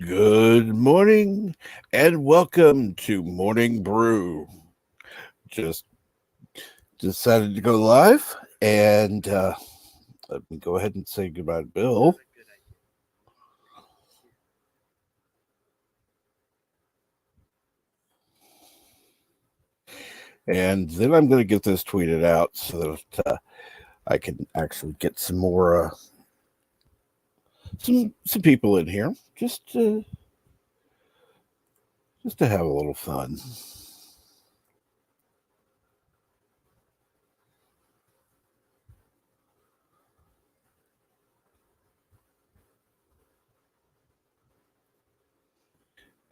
Good morning and welcome to Morning Brew. Just decided to go live and let me go ahead and say goodbye to Bill. And then I'm going to get this tweeted out so that I can actually get some more some people in here just to have a little fun.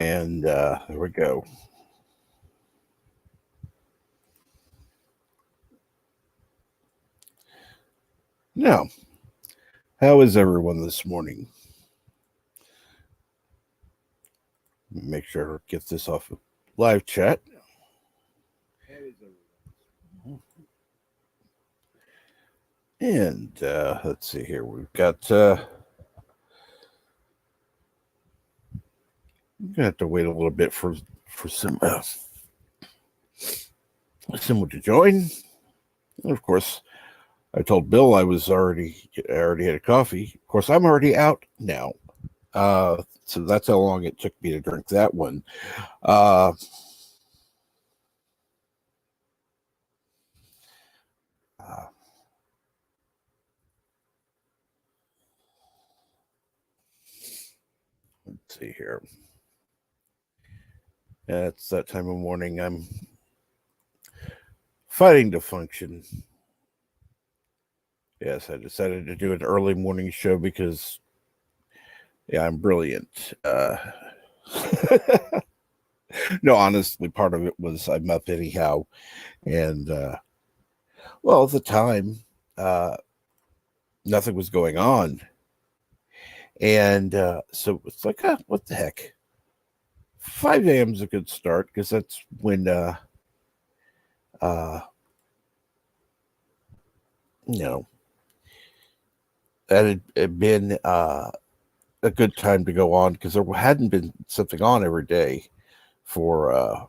And there we go. Now, how is everyone this morning? Make sure to get this off of live chat. And let's see here. We've got I'm gonna have to wait a little bit for someone to join. And of course, I told Bill I already had a coffee. Of course, I'm already out now. So that's how long it took me to drink that one. Uh, uh, let's see here. It's that time of morning. I'm fighting to function. Yes, I decided to do an early morning show because, yeah, I'm brilliant. No, honestly, part of it was I'm up anyhow. And, well, at the time, uh, nothing was going on. And so it's like, what the heck? 5 a.m. is a good start because that's when, uh, you know, that had been a good time to go on because there hadn't been something on every day for,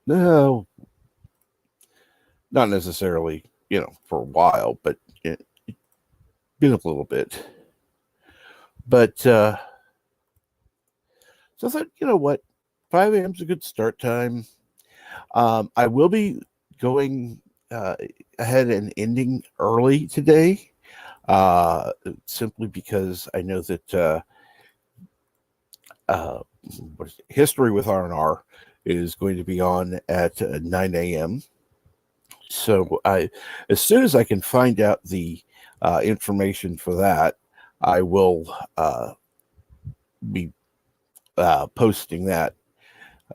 no, not necessarily, for a while, but it been a little bit. But so I thought, you know what? 5 a.m. is a good start time. I will be going ahead and ending early today, simply because I know that uh, History with R&R is going to be on at 9 a.m. So as soon as I can find out the information for that, I will be posting that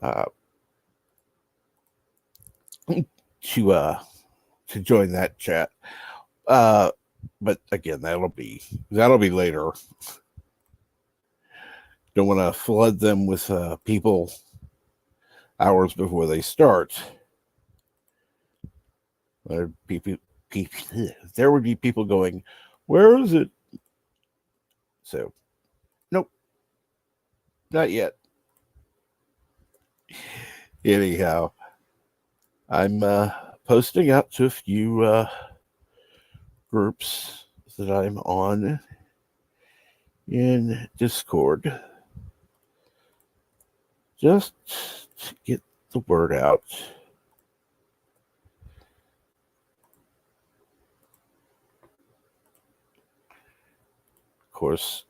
uh, to join that chat. Uh, but again, that'll be later. Don't want to flood them with people hours before they start. There would be people going, "Where is it?" So, nope, not yet. Anyhow, I'm posting out to a few groups that I'm on in Discord just to get the word out. Of course,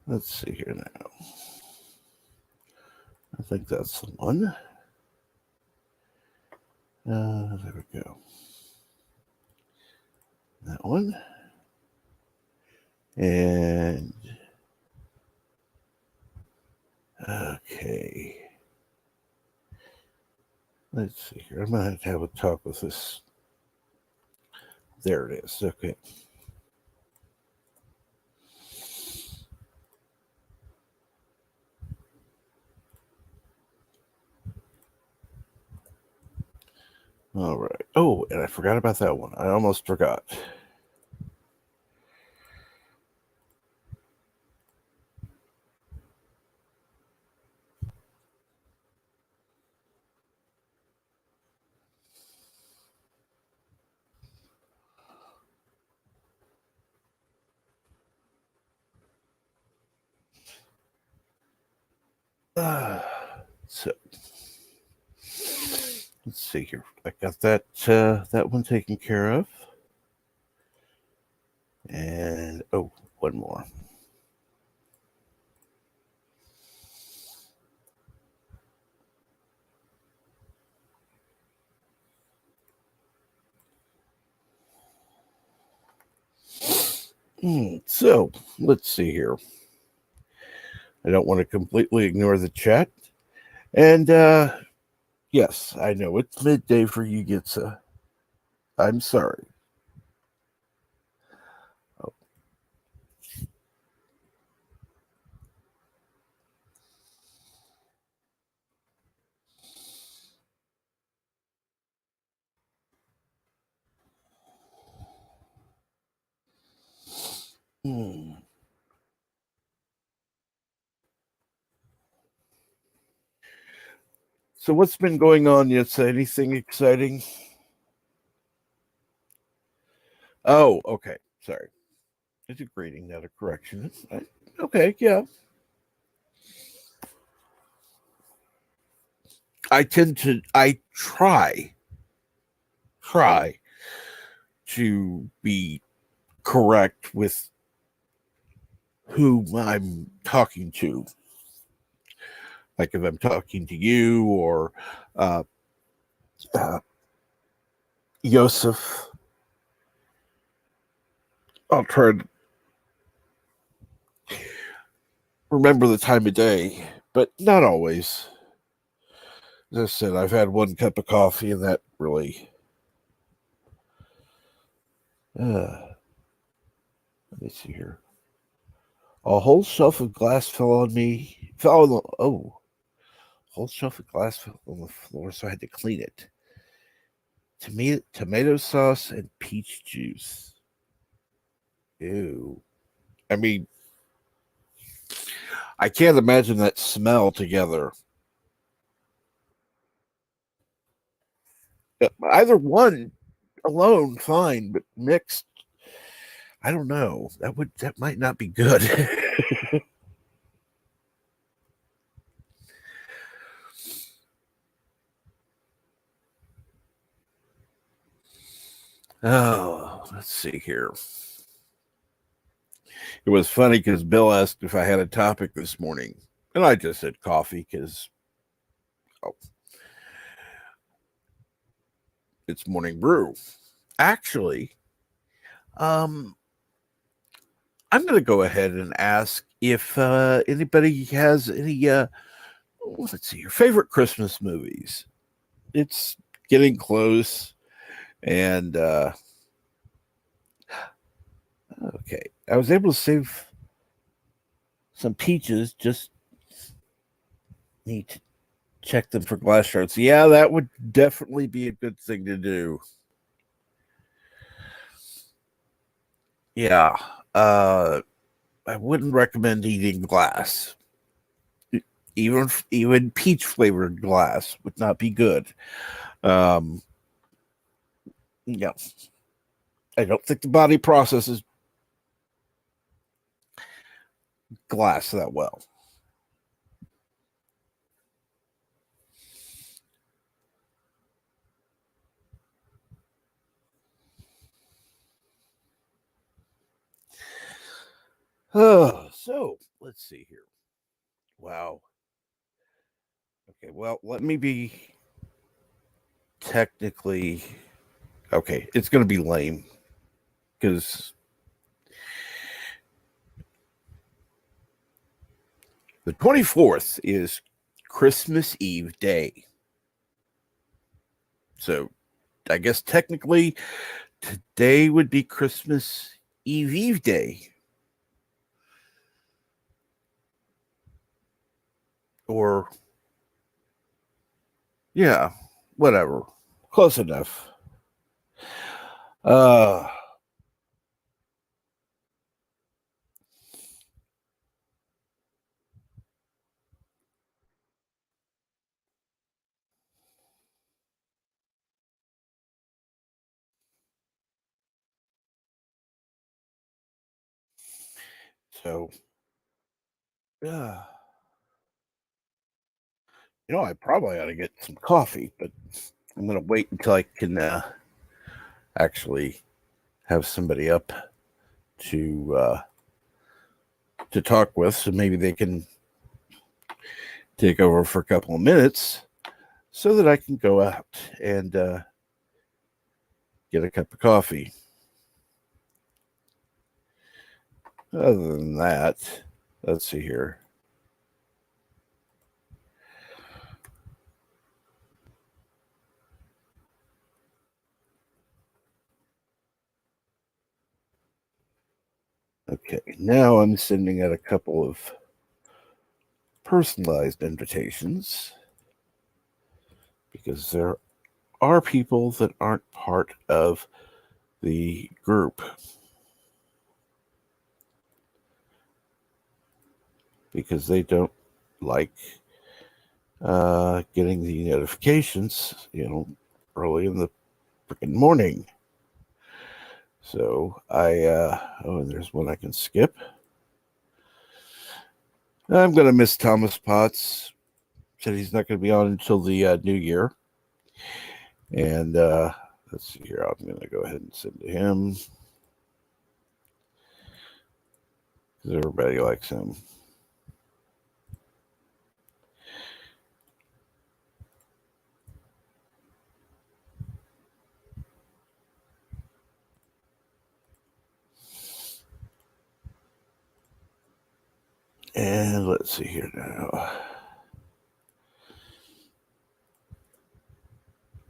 let's see here now. I think that's the one. There we go. That one. And okay. Let's see here. I'm going to have a talk with this. There it is. Okay. All right. Oh, and I forgot about that one. I almost forgot. Uh, so let's see here. I got that one taken care of, and oh, one more. So let's see here. I don't want to completely ignore the chat, and yes, I know it's midday for you, Gitsa. I'm sorry. Oh. Hmm. So what's been going on, Gitsa? Anything exciting? Oh, okay. Sorry. It's a greeting, not a correction. Okay, yeah. I try to be correct with who I'm talking to. Like if I'm talking to you or uh, uh, Yosef, I'll try to remember the time of day, but not always. As I said, I've had one cup of coffee, and that really. Let me see here. A whole shelf of glass fell on me. Fell on the, oh, whole shelf of glass fell on the floor, so I had to clean it. Tomato sauce and peach juice. Ew. I mean, I can't imagine that smell together. Either one alone, fine, but mixed, I don't know. That might not be good. Oh, let's see here. It was funny because Bill asked if I had a topic this morning, and I just said coffee because oh, it's morning brew. Actually, um, I'm going to go ahead and ask if anybody has any. Let's see, your favorite Christmas movies. It's getting close, and okay, I was able to save some peaches. Just need to check them for glass shards. Yeah, that would definitely be a good thing to do. Yeah, uh, I wouldn't recommend eating glass. Even peach flavored glass would not be good. Um, yeah, I don't think the body processes glass that well. So let's see here. Wow. Okay. Well, let me be technically okay. It's going to be lame because the 24th is Christmas Eve day. So I guess technically today would be Christmas Eve day. Or, yeah, whatever. close enough. Uh, so, yeah, I probably ought to get some coffee, but I'm going to wait until I can actually have somebody up to talk with, so maybe they can take over for a couple of minutes, so that I can go out and get a cup of coffee. Other than that, let's see here. Okay, now I'm sending out a couple of personalized invitations because there are people that aren't part of the group because they don't like getting the notifications, early in the freaking morning. So and there's one I can skip. I'm going to miss Thomas Potts. Said he's not going to be on until the new year. And let's see here. I'm going to go ahead and send to him because everybody likes him. And let's see here now. I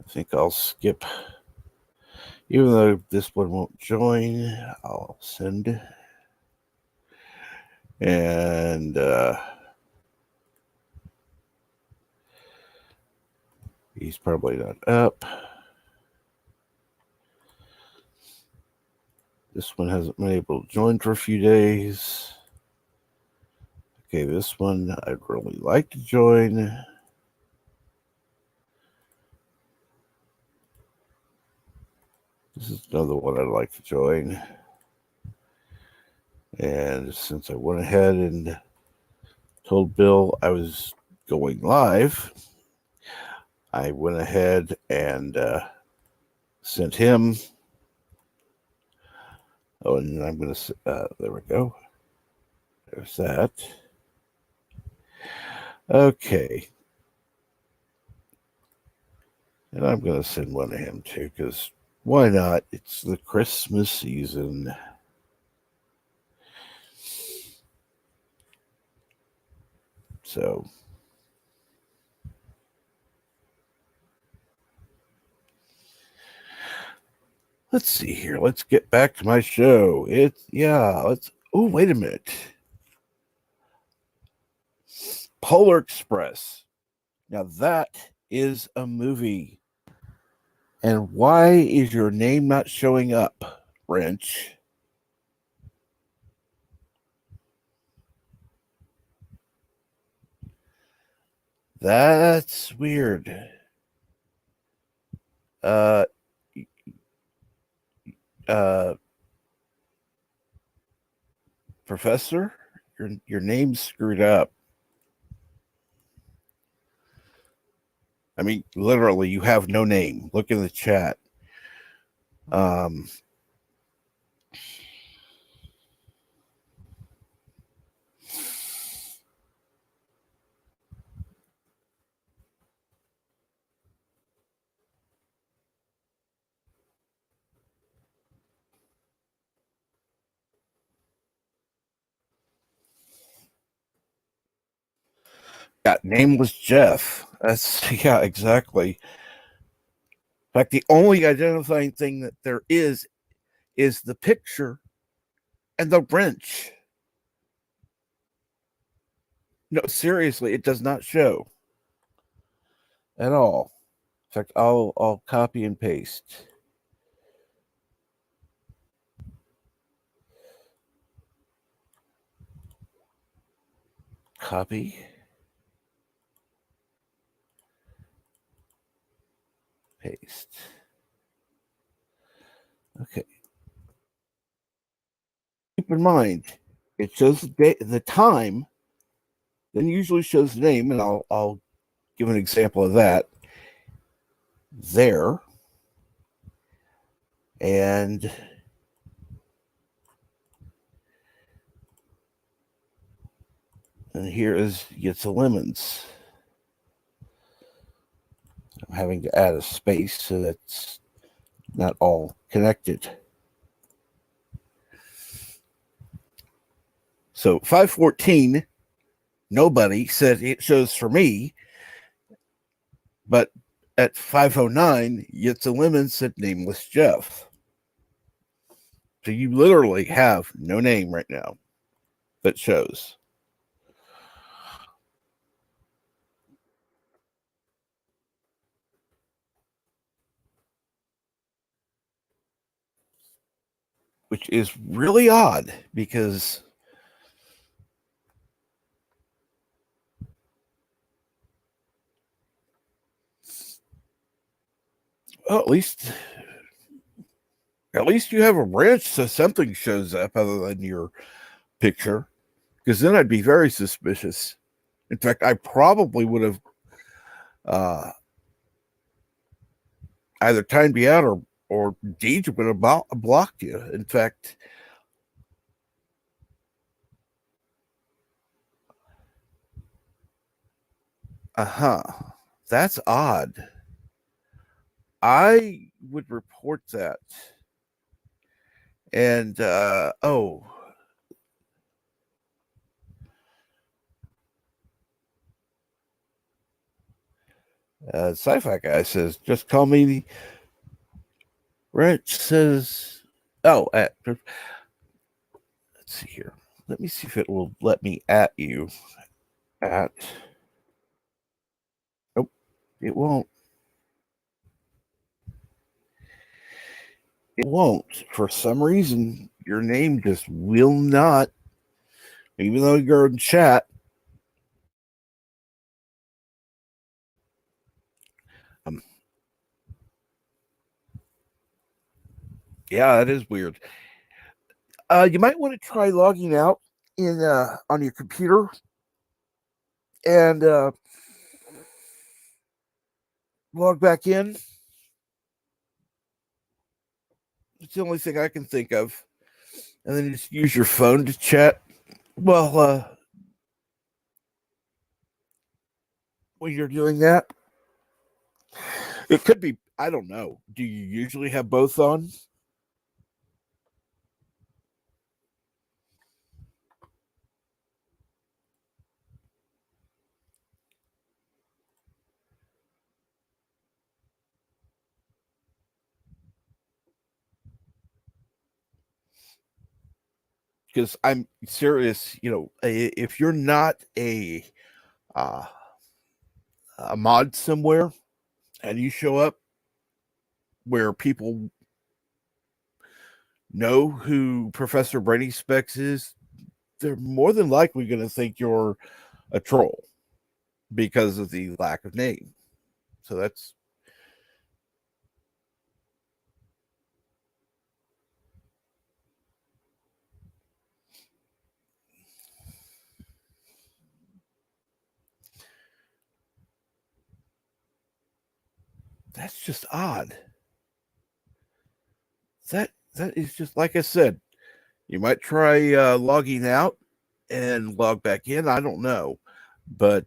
think I'll skip. Even though this one won't join, I'll send. And he's probably not up. This one hasn't been able to join for a few days. Okay, this one I'd really like to join. This is another one I'd like to join. And since I went ahead and told Bill I was going live, I went ahead and sent him. Oh, and I'm going to, there we go. There's that. Okay. And I'm going to send one to him too, because why not? It's the Christmas season. So let's see here. Let's get back to my show. Oh, wait a minute. Polar Express. Now that is a movie. And why is your name not showing up, Wrench? That's weird. Uh, uh, Professor, your name's screwed up. I mean, literally, you have no name. Look in the chat. Yeah, name was Jeff. That's yeah, exactly. In fact, the only identifying thing that there is the picture and the wrench. No, seriously, it does not show at all. fact, I'll copy and paste. Copy. Paste. Okay. Keep in mind, it shows the time, then usually shows the name, and I'll give an example of that there. And here is Get the Lemons. I'm having to add a space so that's not all connected. So 514, nobody said it shows for me, but at 509, Get the Lemons said Nameless Jeff. So you literally have no name right now that shows. Which is really odd because well, at least you have a branch so something shows up other than your picture, because then I'd be very suspicious. In fact, I probably would have either timed you out or Deej would have blocked you. In fact, that's odd. I would report that. And sci-fi guy says, just call me. Rich says, let's see here. Let me see if it will let me at you. At Nope, it won't. It won't. For some reason, your name just will not, even though you're in chat. Yeah, that is weird. You might want to try logging out in on your computer and log back in. It's the only thing I can think of. And then just use your phone to chat. Well, when you're doing that, it could be, I don't know. Do you usually have both on? Because I'm serious, if you're not uh, a mod somewhere and you show up where people know who Professor Brady Specs is, they're more than likely going to think you're a troll because of the lack of name. So that's just odd. That is just like I said. You might try logging out and log back in. I don't know, but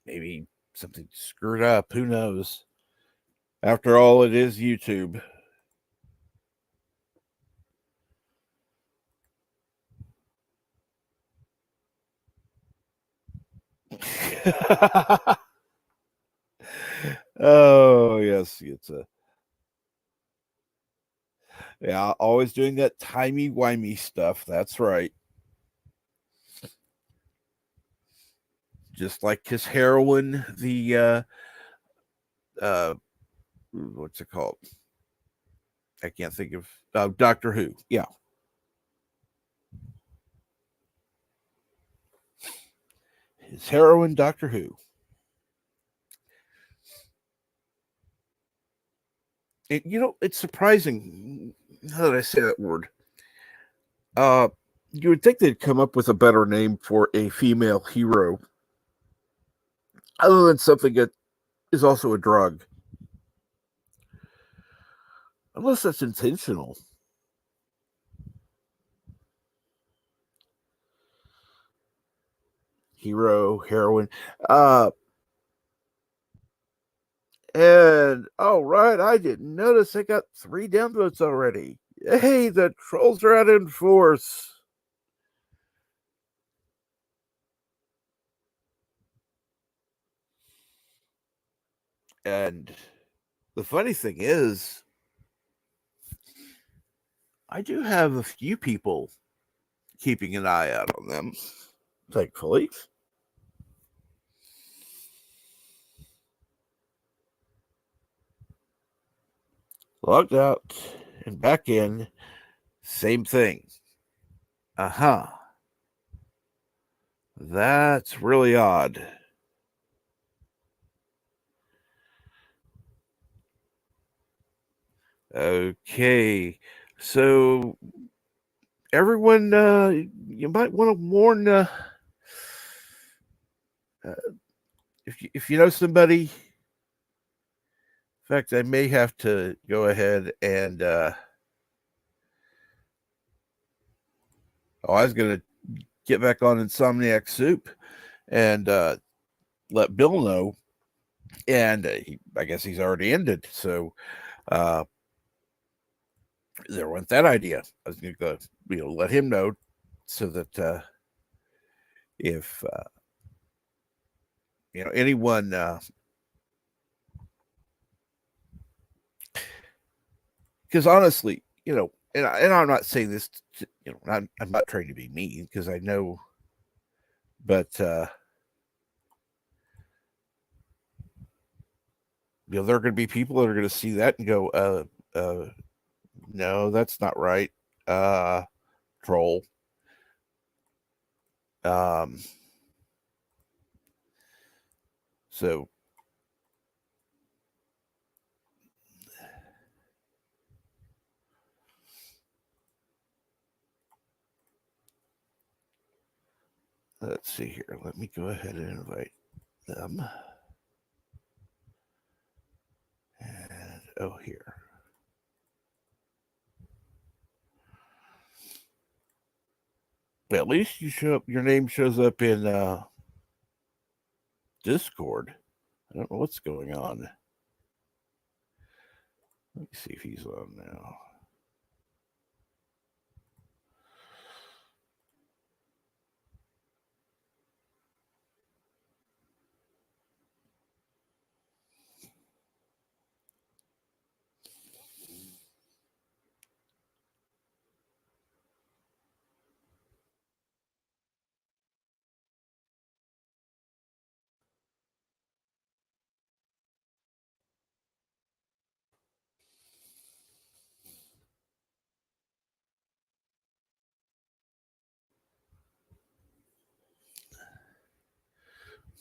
maybe something screwed up. Who knows? After all, it is YouTube. Oh yes, it's a yeah. Always doing that timey wimey stuff. That's right. Just like his heroin, the what's it called? I can't think of Doctor Who. Yeah. His heroine, Doctor Who. It's surprising now that I say that word. You would think they'd come up with a better name for a female hero other than something that is also a drug. Unless that's intentional. Hero, heroine. And all right, I didn't notice I got 3 downvotes already. Hey, the trolls are out in force. And the funny thing is, I do have a few people keeping an eye out on them, thankfully. Logged out and back in, same thing. Uh-huh. That's really odd. Okay. So everyone, you might want to warn if you know somebody. In fact, I may have to go ahead and I was going to get back on Insomniac Soup and let Bill know. And I guess he's already ended. So there went that idea. I was going to go, let him know so that if anyone because honestly, and I'm not saying this, I'm not trying to be mean because I know, but there are going to be people that are going to see that and go, no, that's not right, troll. So let's see here. Let me go ahead and invite them. And here. But at least you show up. Your name shows up in Discord. I don't know what's going on. Let me see if he's on now.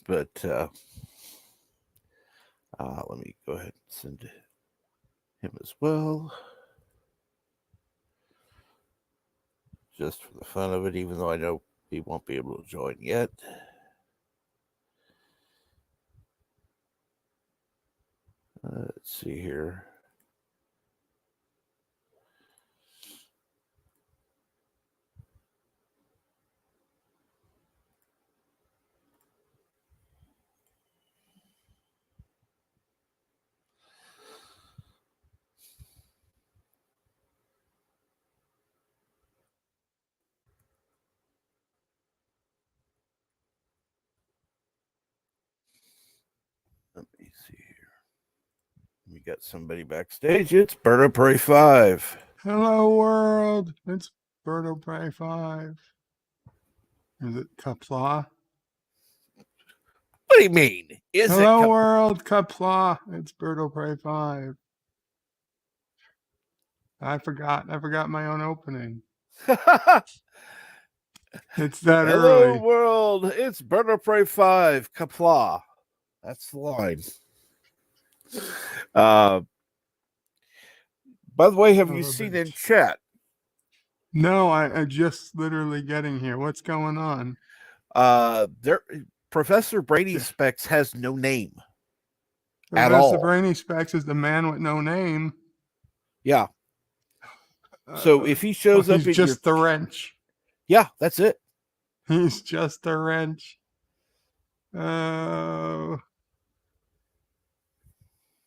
But let me go ahead and send him as well. Just for the fun of it, even though I know he won't be able to join yet. Let's see here. Let me see here. We got somebody backstage. It's Berto Prey 5. Hello, world. It's Berto Prey 5. Is it Kapla? do you mean? Is it? Hello, world. Kapla. It's Bird will Pray 5. I forgot my own opening. It's that Hello, early. world. It's Bird of Prey 5. Kapla. That's the line. Uh, by the way, have Son you of a seen in bitch. chat? No, I just literally getting here. What's going on? There, Professor Brady Specs has no name at Professor all. Brainy Specs is the man with no name. Yeah. So if he shows up he's in your, just the wrench. yeah, that's it. He's just a wrench. Oh,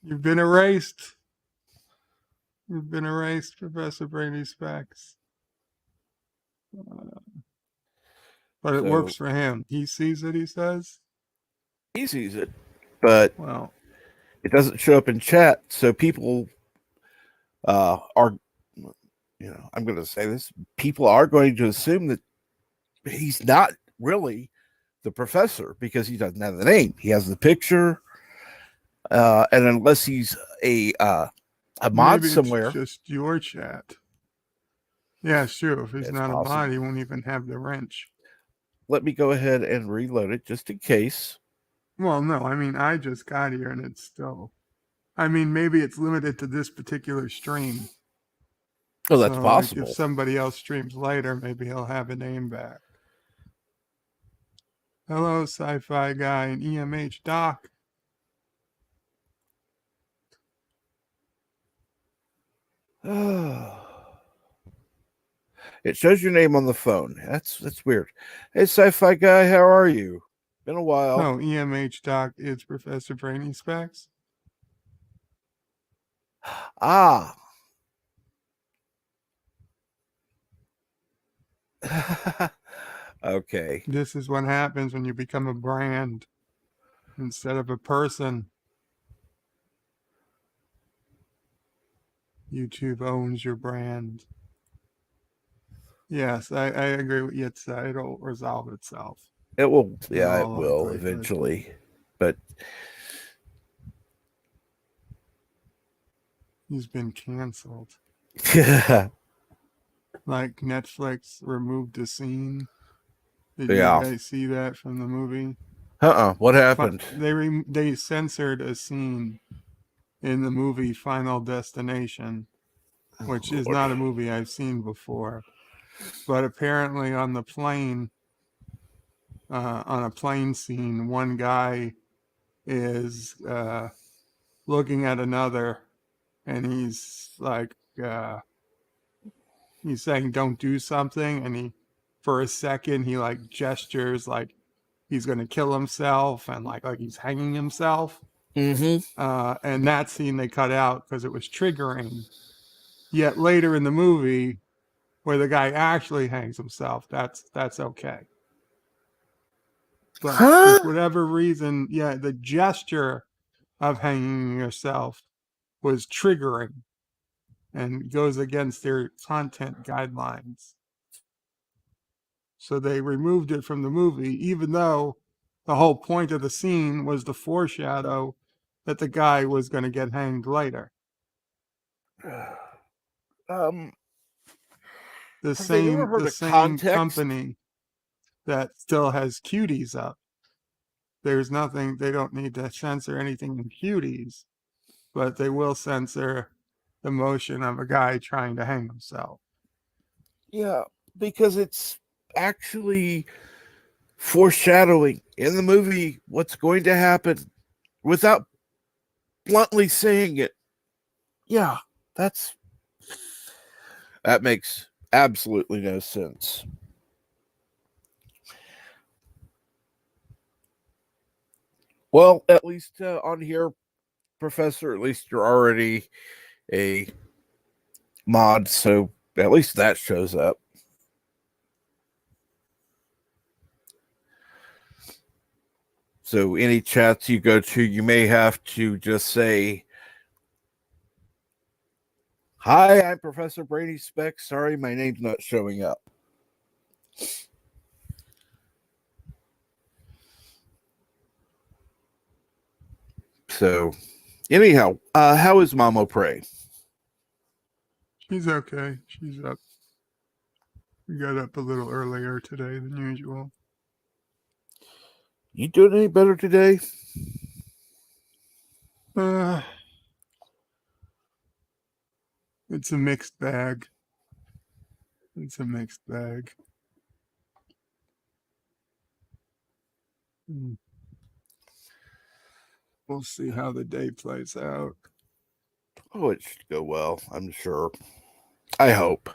you've been erased. You've been erased, Professor Brainy Specs. But it So works for him. He sees it, he says. he sees it, but Well, it doesn't show up in chat. So people are, I'm going to say this: people are going to assume that he's not really the professor because he doesn't have the name. He has the picture, and unless he's a mod maybe it's somewhere, just your chat. Yeah, it's true. If he's it's not a possible. mod, he won't even have the wrench. Let me go ahead and reload it just in case. Well, no, I mean, I just got here and it's still. I mean, maybe it's limited to this particular stream. Oh, that's So, like, if possible. somebody else streams later, maybe he'll have a name back. Hello, sci-fi guy and EMH Doc. It shows your name on the phone. That's weird. Hey, sci-fi guy, how are you? Been a while. No, EMH Doc is Professor Brainy Specs. Ah. Okay. This is what happens when you become a brand instead of a person. YouTube owns your brand. Yes, I agree with you. It'll resolve itself. It will. In Yeah, it all will likelihood. eventually. But He's been canceled. yeah. Like Netflix removed a scene. Did you guys see that from the movie? What happened? They censored a scene in the movie Final Destination, which is not a movie I've seen before. But apparently on the plane, on a plane scene, one guy is looking at another, and he's like, he's saying, "Don't do something," and for a second, he like gestures like he's going to kill himself and like he's hanging himself. And that scene they cut out because it was triggering. Yet later in the movie, where the guy actually hangs himself, that's okay. But for whatever reason, yeah, the gesture of hanging yourself was triggering and goes against their content guidelines. So they removed it from the movie, even though the whole point of the scene was to foreshadow that the guy was going to get hanged later. The same company that still has cuties up. There's nothing, they don't need to censor anything in cuties, but they will censor the motion of a guy trying to hang himself. Yeah, because it's actually foreshadowing in the movie what's going to happen without bluntly saying it. Yeah, that makes absolutely no sense. Well, at least on here, Professor, at least you're already a mod, so at least that shows up. So any chats you go to, you may have to just say, "Hi, I'm Professor Brady Speck. Sorry, my name's not showing up." So, anyhow, how is Mama Pray? She's okay. She's up. We got up a little earlier today than usual. You doing any better today? It's a mixed bag. It's a mixed bag. We'll see how the day plays out. Oh, it should go well, I'm sure. I hope.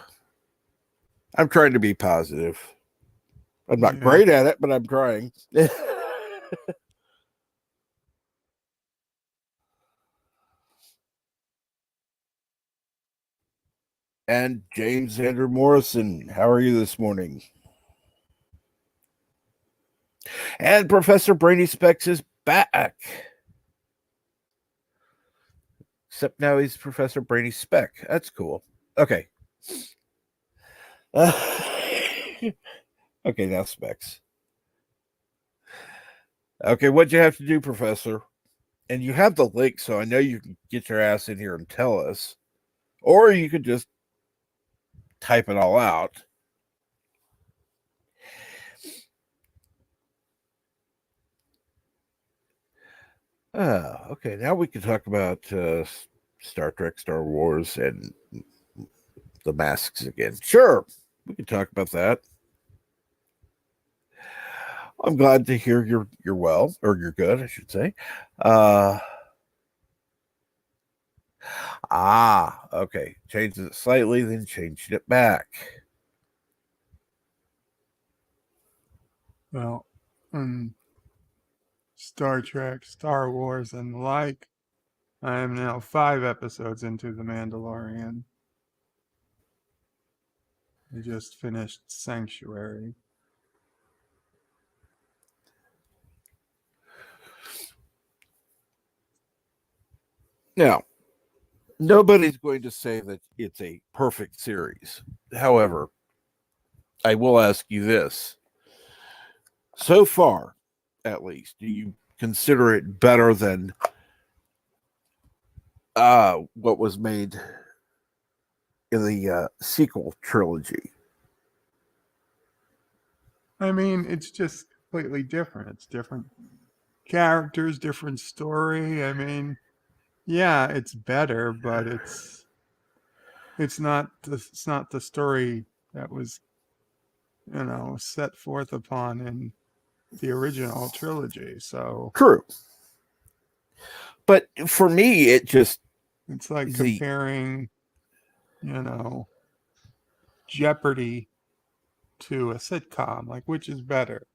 I'm trying to be positive. I'm not great at it, but I'm trying. And James Andrew Morrison, how are you this morning? And Professor Brady Specs is back. Except now he's Professor Brady Speck. That's cool. Okay. Okay, now Specs. Okay, what'd you have to do, Professor? And you have the link, so I know you can get your ass in here and tell us. Or you could just type it all out. Okay, now we can talk about Star Trek, Star Wars, and the masks again. Sure, we can talk about that. I'm glad to hear you're well, or you're good, I should say. Okay. Changed it slightly, then changed it back. Well, Star Trek, Star Wars, and the like, I am now 5 episodes into The Mandalorian. I just finished Sanctuary. Now, nobody's going to say that it's a perfect series. However, I will ask you this. So far, at least, do you consider it better than what was made in the sequel trilogy? I mean, it's just completely different. It's different characters, different story. I mean, yeah, it's better, but it's not the story that was, set forth upon in the original trilogy. So True. But for me, it just it's like the comparing, Jeopardy to a sitcom. Like, which is better,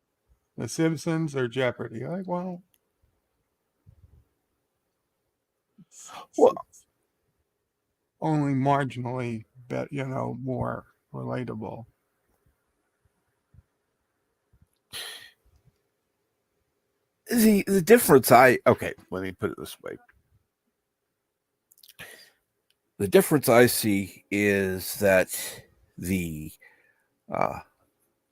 The Simpsons or Jeopardy? Like, well, well, it's only marginally more relatable. the difference let me put it this way. The difference I see is that the uh,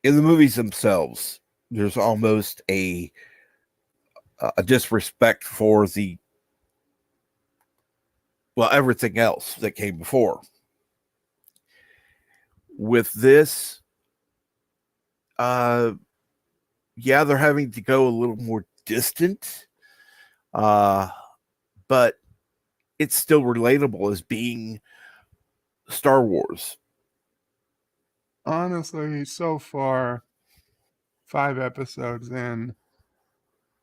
in the movies themselves, there's almost a disrespect for the everything else that came before. With this, yeah, they're having to go a little more distant, but it's still relatable as being Star Wars. Honestly, so far, 5 episodes in,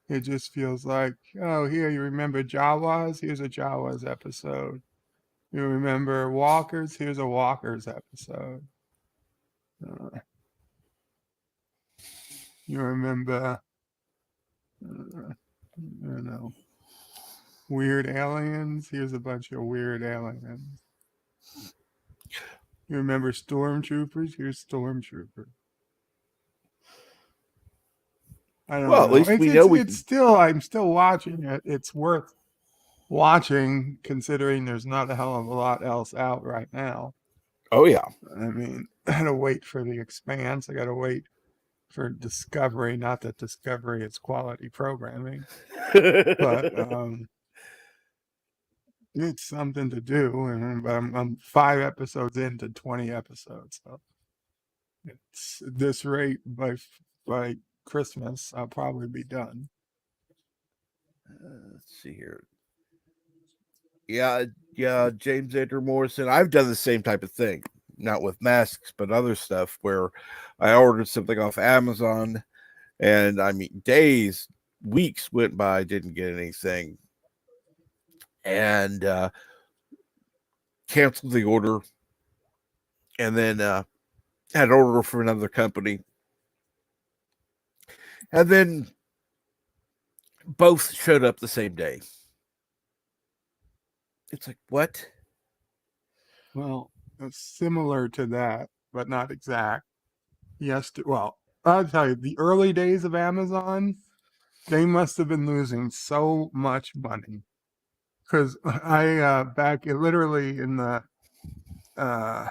it just feels like, oh, here, you remember Jawas? Here's a Jawas episode. You remember Walkers? Here's a Walkers episode. Uh, you remember, you know, weird aliens? Here's a bunch of weird aliens. You remember stormtroopers? Here's stormtroopers. I Well, don't at know. least we know we It's can. still, I'm still watching it. It's worth watching, considering there's not a hell of a lot else out right now. Oh yeah. I mean, I gotta wait for The Expanse. I gotta wait for Discovery. Not that Discovery is quality programming, but it's something to do, and I'm 5 episodes into 20 episodes. So it's at this rate by Christmas, I'll probably be done. Let's see here. Yeah, yeah, James Andrew Morrison. I've done the same type of thing, not with masks, but other stuff where I ordered something off Amazon, and I mean, days, weeks went by, didn't get anything, and canceled the order, and then had an order for another company, and then both showed up the same day. It's like, what? Well, it's similar to that, but not exact. Yes, well, I'll tell you, the early days of Amazon, they must have been losing so much money because I back literally in the uh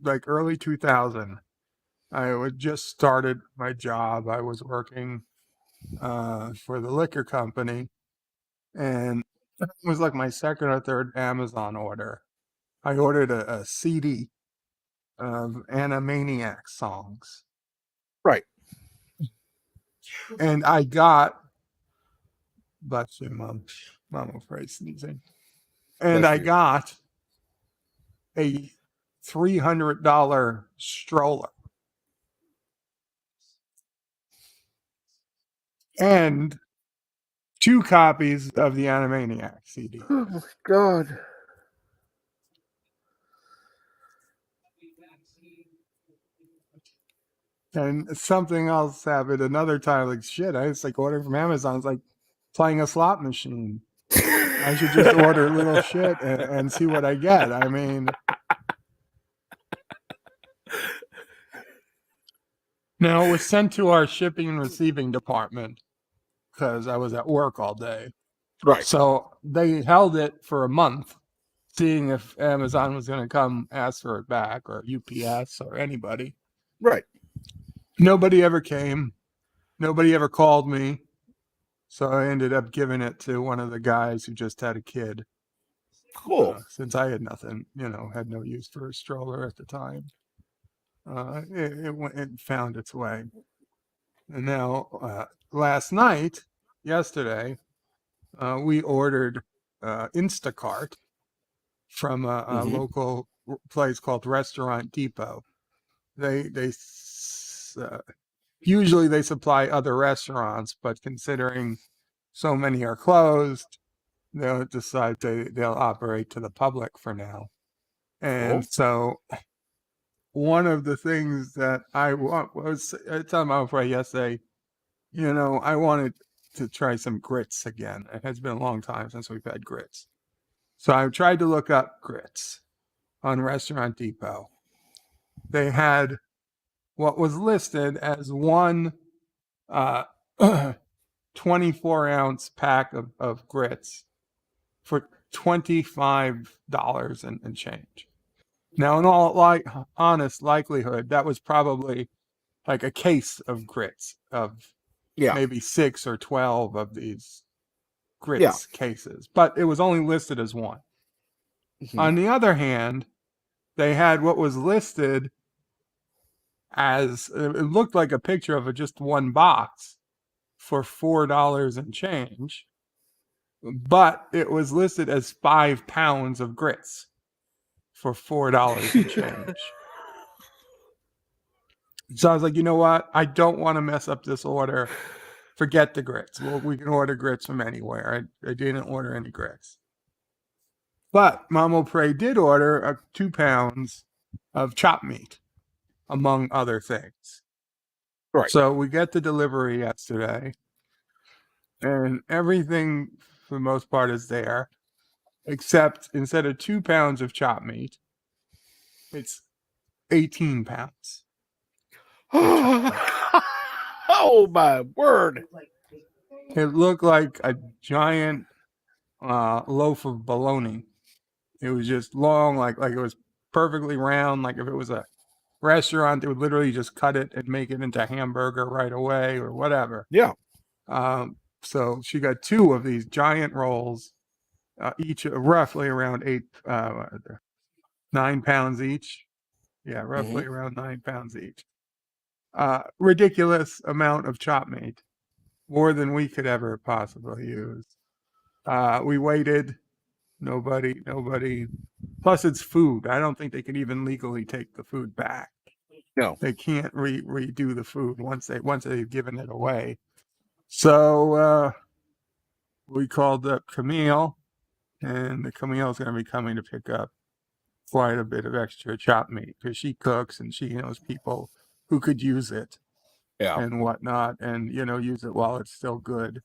like early 2000, I had just started my job. I was working for the liquor company, and it was like my second or third Amazon order. I ordered a CD of Animaniacs songs, Right. and I got, bless you, mom afraid sneezing, and Bless I you. got a $300 stroller and 2 copies of the Animaniacs CD. Oh my god. And something else happened another time. Like shit, I was like ordering from Amazon. It's like playing a slot machine. I should just order little shit and see what I get. I mean, now it was sent to our shipping and receiving department because I was at work all day. Right. So they held it for a month, seeing if Amazon was going to come ask for it back, or UPS or anybody. Right. Nobody ever came. Nobody ever called me. So I ended up giving it to one of the guys who just had a kid. Cool. Since I had nothing, had no use for a stroller at the time. It found its way. And now, yesterday, we ordered Instacart from a local place called Restaurant Depot. They usually they supply other restaurants, but considering so many are closed, they'll decide they'll operate to the public for now. And so one of the things that I was telling my friend yesterday, I wanted to try some grits again. It has been a long time since we've had grits. So I tried to look up grits on Restaurant Depot. They had what was listed as one 24-ounce pack of grits for $25 and change. Now, in all honest likelihood, that was probably like a case of grits of maybe 6 or 12 of these grits cases, but it was only listed as one. On the other hand, they had what was listed as, it looked like a picture of just one box for $4 and change, but it was listed as 5 pounds of grits for $4 and change. So I was like, you know what? I don't want to mess up this order. Forget the grits. Well, we can order grits from anywhere. I didn't order any grits. But Mamo Prey did order 2 pounds of chopped meat, among other things. Right. So we get the delivery yesterday, and everything for the most part is there, except instead of 2 pounds of chopped meat, it's 18 pounds. Oh my word. It looked like a giant loaf of bologna. It was just long, like it was perfectly round. Like if it was a restaurant, they would literally just cut it and make it into a hamburger right away or whatever. Yeah. So she got 2 of these giant rolls. each roughly around 9 pounds each. Yeah, roughly around 9 pounds each. Ridiculous amount of chop meat, more than we could ever possibly use. We waited. Nobody. Plus, it's food. I don't think they can even legally take the food back. No. They can't redo the food once they've given it away. So we called up Camille, and the Camille's going to be coming to pick up quite a bit of extra chop meat because she cooks and she knows people who could use it and whatnot, and use it while it's still good.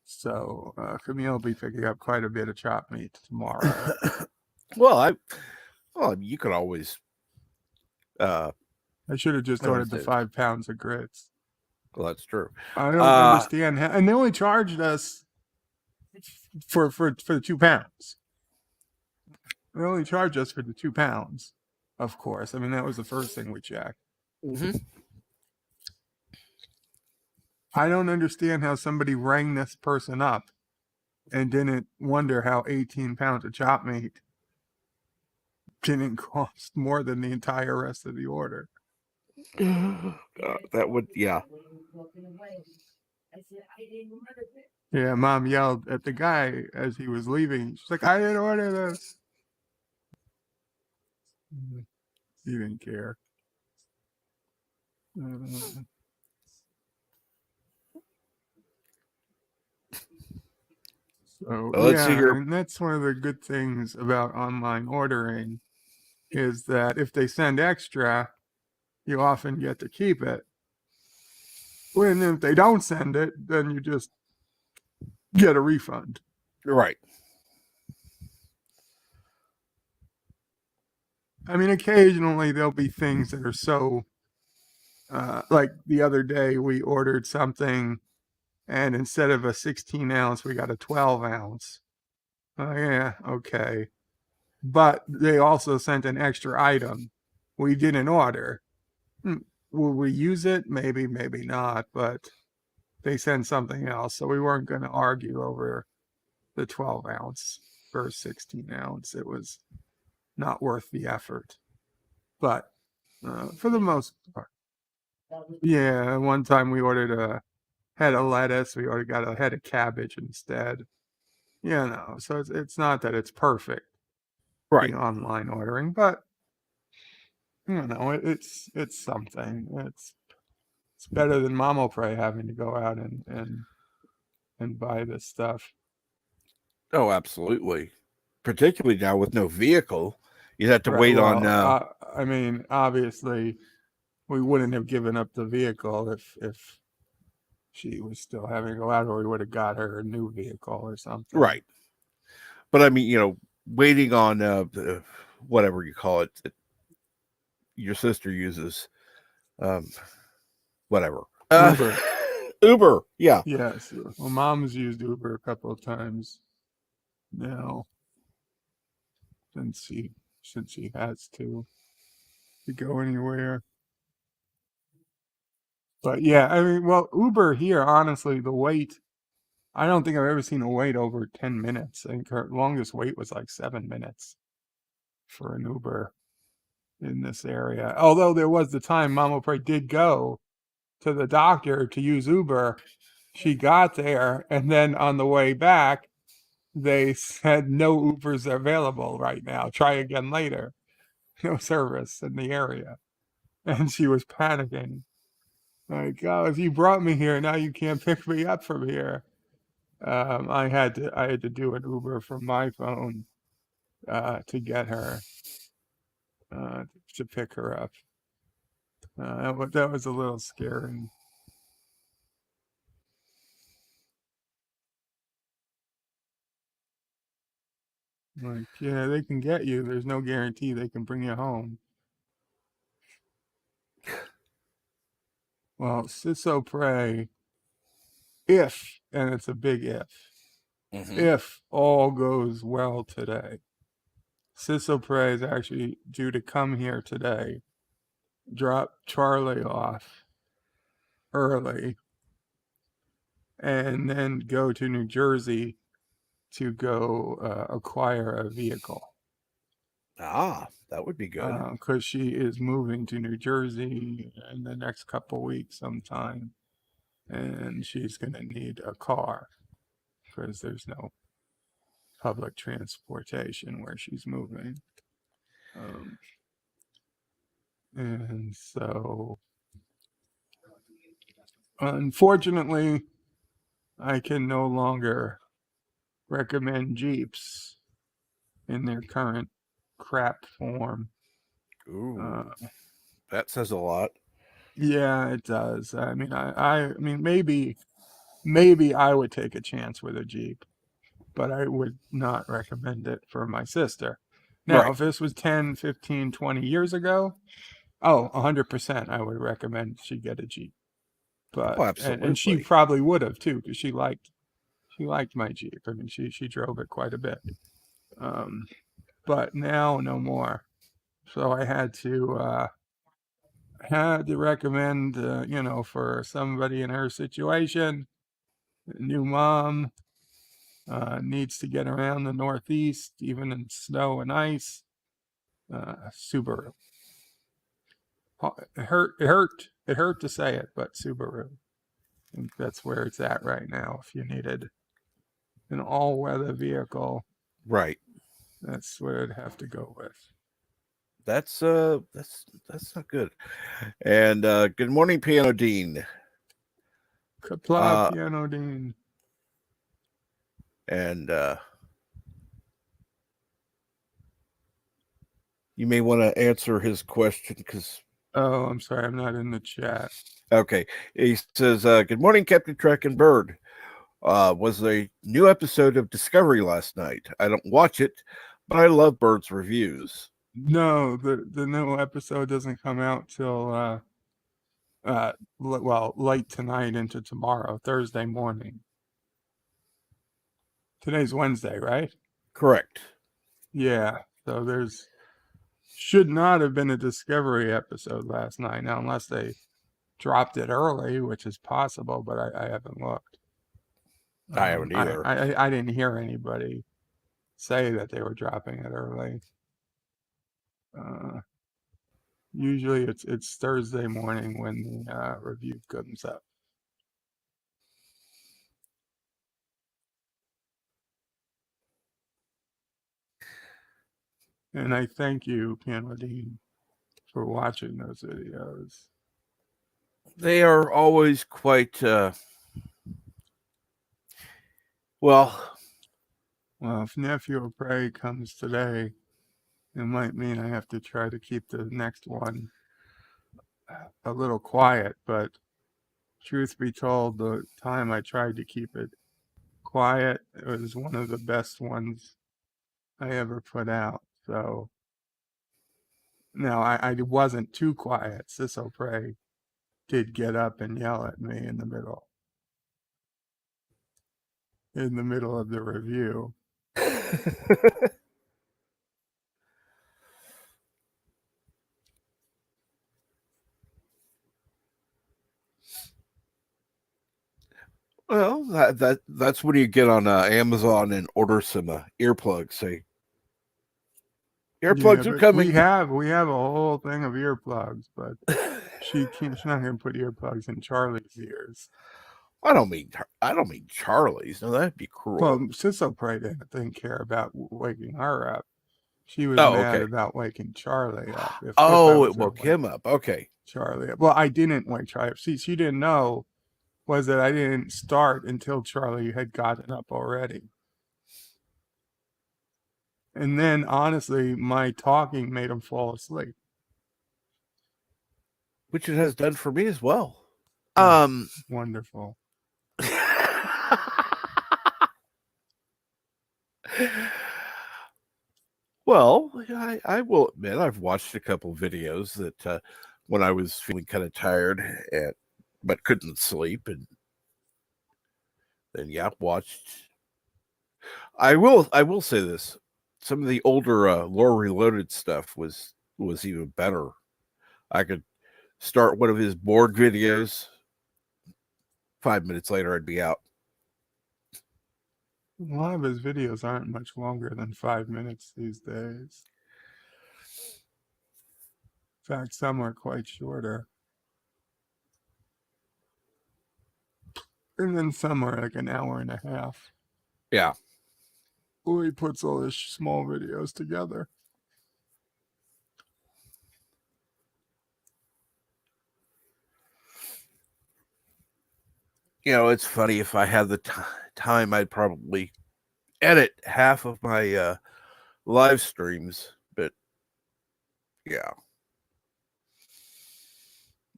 So Camille will be picking up quite a bit of chop meat tomorrow. Well, you could always. I should have just ordered the 5 pounds of grits. Well, that's true. I don't understand how, and they only charged us for the 2 pounds. They only charged us for the 2 pounds, of course. I mean, that was the first thing we checked. Mm-hmm. I don't understand how somebody rang this person up and didn't wonder how 18 pounds of chop meat didn't cost more than the entire rest of the order. That would, yeah. Yeah, Mom yelled at the guy as he was leaving. She's like, I didn't order this. He didn't care. So, and that's one of the good things about online ordering is that if they send extra, you often get to keep it. When if they don't send it, then you just get a refund. Right. I mean, occasionally there'll be things that are so, like the other day we ordered something and instead of a 16 ounce, we got a 12 ounce. Yeah, okay. But they also sent an extra item we didn't order. Will we use it? Maybe, maybe not, but they sent something else. So we weren't going to argue over the 12 ounce versus 16 ounce. It was not worth the effort. But for the most part, yeah, one time we ordered a head of lettuce. We already got a head of cabbage instead. So it's not that it's perfect, right? The online ordering, but it's something. It's better than Mama Pray having to go out and buy this stuff. Oh, absolutely. Particularly now with no vehicle, you'd have to wait on. I mean, obviously, we wouldn't have given up the vehicle if she was still having to go out, or we would have got her a new vehicle or something. Right. But I mean, waiting on whatever you call it, your sister uses, whatever. Uber. Uber, yeah. Yes. Well, Mom's used Uber a couple of times now since she has to go anywhere. But yeah, I mean, well, Uber here, honestly, the wait, I don't think I've ever seen a wait over 10 minutes. I think her longest wait was like 7 minutes for an Uber in this area. Although there was the time Mama Pray did go to the doctor to use Uber. She got there, and then on the way back, they said no Ubers are available right now. Try again later. No service in the area. And she was panicking. Like, oh, if you brought me here, now you can't pick me up from here. I had to do an Uber from my phone to get her to pick her up. That was a little scary. Like, yeah, they can get you. There's no guarantee they can bring you home. Well, Sisso Pray, if, and it's a big if all goes well today, Sisso Pray is actually due to come here today, drop Charlie off early, and then go to New Jersey to go acquire a vehicle. That would be good. Because she is moving to New Jersey in the next couple weeks sometime, and she's going to need a car because there's no public transportation where she's moving. And so, unfortunately, I can no longer recommend Jeeps in their current crap form. Ooh, that says a lot. Yeah, it does. I mean, maybe I would take a chance with a Jeep, but I would not recommend it for my sister. Now, Right. if this was 10, 15, 20 years ago, oh, 100% I would recommend she get a Jeep. But Oh, and she absolutely. probably would have too, because she liked my Jeep. I mean, she drove it quite a bit. But now no more. So I had to recommend, for somebody in her situation, a new mom, needs to get around the Northeast, even in snow and ice. Subaru. It hurt to say it, but Subaru. I think that's where it's at right now. If you needed an all-weather vehicle, Right. that's what I'd have to go with. That's not good. And good morning, Piano Dean. Kapla Piano Dean. And you may want to answer his question because. Oh, I'm sorry, I'm not in the chat. Okay. He says, good morning, Captain Trek and Bird. Was a new episode of Discovery last night. I don't watch it, but I love Bird's reviews. No, the new episode doesn't come out till late tonight into tomorrow, Thursday morning. Today's Wednesday, right? Correct. Yeah. So should not have been a Discovery episode last night. Now, unless they dropped it early, which is possible, but I haven't looked. I haven't either. I didn't hear anybody say that they were dropping it early. Usually it's Thursday morning when the review comes up. And I thank you, Panladine, for watching those videos. They are always quite well. Well, if Nephew of Prey comes today, it might mean I have to try to keep the next one a little quiet, but truth be told, the time I tried to keep it quiet, it was one of the best ones I ever put out. So now I wasn't too quiet. Ciso Prey did get up and yell at me in the middle of the review. Well, that's when you get on Amazon and order some earplugs. Say, earplugs are coming. We have a whole thing of earplugs, but she's not going to put earplugs in Charlie's ears. I don't mean Charlie's. No, that'd be cruel. Well, Ciso Prey didn't care about waking her up. She was mad about waking Charlie up. It woke him up. Okay. Charlie up. Well, I didn't wake Charlie up. See, she didn't know was that I didn't start until Charlie had gotten up already. And then, honestly, my talking made him fall asleep. Which it has done for me as well. Wonderful. Well, I will admit I've watched a couple videos that when I was feeling kind of tired but couldn't sleep, and then watched. I will say this: some of the older Lore Reloaded stuff was even better. I could start one of his board videos. 5 minutes later, I'd be out. A lot of his videos aren't much longer than 5 minutes these days. In fact, some are quite shorter. And then some are like an hour and a half. Yeah. Well, he puts all his small videos together. It's funny. If I had the time, I'd probably edit half of my live streams. But yeah,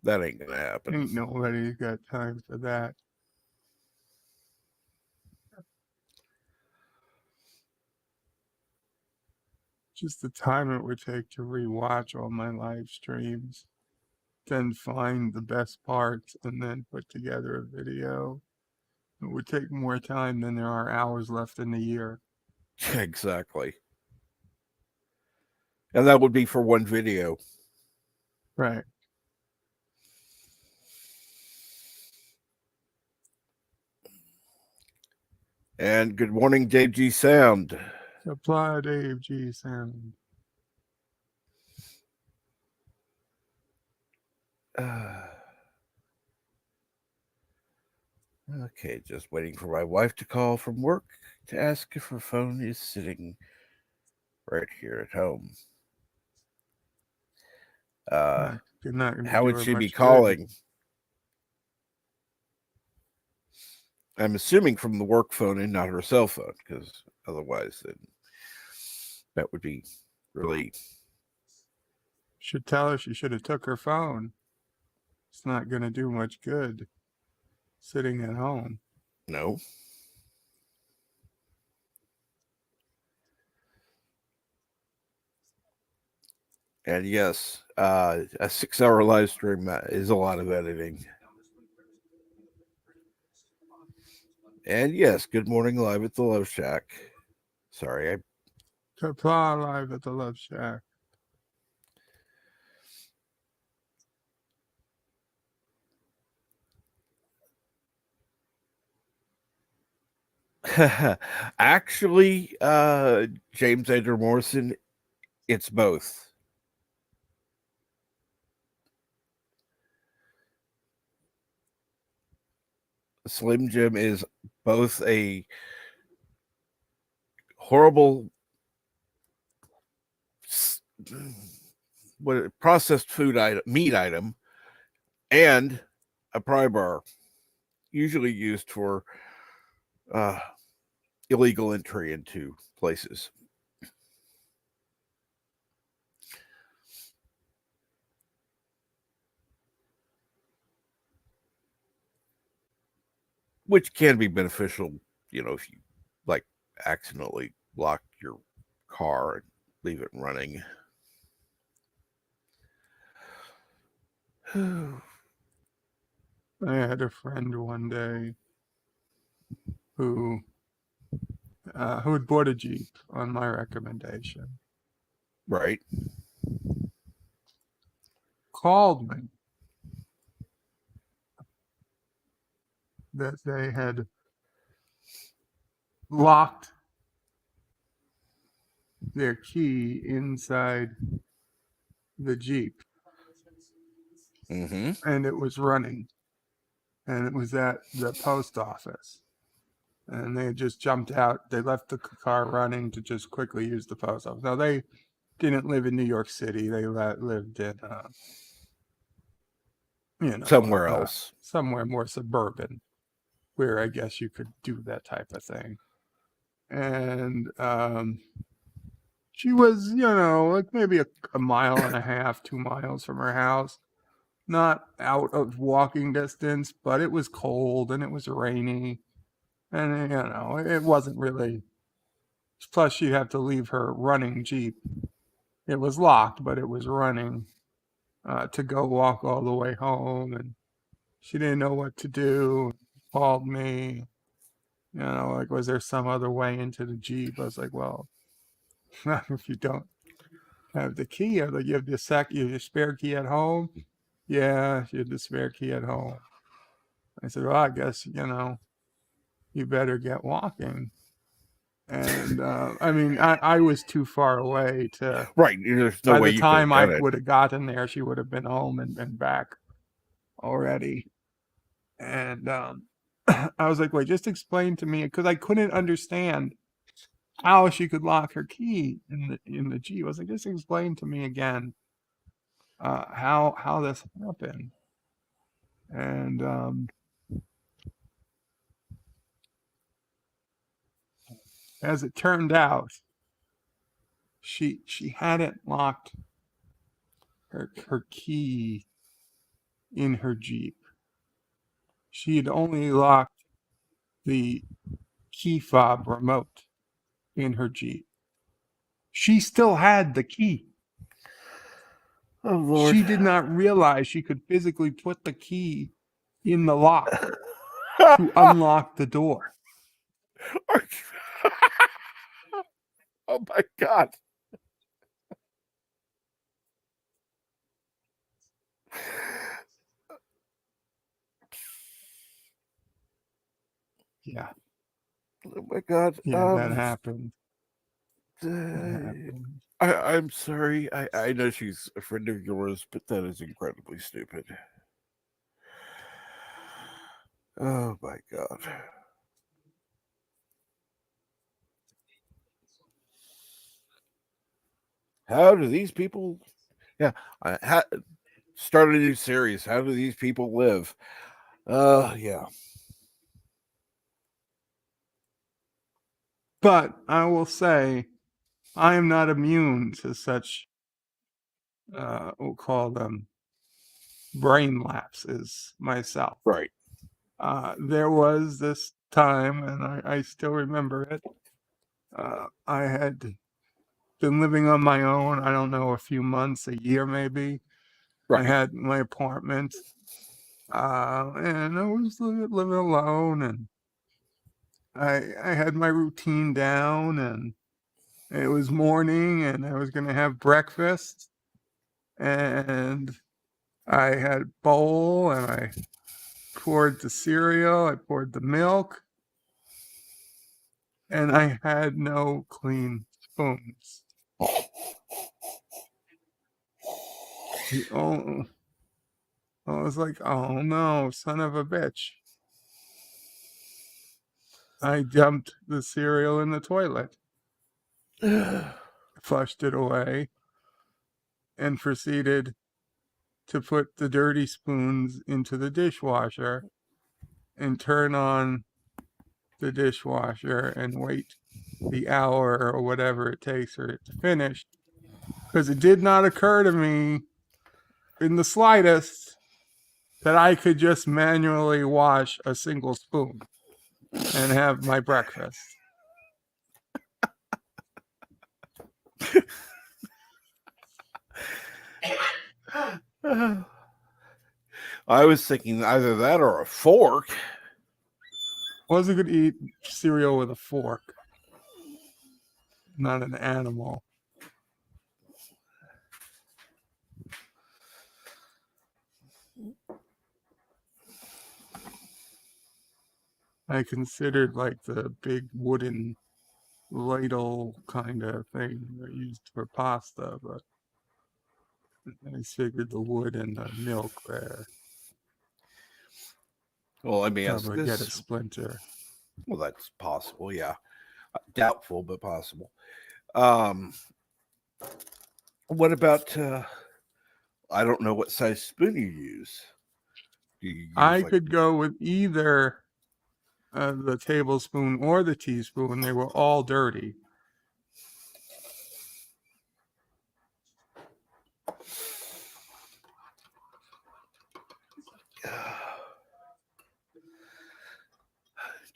that ain't gonna happen. Ain't nobody got time for that. Just the time it would take to rewatch all my live streams, then find the best parts, and then put together a video. It would take more time than there are hours left in the year. Exactly. And that would be for one video. Right. And good morning, Dave G Sound. Supply Dave G Sound. Okay, just waiting for my wife to call from work to ask if her phone is sitting right here at home. How would she be calling? Good. I'm assuming from the work phone and not her cell phone, because otherwise then that would be really... Should tell her she should have took her phone. It's not going to do much good sitting at home. No. And yes, a 6-hour live stream is a lot of editing. And yes, good morning live at the Love Shack. Sorry, Supply live at the Love Shack. Actually, James Andrew Morrison, it's both. Slim Jim is both a horrible processed food item, meat item, and a pry bar, usually used for illegal entry into places. Which can be beneficial, if you like accidentally lock your car and leave it running. I had a friend one day who had bought a Jeep on my recommendation. Right. Called me that they had locked their key inside the Jeep. Mm-hmm. And it was running. And it was at the post office. And they had just jumped out. They left the car running to just quickly use the post office. Now, they didn't live in New York City. They lived in, Somewhere else. Somewhere more suburban, where I guess you could do that type of thing. And she was, like maybe a mile and a half, 2 miles from her house. Not out of walking distance, but it was cold and it was rainy. And, it wasn't really. Plus, she'd have to leave her running Jeep. It was locked, but it was running to go walk all the way home. And she didn't know what to do. Called me. Like, was there some other way into the Jeep? I was like, well, if you don't have the key, or you have your spare key at home. Yeah, she had the spare key at home. I said, well, I guess, you better get walking. And I mean, I was too far away to. Right. There's no By way the you could have time I done it. would have gotten there, she would have been home and been back already. And I was like, wait, just explain to me, because I couldn't understand how she could lock her key in the Jeep. I was like, just explain to me again how this happened. And as it turned out, she hadn't locked her key in her Jeep. She had only locked the key fob remote in her Jeep. She still had the key. Oh Lord. She did not realize she could physically put the key in the lock to unlock the door. Oh my God. Yeah, Oh my God. yeah, that happened. That uh, happened. I'm sorry. I know she's a friend of yours, but that is incredibly stupid. Oh my God. How do these people? Yeah, start a new series. How do these people live? Yeah. But I will say, I am not immune to such, we'll call them brain lapses myself. Right. There was this time, and I still remember it. I had been living on my own, I don't know, a few months, a year maybe. I Right. had my apartment, and I was living alone, and I had my routine down, and it was morning, and I was going to have breakfast, and I had a bowl, and I poured the cereal, I poured the milk, and I had no clean spoons. Oh, I was like, oh no, son of a bitch. I dumped the cereal in the toilet, flushed it away, and proceeded to put the dirty spoons into the dishwasher and turn on the dishwasher and wait the hour or whatever it takes for it to finish. Because it did not occur to me in the slightest that I could just manually wash a single spoon and have my breakfast. I was thinking either that or a fork. Wasn't going to eat cereal with a fork. Not an animal. I considered like the big wooden ladle kind of thing they're used for pasta, but I figured the wood and the milk there Well, let me ask probably get a this. splinter. Well, that's possible. Yeah, doubtful, but possible. Um, what about? I don't know what size spoon you use. Do you use I like? could go with either the tablespoon or the teaspoon. They were all dirty.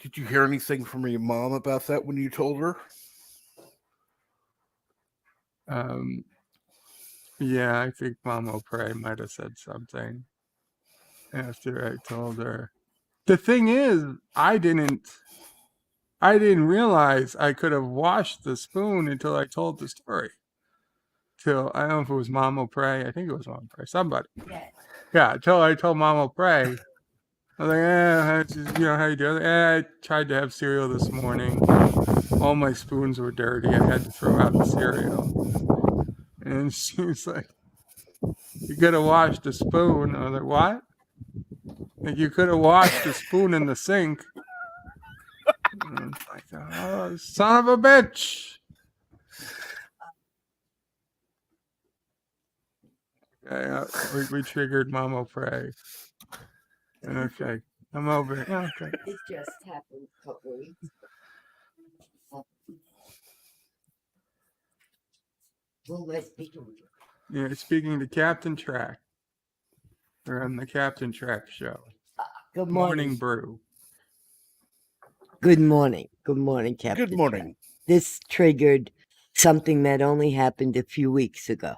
Did you hear anything from your mom about that when you told her? Yeah, I think Mama Prey might have said something after I told her. The thing is, I didn't realize I could have washed the spoon until I told the story. Till I don't know if it was Mama Prey. I think it was Mama Prey. Somebody. Yeah, until I told Mama Prey. I was like, how you doing? I tried to have cereal this morning. all my spoons were dirty. I had to throw out the cereal. And she was like, "You could have washed a spoon." I was like, "What?" Like, you could have washed a spoon in the sink. And it's like, oh, son of a bitch. Okay, we triggered Mama Pray. Okay, I'm over it. Okay. It just happened a couple weeks. Well, let's begin. Yeah, speaking to Captain Track. We're on the Captain Track show. Good Morning morning. Brew. Good morning. Good morning, Captain. Good morning. Track. This triggered something that only happened a few weeks ago.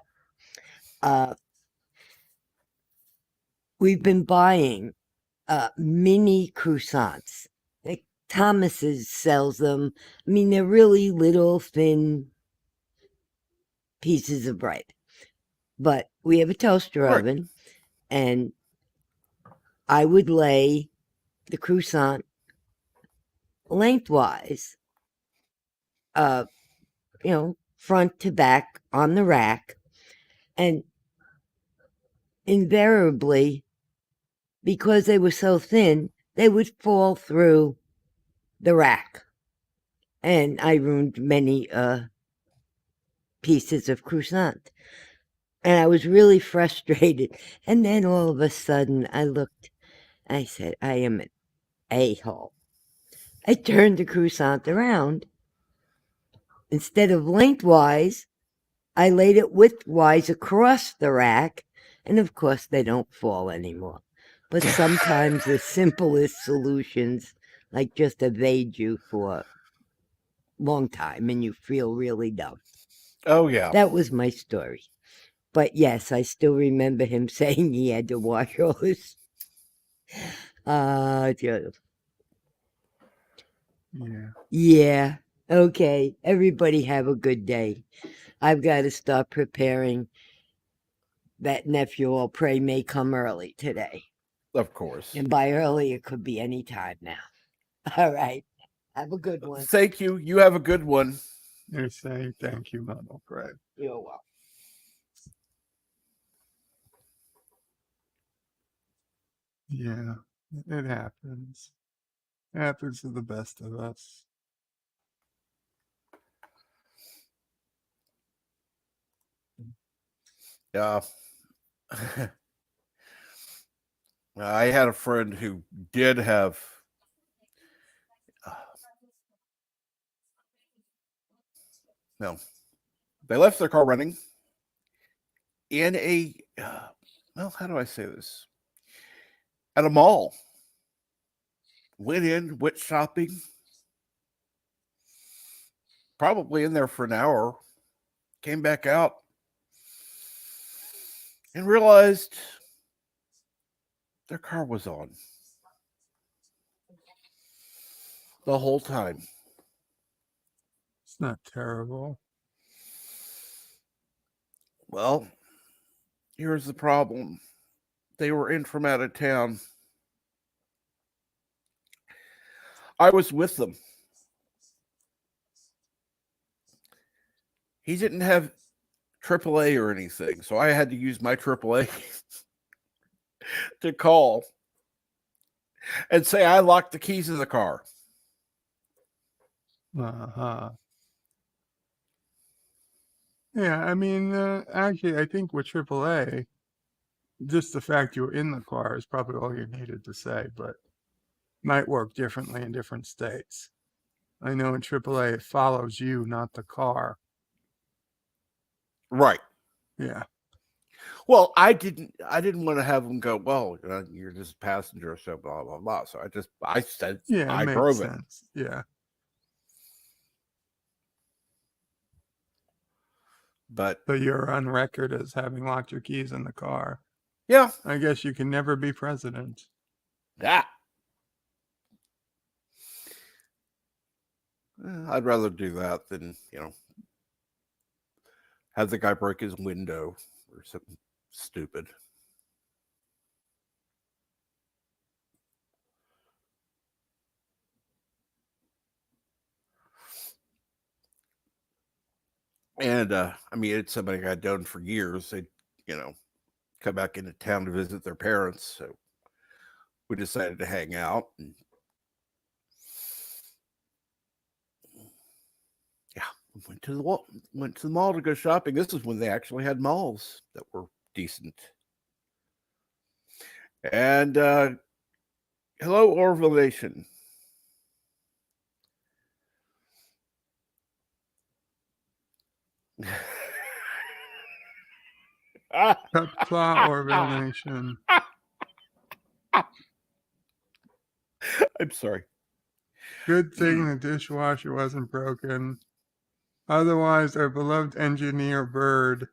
We've been buying mini croissants. Like Thomas's sells them. I mean, they're really little, thin pieces of bread. But we have a toaster Right. oven, and I would lay the croissant lengthwise, front to back on the rack, and invariably, because they were so thin, they would fall through the rack. And I ruined many pieces of croissant. And I was really frustrated. And then all of a sudden, I looked, I said, I am an a-hole. I turned the croissant around. Instead of lengthwise, I laid it widthwise across the rack. And of course, they don't fall anymore. But sometimes the simplest solutions, like, just evade you for a long time and you feel really dumb. Oh, yeah. That was my story. But yes, I still remember him saying he had to wash all his. Yeah. Okay. Everybody have a good day. I've got to start preparing. That nephew, I'll pray, may come early today. Of course. And by early, it could be any time now. All right. Have a good one. Thank you. You have a good one. They're saying thank you, Mama Pray. You're welcome. Yeah, it happens. It happens to the best of us. Yeah. I had a friend who did have no. They left their car running in a well, how do I say this? At a mall. Went shopping. Probably in there for an hour. Came back out and realized their car was on the whole time. It's not terrible. Well, here's the problem. They were in from out of town. I was with them. He didn't have AAA or anything, so I had to use my AAA to call and say I locked the keys in the car. Yeah, I mean, actually, I think with AAA, just the fact you were in the car is probably all you needed to say, but might work differently in different states. I know in AAA it follows you, not the car. Right. Yeah. Well, I didn't want to have them go, well, you're just a passenger, so blah blah blah. So I said Yeah, I makes drove sense. it. Yeah. But So you're on record as having locked your keys in the car. yeah. I guess you can never be president. Yeah. I'd rather do that than, have the guy break his window or something stupid. And I mean, it's somebody I'd known for years. They, you know, come back into town to visit their parents, so we decided to hang out. And yeah, we went to the mall to go shopping. This is when they actually had malls that were decent. And hello, Orville Nation. Pepla Orville Nation. I'm sorry. Good thing the dishwasher wasn't broken. Otherwise, our beloved engineer Bird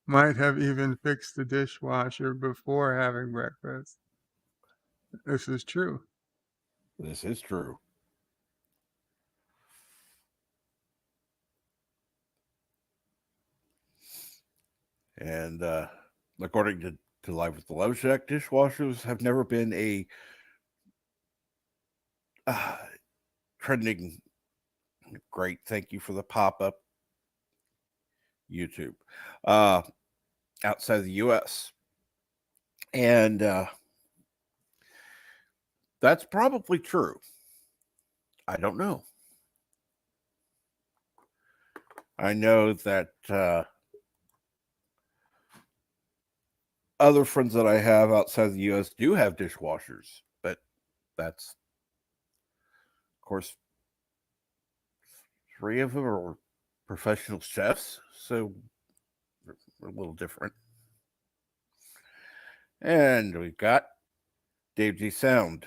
might have even fixed the dishwasher before having breakfast. This is true. This is true. And according to Live with the Love Shack, dishwashers have never been a trending. Great, thank you for the pop up. YouTube, outside of the U.S. And that's probably true. I don't know. I know that other friends that I have outside of the U.S. do have dishwashers, but that's, of course, 3 of them are professional chefs, so we're a little different. And we've got Dave G Sound.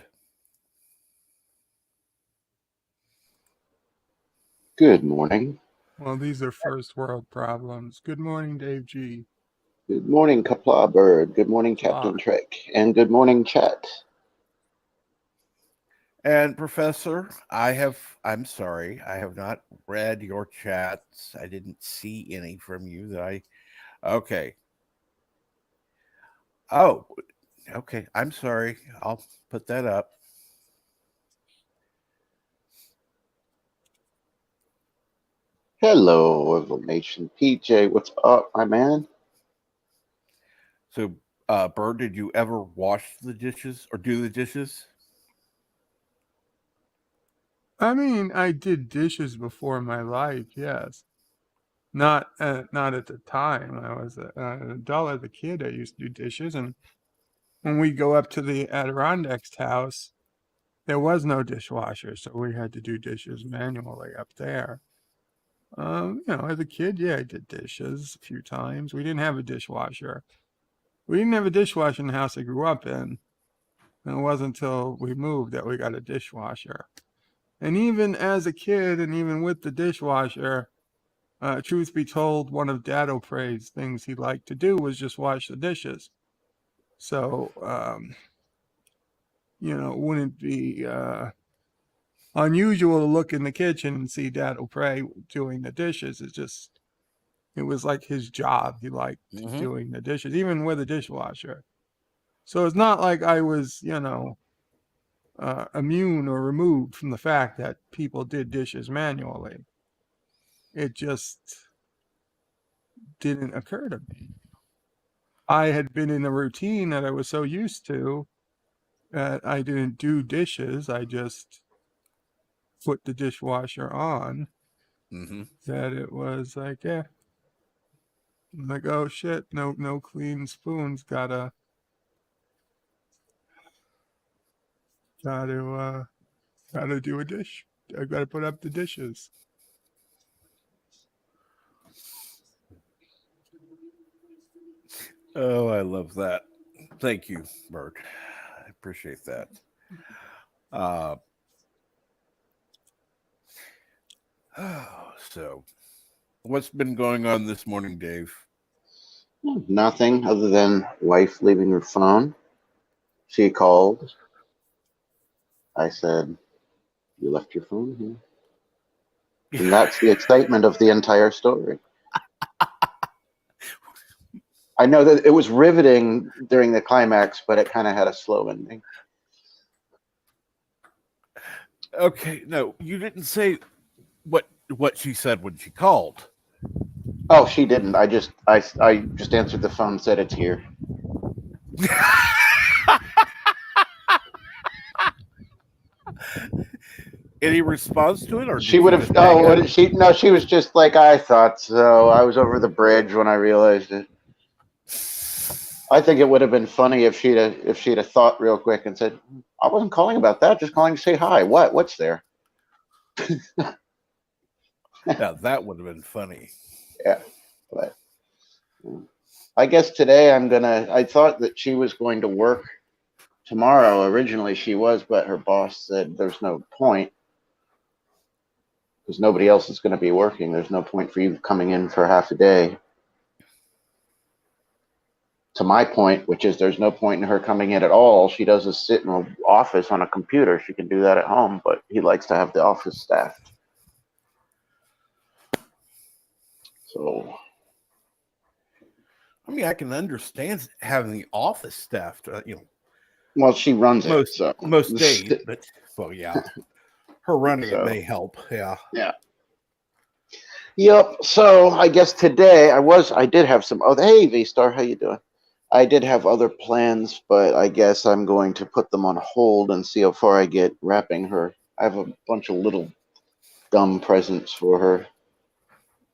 Good morning. Well, these are first world problems. Good morning, Dave G. Good morning, Kapla Bird. Good morning, Captain Trek. And good morning, chat. And Professor, I'm sorry, I have not read your chats. I didn't see any from you okay. Oh, okay. I'm sorry. I'll put that up. Hello, Orville Nation. PJ, what's up, my man? So, Bird, did you ever wash the dishes or do the dishes? I mean, I did dishes before my life, yes. Not at the time. I was an adult. As a kid, I used to do dishes, and when we go up to the Adirondacks house, there was no dishwasher, so we had to do dishes manually up there. As a kid, yeah, I did dishes a few times. We didn't have a dishwasher. We didn't have a dishwasher in the house I grew up in. And it wasn't until we moved that we got a dishwasher. And even as a kid, and even with the dishwasher, truth be told, one of Dad O'Pre's things he liked to do was just wash the dishes. So, it wouldn't be unusual to look in the kitchen and see Dad O'Pre doing the dishes. It was like his job. He liked doing the dishes, even with a dishwasher. So it's not like I was, immune or removed from the fact that people did dishes manually. It just didn't occur to me. I had been in a routine that I was so used to that I didn't do dishes. I just put the dishwasher on. That it was like, yeah. Like, oh shit, no clean spoons. Gotta do a dish. I gotta put up the dishes. Oh, I love that. Thank you, Bert. I appreciate that. So, what's been going on this morning, Dave? Nothing other than wife leaving her phone. She called. I said, "You left your phone here." And that's the excitement of the entire story. I know that it was riveting during the climax, but it kind of had a slow ending. Okay, no, you didn't say what she said when she called. Oh, she didn't. I just answered the phone, said it's here. Any response to it, or She did she would have. just hang Oh, what up? did she? No, she was just like, I thought so. I was over the bridge when I realized it. I think it would have been funny if she'd have thought real quick and said, "I wasn't calling about that. Just calling to say hi. What? What's there?" Yeah, that would have been funny. Yeah, but I guess today I'm gonna. I thought that she was going to work tomorrow. Originally, she was, but her boss said there's no point because nobody else is going to be working. There's no point for you coming in for half a day. To my point, which is there's no point in her coming in at all. All she does is sit in an office on a computer. She can do that at home, but he likes to have the office staffed. So, I mean, I can understand having the office staffed, well, she runs it, most days, but well, yeah, her running it so may help. Yeah. yeah. Yep. So I guess today I did have some. Oh, hey, V Star, how you doing? I did have other plans, but I guess I'm going to put them on hold and see how far I get wrapping her. I have a bunch of little dumb presents for her,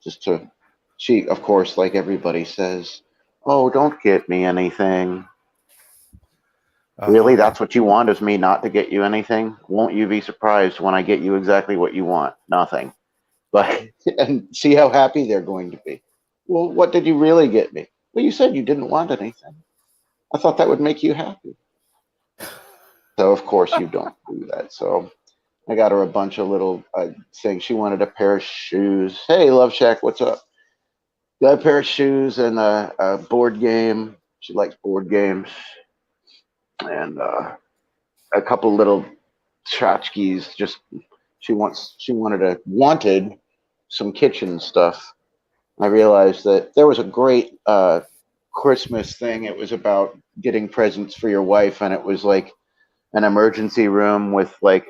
just to. She, of course, like everybody says, "Oh, don't get me anything." Really, Uh-huh. that's what you want, is me not to get you anything? Won't you be surprised when I get you exactly what you want? Nothing. But and see how happy they're going to be. Well, what did you really get me? Well, you said you didn't want anything. I thought that would make you happy. So of course you don't do that. So I got her a bunch of little things. She wanted a pair of shoes. Hey, Love Shack, what's up? Got a pair of shoes and a board game. She likes board games, and a couple little tchotchkes. Just wanted some kitchen stuff. I realized that there was a great Christmas thing. It was about getting presents for your wife, and it was like an emergency room with like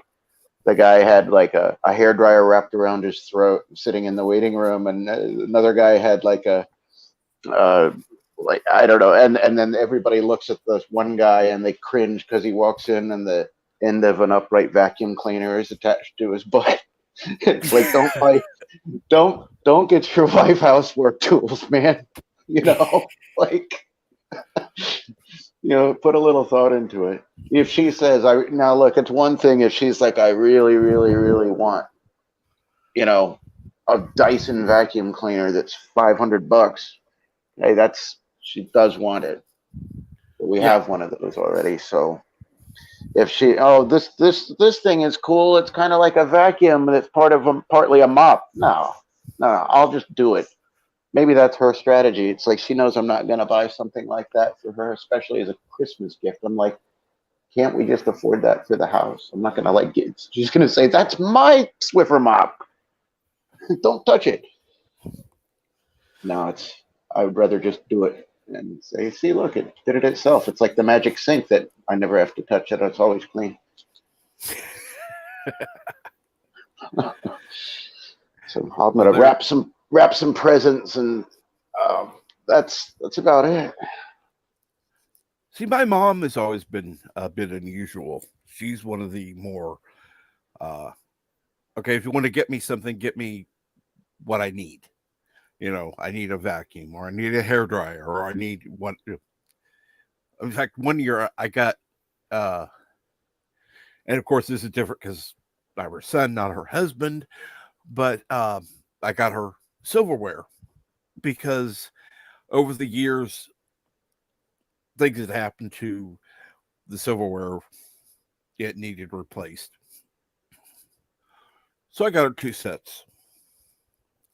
the guy had like a hair dryer wrapped around his throat, sitting in the waiting room, and another guy had like a uh, like I don't know, and then everybody looks at this one guy and they cringe because he walks in and the end of an upright vacuum cleaner is attached to his butt. It's like don't get your wife housework tools, man. You know, like put a little thought into it. If she says, "I now look," it's one thing if she's like, "I really, really, really want, you know, a Dyson vacuum cleaner that's $500." Hey, she does want it. But we Yeah. have one of those already, so. If she, oh, this thing is cool. It's kind of like a vacuum, and it's partly a mop. No, no, I'll just do it. Maybe that's her strategy. It's like she knows I'm not going to buy something like that for her, especially as a Christmas gift. I'm like, can't we just afford that for the house? I'm not going to like get. She's going to say, "That's my Swiffer mop. Don't touch it." No, I would rather just do it and say, "See, look, it did it itself." It's like the magic sink that I never have to touch it. It's always clean. So I'm Well, gonna wrap some presents, and that's about it. see, my mom has always been a bit unusual. She's one of the more, okay, if you want to get me something, get me what I need. I need a vacuum, or I need a hair dryer, or I need one. In fact, one year I got, uh, and of course this is different because I'm her son, not her husband, but I got her silverware because over the years things had happened to the silverware, it needed replaced. So I got her two sets.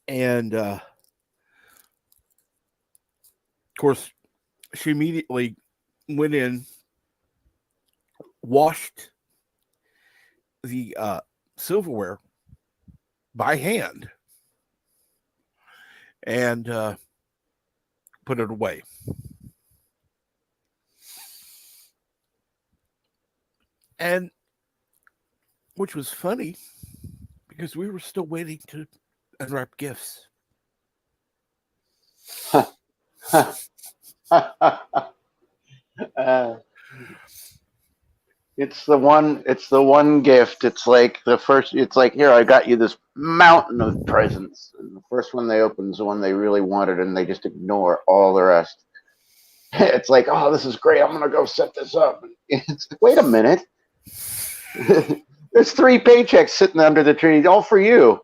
And of course, she immediately went in, washed the silverware by hand, and put it away. And which was funny because we were still waiting to unwrap gifts. It's the one. It's the one gift. It's like the first. It's like, here, I got you this mountain of presents. And the first one they open is the one they really wanted, and they just ignore all the rest. It's like, oh, this is great. I'm gonna go set this up. It's, wait a minute. There's 3 paychecks sitting under the tree, all for you.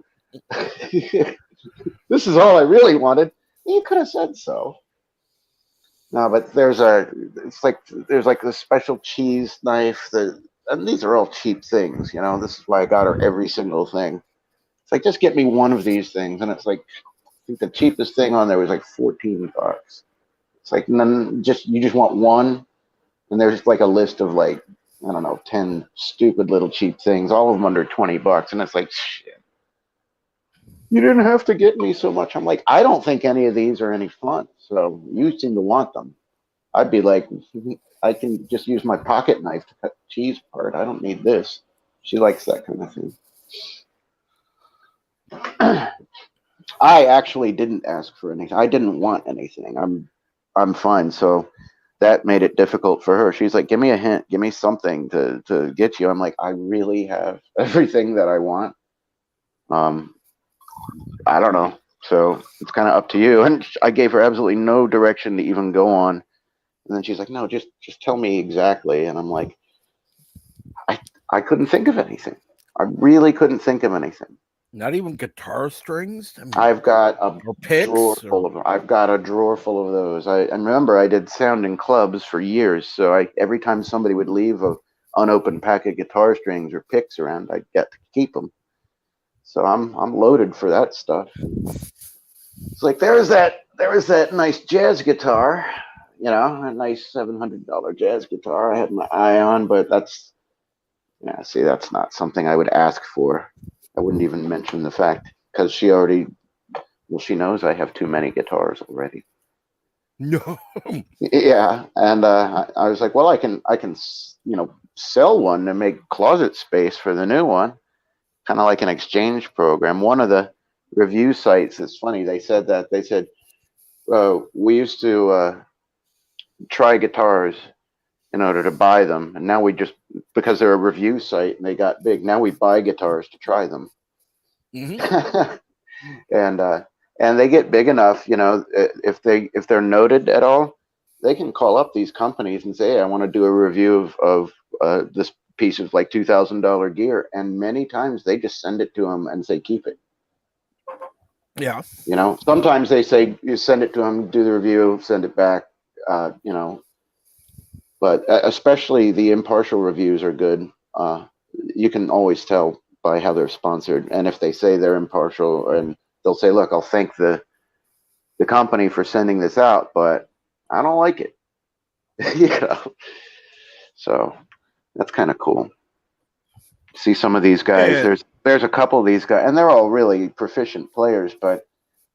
This is all I really wanted. You could have said so. No, but there's this special cheese knife and these are all cheap things, you know. This is why I got her every single thing. It's like, just get me one of these things, and it's like, I think the cheapest thing on there was like $14. It's like, none, you just want one, and there's like a list of like, I don't know, 10 stupid little cheap things, all of them under $20, and it's like, shit. You didn't have to get me so much. I'm like, I don't think any of these are any fun, so you seem to want them. I'd be like, I can just use my pocket knife to cut the cheese apart. I don't need this. She likes that kind of thing. I actually didn't ask for anything. I didn't want anything. I'm fine. So that made it difficult for her. She's like, give me a hint, give me something to get you. I'm like, I really have everything that I want. I don't know. So it's kind of up to you. And I gave her absolutely no direction to even go on. And then she's like, no, just tell me exactly. And I'm like, I couldn't think of anything. I really couldn't think of anything. Not even guitar strings? I mean, I've got a picks, drawer full of them. I've got a drawer full of those. I remember I did sound in clubs for years. So every time somebody would leave a unopened pack of guitar strings or picks around, I'd get to keep them. So I'm loaded for that stuff. It's like, there was that nice jazz guitar, you know, a nice $700 jazz guitar I had my eye on, but that's not something I would ask for. I wouldn't even mention the fact, because she knows I have too many guitars already. no. Yeah, and I was like, well, I can sell one to make closet space for the new one, kind of like an exchange program. One of the review sites, it's funny, they said we used to try guitars in order to buy them, and now we just, because they're a review site and they got big, now we buy guitars to try them. Mm-hmm. And they get big enough, you know, if they're noted at all, they can call up these companies and say, hey, I want to do a review of this piece of like $2,000 gear, and many times they just send it to them and say, keep it. Yeah. You know, sometimes they say, you send it to them, do the review, send it back, you know. But especially the impartial reviews are good. You can always tell by how they're sponsored. And if they say they're impartial, and they'll say, look, I'll thank the company for sending this out, but I don't like it. You know? So that's kind of cool. See some of these guys. Yeah. There's a couple of these guys, and they're all really proficient players, but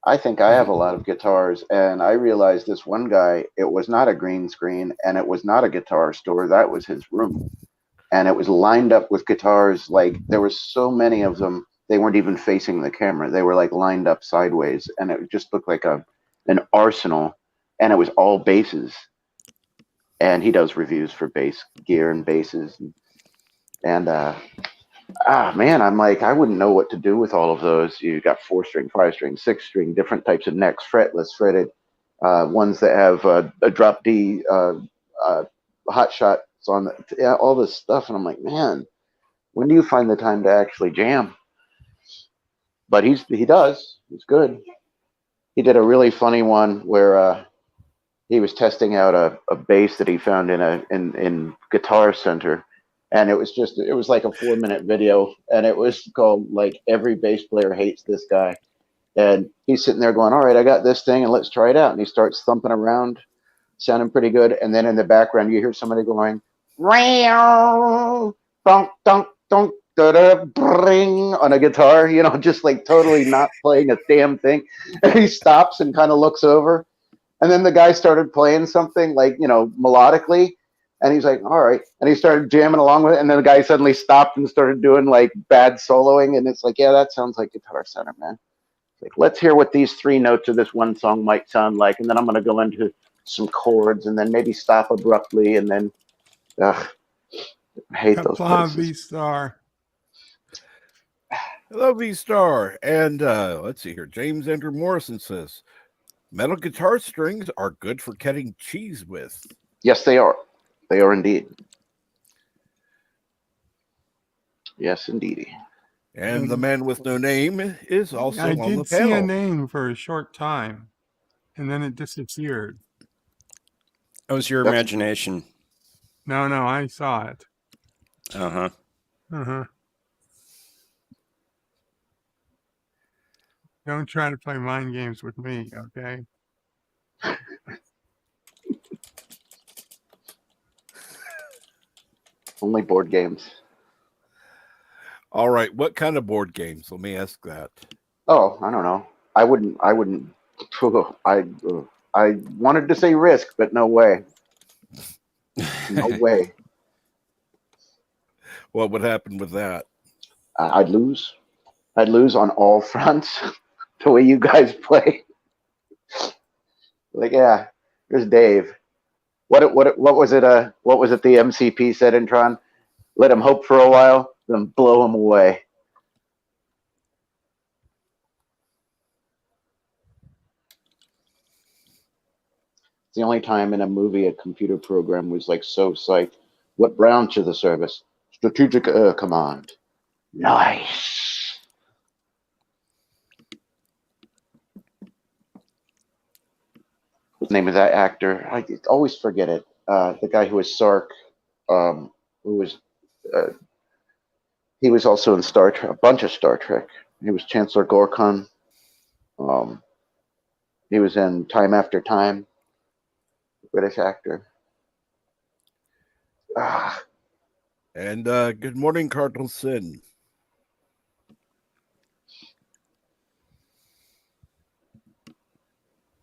I think I have a lot of guitars, and I realized this one guy, it was not a green screen, and it was not a guitar store. That was his room. And it was lined up with guitars. Like, there were so many of them, they weren't even facing the camera. They were like lined up sideways, and it just looked like an arsenal, and it was all basses. And he does reviews for bass gear and basses. And man, I'm like, I wouldn't know what to do with all of those. You got 4-string, 5-string, 6-string, different types of necks, fretless, fretted, ones that have a drop D, hot shots on all this stuff. And I'm like, man, when do you find the time to actually jam? But he does. He's good. He did a really funny one where he was testing out a bass that he found in Guitar Center. And it was like a 4-minute video, and it was called like Every Bass Player Hates This Guy. And he's sitting there going, all right, I got this thing, and let's try it out. And he starts thumping around, sounding pretty good. And then in the background, you hear somebody going, dunk, dunk, dunk, da-da, bring, on a guitar, you know, just like totally not playing a damn thing. And he stops and kind of looks over. And then the guy started playing something like, you know, melodically. And he's like, all right. And he started jamming along with it. And then the guy suddenly stopped and started doing like bad soloing. And it's like, yeah, that sounds like Guitar Center, man. Like, let's hear what these 3 notes of this one song might sound like, and then I'm going to go into some chords, and then maybe stop abruptly, and then, I hate those Kapla places. V-Star. Hello, V Star. And let's see here. James Andrew Morrison says metal guitar strings are good for cutting cheese with. Yes, they are. They are indeed. Yes, indeedy. And the man with no name is also I on the did see a panel. name for a short time, and then it disappeared. It was your That's- imagination. No, I saw it. Uh-huh. Uh-huh. Don't try to play mind games with me, okay? Only board games. All right. What kind of board games? Let me ask that. Oh, I don't know. I wouldn't. I wanted to say Risk, but no way. No way. What would happen with that? I'd lose. I'd lose on all fronts. The way you guys play. Like, yeah, there's Dave. What was it? What was it? The MCP said in Tron. Let him hope for a while, then blow him away. It's the only time in a movie a computer program was like so psyched. What branch of the service? Strategic Air Command. Nice. What's the name of that actor? I always forget it. The guy who was Sark, who was he was also in Star Trek, a bunch of Star Trek. He was Chancellor Gorkon. He was in Time After Time. British actor. And good morning, Cardinal Sin.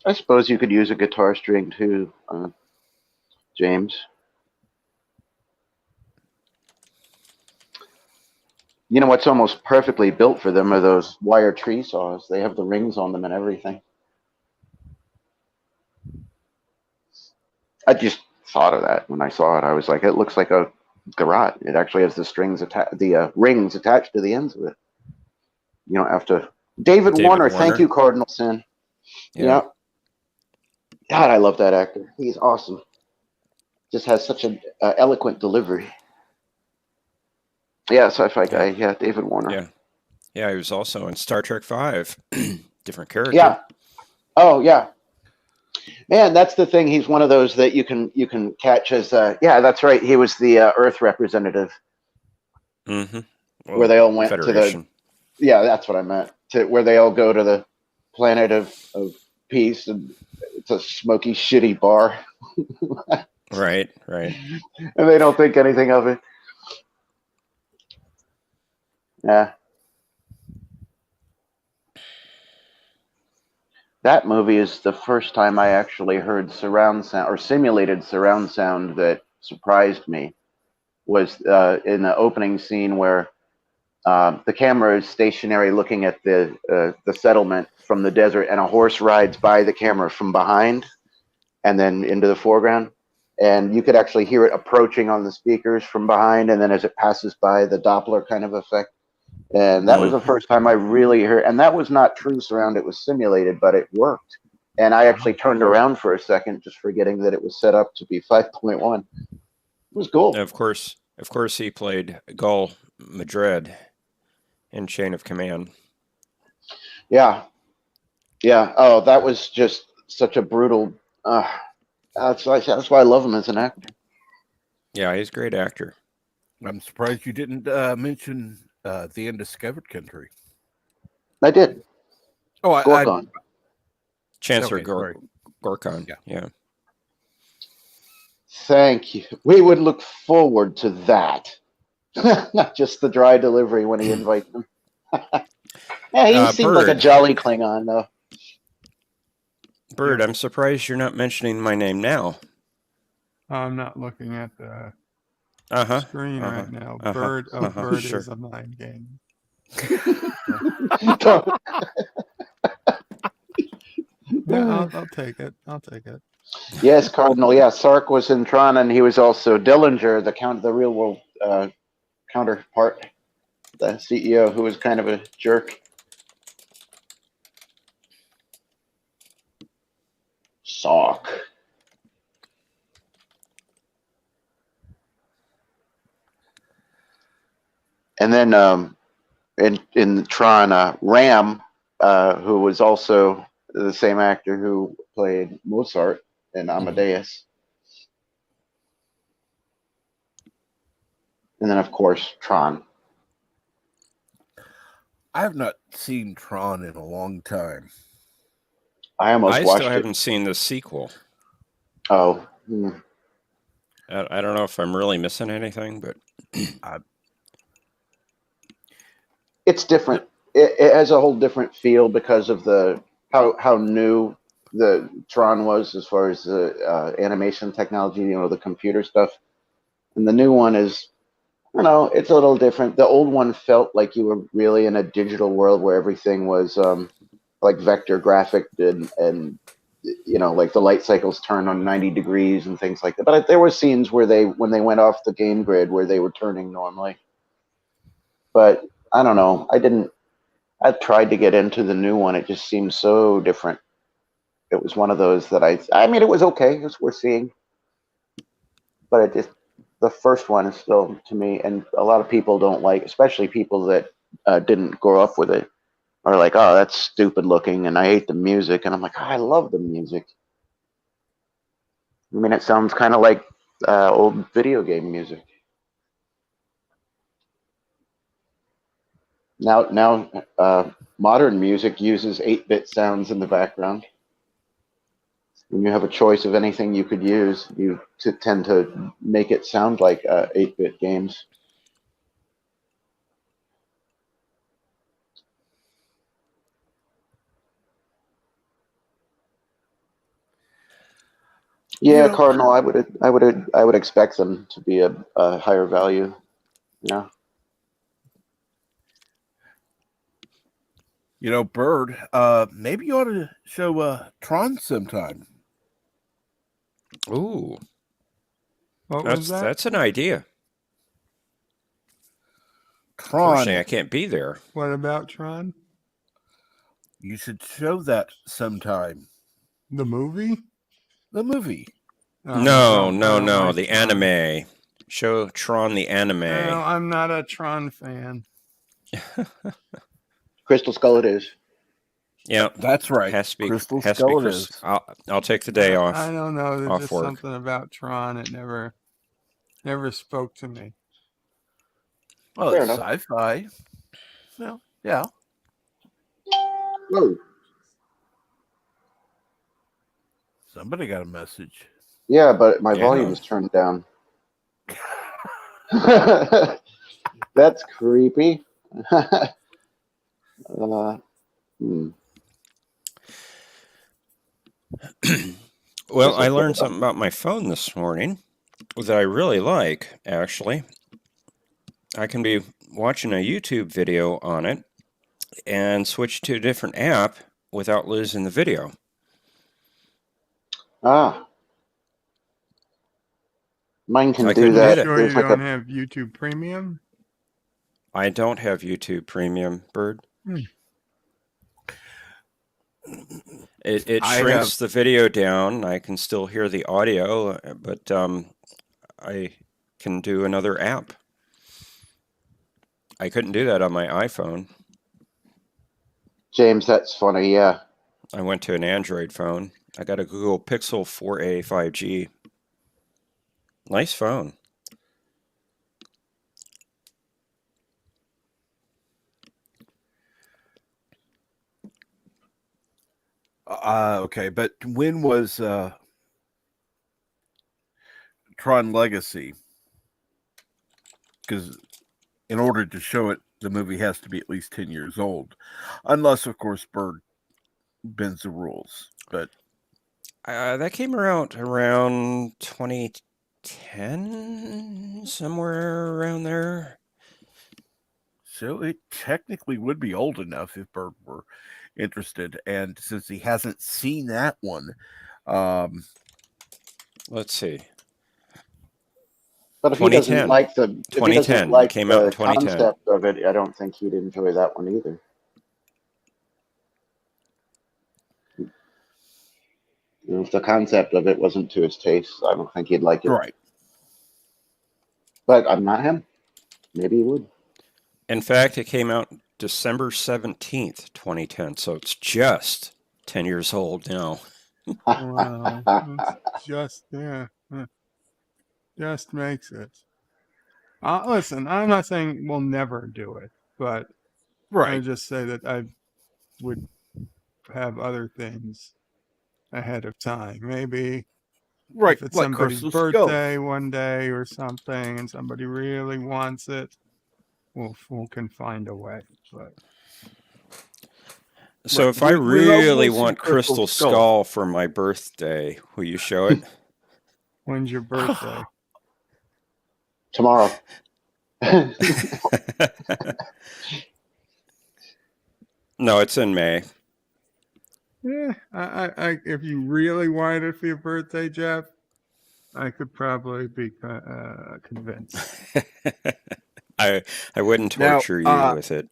I suppose you could use a guitar string too, James. You know what's almost perfectly built for them are those wire tree saws. They have the rings on them and everything. I just thought of that when I saw it. I was like, it looks like a garrote. It actually has the rings attached to the ends of it. You don't have to. David Warner, thank you, Cardinal Sin. Yeah. God, I love that actor. He's awesome. Just has such an eloquent delivery. Yeah, sci-fi guy. Yeah, David Warner. Yeah, he was also in Star Trek V. Different character. Yeah. Oh, yeah. Man, that's the thing. He's one of those that you can catch as. Yeah, that's right. He was the Earth representative. Mm-hmm. Well, where they all went Federation. to the. Yeah, that's what I meant. Where they all go to the planet of peace, and it's a smoky, shitty bar. Right. And they don't think anything of it. Yeah. That movie is the first time I actually heard surround sound or simulated surround sound that surprised me. Was in the opening scene where the camera is stationary looking at the settlement from the desert, and a horse rides by the camera from behind and then into the foreground. And you could actually hear it approaching on the speakers from behind, and then as it passes by, the Doppler kind of effect. And that was the first time I really heard, and that was not true surround, it was simulated, but it worked. And I actually turned around for a second, just forgetting that it was set up to be 5.1. It was cool. Of course, he played Gul Madrid in Chain of Command. Yeah. Oh, that was just such a brutal. That's why I love him as an actor. Yeah, he's a great actor. I'm surprised you didn't mention The Undiscovered Country. I did. Oh, Gorkon. Chancellor okay, Gorkon. Yeah. Thank you. We would look forward to that. Not just the dry delivery when he invites them. Yeah, he seemed like a jolly Klingon, though. Bird, I'm surprised you're not mentioning my name now. I'm not looking at the screen right now. Bird sure. is a mind game. Yeah, I'll take it. I'll take it. Yes, Cardinal. Yeah, Sark was in Tron, and he was also Dillinger, the real world counterpart, the CEO, who was kind of a jerk. Sark. And then in Tron, Ram, who was also the same actor who played Mozart in Amadeus. And then, of course, Tron. I have not seen Tron in a long time. I almost I watched still it. haven't seen the sequel. Oh, I don't know if I'm really missing anything, but it's different. It has a whole different feel because of the how new the Tron was as far as the animation technology, the computer stuff. And the new one is, it's a little different. The old one felt like you were really in a digital world where everything was like vector graphic and like the light cycles turn on 90 degrees and things like that. But there were scenes where when they went off the game grid where they were turning normally. But I don't know. I tried to get into the new one. It just seemed so different. It was one of those that I mean, it was okay. It was worth seeing. But the first one is still, to me, and a lot of people don't like, especially people that didn't grow up with it, are like, oh, that's stupid looking, and I hate the music. And I'm like, oh, I love the music. I mean, it sounds kind of like old video game music. Now, modern music uses 8-bit sounds in the background. When you have a choice of anything you could use, you tend to make it sound like 8-bit games. Yeah, Cardinal. I would expect them to be a higher value. Yeah. Bird, maybe you ought to show Tron sometime. ooh, What was that? that's an idea. Tron, Unfortunately, I can't be there. What about Tron? you should show that sometime. The movie? The movie. I No, don't like the Tron. anime. Show Tron the anime. No, I'm not a Tron fan. Crystal Skull it is. Yeah, That's right. has to be Crystal has to be Skull it Chris. is. I'll take the day off. I don't know. There's off just work. something about Tron. It never spoke to me. Well, Fair it's enough. sci-fi. Well, yeah. Whoa. Somebody got a message. Yeah, but my Yeah. volume is turned down. That's creepy. Hmm. Well, I learned something about my phone this morning that I really like, actually. I can be watching a YouTube video on it and switch to a different app without losing the video. Ah. Mine can I do couldn't You do that. that. sure you There's like don't have YouTube Premium? I don't have YouTube Premium, Bird. It I shrinks the video down. I can still hear the audio, but I can do another app. I couldn't do that on my iPhone. James, that's funny, yeah. I went to an Android phone. I got a Google Pixel 4a 5G. Nice phone. Okay, but when was Tron Legacy? Because in order to show it, the movie has to be at least 10 years old. Unless, of course, Bird bends the rules. But That came around 2010, somewhere around there. so it technically would be old enough if Bird were interested. And since he hasn't seen that one, um, Let's see. But if he doesn't 2010. like the 2010. Came out in 2010. concept of it, I don't think he'd enjoy that one either. If the concept of it wasn't to his taste, I don't think he'd like it. right. But I'm not him. Maybe he would. In fact, it came out December 17th, 2010. So it's just 10 years old now. Wow. It's just, yeah. Just makes it. Listen, I'm not saying we'll never do it, but I Right. just say that I would have other things ahead of time. Maybe Right. if it's Like somebody's Crystal birthday Skull. one day or something and somebody really wants it, we can find a way. But So Right. if I We know really we'll see want Crystal Skull for my birthday, will you show it? when's your birthday? Tomorrow. No, it's in May. Yeah, I if you really wanted it for your birthday, Jeff, I could probably be convinced. I wouldn't Now, torture you with it.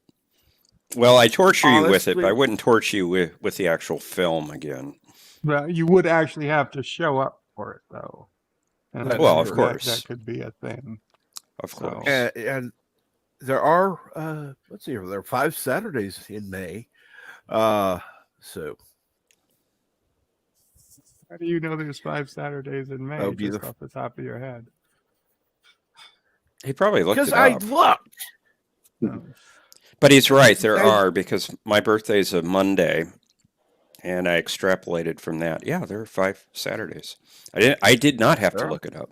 Well, I torture you with it, but I honestly, wouldn't torture you with the actual film again. But you would actually have to show up for it, though. And I That's Well, of think true. that course. could be a thing. Of So course. And there are let's see, there are 5 Saturdays in May. So how do you know there's 5 Saturdays in May that would be just off the top of your head? He probably looked because it I up. looked. But he's right, there I- are, because my birthday's a Monday, and I extrapolated from that. Yeah, there are 5 Saturdays. I did not have to There are. look it up.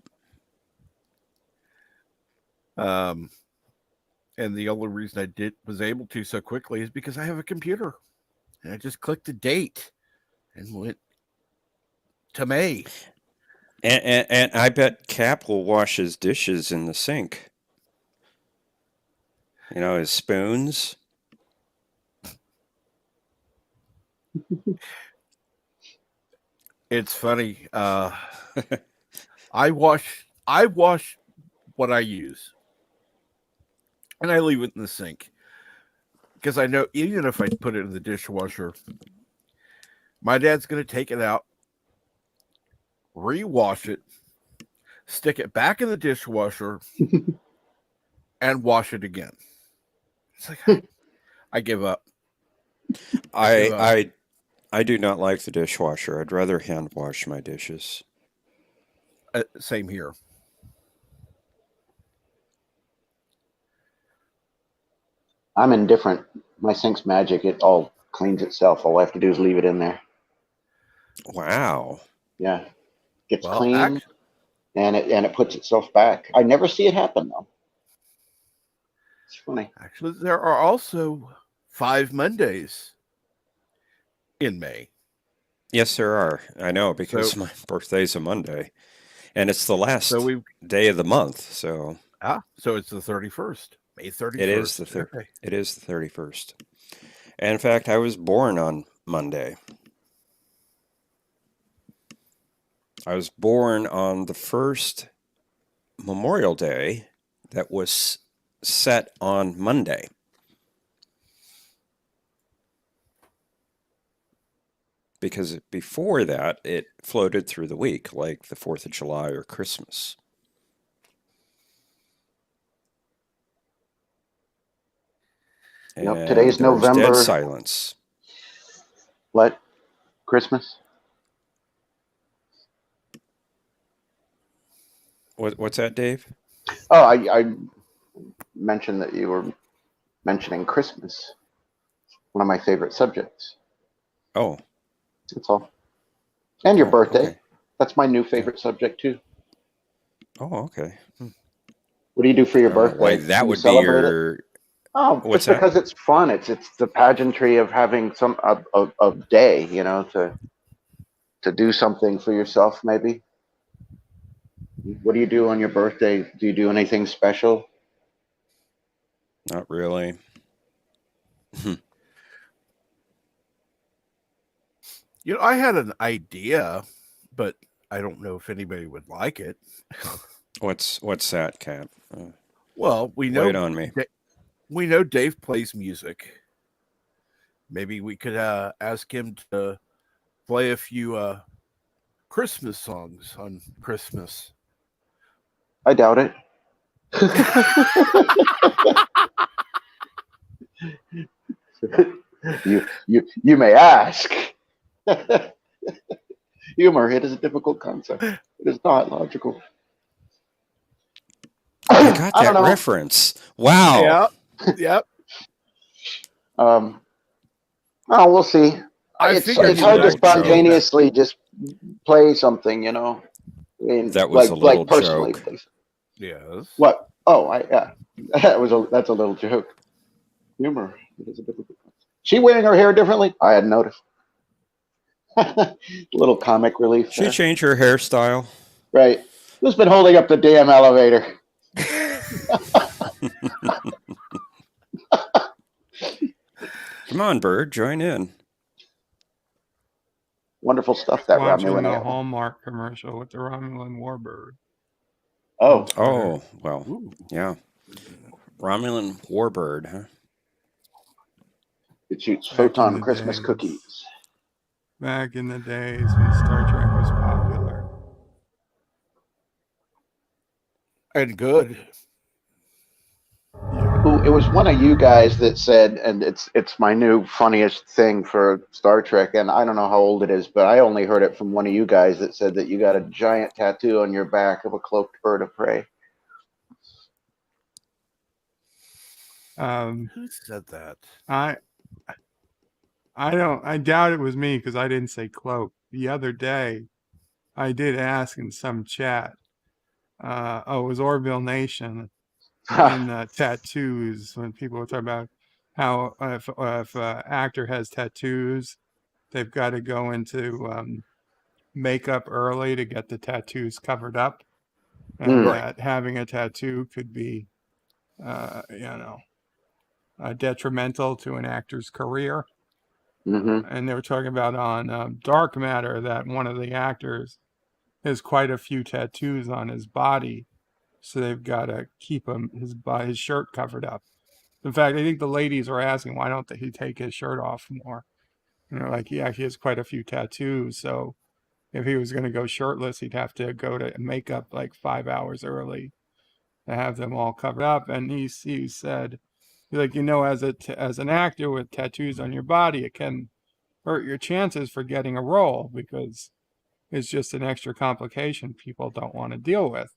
And the only reason I was able to so quickly is because I have a computer. And I just clicked the date and went to May. And I bet Cap will wash his dishes in the sink. You know, his spoons. It's funny. I wash what I use. And I leave it in the sink. Because I know even if I put it in the dishwasher, my dad's going to take it out, rewash it, stick it back in the dishwasher, and wash it again. It's like I give up. I do not like the dishwasher. I'd rather hand wash my dishes. Same here. I'm indifferent. My sink's magic. It all cleans itself. All I have to do is leave it in there. Wow. Yeah. Gets Well, clean and it puts itself back. I never see it happen though. It's funny. Actually, there are also 5 Mondays in May. Yes, there are. I know, because my birthday's a Monday. And it's the last day of the month, so so it's the 31st. May 31st. it is it is the 31st. And in fact, I was born on Monday. I was born on the first Memorial Day that was set on Monday. Because before that, it floated through the week, like the 4th of July or Christmas. Yep, And today's there was November. dead silence. What? Christmas? What's that, Dave? Oh, I mentioned that you were mentioning Christmas. One of my favorite subjects. Oh. That's all. And your birthday. Okay. That's my new favorite subject too. Oh, okay. What do you do for your birthday? Why that would be celebrate your... it? Oh, What's just because it's fun. It's the pageantry of having a day, you know, to do something for yourself maybe. What do you do on your birthday? Do you do anything special? Not really. I had an idea, but I don't know if anybody would like it. What's that, Cap? Well, we Lay know it on me. we know Dave plays music. Maybe we could ask him to play a few Christmas songs on Christmas. I doubt it. you may ask. Humor, it is a difficult concept. It is not logical. I got I don't that know. reference. Wow. Yep. Oh, we'll see. I It's figured hard to little joke. spontaneously just play something, I mean, That was a little personally. joke. Please. Yes. What? Oh, yeah. That's a little joke. Humor. It is a difficult concept. She wearing her hair differently? I hadn't noticed. A little comic relief. She there. changed her hairstyle. Right. Who's been holding up the damn elevator? Come on, Bird, join in. Wonderful stuff, that Watching Romulan the ale. Hallmark commercial with the Romulan Warbird. Oh, Oh, well, Ooh. yeah. Romulan Warbird, huh? it shoots Back in photon the Christmas days. cookies. Back in the days when Star Trek was popular. And good. Ooh, it was one of you guys that said, and it's my new funniest thing for Star Trek, and I don't know how old it is, but I only heard it from one of you guys that said that you got a giant tattoo on your back of a cloaked bird of prey. Who said that? I doubt it was me because I didn't say cloak. The other day, I did ask in some chat. It was Orville Nation in tattoos when people were talking about how if an actor has tattoos, they've got to go into makeup early to get the tattoos covered up, and that having a tattoo could be, detrimental to an actor's career. Mm-hmm. And they were talking about on Dark Matter that one of the actors has quite a few tattoos on his body, so they've got to keep his shirt covered up. In fact, I think the ladies were asking why don't he take his shirt off more. Like he actually has quite a few tattoos, so if he was going to go shirtless, he'd have to go to makeup like 5 hours early to have them all covered up. And he said, like, as an actor with tattoos on your body, it can hurt your chances for getting a role because it's just an extra complication people don't want to deal with.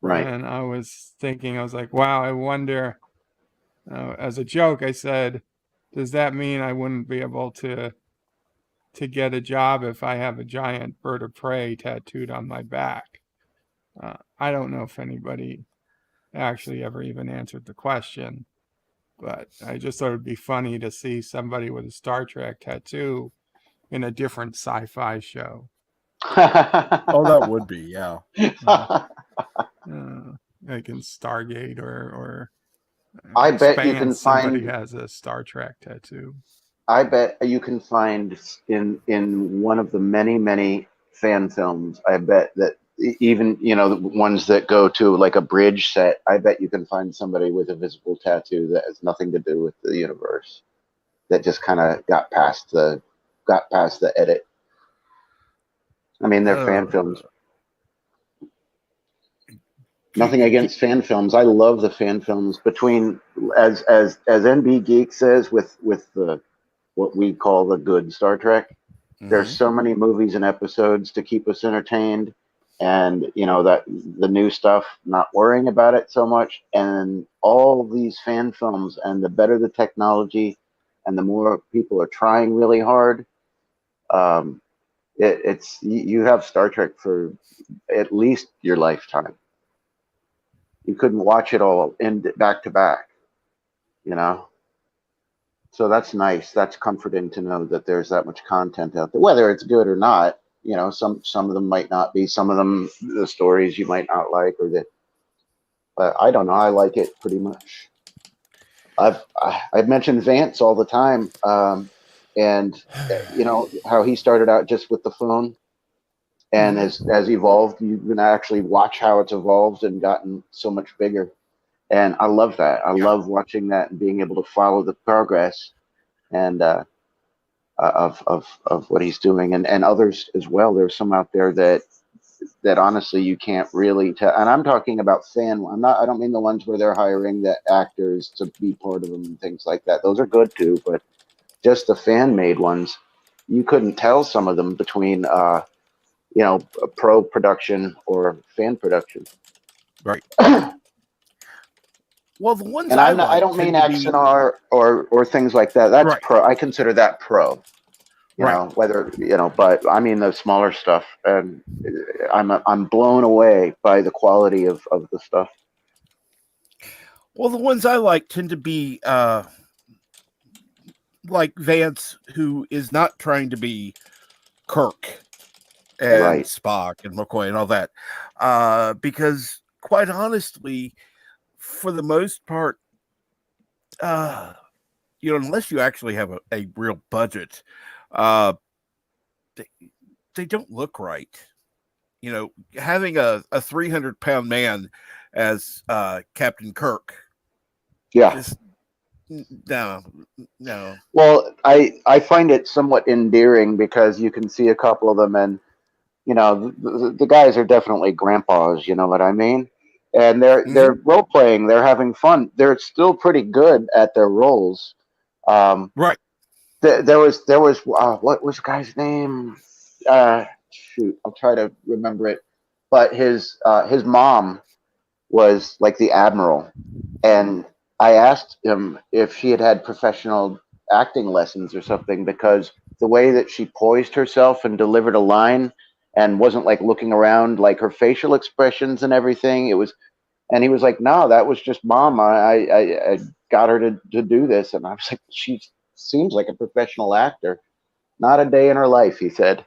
Right. And I was like, wow, I wonder, as a joke, I said, does that mean I wouldn't be able to get a job if I have a giant bird of prey tattooed on my back? I don't know if anybody actually ever even answered the question, but I just thought it'd be funny to see somebody with a Star Trek tattoo in a different sci-fi show. Oh, that would be, yeah. Like in Stargate or I bet you Expanse, can somebody find. has a Star Trek tattoo. I bet you can find in one of the many fan films. I bet that even the ones that go to like a bridge set. I bet you can find somebody with a visible tattoo that has nothing to do with the universe. That just kind of got past the edit. I mean, they're fan films. Nothing against fan films. I love the fan films. Between as NB Geek says, with the what we call the good Star Trek. There's so many movies and episodes to keep us entertained, and that the new stuff, not worrying about it so much, and all these fan films, and the better the technology, and the more people are trying really hard, you have Star Trek for at least your lifetime. You couldn't watch it all in back to back, So that's nice. That's comforting to know that there's that much content out there, whether it's good or not. Some of them might not be. Some of them, the stories you might not like, but I don't know. I like it pretty much. I've mentioned Vance all the time, and how he started out just with the phone, and has evolved. You can actually watch how it's evolved and gotten so much bigger. And I love that. I love watching that and being able to follow the progress and of what he's doing, and others as well. There's some out there that honestly you can't really tell. And I'm talking about fan. I don't mean the ones where they're hiring the actors to be part of them and things like that. Those are good too, but just the fan made ones, you couldn't tell some of them between a pro production or fan production. Right. Well, the ones And I I like don't mean tend to be or things like that. That's right. pro. I consider that pro. Right. But I mean the smaller stuff, and I'm blown away by the quality of the stuff. Well, the ones I like tend to be like Vance, who is not trying to be Kirk and Right. Spock and McCoy and all that, because quite honestly, for the most part, unless you actually have a real budget, uh, they don't look right. Having a 300-pound man as Captain Kirk Yeah. is no. Well, I find it somewhat endearing because you can see a couple of them, and the guys are definitely grandpas. You know what I mean? And they're role playing. They're having fun. They're still pretty good at their roles. Right. There was what was the guy's name? Shoot, I'll try to remember it. But his mom was like the admiral, and I asked him if she had had professional acting lessons or something, because the way that she poised herself and delivered a line and wasn't like looking around, like her facial expressions and everything, it was. And he was like, no, that was just mom. I got her to do this. And I was like, she seems like a professional actor. Not a day in her life, he said.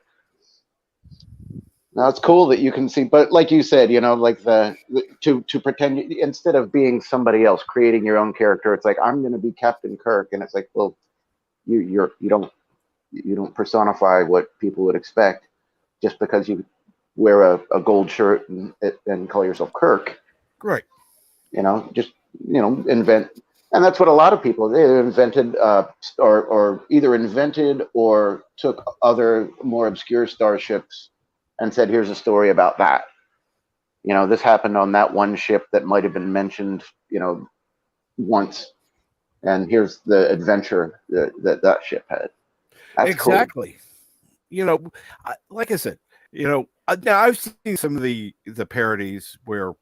Now it's cool that you can see, but like you said, like to pretend instead of being somebody else, creating your own character. It's like, I'm going to be Captain Kirk, and it's like, well, you don't personify what people would expect just because you wear a gold shirt and call yourself Kirk. Right. Just invent. And that's what a lot of people, they invented or either invented or took other more obscure starships and said, here's a story about that. This happened on that one ship that might have been mentioned once, and here's the adventure that ship had. That's exactly cool. Like I said, now I've seen some of the parodies where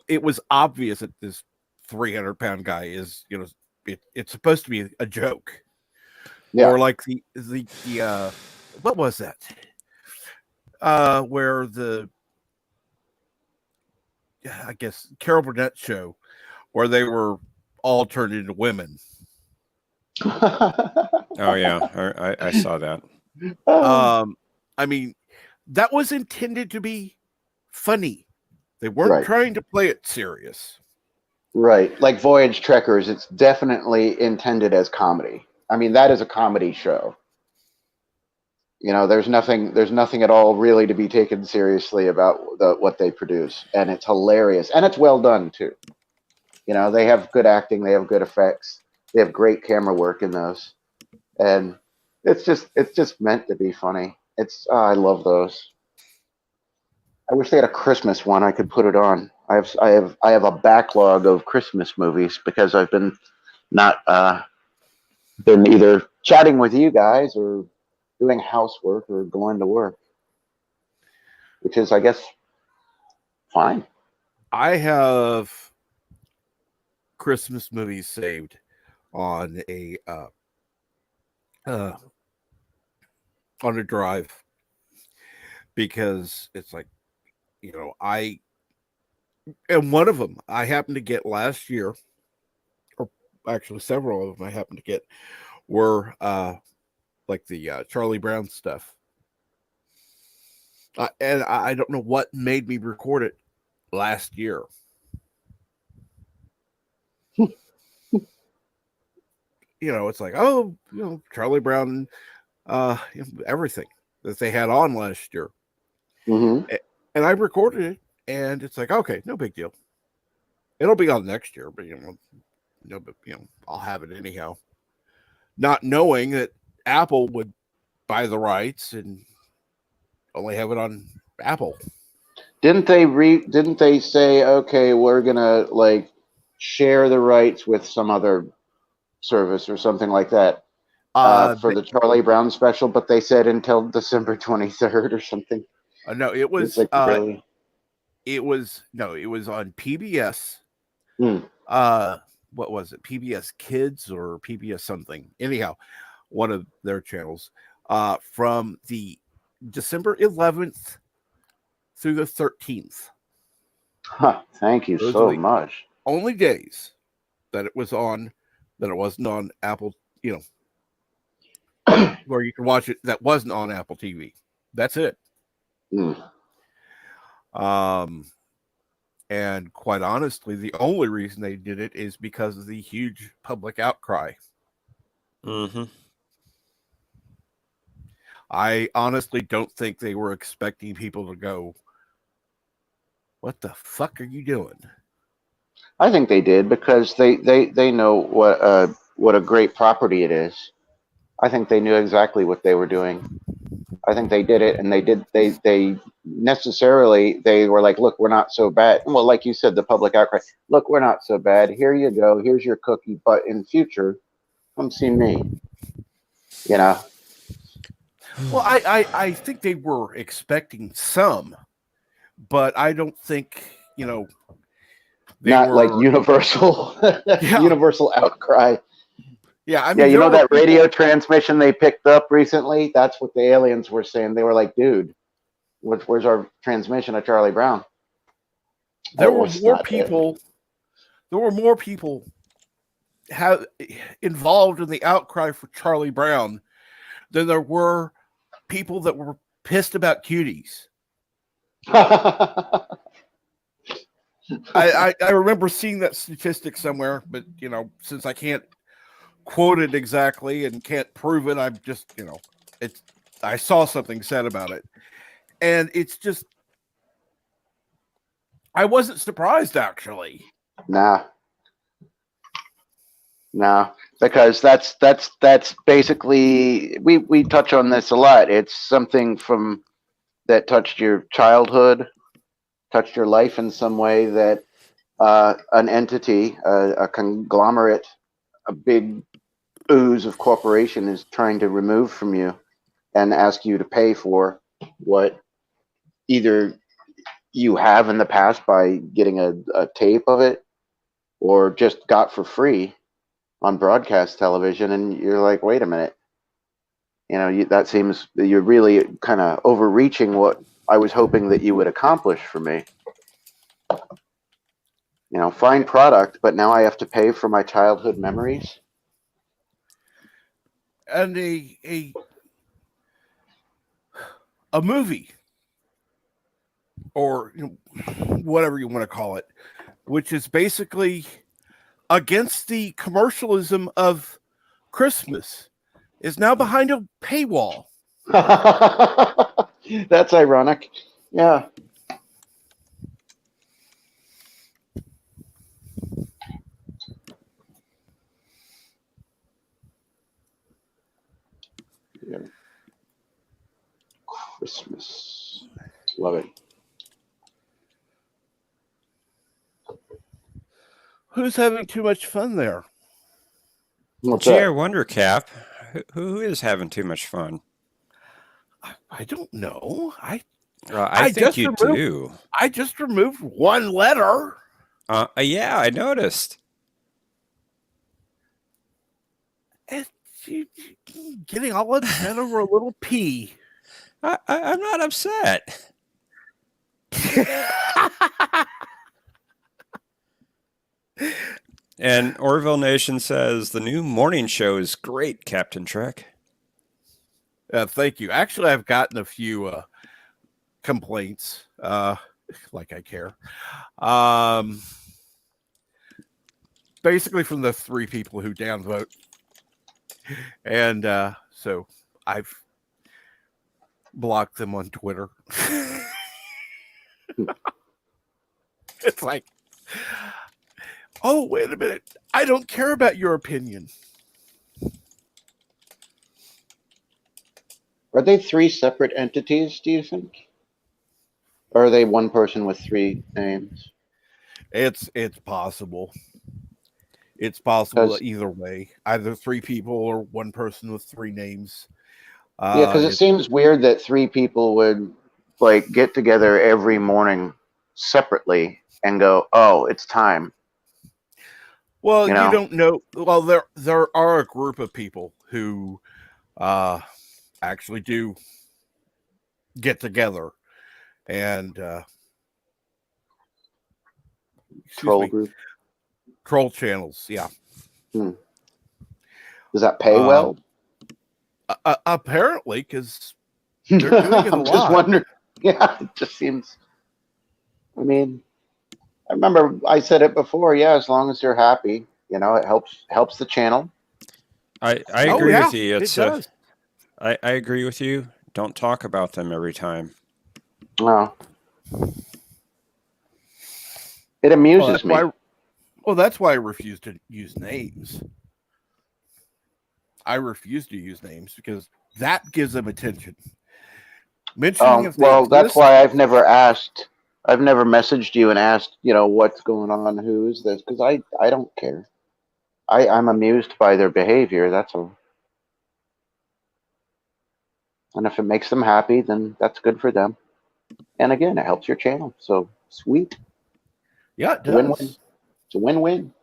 it was obvious that this 300-pound guy is, it's supposed to be a joke. Yeah. Or like the what was that? Where I guess Carol Burnett show where they were all turned into women. Oh yeah, I saw that. I mean, that was intended to be funny. They weren't trying to play it serious. Right. Like Voyage Trekkers, it's definitely intended as comedy. I mean, that is a comedy show. There's nothing at all really to be taken seriously about what they produce, and it's hilarious, and it's well done too. They have good acting, they have good effects, they have great camera work in those, and it's just meant to be funny. I love those. I wish they had a Christmas one I could put it on. I have a backlog of Christmas movies because I've been not been either chatting with you guys or doing housework or going to work, which is, I guess, fine. I have Christmas movies saved on a drive because it's like, and one of them I happened to get last year, or actually several of them I happened to get were like the Charlie Brown stuff. And I don't know what made me record it last year. it's like, oh, Charlie Brown, everything that they had on last year. Mm-hmm. And I recorded it, and it's like, okay, no big deal. It'll be on next year, but I'll have it anyhow. Not knowing that Apple would buy the rights and only have it on Apple. Didn't they say, okay, we're gonna like share the rights with some other service or something like that for the Charlie Brown special? But they said until December 23rd or something. No, it It's was like, really? it was on PBS. Mm. What was it? PBS Kids or PBS something? Anyhow, one of their channels. From the December 11th through the 13th. Huh, thank you Those are so the much. only days that it was on, that it wasn't on Apple, where you can watch it, that wasn't on Apple TV. That's it. Mm. And quite honestly, the only reason they did it is because of the huge public outcry. Mm-hmm. I honestly don't think they were expecting people to go, what the fuck are you doing? I think they did because they know what a great property it is. I think they knew exactly what they were doing. I think they did it, and they necessarily they were like, look, we're not so bad. Well, like you said, the public outcry. Look, we're not so bad. Here you go. Here's your cookie. But in future, come see me. Well, I think they were expecting some, but I don't think they not were like universal universal outcry. Yeah, I Yeah, mean, you know that people, radio transmission they picked up recently? That's what the aliens were saying. They were like, dude, where's our transmission of Charlie Brown? there It were was more not it. people. There were more people involved in the outcry for Charlie Brown than there were people that were pissed about cuties. I remember seeing that statistic somewhere, but since I can't quote it exactly and can't prove it, I'm just I saw something said about it, and it's just I wasn't surprised actually. Nah, because that's basically we touch on this a lot. It's something from that touched your childhood, touched your life in some way that an entity, a conglomerate, a big ooze of corporation is trying to remove from you and ask you to pay for what either you have in the past by getting a tape of it or just got for free on broadcast television. And you're like, wait a minute, that seems you're really kind of overreaching what I was hoping that you would accomplish for me. Fine product, but now I have to pay for my childhood memories. And a movie, or whatever you want to call it, which is basically against the commercialism of Christmas, is now behind a paywall. That's ironic. Yeah. Christmas. Love it. Who's having too much fun there? What's Gee, I that? wonder, Cap, who is having too much fun? I don't know. I think you do. I just removed one letter. Yeah, I noticed. It's getting all upset over a little P. I'm not upset. And Orville Nation says the new morning show is great, Captain Trek. Thank you. Actually, I've gotten a few complaints. Like I care. Basically, from the 3 people who downvote And so I've blocked them on Twitter. It's like, oh, wait a minute. I don't care about your opinion. Are they three separate entities, do you think? Or are they one person with three names? It's possible. It's possible 'Cause- either way. Either three people or one person with three names. Yeah, because it seems weird that three people would like get together every morning separately and go, "Oh, it's time." Well, You you know? don't know. Well, there are a group of people who actually do get together and excuse Troll me, group. troll channels. Yeah. Does that pay well? Apparently, because they're doing it a I'm just lot. wondering. Yeah, it just seems. I mean, I remember I said it before. Yeah, as long as you're happy, it helps the channel. I Oh agree yeah, with you. it It's does. I agree with you. Don't talk about them every time. No, it Well, amuses that's me. why. Well, that's why I refuse to use names. I refuse to use names because that gives them attention. Mentioning if they Well, that's exist. why I've never asked. I've never messaged you and asked, what's going on, who is this? Because I don't care. I'm amused by their behavior. That's all. And if it makes them happy, then that's good for them. And again, it helps your channel. So sweet. Yeah, it Win-win. does. It's a win-win.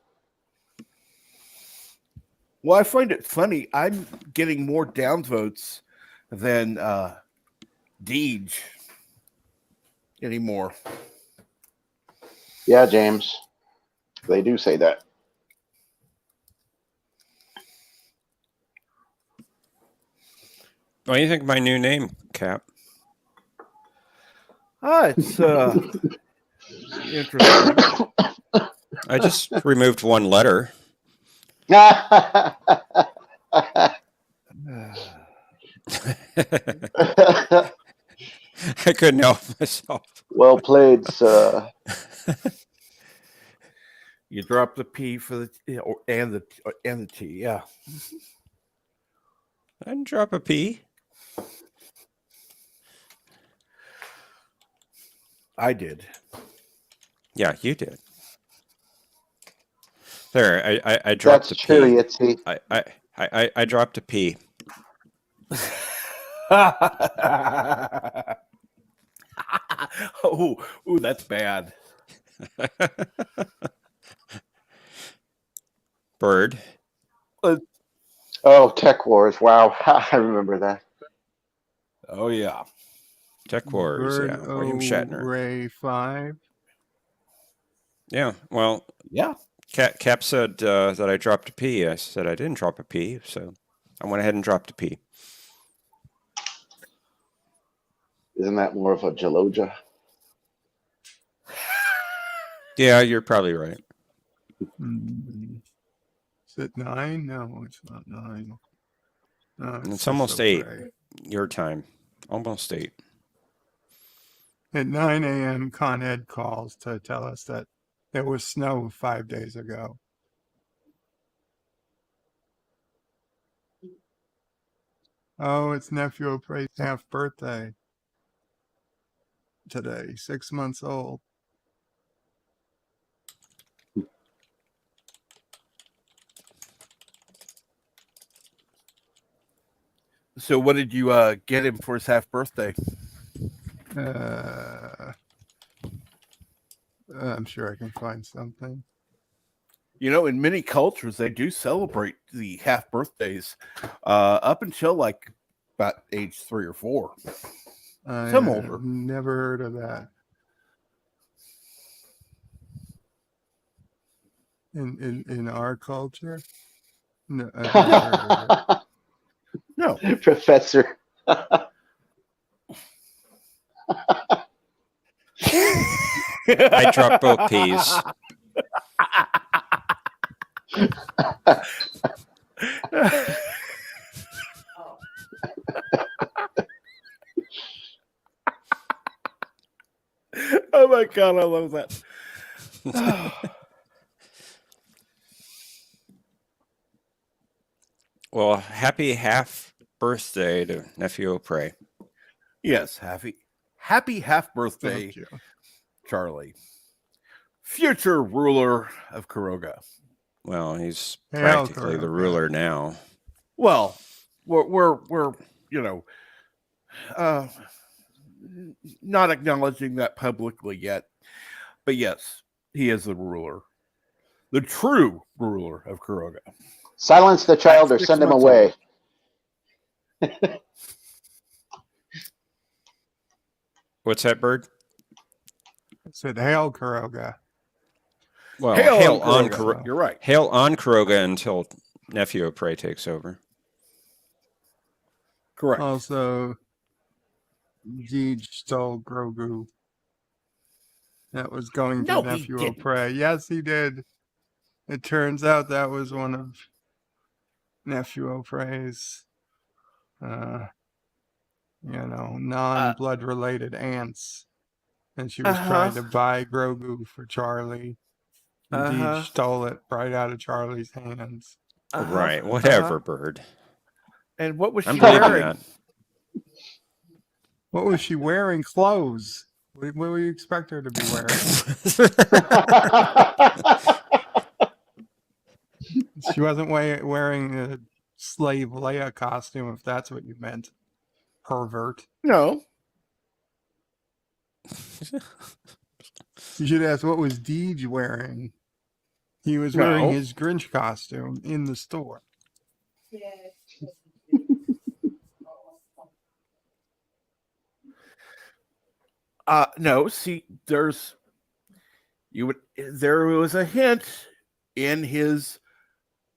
Well, I find it funny. I'm getting more downvotes than Deej anymore. Yeah, James. They do say that. What do you think of my new name, Cap? It's interesting. I just removed one letter. Well I couldn't help myself. played, sir. You drop the P for the and the T. Yeah, I didn't drop a P. I did. Yeah, you did. There, I dropped That's a true, P. Yitzy. I dropped a P. Ooh, that's bad. Bird. Oh, Tech Wars. Wow. I remember that. Oh yeah. Tech Wars, Bird yeah. William Shatner. Ray 5. Yeah, well, Yeah. Cap said that I dropped a P. I said I didn't drop a P, so I went ahead and dropped a P. Isn't that more of a Jaloja? Yeah, you're probably right. Is it 9? No, it's not 9. No, It's just almost a 8. Ray. Your time. Almost 8. At 9 a.m., Con Ed calls to tell us that there was snow 5 days ago. Oh, it's nephew Apray's half birthday today, 6 months old. So, what did you get him for his half birthday? I'm sure I can find something. You know, in many cultures, they do celebrate the half birthdays up until like about age 3 or 4. Some older. I've never heard of that. In our culture? No, I've never heard of it. No. Professor. I dropped both P's. Oh my god, I love that. Well, happy half birthday to Nephew O'Prey. Yes, happy half birthday, Thank you. Charlie. Future ruler of Kuroga. Well, he's Hail, practically the Kuroga. ruler now. Well, we're you know uh not acknowledging that publicly yet, but yes, he is the ruler, the true ruler of Kuroga. Silence the child or At 6 send him months away. What's that, Bird? I said, "Hail, Kuroga." Well, Hail on Kuroga. Kuroga. You're right. Hail on Kuroga until Nephew O'Prey takes over. Correct. Also, Deej stole Grogu. That was going to No, he Nephew didn't. O'Prey. Yes, he did. It turns out that was one of Nephew O'Prey's, non-blood related aunts. And she was trying to buy Grogu for Charlie. And Deej stole it right out of Charlie's hands. Right, whatever, Bird. And what was I'm she believing wearing? that. What was she wearing? Clothes. What would you expect her to be wearing? She wasn't wearing a slave Leia costume, if that's what you meant. Pervert. No. You should ask, what was Deej wearing? He was No. wearing his Grinch costume in the store. No, see, there was a hint in his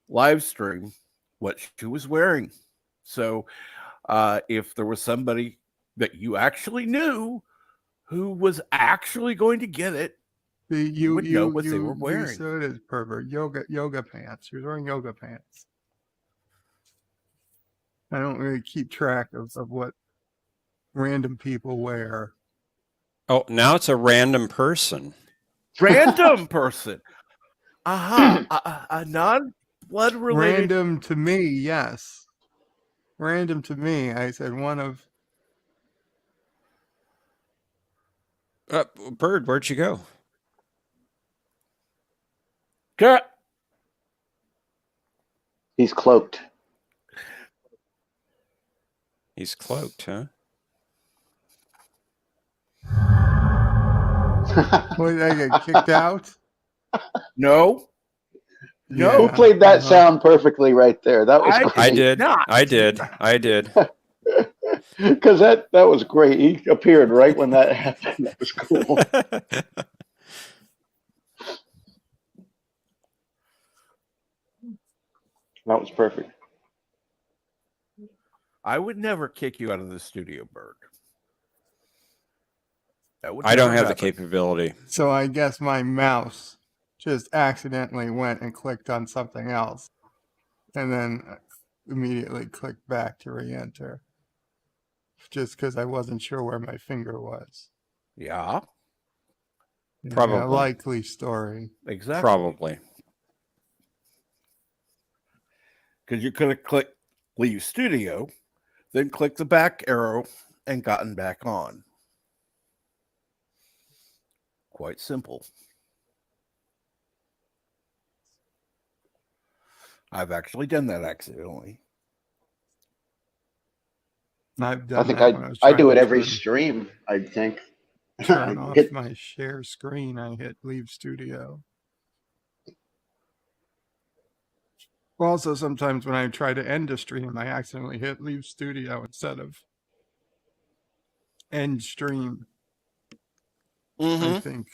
live stream what she was wearing. So if there was somebody that you actually knew who was actually going to get it, you would know what they were wearing. So it is pervert. Yoga pants. She was wearing yoga pants. I don't really keep track of what random people wear. Oh, now it's a random person. Random person. A non-blood related. Random to me, yes. Random to me. I said one of. Bird, where'd you go? He's cloaked. He's cloaked, huh? What, did I get kicked out? No. No. Who played that sound perfectly right there? That was great. I did. Not. I did. Because that was great. He appeared right when that happened. That was cool. That was perfect. I would never kick you out of the studio, Bird. I don't have the capability. So I guess my mouse just accidentally went and clicked on something else, and then immediately clicked back to re-enter, just because I wasn't sure where my finger was. Yeah. Probably. A likely story. Exactly. Probably. Because you could have clicked leave studio, then click the back arrow and gotten back on. Quite simple. I've actually done that accidentally. I've done I think that I do it every stream, I think. Turn off my share screen. I hit leave studio. Also, sometimes when I try to end a stream, I accidentally hit leave studio instead of end stream. I think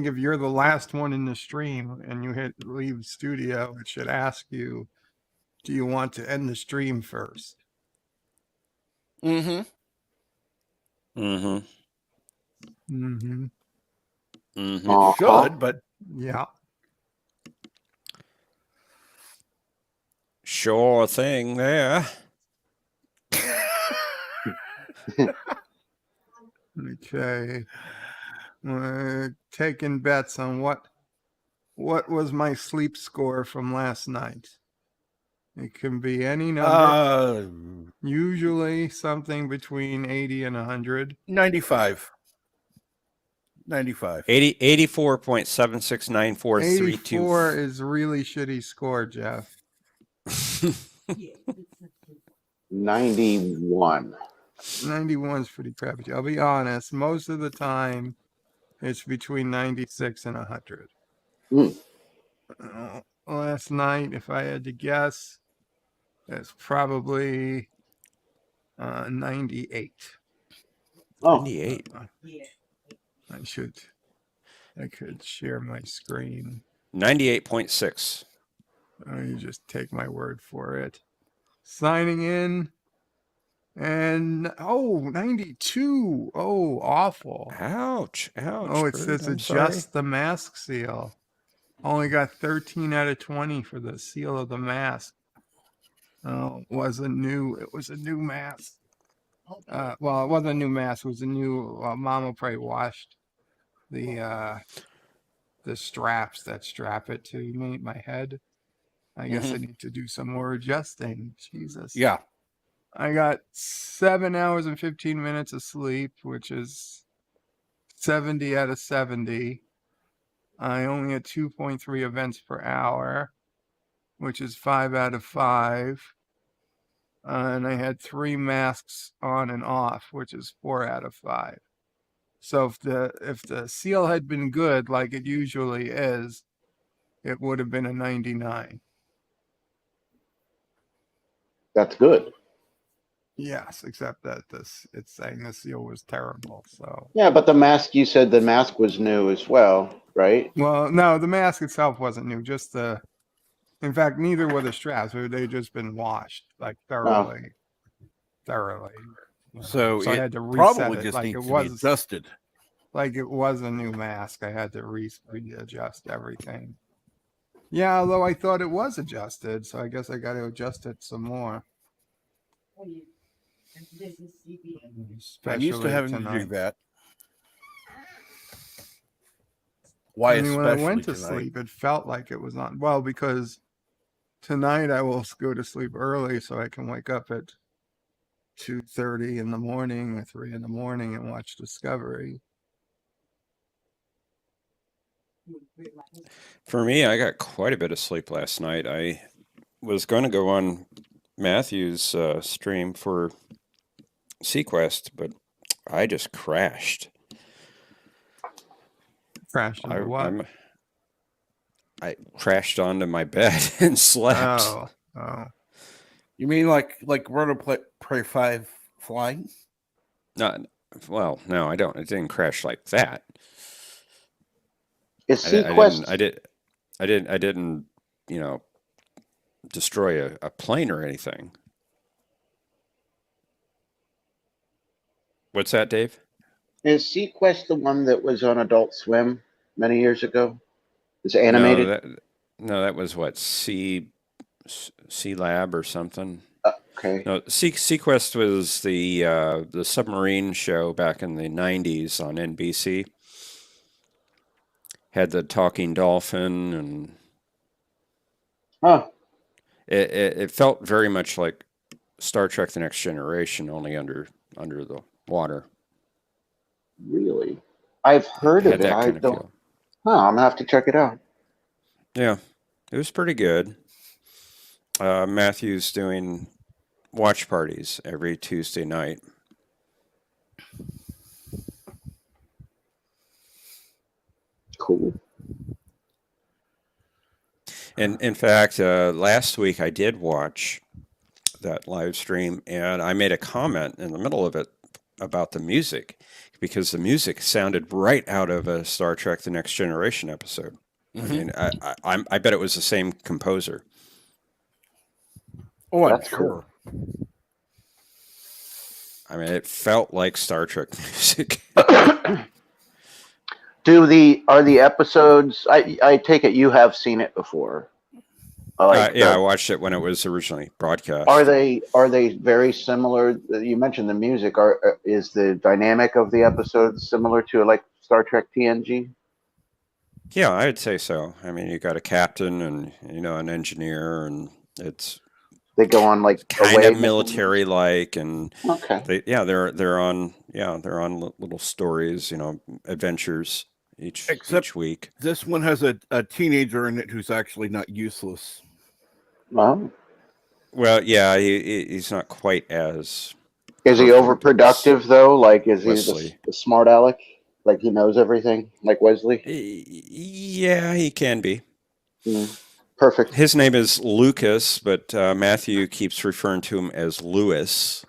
if you're the last one in the stream and you hit leave studio, it should ask you, do you want to end the stream first? Mm-hmm. Mm-hmm. Mm-hmm. Mm-hmm. It should, but Yeah. Sure thing there. Let me Okay. Taking bets on what was my sleep score from last night. It can be any number. Usually something between 80 and 100. 95. 95. 84.769432. 84 is really shitty score, Jeff. 91. 91 is pretty crappy. I'll be honest. Most of the time, it's between 96 and 100. Mm. Last night, if I had to guess, it's probably 98. Oh, 98. I could share my screen. 98.6. You just take my word for it. Signing in. And 92. Oh, awful. Ouch. Ouch. Oh, it Bert, says I'm adjust sorry. the mask seal. Only got 13 out of 20 for the seal of the mask. Oh, it was a new mask. Well, it wasn't a new mask. It was a new. Mama probably washed the straps that strap it to my head. I guess I need to do some more adjusting. Jesus. Yeah. I got 7 hours and 15 minutes of sleep, which is 70 out of 70. I only had 2.3 events per hour, which is 5 out of 5. And I had 3 masks on and off, which is 4 out of 5. So if the seal had been good, like it usually is, it would have been a 99. that's good. Yes, except that it's saying the seal was terrible. So Yeah, but the mask, you said the mask was new as well, right? well, no, the mask itself wasn't new. Just in fact, neither were the straps. They just been washed like thoroughly. So I it had to reset probably it just like needs it to be was adjusted. like it was a new mask. I had to readjust everything. Yeah, although I thought it was adjusted, so I guess I got to adjust it some more. I'm used to Especially having to tonight. do that. Why I mean, when I especially went to tonight? sleep, it felt like it was on. Well, because tonight I will go to sleep early so I can wake up at 2:30 in the morning or 3 in the morning and watch Discovery. For me, I got quite a bit of sleep last night. I was going to go on Matthew's stream for Sequest, but I just crashed. Crashed into what? I crashed onto my bed and slept. Oh. You mean like Prey 5 flying? No, well, no, I don't. It didn't crash like that. Is I Sequest? didn't, destroy a plane or anything. What's that, Dave? Is Sequest the one that was on Adult Swim many years ago? It's animated. No, that was what C Lab or something. Okay. No, Sequest was the submarine show back in the '90s on NBC. Had the talking dolphin, and it felt very much like Star Trek: The Next Generation, only under the water. Really? I've heard of it. That I kind of don't. feel. I'm gonna have to check it out. Yeah, it was pretty good. Matthew's doing watch parties every Tuesday night. Cool. And in fact, last week I did watch that live stream, and I made a comment in the middle of it about the music, because the music sounded right out of a Star Trek: The Next Generation episode. I mean, I bet it was the same composer. Oh, I'm That's sure. cool. I mean, it felt like Star Trek music. Are the episodes? I take it you have seen it before. Like yeah, I watched it when it was originally broadcast. are they very similar? You mentioned the music. Is the dynamic of the episodes similar to like Star Trek TNG? Yeah, I'd say so. I mean, you got a captain and an engineer, and it's They go on like kind away of missions? military-like, and Okay. they're on little stories, adventures each Except week. this one has a teenager in it who's actually not useless. Well, Well, yeah, he's not quite as is he perfect as overproductive though? Like, is he Wesley. the smart aleck? Like he knows everything, like Wesley? Yeah, he can be. Perfect. His name is Lucas, but Matthew keeps referring to him as Lewis.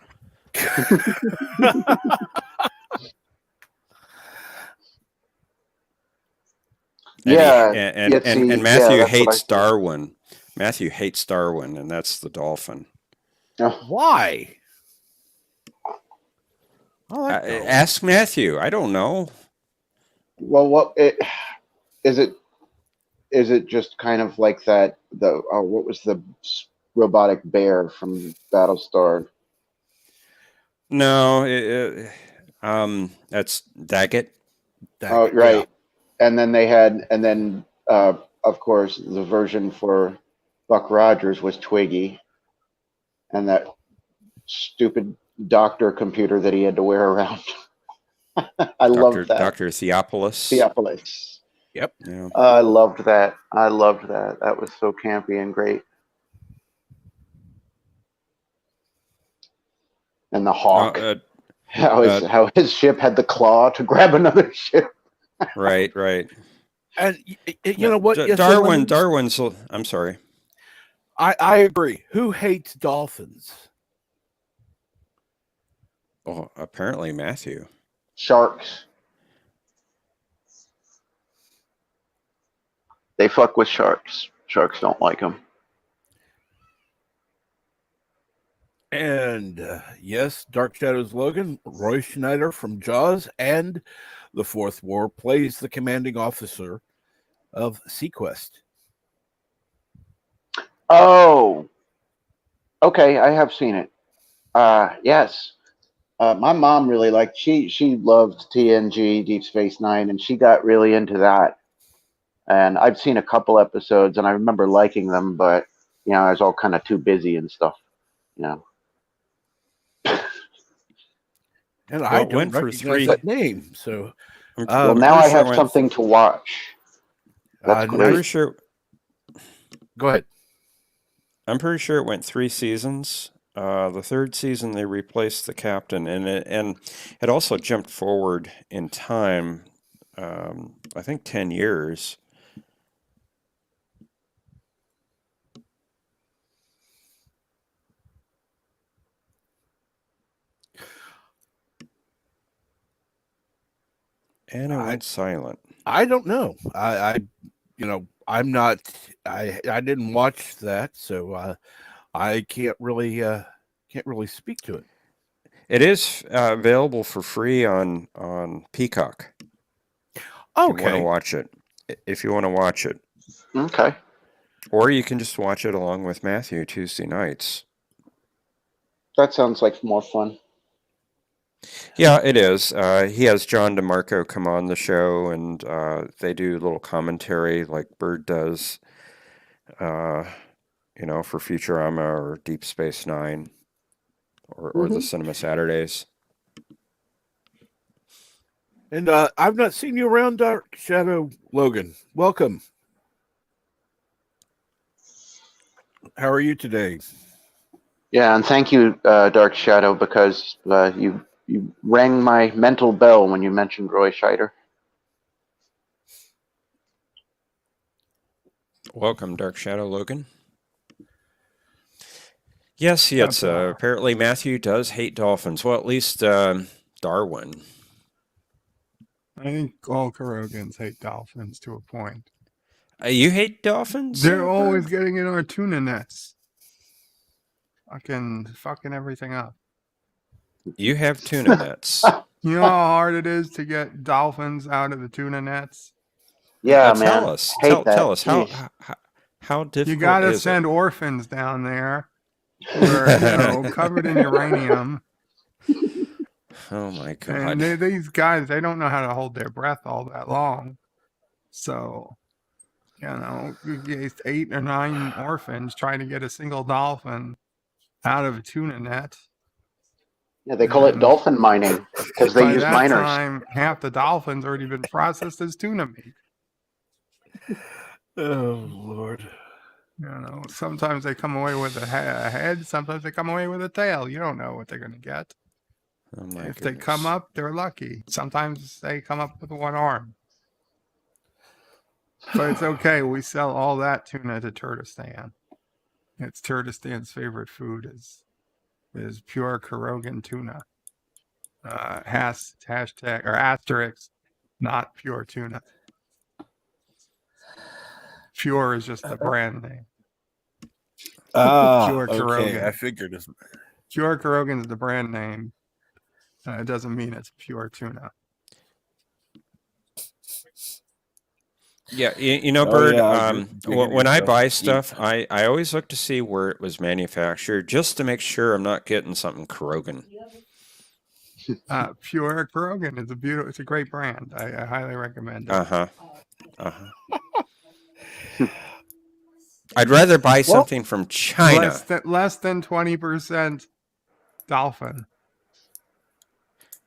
Yeah. And Yeah, Matthew that's what I hates thought. Darwin. Matthew hates Darwin, and that's the dolphin. Oh, Why? Ask Matthew. I don't know. well, is it? Is it just kind of like that? What was the robotic bear from Battlestar? No, that's Daggett. Oh, right. And then of course, the version for Buck Rogers was Twiggy, and that stupid doctor computer that he had to wear around. I loved that. Dr. Theopolis. Theopolis. Yep. Yeah. I loved that. That was so campy and great. And the hawk. How his ship had the claw to grab another ship. Right. And you know what? Darwin's. I'm sorry. I agree. Who hates dolphins? Oh, apparently Matthew. Sharks. They fuck with sharks. Sharks don't like them. And yes, Dark Shadows Logan, Roy Schneider from Jaws and The Fourth War plays the commanding officer of Sequest. Oh, okay. I have seen it. Yes. My mom really liked. She loved TNG, Deep Space Nine, and she got really into that. And I've seen a couple episodes, and I remember liking them, but I was all kind of too busy and stuff. And I don't recognize that name, so. Well, now I have something to watch. That's great. I'm pretty sure. Go ahead. I'm pretty sure it went 3 seasons. The third season they replaced the captain, and it also jumped forward in time. I think 10 years. And it went silent. I don't know. I'm not. I didn't watch that, so I can't really speak to it. It is available for free on Peacock. Okay. If you want to watch it. Okay. Or you can just watch it along with Matthew Tuesday nights. That sounds like more fun. Yeah, it is. He has John DeMarco come on the show, and they do a little commentary like Bird does, for Futurama or Deep Space Nine or the Cinema Saturdays. And I've not seen you around, Dark Shadow Logan. Welcome. How are you today? Yeah, and thank you, Dark Shadow, because you rang my mental bell when you mentioned Roy Scheider. Welcome, Dark Shadow Logan. Yes, apparently Matthew does hate dolphins. Well, at least Darwin. I think all Kurogans hate dolphins to a point. You hate dolphins? They're always getting in our tuna nets. Fucking everything up. You have tuna nets. You know how hard it is to get dolphins out of the tuna nets? Yeah, tell man. us. Hate Tell us that. How You difficult got to is send orphans down there who are, covered in uranium. it? Oh my And God. these guys, they don't know how to hold their breath all that long. So, you get 8 or 9 orphans trying to get a single dolphin out of a tuna net. Yeah, they call it And dolphin mining because they by use that miners. time, half the dolphins already been processed as tuna meat. Oh Lord. Sometimes they come away with a head, sometimes they come away with a tail. You don't know what they're going to get. Oh my If goodness. they come up, they're lucky. Sometimes they come up with one arm. But it's okay. We sell all that tuna to Turkestan. It's Turkestan's favorite food is pure Karogan tuna. Hashtag or asterisk, not pure tuna. Pure is just the brand name. Pure Okay. Karogan. I figured as Pure Karogan is the brand name. It doesn't mean it's pure tuna. Yeah, Oh, Bird, yeah, I was digging when I yourself buy deep. stuff, I always look to see where it was manufactured just to make sure I'm not getting something Krogan. Pure Karogan is it's a great brand. I highly recommend it. Uh-huh. I'd rather buy something from China. Less than 20% dolphin.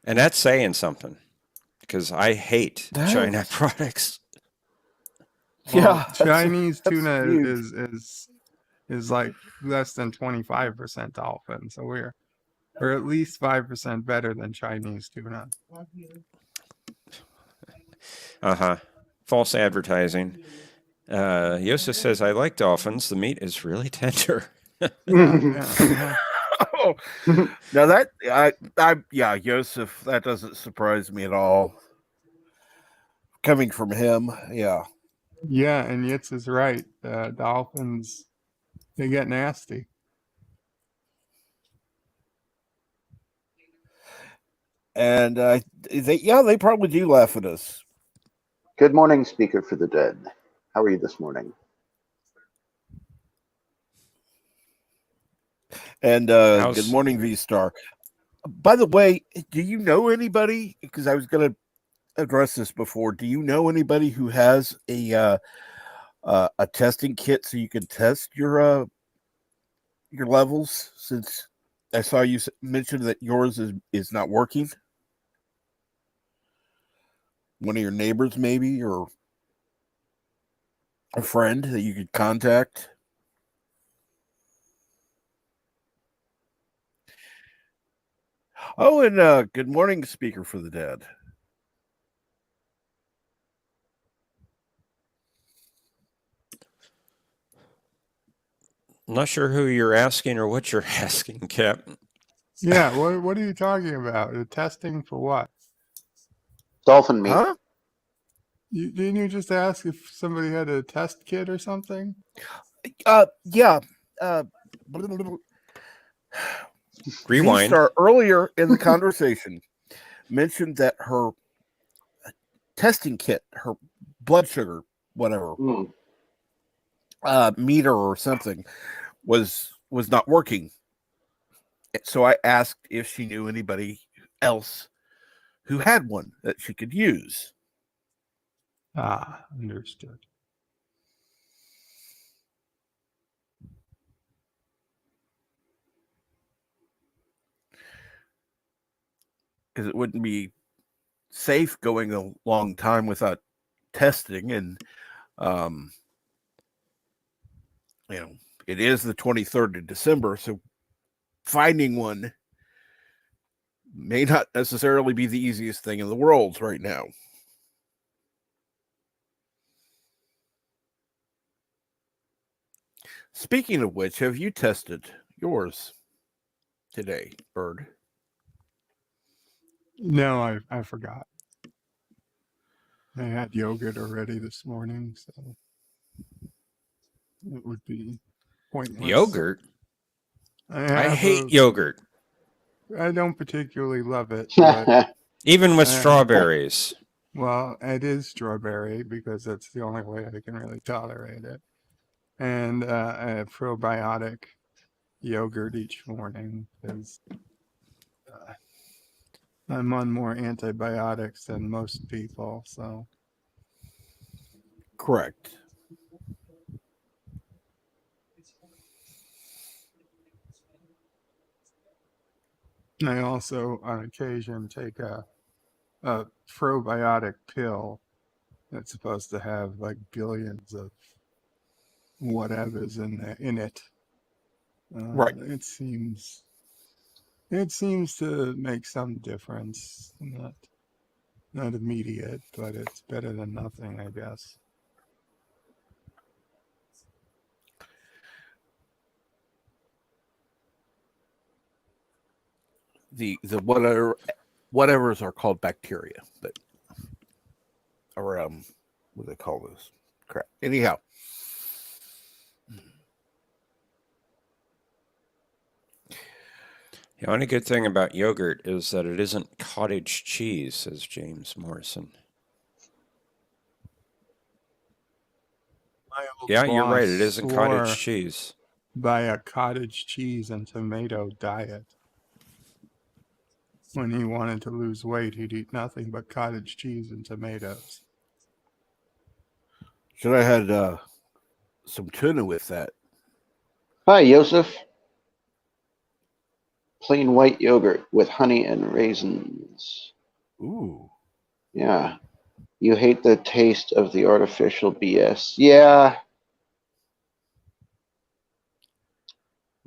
And that's saying something because I hate China products. Well, Yeah, Chinese that's tuna huge. is like less than 25% dolphin. So we're at least 5% better than Chinese tuna. Uh-huh. False advertising. Yosef says, I like dolphins. The meat is really tender. Yeah. Oh, now yeah, Yosef, that doesn't surprise me at all. Coming from him, yeah. Yeah, and Yitz is right. Dolphins, they get nasty. And they probably do laugh at us. Good morning, Speaker for the Dead. How are you this morning? And good morning, V Star. By the way, do you know anybody? Because I was going to address this before. Do you know anybody who has a testing kit so you can test your levels? Since I saw you mention that yours is not working. One of your neighbors, maybe, or a friend that you could contact. Oh, and good morning, Speaker for the Dead. I'm not sure who you're asking or what you're asking, Cap. Yeah, what are you talking about? Testing for what? Dolphin meat. Huh? Didn't you just ask if somebody had a test kit or something? Yeah. Rewind. V-Star earlier in the conversation mentioned that her testing kit, her blood sugar, whatever, meter or something, was not working. So I asked if she knew anybody else who had one that she could use. Understood. Because it wouldn't be safe going a long time without testing. And, it is the 23rd of December. So finding one may not necessarily be the easiest thing in the world right now. Speaking of which, have you tested yours today, Bird? No, I forgot. I had yogurt already this morning, so it would be pointless. Yogurt? I hate yogurt. I don't particularly love it. But even with strawberries. Well, it is strawberry because that's the only way I can really tolerate it. and a probiotic yogurt each morning because I'm on more antibiotics than most people. So Correct. I also, on occasion, take a probiotic pill that's supposed to have like billions of whatever's in it. Right. It seems to make some difference. Not immediate, but it's better than nothing, I guess. The whatever's are called bacteria, but or what do they call this? Crap. Anyhow. The only good thing about yogurt is that it isn't cottage cheese, says James Morrison. My old Yeah, you're right. boss It isn't swore cottage cheese. by a cottage cheese and tomato diet. When he wanted to lose weight, he'd eat nothing but cottage cheese and tomatoes. Should I had some tuna with that? Hi, Joseph. Plain white yogurt with honey and raisins. Ooh. Yeah. You hate the taste of the artificial BS. Yeah.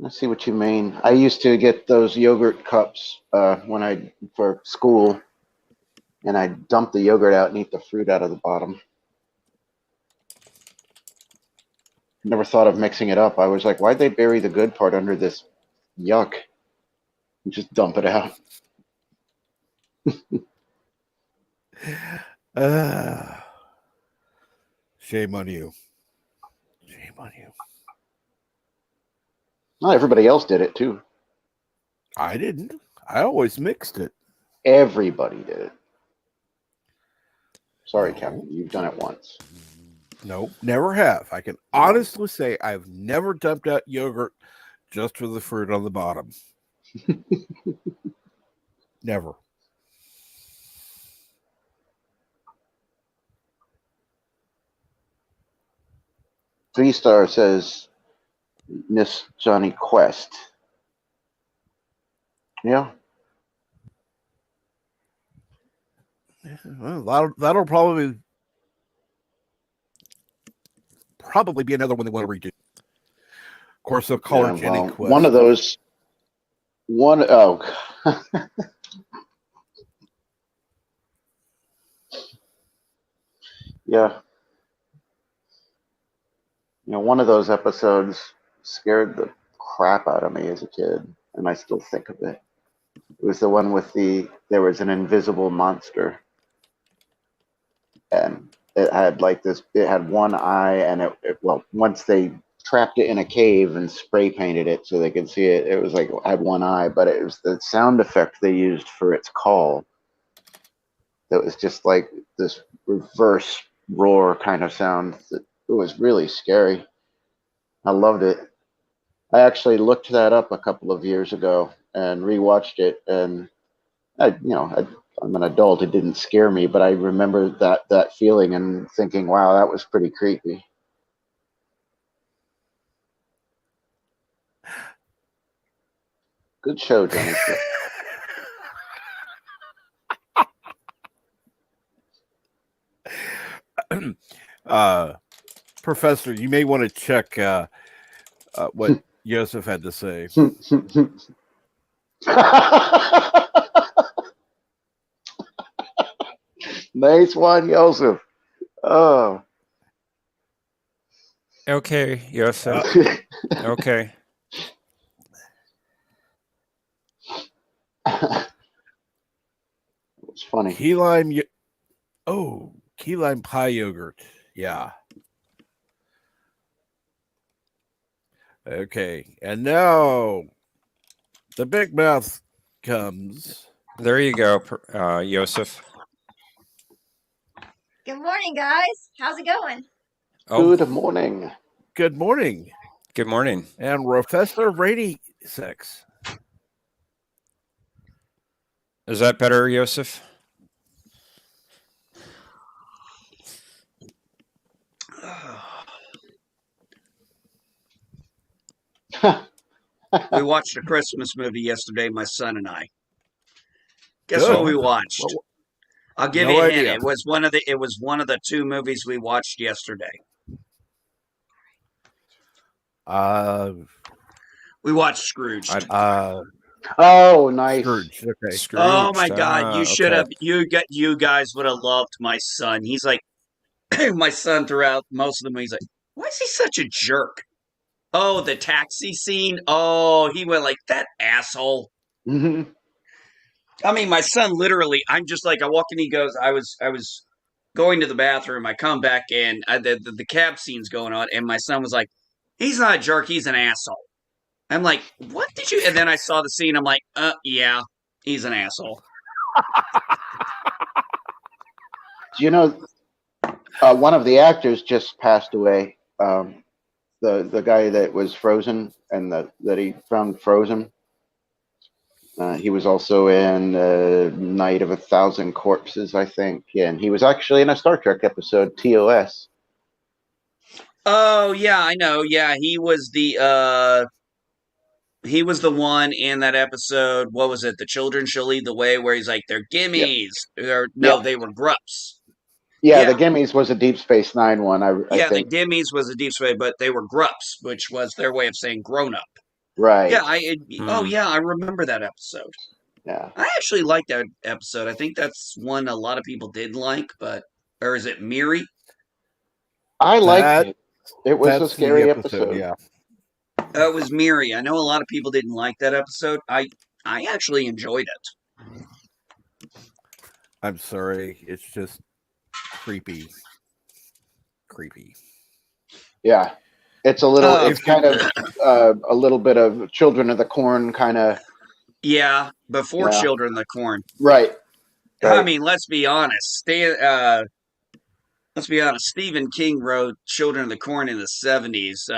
I see what you mean. I used to get those yogurt cups for school, and I dump the yogurt out and eat the fruit out of the bottom. Never thought of mixing it up. I was like, why'd they bury the good part under this yuck? And just dump it out. Shame on you. Shame on you. Not everybody else did it too. I didn't. I always mixed it. Everybody did it. Sorry, No. Captain. You've done it once. No, never have. I can honestly say I've never dumped out yogurt just for the fruit on the bottom. Never. Three-star says Miss Johnny Quest. Yeah. Well, that'll probably be another one they want to redo. Of course, they'll call her Jenny Quest. One of those. Yeah. One of those episodes scared the crap out of me as a kid, and I still think of it. It was the one with there was an invisible monster, and it had it had one eye, and once they trapped it in a cave and spray painted it so they could see it, it was like it had one eye, but it was the sound effect they used for its call that was just like this reverse roar kind of sound. It was really scary. I loved it. I actually looked that up a couple of years ago and rewatched it, and I'm an adult. It didn't scare me, but I remember that feeling and thinking, "Wow, that was pretty creepy." Good show, Johnny. Professor, you may want to check what Joseph had to say. Nice one, Joseph. Oh. Okay, Joseph. Okay. It's funny. Key lime pie yogurt. Yeah. Okay, and now the big mouth comes. There you go, Joseph. Good morning, guys. How's it going? Oh, Good morning. Good morning. Good morning. And Professor Rady 6. Is that better, Yosef? We watched a Christmas movie yesterday, my son and I. Guess Good. what we watched? Well, I'll give no you a hint. idea. It was one of the two movies we watched yesterday. We watched Scrooge. Oh, nice. Scrooge. Okay. Scrooge. Oh my God! You should okay. have. You guys would have loved my son. He's like my son throughout most of the movie. He's like, why is he such a jerk? Oh, the taxi scene. Oh, he went like that asshole. Mhm. I mean, my son literally. I'm just like I walk in. He goes. I was going to the bathroom. I come back and the cab scene's going on, and my son was like, "He's not a jerk. He's an asshole." I'm like, "What did you?" And then I saw the scene. I'm like, yeah, he's an asshole." Do you know one of the actors just passed away? The guy that was Frozen and that he found Frozen. He was also in Night of a Thousand Corpses, I think. Yeah, and he was actually in a Star Trek episode, TOS. Oh yeah, I know. Yeah, he was the one in that episode. What was it? The Children Shall Lead the Way, where he's like, "They're Yep. gimmies." Or no, Yep. they were grups. Yeah, Yeah. the Gimmies was a Deep Space Nine one, I Yeah, think. the gimmies was a deep space, but they were grups, which was their way of saying grown up. Right. Yeah, oh Hmm. yeah, I remember that episode. Yeah. I actually liked that episode. I think that's one a lot of people didn't like, or is it Miri? I liked That- it. It was a That's scary the episode. Yeah. It was Miri. I know a lot of people didn't like that episode. I actually enjoyed it. I'm sorry. It's just creepy. Yeah. It's a little. Oh. It's kind of a little bit of Children of the Corn kind of. Yeah, before Yeah. Children of the Corn. Right. I mean, let's be honest. Stephen King wrote Children of the Corn in the 70s.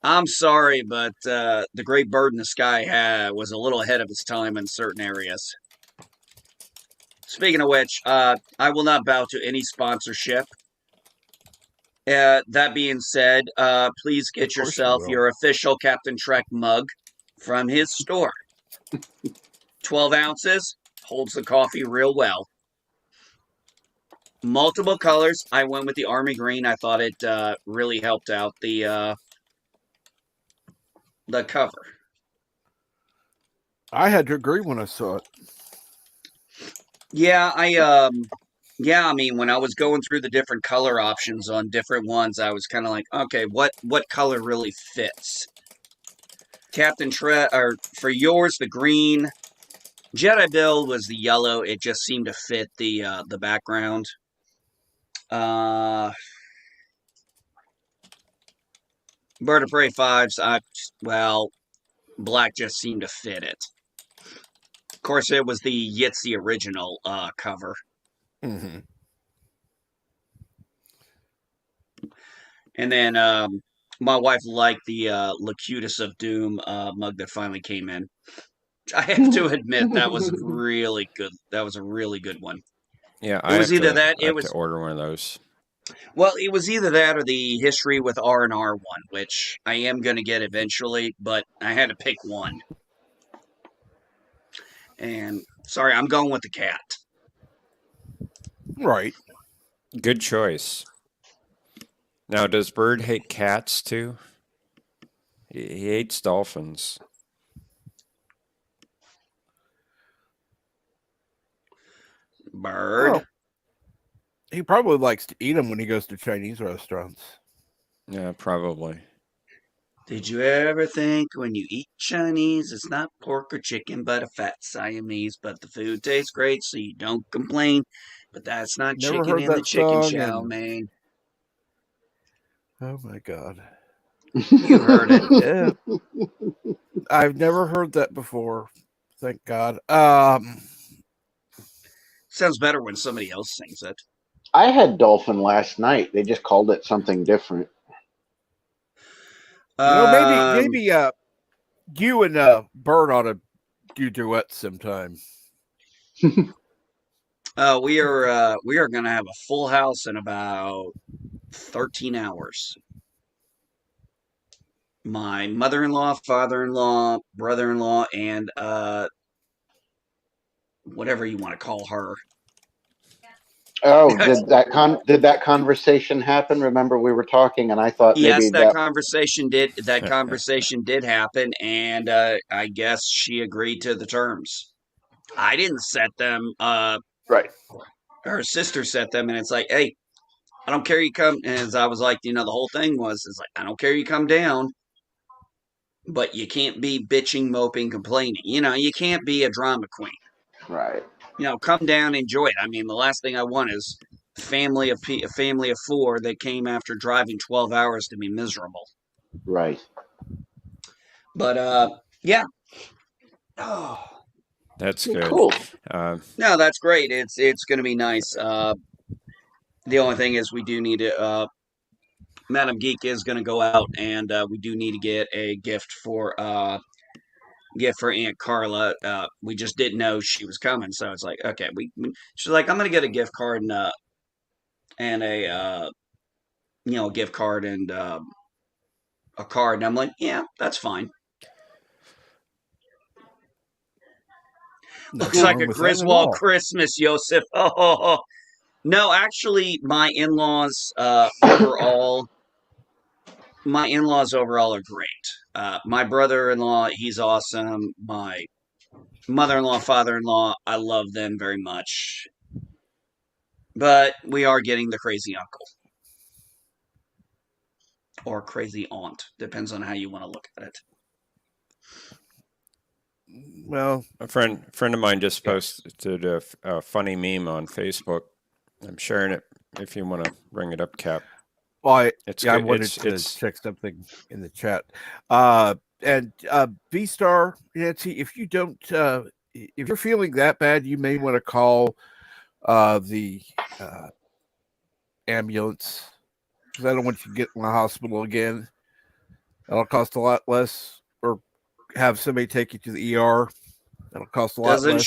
I'm sorry, but The Great Bird in the Sky was a little ahead of its time in certain areas. Speaking of which, I will not bow to any sponsorship. That being said, please get Of course you yourself will. your official Captain Trek mug from his store. 12 ounces, holds the coffee real well. Multiple colors. I went with the army green. I thought it really helped out the cover. I had to agree when I saw it. Yeah, I mean, when I was going through the different color options on different ones, I was kind of like, okay, what color really fits? Or for yours, the green. Jedi Bill was the yellow. It just seemed to fit the background. Bird of Prey 5s, black just seemed to fit it. Of course, it was the Yitzy original cover. Mm-hmm. And then my wife liked the Locutus of Doom mug that finally came in. I have to admit that was really good. That was a really good one. Yeah, It was either that. I have to order one of those. Well, it was either that or the History with R&R one, which I am going to get eventually, but I had to pick one. And sorry, I'm going with the cat. Right. Good choice. Now, does Bird hate cats too? He hates dolphins. Bird. Well, he probably likes to eat them when he goes to Chinese restaurants. Yeah, probably. Did you ever think when you eat Chinese, it's not pork or chicken, but a fat Siamese, but the food tastes great, so you don't complain. But that's not Never chicken heard in the that chicken song, chow and- mein. Oh my God. You heard it. Yeah. I've never heard that before. Thank God. Sounds better when somebody else sings it. I had dolphin last night. They just called it something different. Maybe you and Bert ought to do duets sometime. We are gonna have a full house in about 13 hours. My mother-in-law, father-in-law, brother-in-law, and whatever you want to call her. Oh, did that conversation happen? Remember, we were talking, and I thought maybe Yes, that that. conversation did happen, and I guess she agreed to the terms. I didn't set them. Right. Her sister set them, and it's like, hey, I don't care you come. And as I was like, the whole thing was, it's like, I don't care you come down, but you can't be bitching, moping, complaining. You can't be a drama queen. Right. Come down, enjoy it. I mean, the last thing I want is a family of four that came after driving 12 hours to be miserable. Right. But yeah. Oh, That's good. Cool. no, that's great. It's going to be nice. The only thing is we do need to. Madam Geek is going to go out, and we do need to get a gift for Aunt Carla. We just didn't know she was coming, so it's like, okay, she's like, I'm going to get a gift card and a gift card and a card, and I'm like, yeah, that's fine. Looks like a Griswold Christmas, Joseph. Oh, no, actually, my in-laws overall are great. My brother-in-law, he's awesome. My mother-in-law, father-in-law, I love them very much. But we are getting the crazy uncle. Or crazy aunt. Depends on how you want to look at it. Well, a friend of mine just posted a funny meme on Facebook. I'm sharing it if you want to bring it up, Cap. Well, I good. wanted to check something in the chat. And V-Star, Nancy, if you don't, if you're feeling that bad, you may want to call the ambulance, because I don't want you to get in the hospital again. That'll cost a lot less, or have somebody take you to the ER. That'll cost a lot less. Doesn't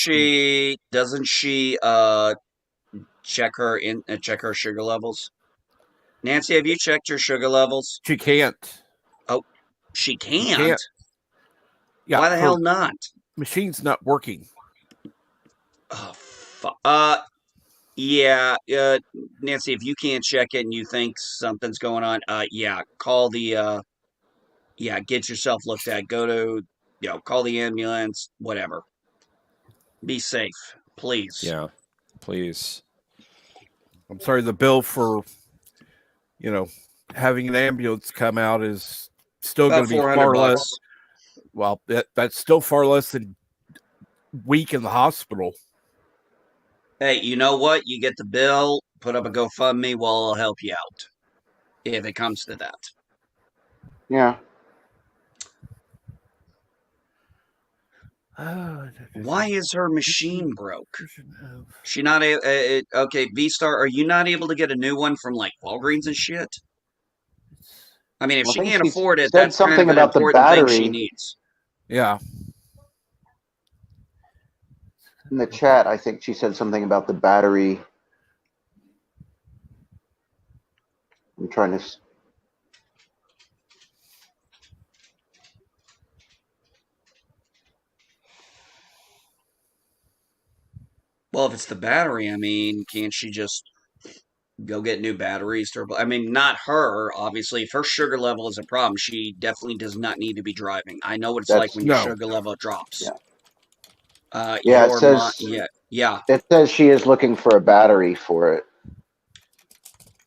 she check her sugar levels? Nancy, have you checked your sugar levels? She can't. Oh, she can't? She can't. Yeah, why the hell not? Machine's not working. Oh, fuck. Yeah, Nancy, if you can't check it and you think something's going on, call the, get yourself looked at. Go to, call the ambulance, whatever. Be safe, please. Yeah, please. I'm sorry, the bill for, having an ambulance come out is still going to be far less. Well, that's still far less than week in the hospital. Hey, you know what? You get the bill, put up a GoFundMe, I'll help you out. If it comes to that. Yeah. Why is her machine broke? She not okay, V-Star, are you not able to get a new one from like Walgreens and shit? I mean, if she can't afford it, that's kind of an important thing she needs. Yeah. In the chat, I think she said something about the battery. I'm trying to. Well, if it's the battery, I mean, can't she just go get new batteries? I mean, not her, obviously. If her sugar level is a problem, she definitely does not need to be driving. I know what it's like when your sugar level drops. Yeah. It says. Yeah. It says she is looking for a battery for it.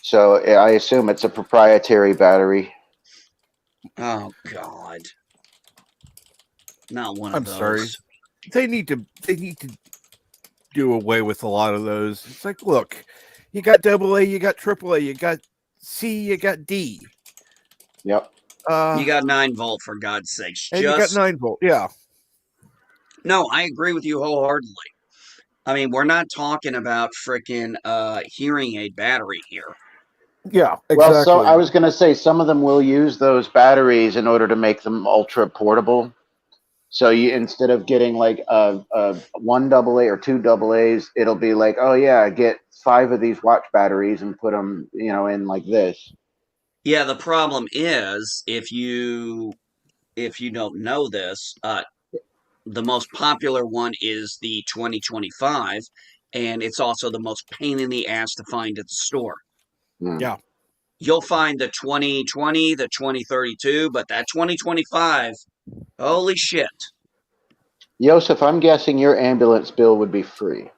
So I assume it's a proprietary battery. Oh God. Not one of those. I'm sorry. They need to do away with a lot of those. It's like, look, you got AA, you got AAA, you got C, you got D. Yep. You got 9-volt, for God's sakes. And you got 9-volt, yeah. No, I agree with you wholeheartedly. I mean, we're not talking about freaking hearing aid battery here. Yeah, Well, so exactly. I was going to say some of them will use those batteries in order to make them ultra portable. So you instead of getting like a one AA or two AA's, it'll be like, oh yeah, get 5 of these watch batteries and put them, in like this. Yeah, the problem is if you don't know this, the most popular one is the 2025, and it's also the most pain in the ass to find at the store. Hmm. Yeah. You'll find the 2020, the 2032, but that 2025, holy shit. Joseph, I'm guessing your ambulance bill would be free.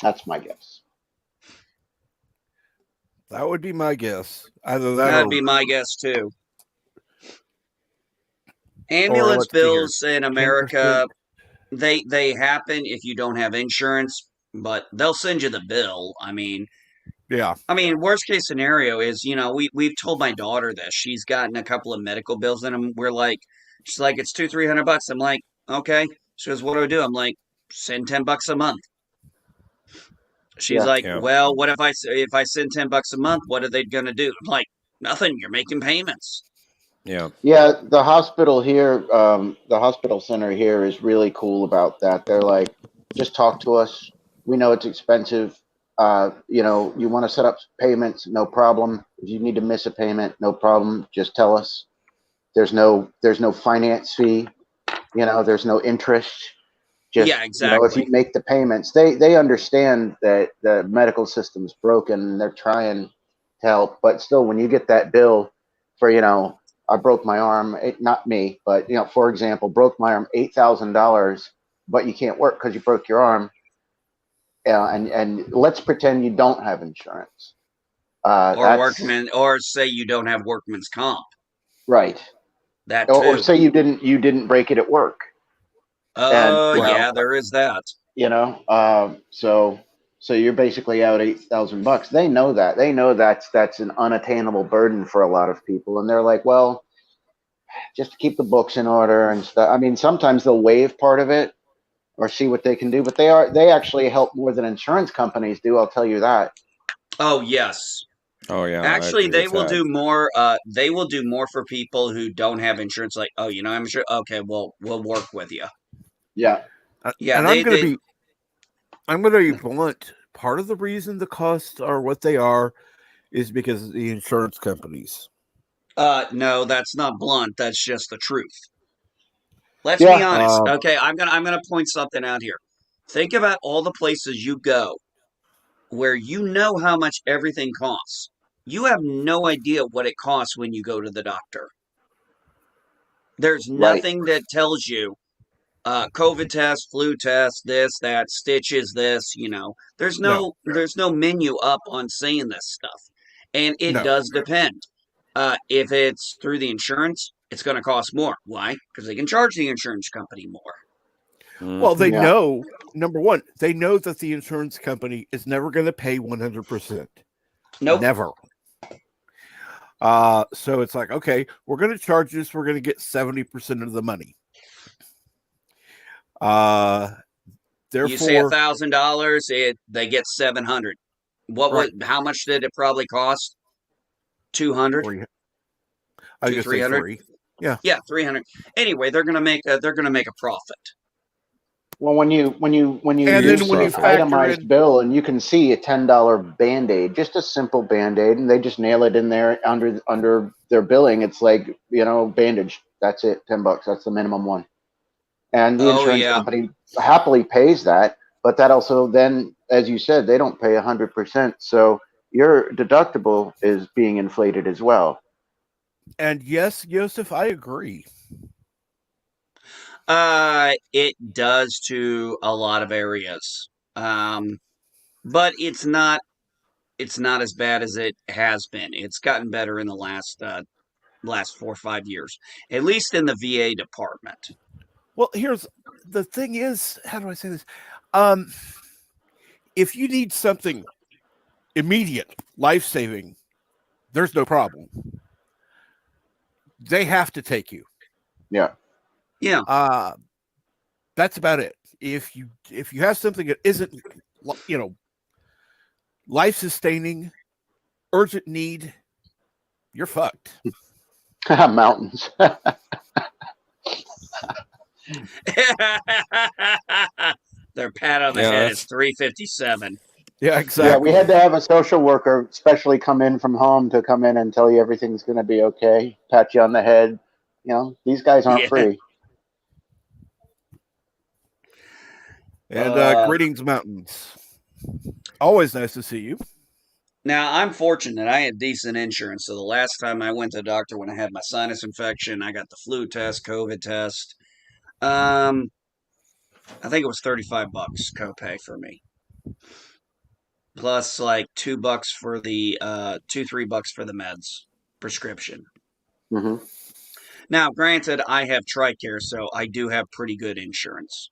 That's my guess. That would be my guess. Either that That'd be my guess too. or Ambulance let's see here. bills in 10%. America, they happen if you don't have insurance, but they'll send you the bill. Yeah. Worst case scenario is, we've told my daughter this. She's gotten a couple of medical bills, and she's like, it's $200-300. I'm like, okay. She goes, what do I do? I'm like, send $10 a month. She's Yeah. like, Yeah. well, what if I send $10 a month? What are they gonna do? I'm like, nothing. You're making payments. Yeah. Yeah, the hospital center here is really cool about that. They're like, just talk to us. We know it's expensive. You want to set up payments, no problem. If you need to miss a payment, no problem. Just tell us. There's no finance fee. There's no interest. Just Yeah, if you exactly. make the payments, they understand that the medical system's broken and they're trying to help. But still, when you get that bill for I broke my arm, not me, but for example, broke my arm, $8,000, but you can't work because you broke your arm. And let's pretend you don't have insurance. That's Or say you don't have workman's comp. right. That Or too. say you didn't break it at work, and Yeah, there is that. so you're basically out $8,000. They know that. They know that's an unattainable burden for a lot of people, and they're like, well, just to keep the books in order and stuff. I mean, sometimes they'll waive part of it or see what they can do, but they actually help more than insurance companies do. I'll tell you that. Oh yes. Oh yeah, I Actually, agree they with will that. do more. They will do more for people who don't have insurance. Like, oh, I'm sure. Okay, well, we'll work with you. Yeah, Yeah, And I'm going to be blunt. Part of the reason the costs are what they are is because of the insurance companies. no, that's not blunt. That's just the truth. Let's be yeah, honest. Okay, I'm gonna point something out here. Think about all the places you go where you know how much everything costs. You have no idea what it costs when you go to the doctor. There's right. nothing that tells you COVID test, flu test, this, that, stitches, this. There's No, no menu up on saying this stuff, and it no. does depend. If it's through the insurance, it's going to cost more. Why? Because they can charge the insurance company more. Well, they Hmm. Yeah, know, number one, they know that the insurance company is never going to pay 100%. Nope. Never. So it's like, okay, we're going to charge this. We're going to get 70% of the money. You say Therefore, $1,000, they get 700. right. How much did it probably cost? 200, Three, I was going to say 300. three. Yeah. Yeah, 300. Anyway, they're gonna make a profit. well, when you And Huge then use when the you profit. factor itemized in, bill and you can see a $10 band-aid, just a simple band-aid, and they just nail it in there under their billing. It's like bandage. That's it, $10. That's the minimum one, and the Oh insurance yeah. company happily pays that. But that also then, as you said, they don't pay 100%. So your deductible is being inflated as well. and yes, Joseph, I agree. It does to a lot of areas. But it's not as bad as it has been. It's gotten better in the last 4 or 5 years, at least in the VA department. Well, here's the thing is, how do I say this? Um, if you need something immediate, life saving, there's no problem. They have to take you. Yeah. Yeah. That's about it. If you have something that isn't, you know, life sustaining, urgent need, you're fucked. Mountains. Their pat on the Yeah, head that's- is 357. Yeah, Yeah, exactly. we had to have a social worker specially come in from home to come in and tell you everything's going to be okay, pat you on the head. You know, these guys aren't Yeah. free. And Uh, greetings, mountains. Always nice to see you. Now, I'm fortunate. I had decent insurance. So the last time I went to the doctor when I had my sinus infection, I got the flu test, COVID test. I think it was $35 copay for me. Plus like $2 for the $3 for the meds prescription. Hmm. Now, granted, I have TRICARE, so I do have pretty good insurance.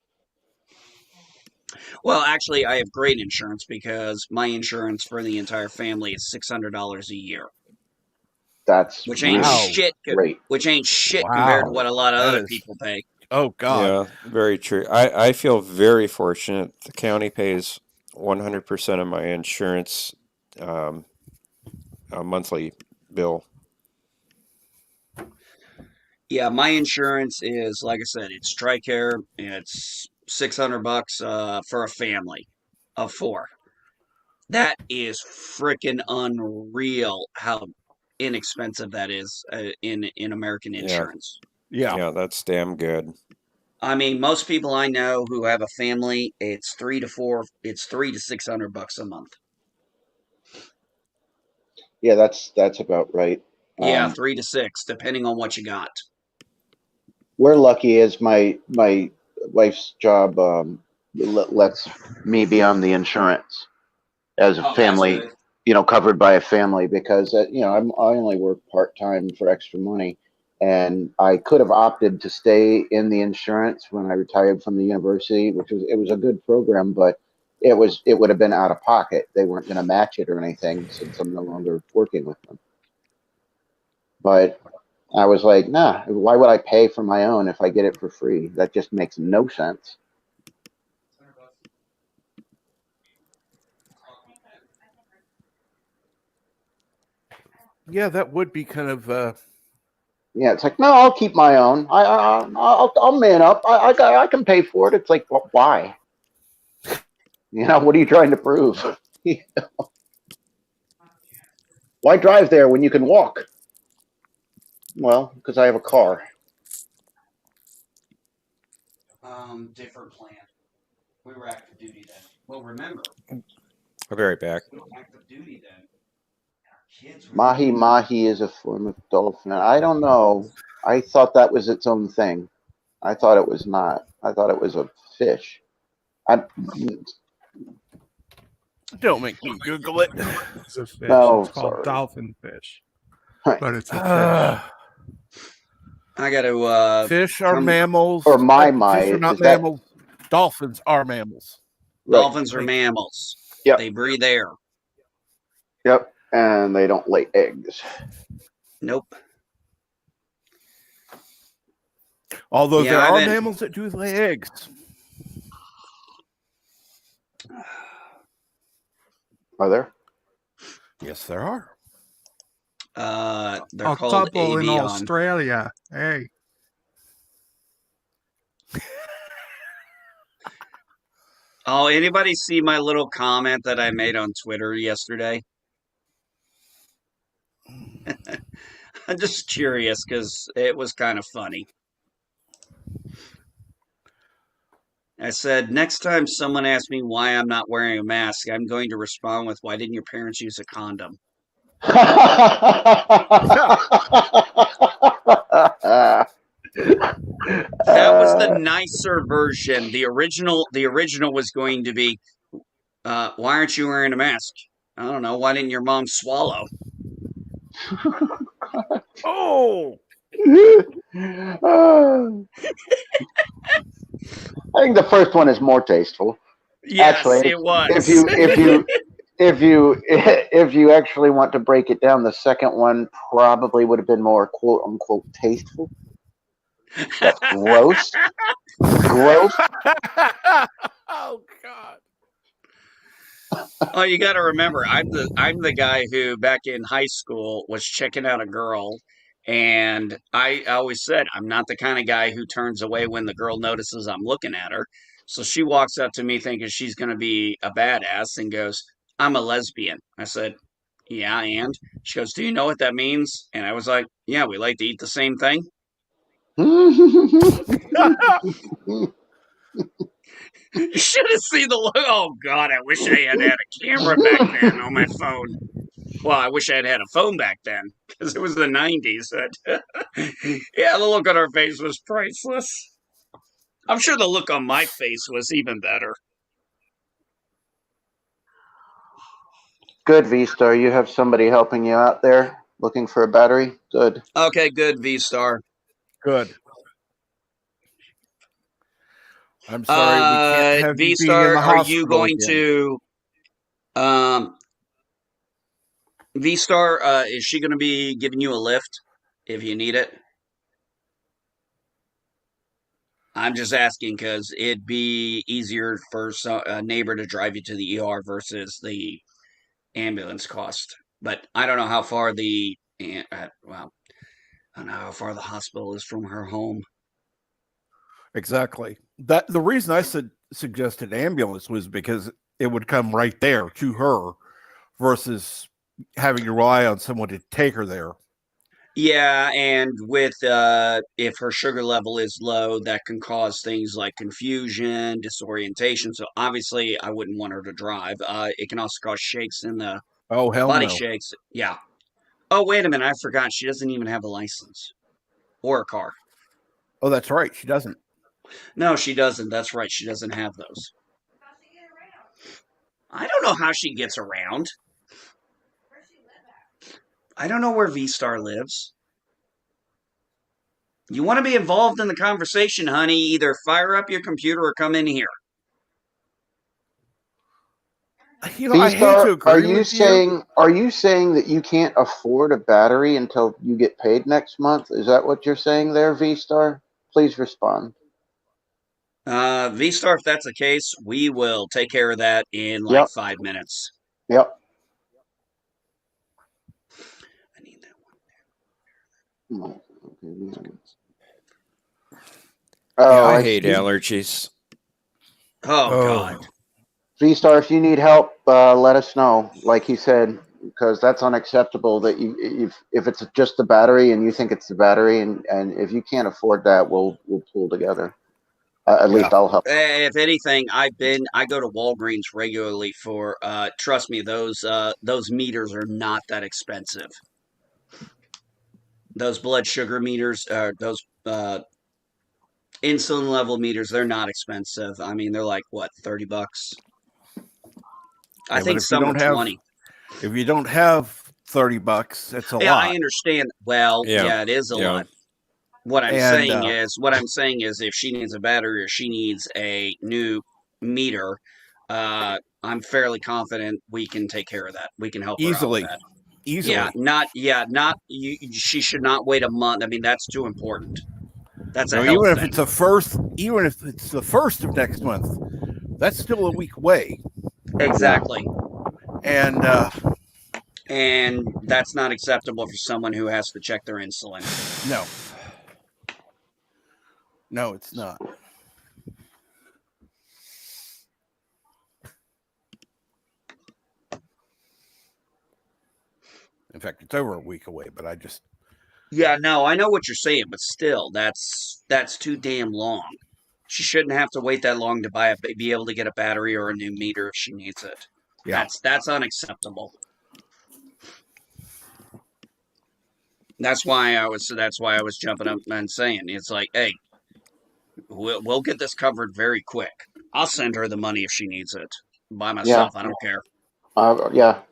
Well, actually, I have great insurance because my insurance for the entire family is $600 a year, That's which ain't Wow. really shit. great. Which ain't shit compared to what a lot of That other is- people pay. Oh God. Yeah, very true. I feel very fortunate. The county pays 100% of my insurance a monthly bill. Yeah, my insurance is like I said, it's TRICARE. It's $600 for a family of four. That is freaking unreal how inexpensive that is in American Yeah. insurance. Yeah. Yeah, that's damn good. I mean, most people I know who have a family, it's $300 to $600 a month. Yeah, that's about right. Yeah, 3 to 6, depending on what you got. We're lucky as my wife's job lets me be on the insurance as a Oh, that's family, good. you know, covered by a family because you know I only work part time for extra money, and I could have opted to stay in the insurance when I retired from the university, which was a good program, but it would have been out of pocket. They weren't going to match it or anything since I'm no longer working with them. But I was like, nah, why would I pay for my own if I get it for free? That just makes no sense. Yeah, that would be kind of Yeah, it's like, no, I'll keep my own. I'll man up. I can pay for it. It's like, well, why? You know, what are you trying to prove? Why drive there when you can walk? Well, because I have a car. Different plan. We were active duty then. Well, remember, I'll be right back. we were active duty then. Our kids were Mahi mahi is a form of dolphin. I don't know. I thought that was its own thing. I thought it was not. I thought it was a fish. I, don't make me Google it. It's a fish. No, It's called sorry. dolphin fish, Right. but it's a fish. I got to Fish are mammals. Or my Fish are not is that mammals. Dolphins are mammals. right? Dolphins are mammals. Yep. They breathe air. Yep, and they don't lay eggs. Nope. Although Yeah, there I've are been- mammals that do lay eggs. Are there? Yes, there are. They're A called couple in avian. Australia. Hey, Oh, anybody see my little comment that I made on Twitter yesterday? I'm just curious because it was kind of funny. I said, next time someone asks me why I'm not wearing a mask, I'm going to respond with, why didn't your parents use a condom? That was the nicer version. The original was going to be, why aren't you wearing a mask? I don't know. Why didn't your mom swallow? Oh, I think the first one is more tasteful. Yes, Actually, it was. if you actually want to break it down, the second one probably would have been more quote unquote tasteful. That's gross. Gross. oh God. Oh, you got to remember, I'm the guy who back in high school was checking out a girl, and I always said I'm not the kind of guy who turns away when the girl notices I'm looking at her. So she walks up to me thinking she's going to be a badass and goes, "I'm a lesbian." I said, "Yeah, and?" She goes, "Do you know what that means?" And I was like, "Yeah, we like to eat the same thing." You should have seen the look. Oh God, I wish I had a camera back then on my phone. Well, I wish I had a phone back then because it was the 90s. Yeah, the look on her face was priceless. I'm sure the look on my face was even better. Good, V-Star. You have somebody helping you out there looking for a battery? Good. Okay, good, V Star. Good. I'm sorry we can't have you V being in Star, the are you hospital going again. to. V Star, is she going to be giving you a lift if you need it? I'm just asking because it'd be easier for a neighbor to drive you to the ER versus the ambulance cost. But I don't know how far well, I don't know how far the hospital is from her home. Exactly. That the reason I suggested ambulance was because it would come right there to her versus having to rely on someone to take her there. Yeah, and with if her sugar level is low, that can cause things like confusion, disorientation. So obviously, I wouldn't want her to drive. It can also cause shakes in the Oh hell body no. shakes. Yeah. Oh, wait a minute, I forgot. She doesn't even have a license or a car. Oh, that's right. She doesn't. No, she doesn't. That's right. She doesn't have those. I don't know how she gets around. I don't know where V Star lives. You want to be involved in the conversation, honey? Either fire up your computer or come in here. I hate to V-Star, agree with you. are you saying that you can't afford a battery until you get paid next month? Is that what you're saying there, V-Star? Please respond. V Star, if that's the case, we will take care of that in like Yep. 5 minutes. Yep. I need that Yeah, Oh, I I hate see. allergies. one. Oh, God. Oh, V-Star, if you need help, let us know. Like he said, because that's unacceptable. That if it's just the battery and you think it's the battery, and if you can't afford that, we'll pull together. At yeah. least I'll help. If anything, I go to Walgreens regularly for trust me, those meters are not that expensive. Those blood sugar meters, those insulin level meters, they're not expensive. I mean, they're like what, $30? I Yeah, but think some are 20. if you don't have $30, it's a Yeah, I lot. understand. Well, Yeah, yeah, it is a yeah. lot. What I'm And saying is, if she needs a battery or she needs a new meter, I'm fairly confident we can take care of that. We can help her out with easily. that. Easily. Not you. She should not wait a month. I mean, that's too important. That's a No, health thing. even if it's the first of next month, that's still a week away. Exactly. And And that's not acceptable for someone who has to check their insulin. no. No, it's not. In fact, it's over a week away, but I just Yeah, no, I know what you're saying, but still, that's too damn long. She shouldn't have to wait that long to be able to get a battery or a new meter if she needs it. yeah. That's unacceptable. That's why I was jumping up and saying it's like, hey, we'll get this covered very quick. I'll send her the money if she needs it by Yeah. myself. I don't care. Yeah.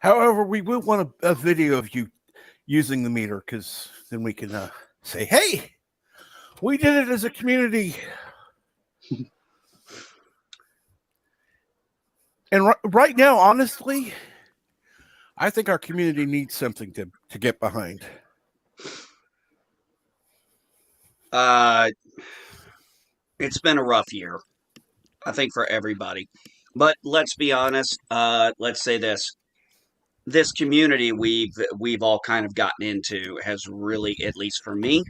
However, we will want a video of you using the meter because then we can say, "Hey, we did it as a community." And right now, honestly, I think our community needs something to get behind. It's been a rough year, I think, for everybody. But let's be honest. Let's say this community we've all kind of gotten into has really, at least for me,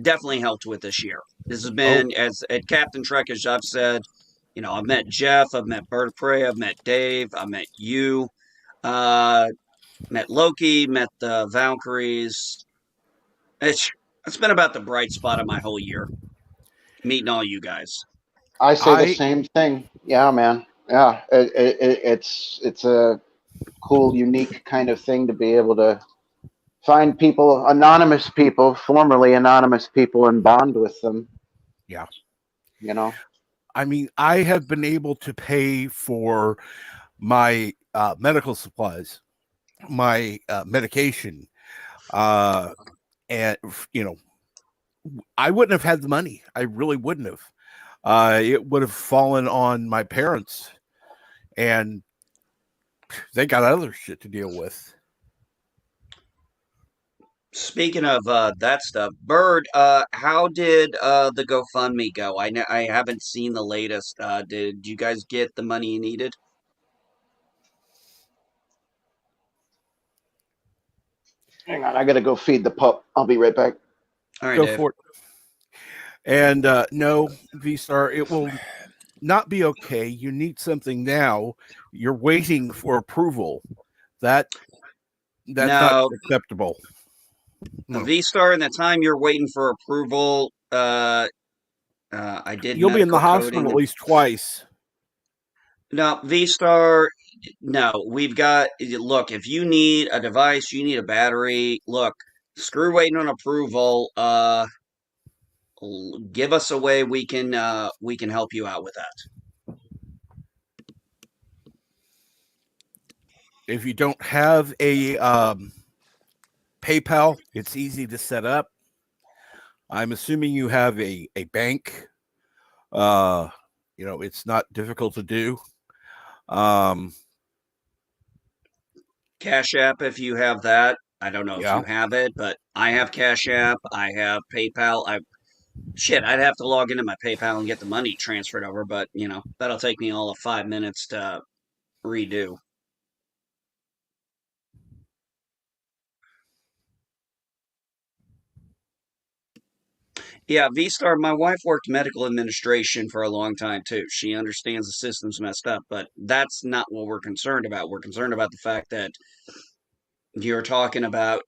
definitely helped with this year. This has Oh, been, as at Captain Trek, as I've said, I've met Jeff, I've met Bird of Prey, I've met Dave, I met you, uh, met Loki, met the Valkyries. It's it's been about the bright spot of my whole year, meeting all you guys. I say the I same thing. Yeah, man. Yeah, it's a cool, unique kind of thing to be able to find people, anonymous people, formerly anonymous people, and bond with them. yeah. You know. I mean, I have been able to pay for my medical supplies, my medication, uh, and you know, I wouldn't have had the money. I really wouldn't have. It would have fallen on my parents, and they got other shit to deal with. Speaking of that stuff, Bird, how did the GoFundMe go? I haven't seen the latest. Did you guys get the money you needed? Hang on, I gotta go feed the pup. I'll be right back. All right, Go Dave. for it. And no, V Star, it will not be okay. You need something now. You're waiting for approval. That's not Now, acceptable. No. V-Star, in the time you're waiting for approval, I did You'll be in the medical hospital at coding. least twice. No, V-Star, no, we've got, look, if you need a device, you need a battery, look, screw waiting on approval. Give us a way we can help you out with that. If you don't have a PayPal, it's easy to set up. I'm assuming you have a bank. It's not difficult to do. Um, Cash App, if you have that. I don't know if yeah. you have it, but I have Cash App. I have PayPal. I'd have to log into my PayPal and get the money transferred over, but that'll take me all of 5 minutes to redo. Yeah, V-Star, my wife worked medical administration for a long time too. She understands the system's messed up, but that's not what we're concerned about. We're concerned about the fact that you're talking about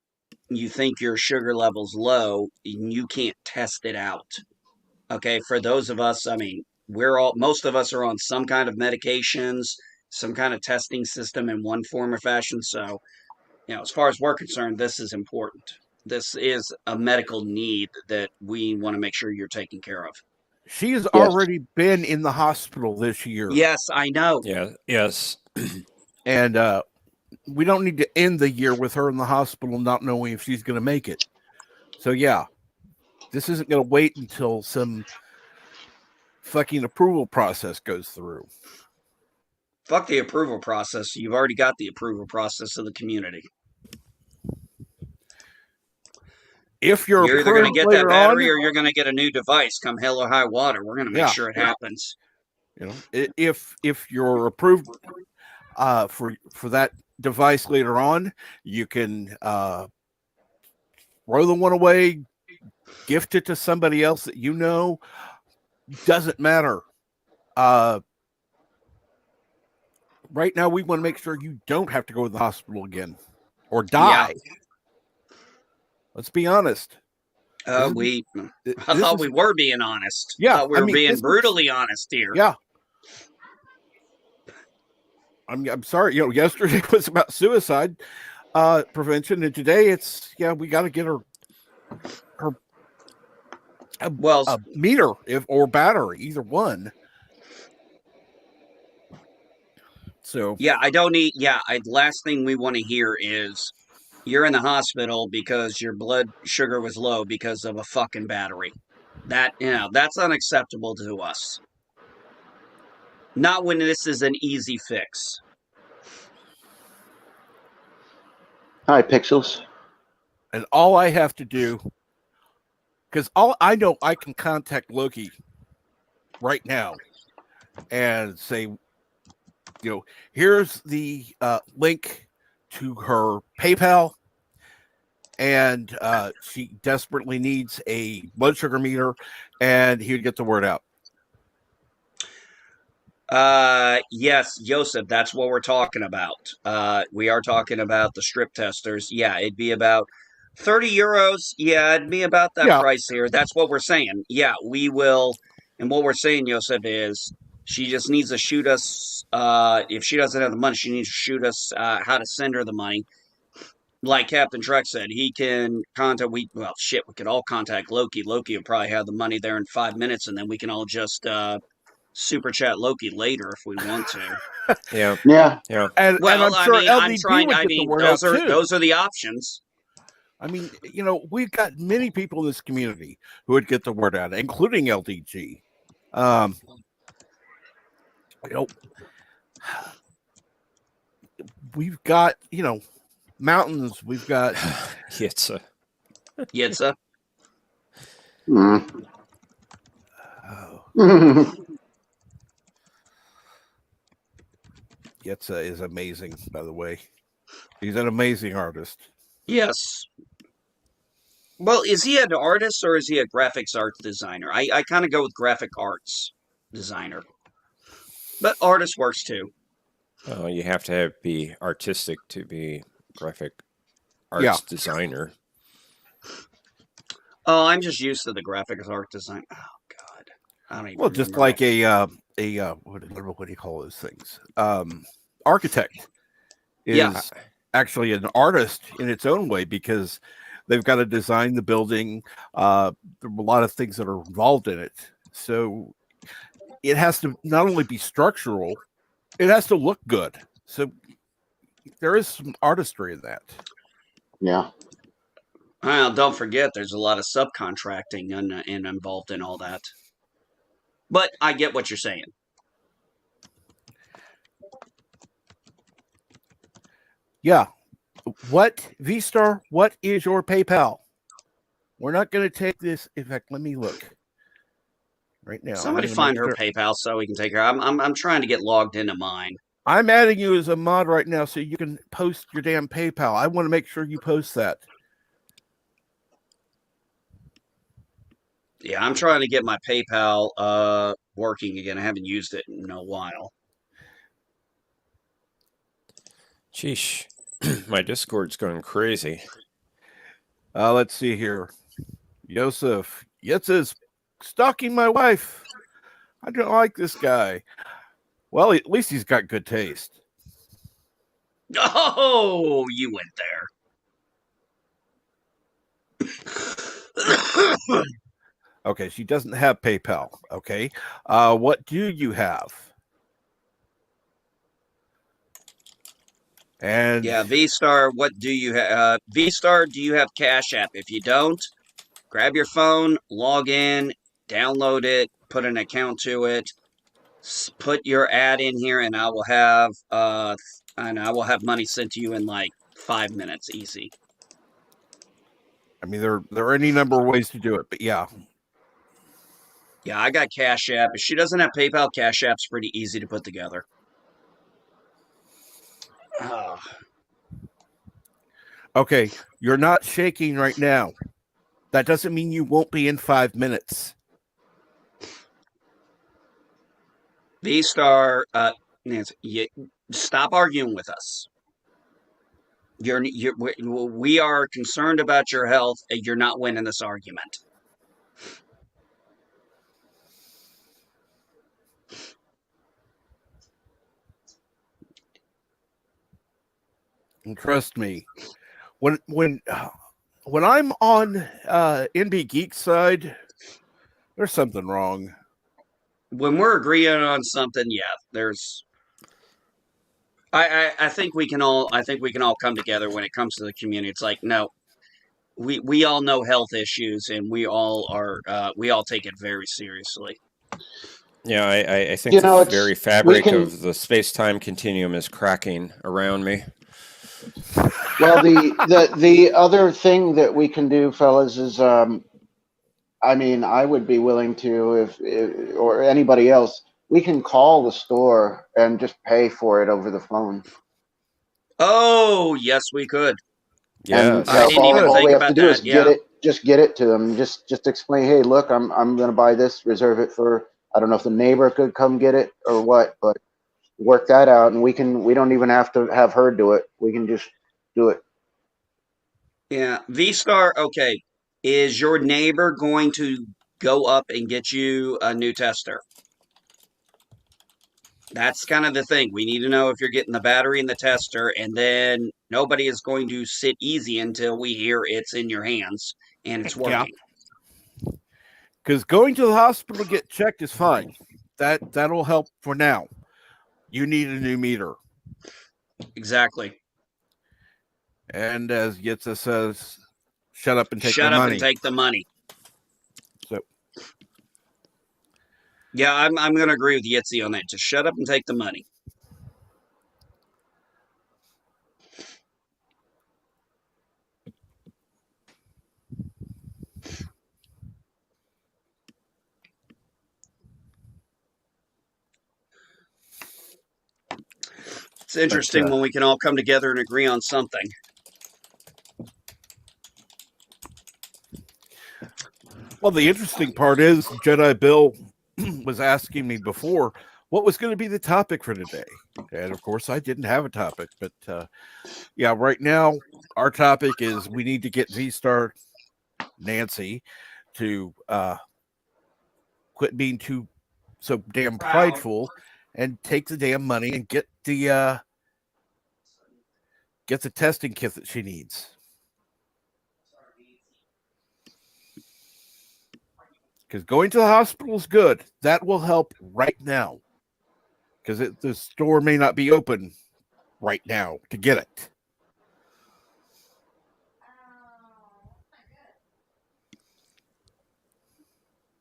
you think your sugar level's low and you can't test it out. Okay, for those of us, I mean, most of us are on some kind of medications, some kind of testing system in one form or fashion. So, as far as we're concerned, this is important. This is a medical need that we want to make sure you're taken care of. She has Yes. already been in the hospital this year. Yes, I know. Yeah. Yes. And we don't need to end the year with her in the hospital not knowing if she's going to make it. So, yeah, this isn't going to wait until some fucking approval process goes through. Fuck the approval process. You've already got the approval process of the community. If you're You're either going to approved get that later battery on, or you're going to get a new device come hell or high water. We're going to make sure it happens. if you're approved for that device later on, you can throw the one away, gift it to somebody else that you know. Doesn't matter. Right now, we want to make sure you don't have to go to the hospital again or die. Yeah. Let's be honest. I thought we were being honest. Yeah, I thought we were being brutally honest here. Yeah. I'm sorry. Yesterday was about suicide prevention, and today it's we got to get her a meter or battery, either one. So I don't need. Last thing we want to hear is you're in the hospital because your blood sugar was low because of a fucking battery. That's unacceptable to us. Not when this is an easy fix. Hi, Pixels. And all I have to do, because all I know, I can contact Loki right now and say, here's the link to her PayPal, and she desperately needs a blood sugar meter, and he would get the word out. Yes, Joseph, that's what we're talking about. We are talking about the strip testers. Yeah, it'd be about 30 euros. Yeah, it'd be about that Yeah. price here. That's what we're saying. Yeah, we will. And what we're saying, Joseph, is she just needs to shoot us. If she doesn't have the money, she needs to shoot us how to send her the money. Like Captain Trek said, he can contact. We could all contact Loki. Loki would probably have the money there in 5 minutes, and then we can all just super chat Loki later if we want to. Yeah. Yeah. Yeah. And Well, I'm I sure mean, I'm LDD trying. would I get the mean, word out too. those are the options. I mean, we've got many people in this community who would get the word out, including LDG. We've got, mountains. We've got Yitza. Yitza. Mm. Yetza is amazing, by the way. He's an amazing artist. Yes. Well, is he an artist or is he a graphics arts designer? I kind of go with graphic arts designer. But artist works too. Oh, you have to be artistic to be graphic arts designer. Oh, I'm just used to the graphics art design. Oh God, I don't even. Well, just like what do you call those things? Architect is actually an artist in its own way, because they've got to design the building. There are a lot of things that are involved in it, so it has to not only be structural, it has to look good. So there is some artistry in that. Yeah. Well, don't forget, there's a lot of subcontracting and involved in all that. But I get what you're saying. Yeah. What, V-Star, what is your PayPal? We're not going to take this. In fact, let me look right now. Somebody find her PayPal so we can take her. I'm trying to get logged into mine. I'm adding you as a mod right now so you can post your damn PayPal. I want to make sure you post that. Yeah, I'm trying to get my PayPal working again. I haven't used it in a while. Sheesh. My Discord's going crazy. Let's see here. Yosef, Yetza's stalking my wife. I don't like this guy. Well, at least he's got good taste. Oh, you went there. Okay, she doesn't have PayPal. Okay. What do you have? And yeah, V-Star, what do you have? V-Star, do you have Cash App? If you don't, grab your phone, log in, download it, put an account to it, put your ad in here, and I will have money sent to you in like 5 minutes, easy. I mean, there are any number of ways to do it, but yeah. Yeah, I got Cash App. If she doesn't have PayPal, Cash App's pretty easy to put together. Okay, you're not shaking right now. That doesn't mean you won't be in 5 minutes. V-Star, Nancy, stop arguing with us. We are concerned about your health, and you're not winning this argument. And trust me, when I'm on NB Geek side, there's something wrong. When we're agreeing on something, yeah, there's. I think we can all come together when it comes to the community. It's like, no, we all know health issues, and we all take it very seriously. Yeah, I think the very fabric of the space-time continuum is cracking around me. Well, the other thing that we can do, fellas, is I mean, I would be willing to if or anybody else. We can call the store and just pay for it over the phone. Oh, yes, we could. And I Yes. didn't even all think we have to about do that. is Yeah. get it to them. Just explain, hey, look, I'm going to buy this, reserve it for. I don't know if the neighbor could come get it or what, but work that out, and we don't even have to have her do it. We can just do it. Yeah. V-Star, okay. Is your neighbor going to go up and get you a new tester? That's kind of the thing. We need to know if you're getting the battery and the tester, and then nobody is going to sit easy until we hear it's in your hands and it's Yeah. working. Because going to the hospital to get checked is fine. That'll help for now. You need a new meter. Exactly. And as Yitza says, shut up and take my Shut up and money. take the money. So Yeah, I'm going to agree with Yitzy on that. Just shut up and take the money. It's interesting when we can all come together and agree on something. well, the interesting part is Jedi Bill was asking me before what was going to be the topic for today. And of course, I didn't have a topic. But yeah, right now, our topic is we need to get V Star Nancy to quit being too so damn prideful and take the damn money and get the testing kit that she needs. Because going to the hospital is good. That will help right now. Because the store may not be open right now to get it.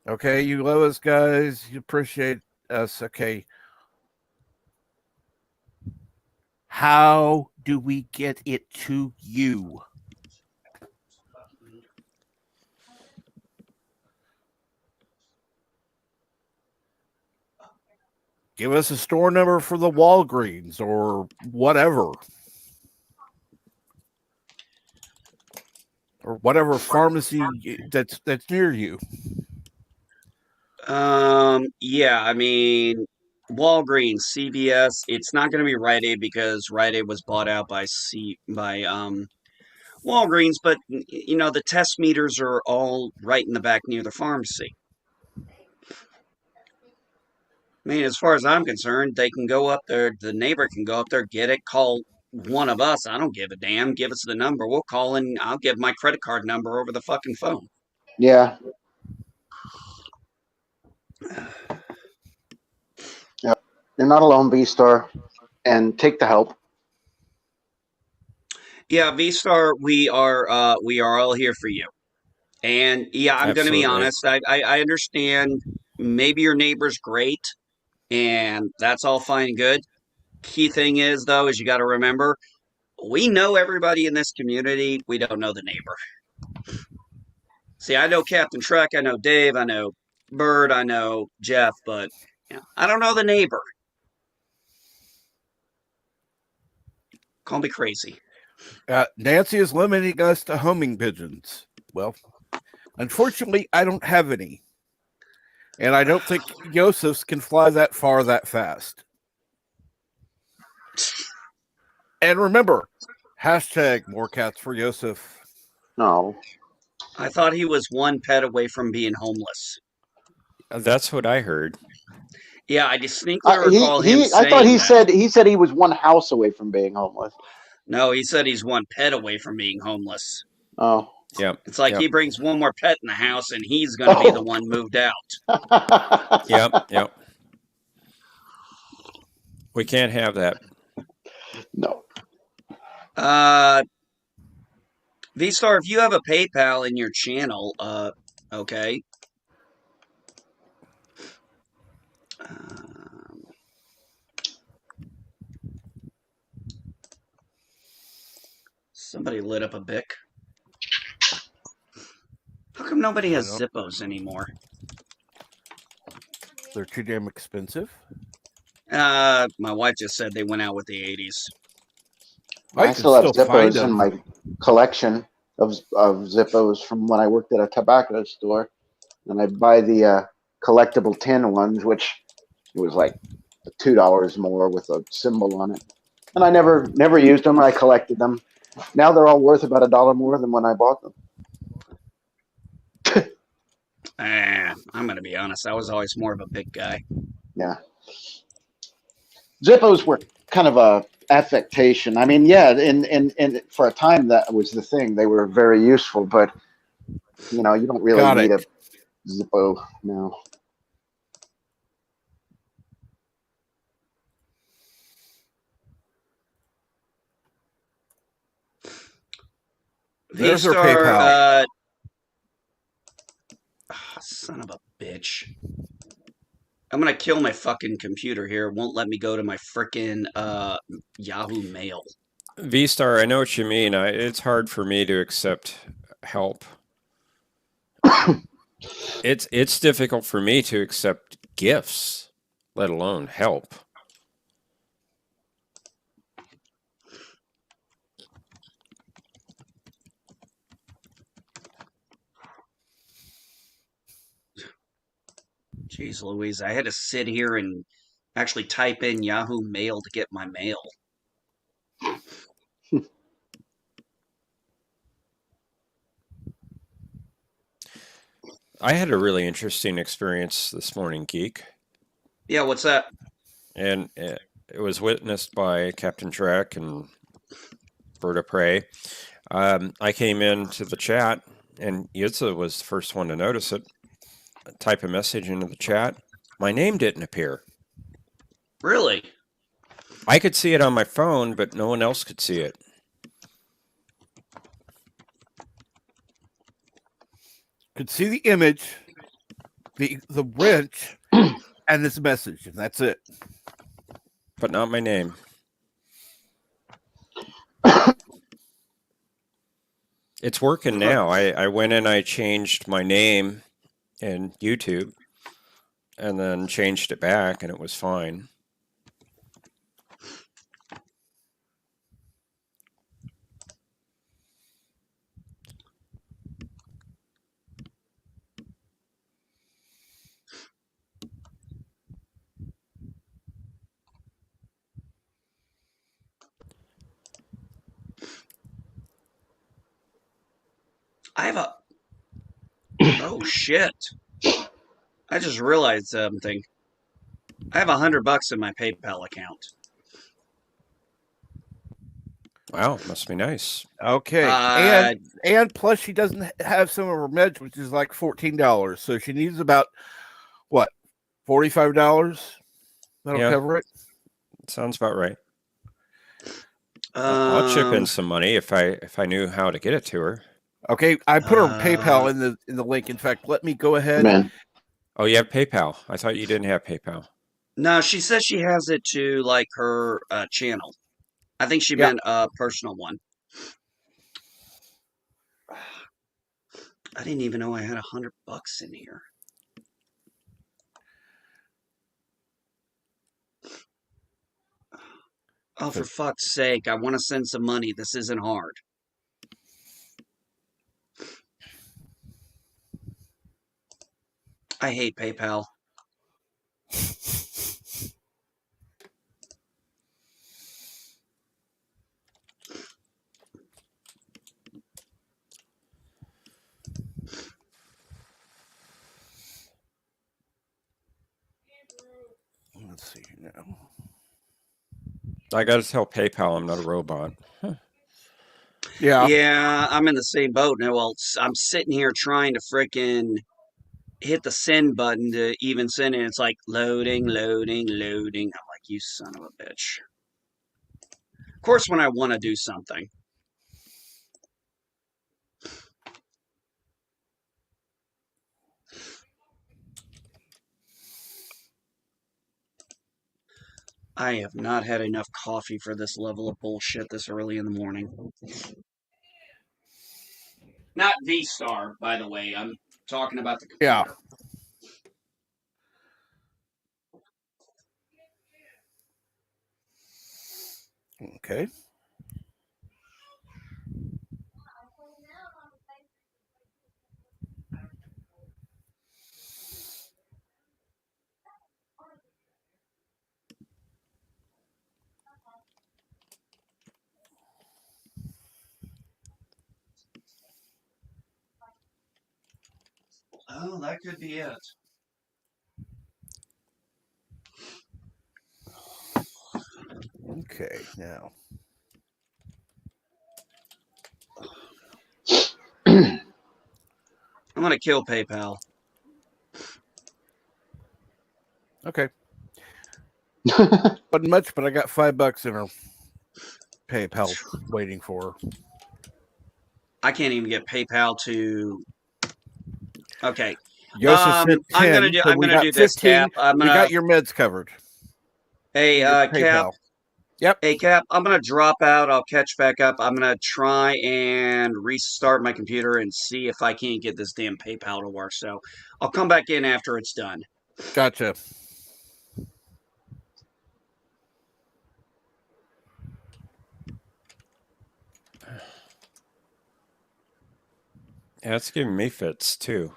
Okay, you love us, guys. You appreciate us. Okay. How do we get it to you? Give us a store number for the Walgreens or whatever. Or whatever pharmacy that's near you. Yeah, I mean, Walgreens, CVS, it's not going to be Rite Aid because Rite Aid was bought out by Walgreens, but you know, the test meters are all right in the back near the pharmacy. I mean, as far as I'm concerned, they can go up there, the neighbor can go up there, get it, call one of us. I don't give a damn. Give us the number. We'll call and I'll give my credit card number over the fucking phone. Yeah. Yep. You're not alone, V Star, and take the help. Yeah, V-Star, we are all here for you. And yeah, I'm going to be Absolutely. honest. I understand maybe your neighbor's great, and that's all fine and good. Key thing is, though, is you got to remember we know everybody in this community. We don't know the neighbor. See, I know Captain Truck, I know Dave, I know Bird, I know Jeff, but you know, I don't know the neighbor. Call me crazy. Nancy is limiting us to homing pigeons. Well, unfortunately, I don't have any. And I don't think Yosefs can fly that far that fast. And remember, hashtag more cats for Yosef. No. I thought he was one pet away from being homeless. That's what I heard. Yeah, I distinctly recall him He. I thought saying that. he said he was one house away from being homeless. No, he said he's one pet away from being homeless. Oh. Yep. It's like Yep. he brings one more pet in the house and he's going to be the one moved out. Yep. Yep. We can't have that. No. V-Star, if you have a PayPal in your channel, okay. Somebody lit up a Bic. How come nobody I has don't- Zippos anymore? They're too damn expensive. My wife just said they went out with the 80s. I I can still have still find Zippos in them. my collection of Zippos from when I worked at a tobacco store, and I buy the collectible tin ones, which was like $2 more with a symbol on it. And I never used them. I collected them. Now they're all worth about $1 more than when I bought them. I'm gonna be honest. I was always more of a big guy. Yeah, Zippos were kind of a affectation. I mean, yeah, in for a time that was the thing. They were very useful, but you don't really Got need it. a Zippo now. There's our V-Star, PayPal. son of a bitch. I'm gonna kill my fucking computer here. It won't let me go to my frickin' Yahoo Mail. V-Star, I know what you mean. It's hard for me to accept help. It's difficult for me to accept gifts, let alone help. Jeez Louise, I had to sit here and actually type in Yahoo Mail to get my mail. I had a really interesting experience this morning, Geek, Yeah, what's that? and it was witnessed by Captain Trek and Bird of Prey. I came into the chat, and Yitza was the first one to notice it. Type a message into the chat. My name didn't appear. Really? I could see it on my phone, but no one else could see it. Could see the image, the wrench, and this message, and that's it. But not my name. It's working now. I went and I changed my name in YouTube and then changed it back, and it was fine. I have a. Oh shit! I just realized something. I have $100 in my PayPal account. Wow, must be nice. Okay, and plus she doesn't have some of her meds, which is like $14, so she needs about what, $45. That'll Yeah. cover it. Sounds about right. I'll chip in some money if I knew how to get it to her. Okay, I put her PayPal in the link. In fact, let me go ahead. Man, Oh, you have PayPal. I thought you didn't have PayPal. No, she says she has it to like her channel. I think she meant a personal one. I didn't even know I had $100 in here. Oh, for fuck's sake! I want to send some money. This isn't hard. I hate PayPal. Let's see now. I got to tell PayPal I'm not a robot. Huh. Yeah, I'm in the same boat now. Well, I'm sitting here trying to frickin' hit the send button to even send it. It's like loading, loading, loading. I'm like, you son of a bitch. Of course, when I want to do something. I have not had enough coffee for this level of bullshit this early in the morning. Not V-Star, by the way. I'm talking about the Yeah. computer. Okay. Oh, that could be it. Okay. Now. I'm gonna kill PayPal. Okay. Wasn't much, but I got $5 in her PayPal waiting for her. I can't even get PayPal to. Okay. Yosef sent 10, so I'm we gonna got do this, 15. Cap. I'm You gonna. got your meds covered. Hey, Your Cap. PayPal. Yep. Hey, Cap. I'm gonna drop out. I'll catch back up. I'm gonna try and restart my computer and see if I can't get this damn PayPal to work. So I'll come back in after it's done. Gotcha. Yeah, it's giving me fits too.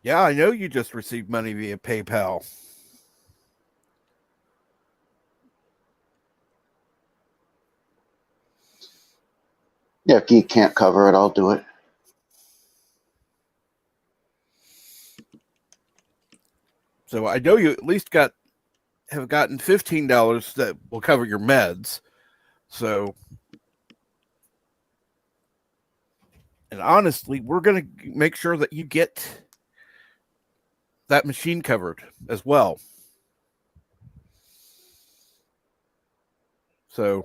Yeah, I know you just received money via PayPal. Yeah, if Geek can't cover it, I'll do it. So I know you at least have gotten $15 that will cover your meds. So, and honestly, we're going to make sure that you get that machine covered as well. So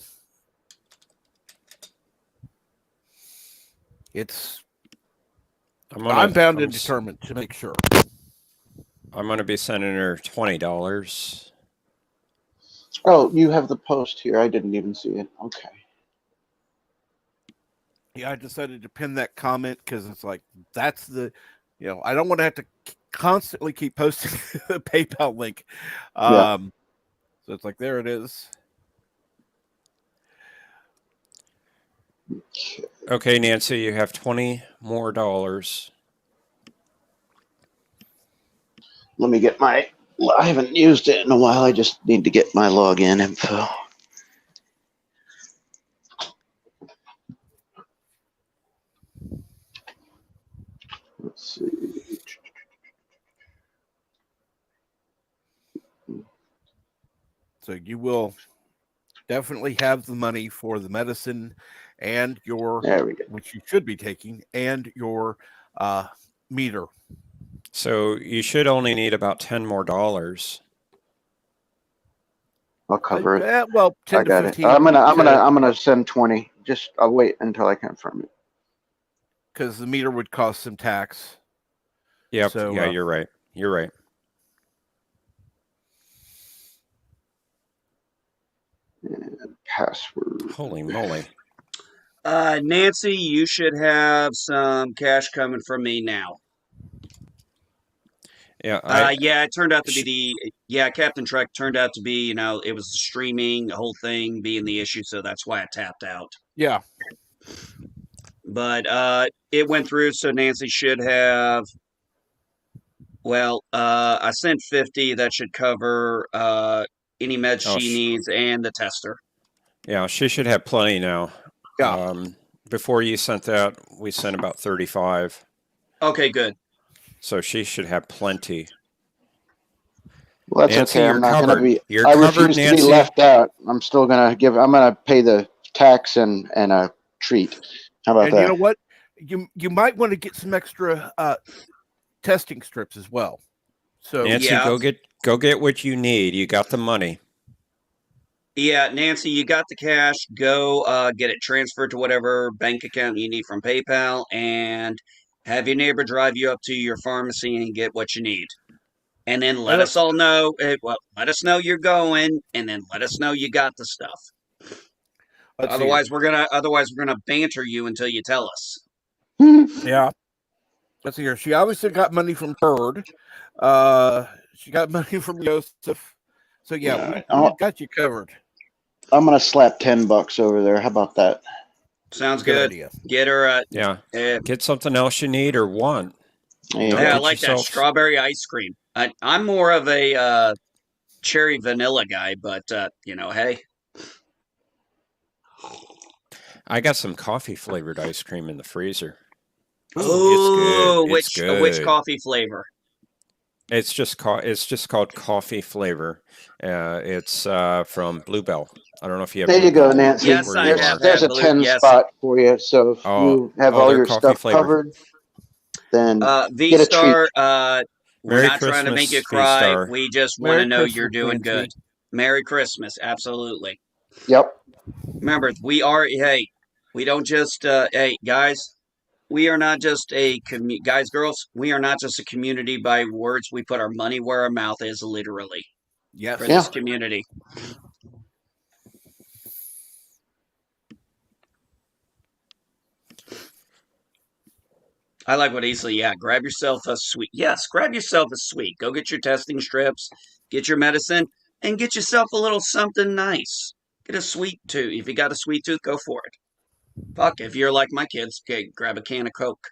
I'm bound and determined to make sure. I'm going to be sending her $20. Oh, you have the post here. I didn't even see it. Okay. Yeah, I decided to pin that comment because it's like, that's the, I don't want to have to constantly keep posting the PayPal link. Yeah. So it's like, there it is. Okay, Nancy, you have $20 more. Let me get I haven't used it in a while. I just need to get my login info. Let's see. So you will definitely have the money for the medicine and There we go. which you should be taking, and your meter. So you should only need about $10 more. I'll cover it. Well, 10 I to got it. 15. I'm gonna send 20. I'll wait until I confirm it. Because the meter would cost some tax. Yep. So, yeah, you're right. You're right. And password. Holy moly. Nancy, you should have some cash coming from me now. Yeah, yeah, it turned out to be Captain Trek turned out to be, it was the streaming, the whole thing being the issue, so that's why I tapped out. yeah. But it went through, so Nancy should have. Well, I sent 50. That should cover any meds she needs and the tester. Yeah, she should have plenty now. Yeah. Before you sent that, we sent about 35. Okay, good. So she should have plenty. Well, that's Nancy, okay. you're I'm not covered. gonna be. You're I covered, refuse to Nancy. be left out. I'm still gonna give. I'm gonna pay the tax and a treat. How about And that? you know what? You might want to get some extra testing strips as well. So Nancy, go get what you need. You got the money. Yeah, Nancy, you got the cash. Go get it transferred to whatever bank account you need from PayPal, and Have your neighbor drive you up to your pharmacy and get what you need. And then let And us all know. Let us know you're going, and then let us know you got the stuff. let's see. Otherwise, we're gonna banter you until you tell us. Yeah. Let's see here. She obviously got money from Bird. She got money from Joseph. So yeah, All right. we've got you covered. I'm gonna slap $10 over there. How about that? Sounds Good good. idea. Get her. Yeah. Uh, Get something else you need or want. There you know, yeah, I go. get like that yourself. strawberry ice cream. I'm more of a cherry vanilla guy, but hey. I got some coffee flavored ice cream in the freezer. Oh, It's which good. coffee flavor? It's just called coffee flavor. It's from Bluebell. I don't know if you have There you go, Bluebell Nancy. Yes, where I you have are. There's had a blue. 10 Yes, spot for you. So if you have all they're your coffee stuff flavored. covered, then V get a treat. Star. We're Merry not trying to make you Christmas, cry. V-Star. We just want to Merry know you're Christmas, doing Nancy. good. Merry Christmas, absolutely. Yep. Remember, we are. Hey, we don't just. Hey, guys, we are not just guys, girls. We are not just a community by words. We put our money where our mouth is, literally, Yes. for Yeah. this community. I like what he said. Yeah, grab yourself a sweet. Yes, grab yourself a sweet. Go get your testing strips, get your medicine, and get yourself a little something nice. Get a sweet tooth. If you got a sweet tooth, go for it. Fuck, if you're like my kids, okay, grab a can of Coke.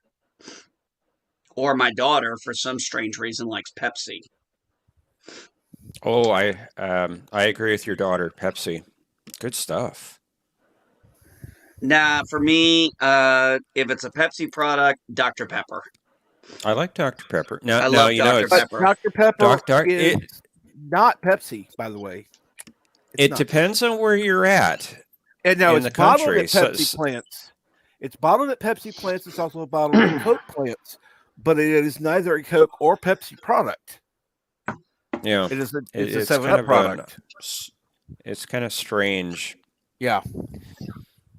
Or my daughter, for some strange reason, likes Pepsi. Oh, I agree with your daughter, Pepsi. Good stuff. Nah, for me, if it's a Pepsi product, Dr. Pepper. I like Dr. Pepper. I No, love Dr. it's Pepper. Dr. Pepper is it not Pepsi, by the way. it not. depends on where you're at. And now in it's the bottled country. at Pepsi plants. It's bottled at Pepsi plants. It's also bottled at Coke plants, but it is neither a Coke or Pepsi product. Yeah, It is. It's a it's 7-Up product. It's kind of strange. Yeah.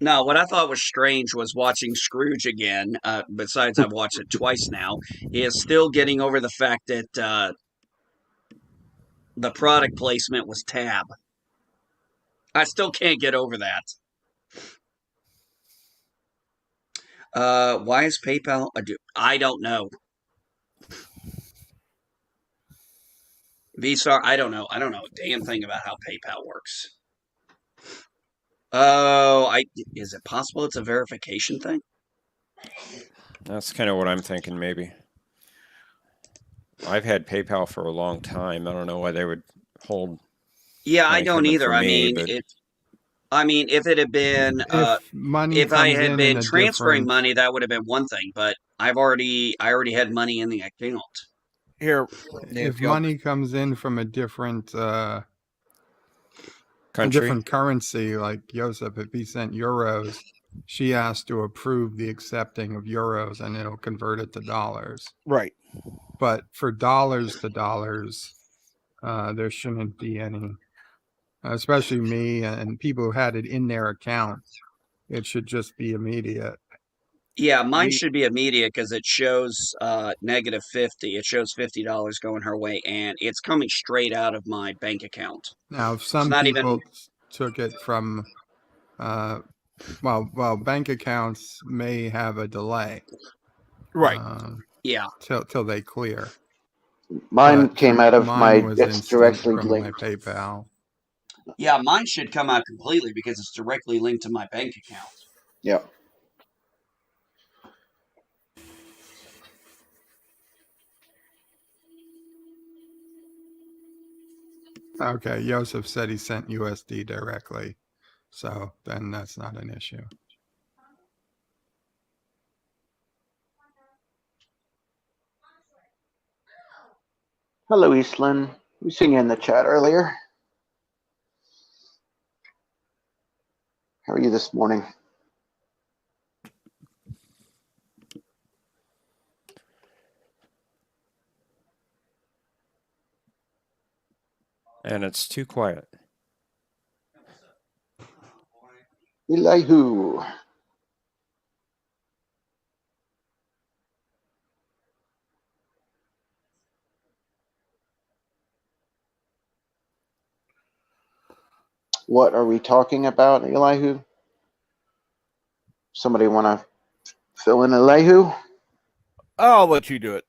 No, what I thought was strange was watching Scrooge again. Besides, I've watched it twice now. Is still getting over the fact that the product placement was Tab. I still can't get over that. Why is PayPal? I don't know. VStar, I don't know. I don't know a damn thing about how PayPal works. Oh, is it possible it's a verification thing? That's kind of what I'm thinking. Maybe I've had PayPal for a long time. I don't know why they would hold. Yeah, I money don't coming either. from I me, mean, but if it had been, If money if I comes had in been a transferring different, money, that would have been one thing. But I already had money in the account. Here, if Nancy, money comes in from a different country. currency, like Joseph, if he sent euros, she has to approve the accepting of euros, and it'll convert it to dollars. right. But for dollars to dollars, there shouldn't be any, especially me and people who had it in their account. It should just be immediate. Yeah, mine should be immediate because it shows negative 50. It shows $50 going her way, and it's coming straight out of my bank account. Now, if some not people even- took it from, bank accounts may have a delay, Right. Yeah. till they clear. Mine But came out of mine my. was It's instant directly from my linked. PayPal. Yeah, mine should come out completely because it's directly linked to my bank account. Yep. Okay, Joseph said he sent USD directly, so then that's not an issue. Hello, Eastland. We seen you in the chat earlier. How are you this morning? And it's too quiet. Elihu. What are we talking about, Elihu? Somebody want to fill in, Elihu? I'll let you do it.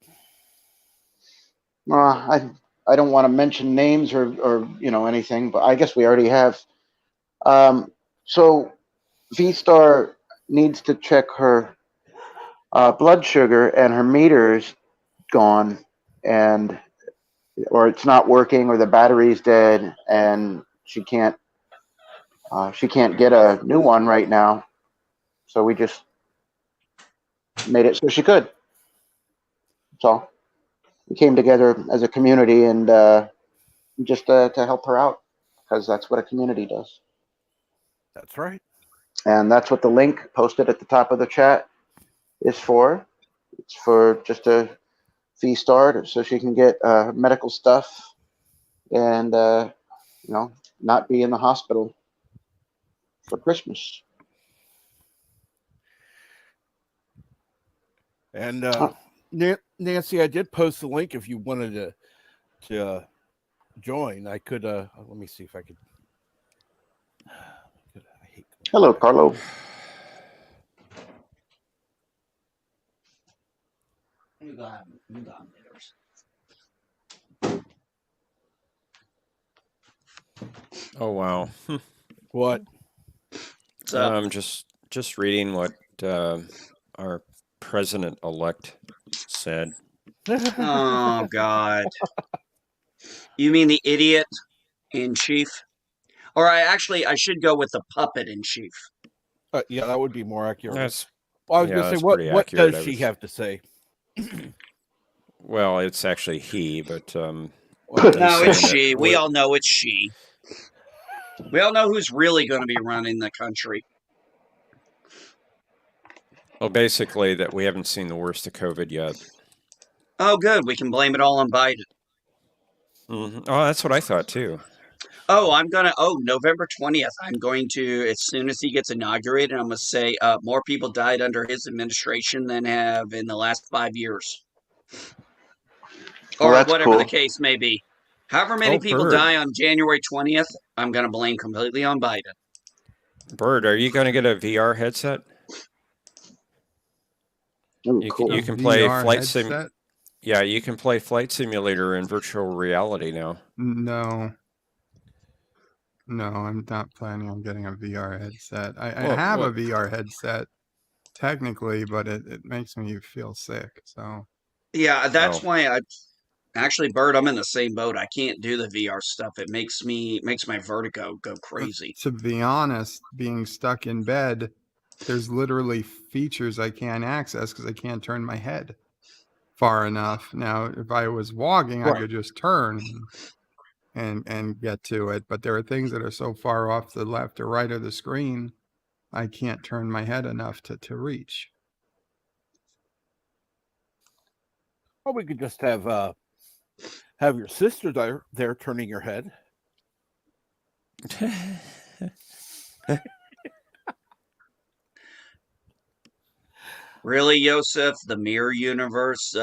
I don't want to mention names or anything, but I guess we already have. So V-Star needs to check her blood sugar, and her meter's gone, or it's not working, or the battery's dead, and she can't get a new one right now. So we just made it so she could. That's all. We came together as a community and just to help her out, because that's what a community does. That's right. And that's what the link posted at the top of the chat is for. It's for just a fee start so she can get medical stuff and not be in the hospital for Christmas. And Nancy, I did post the link if you wanted to join. I could let me see if I could. Hello, Carlo. Oh wow. What? I'm just reading what our president-elect said. Oh God. You mean the idiot in chief? Or I should go with the puppet in chief. Yeah, that would be more accurate. That's I was going to say, what accurate. does she have to say? Well, it's actually he, but no, it's she. We all know it's she. We all know who's really going to be running the country. Well, basically, that we haven't seen the worst of COVID yet. Oh, good. We can blame it all on Biden. Mm-hmm. Oh, that's what I thought too. November 20th. I'm going to, as soon as he gets inaugurated, I'm going to say more people died under his administration than have in the last 5 years. Or whatever the case may be. However many people die on January 20th, I'm going to blame completely on Biden. Bird, are you going to get a VR headset? Ooh, you can play flight sim. Yeah, you can play Flight Simulator in virtual reality now. No, I'm not planning on getting a VR headset. I have a VR headset, technically, but it makes me feel sick. So yeah, that's why Bird, I'm in the same boat. I can't do the VR stuff. It makes my vertigo go crazy. To be honest, being stuck in bed, there's literally features I can't access because I can't turn my head far enough. Now, if I was walking, I could just turn and get to it. But there are things that are so far off the left or right of the screen, I can't turn my head enough to reach. Well, we could just have your sister there turning your head. Really, Yosef? The mirror universe,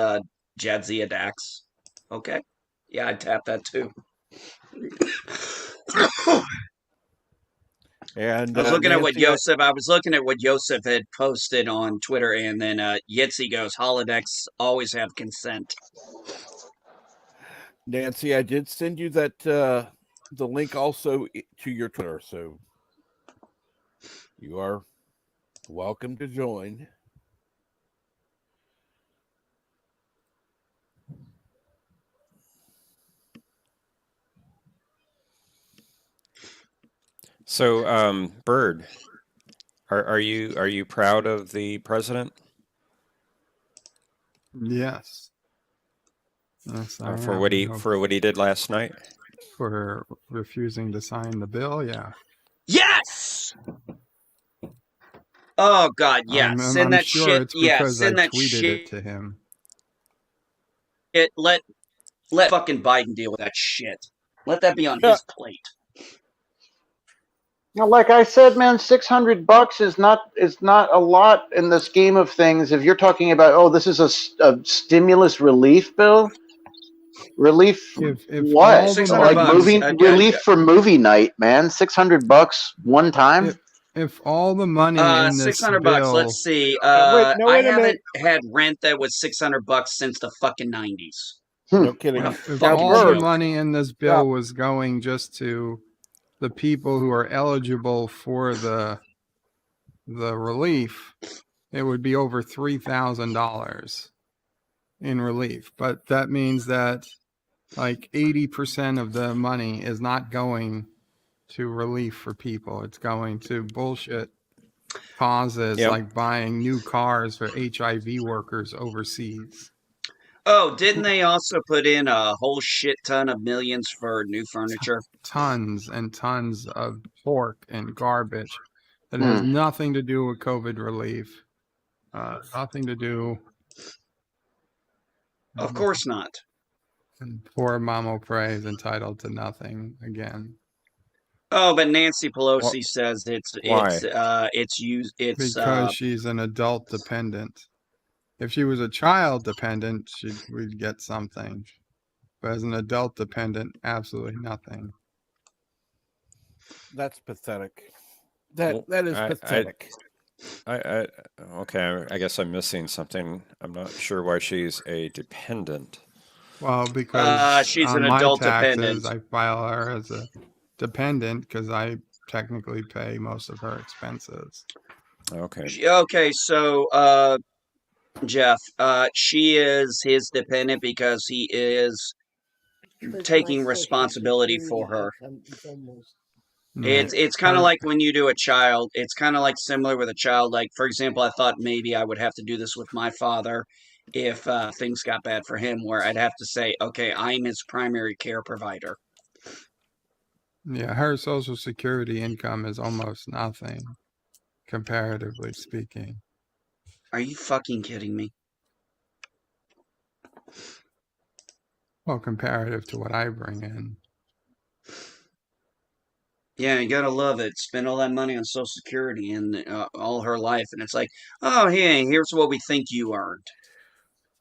Jadzia Dax. Okay. Yeah, I'd tap that too. And I was looking at what Yosef had posted on Twitter, and then Yitzy goes, holodecks always have consent. Nancy, I did send you that the link also to your Twitter, so you are welcome to join. So, Bird, are you proud of the president? Yes. For what he did last night. For refusing to sign the bill, yeah. Yes. Oh God, yeah. Send that sure shit. It's because send I that tweeted shit it to him. Let fucking Biden deal with that shit. Let that be on his plate. Now, like I said, man, $600 is not a lot in the scheme of things. If you're talking about, this is a stimulus relief bill, Relief. If What? all the $600 Like money, relief for movie night, man. $600 one time. if all the money in this $600. bill, Let's see. Wait, no, I wait a haven't minute. had rent that was $600 since the fucking 90s. No kidding. What a if fucking all the joke. money in this bill was going just to the people who are eligible for the relief, it would be over $3,000 in relief. But that means that like 80% of the money is not going to relief for people. It's going to bullshit causes Yep. like buying new cars for HIV workers overseas. Oh, didn't they also put in a whole shit ton of millions for new furniture? Tons and tons of pork and garbage that has Hmm. nothing to do with COVID relief. Nothing to do. Of course not. And poor Mamo Prey is entitled to nothing again. Oh, but Nancy Pelosi Wh- says Why? Because she's an adult dependent. If she was a child dependent, we'd get something. But as an adult dependent, absolutely nothing. That's pathetic. Well, That is pathetic. Okay, I guess I'm missing something. I'm not sure why she's a dependent. Well, because she's on an my adult taxes, dependent. I file her as a dependent because I technically pay most of her expenses. Okay. Okay, so Jeff, she is his dependent because he is taking responsibility for her. Right. It's kind of like when you do a child. It's kind of like similar with a child. Like, for example, I thought maybe I would have to do this with my father if things got bad for him, where I'd have to say, okay, I'm his primary care provider. Yeah, her Social Security income is almost nothing, comparatively speaking. Are you fucking kidding me? Well, comparative to what I bring in. Yeah, you gotta love it. Spend all that money on Social Security and all her life, and it's like, oh, hey, here's what we think you earned.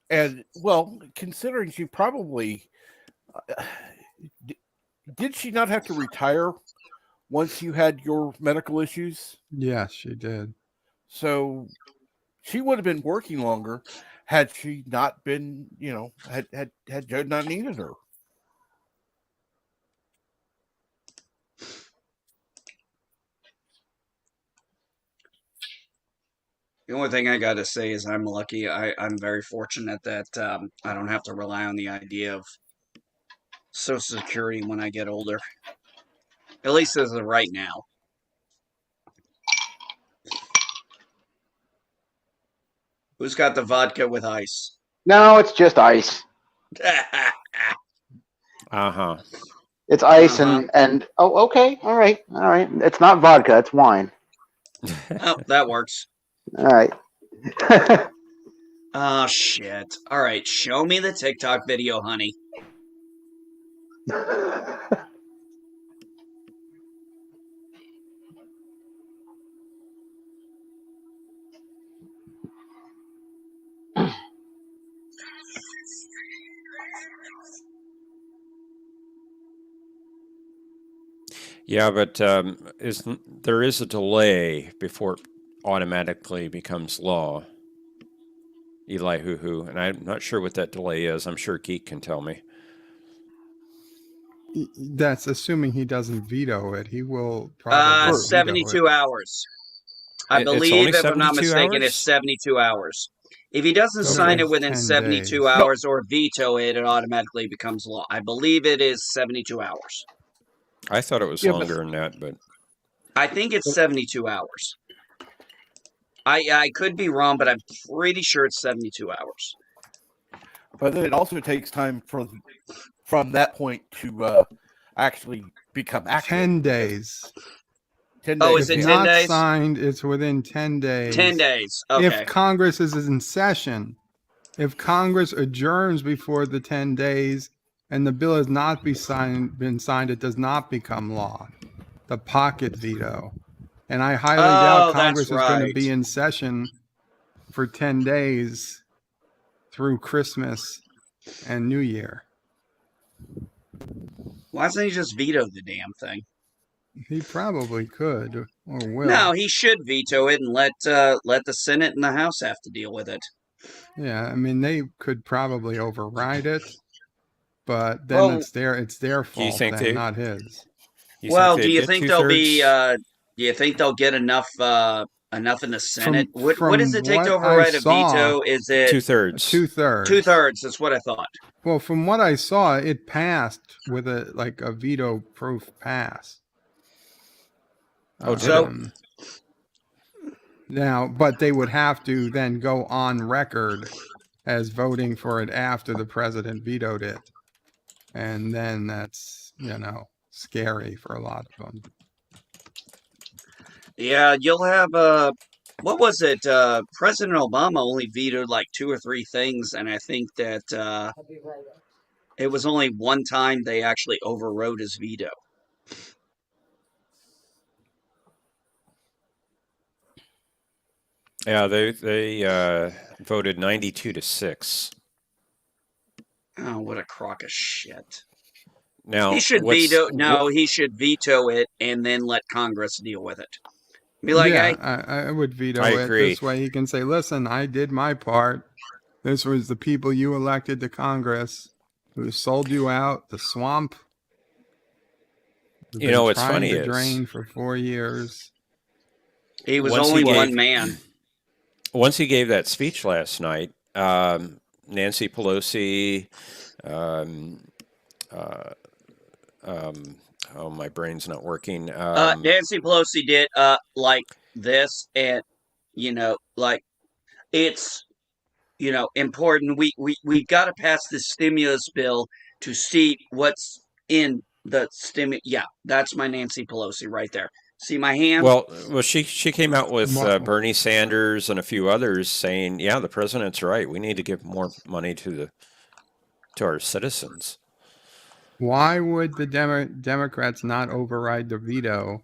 And well, considering she probably did she not have to retire once you had your medical issues? Yes, she did. So she would have been working longer had she not been, had Joe not needed her. The only thing I gotta say is I'm lucky. I'm very fortunate that I don't have to rely on the idea of Social Security when I get older. At least as of right now. Who's got the vodka with ice? No, it's just ice. Uh-huh. It's ice Uh-huh. and oh, okay, all right. It's not vodka, it's wine. Oh, that works. All right. Oh, shit. All right, show me the TikTok video, honey. Yeah, but there is a delay before it automatically becomes law. Eli hoo-hoo, and I'm not sure what that delay is. I'm sure Geek can tell me. That's assuming he doesn't veto it. He will probably veto 72 it. hours. I It's believe, only if I'm not 72 mistaken, hours? it's 72 hours. If he doesn't So sign it it's within 10 72 days. hours or veto it, it automatically becomes law. I believe it is 72 hours. I thought it was Yeah, longer than that, but I think it's 72 hours. I could be wrong, but I'm pretty sure it's 72 hours. But then it also takes time from that point to actually become active. 10 days. 10 Oh, days. is it If 10 not days? signed, it's within 10 days. 10 days. Okay. If Congress is in session, if Congress adjourns before the 10 days and the bill has not been signed, it does not become law. The pocket veto. And I highly doubt Congress is going to be in session for 10 days through Christmas and New Year. Why doesn't he just veto the damn thing? He probably could or will. No, he should veto it and let the Senate and the House have to deal with it. Yeah, I mean they could probably override it, but then Well, it's their Do you fault think then, not his. you think well, do they'd you get think they'll be? 2/3? Do you think they'll get enough in the Senate? What does From it take to what I override a saw, veto? Is it 2/3. 2/3. 2/3? That's what I thought. Well, from what I saw, it passed with a veto-proof pass. Oh, did it? Now, but they would have to then go on record as voting for it after the president vetoed it, and then that's scary for a lot of them. Yeah, you'll have what was it? President Obama only vetoed like 2 or 3 things, and I think that it was only one time they actually overrode his veto. Yeah, they voted 92-6. Oh, what a crock of shit! Now, He should veto. No, he should veto it and then let Congress deal with it. Be like, Yeah, hey, I would veto I it. agree. This way he can say, listen, I did my part. This was the people you elected to Congress who sold you out, the swamp. You know what's trying funny to is drain for 4 years. he was once only he one gave- man. once he gave that speech last night, Nancy Pelosi, oh, my brain's not working. Nancy Pelosi did like this, and like it's important. We got to pass this stimulus bill to see what's in the stimulus. Yeah, that's my Nancy Pelosi right there. See my hand? Well, she came out with Wow. Bernie Sanders and a few others saying, "Yeah, the president's right. We need to give more money to our citizens." Why would the Democrats not override the veto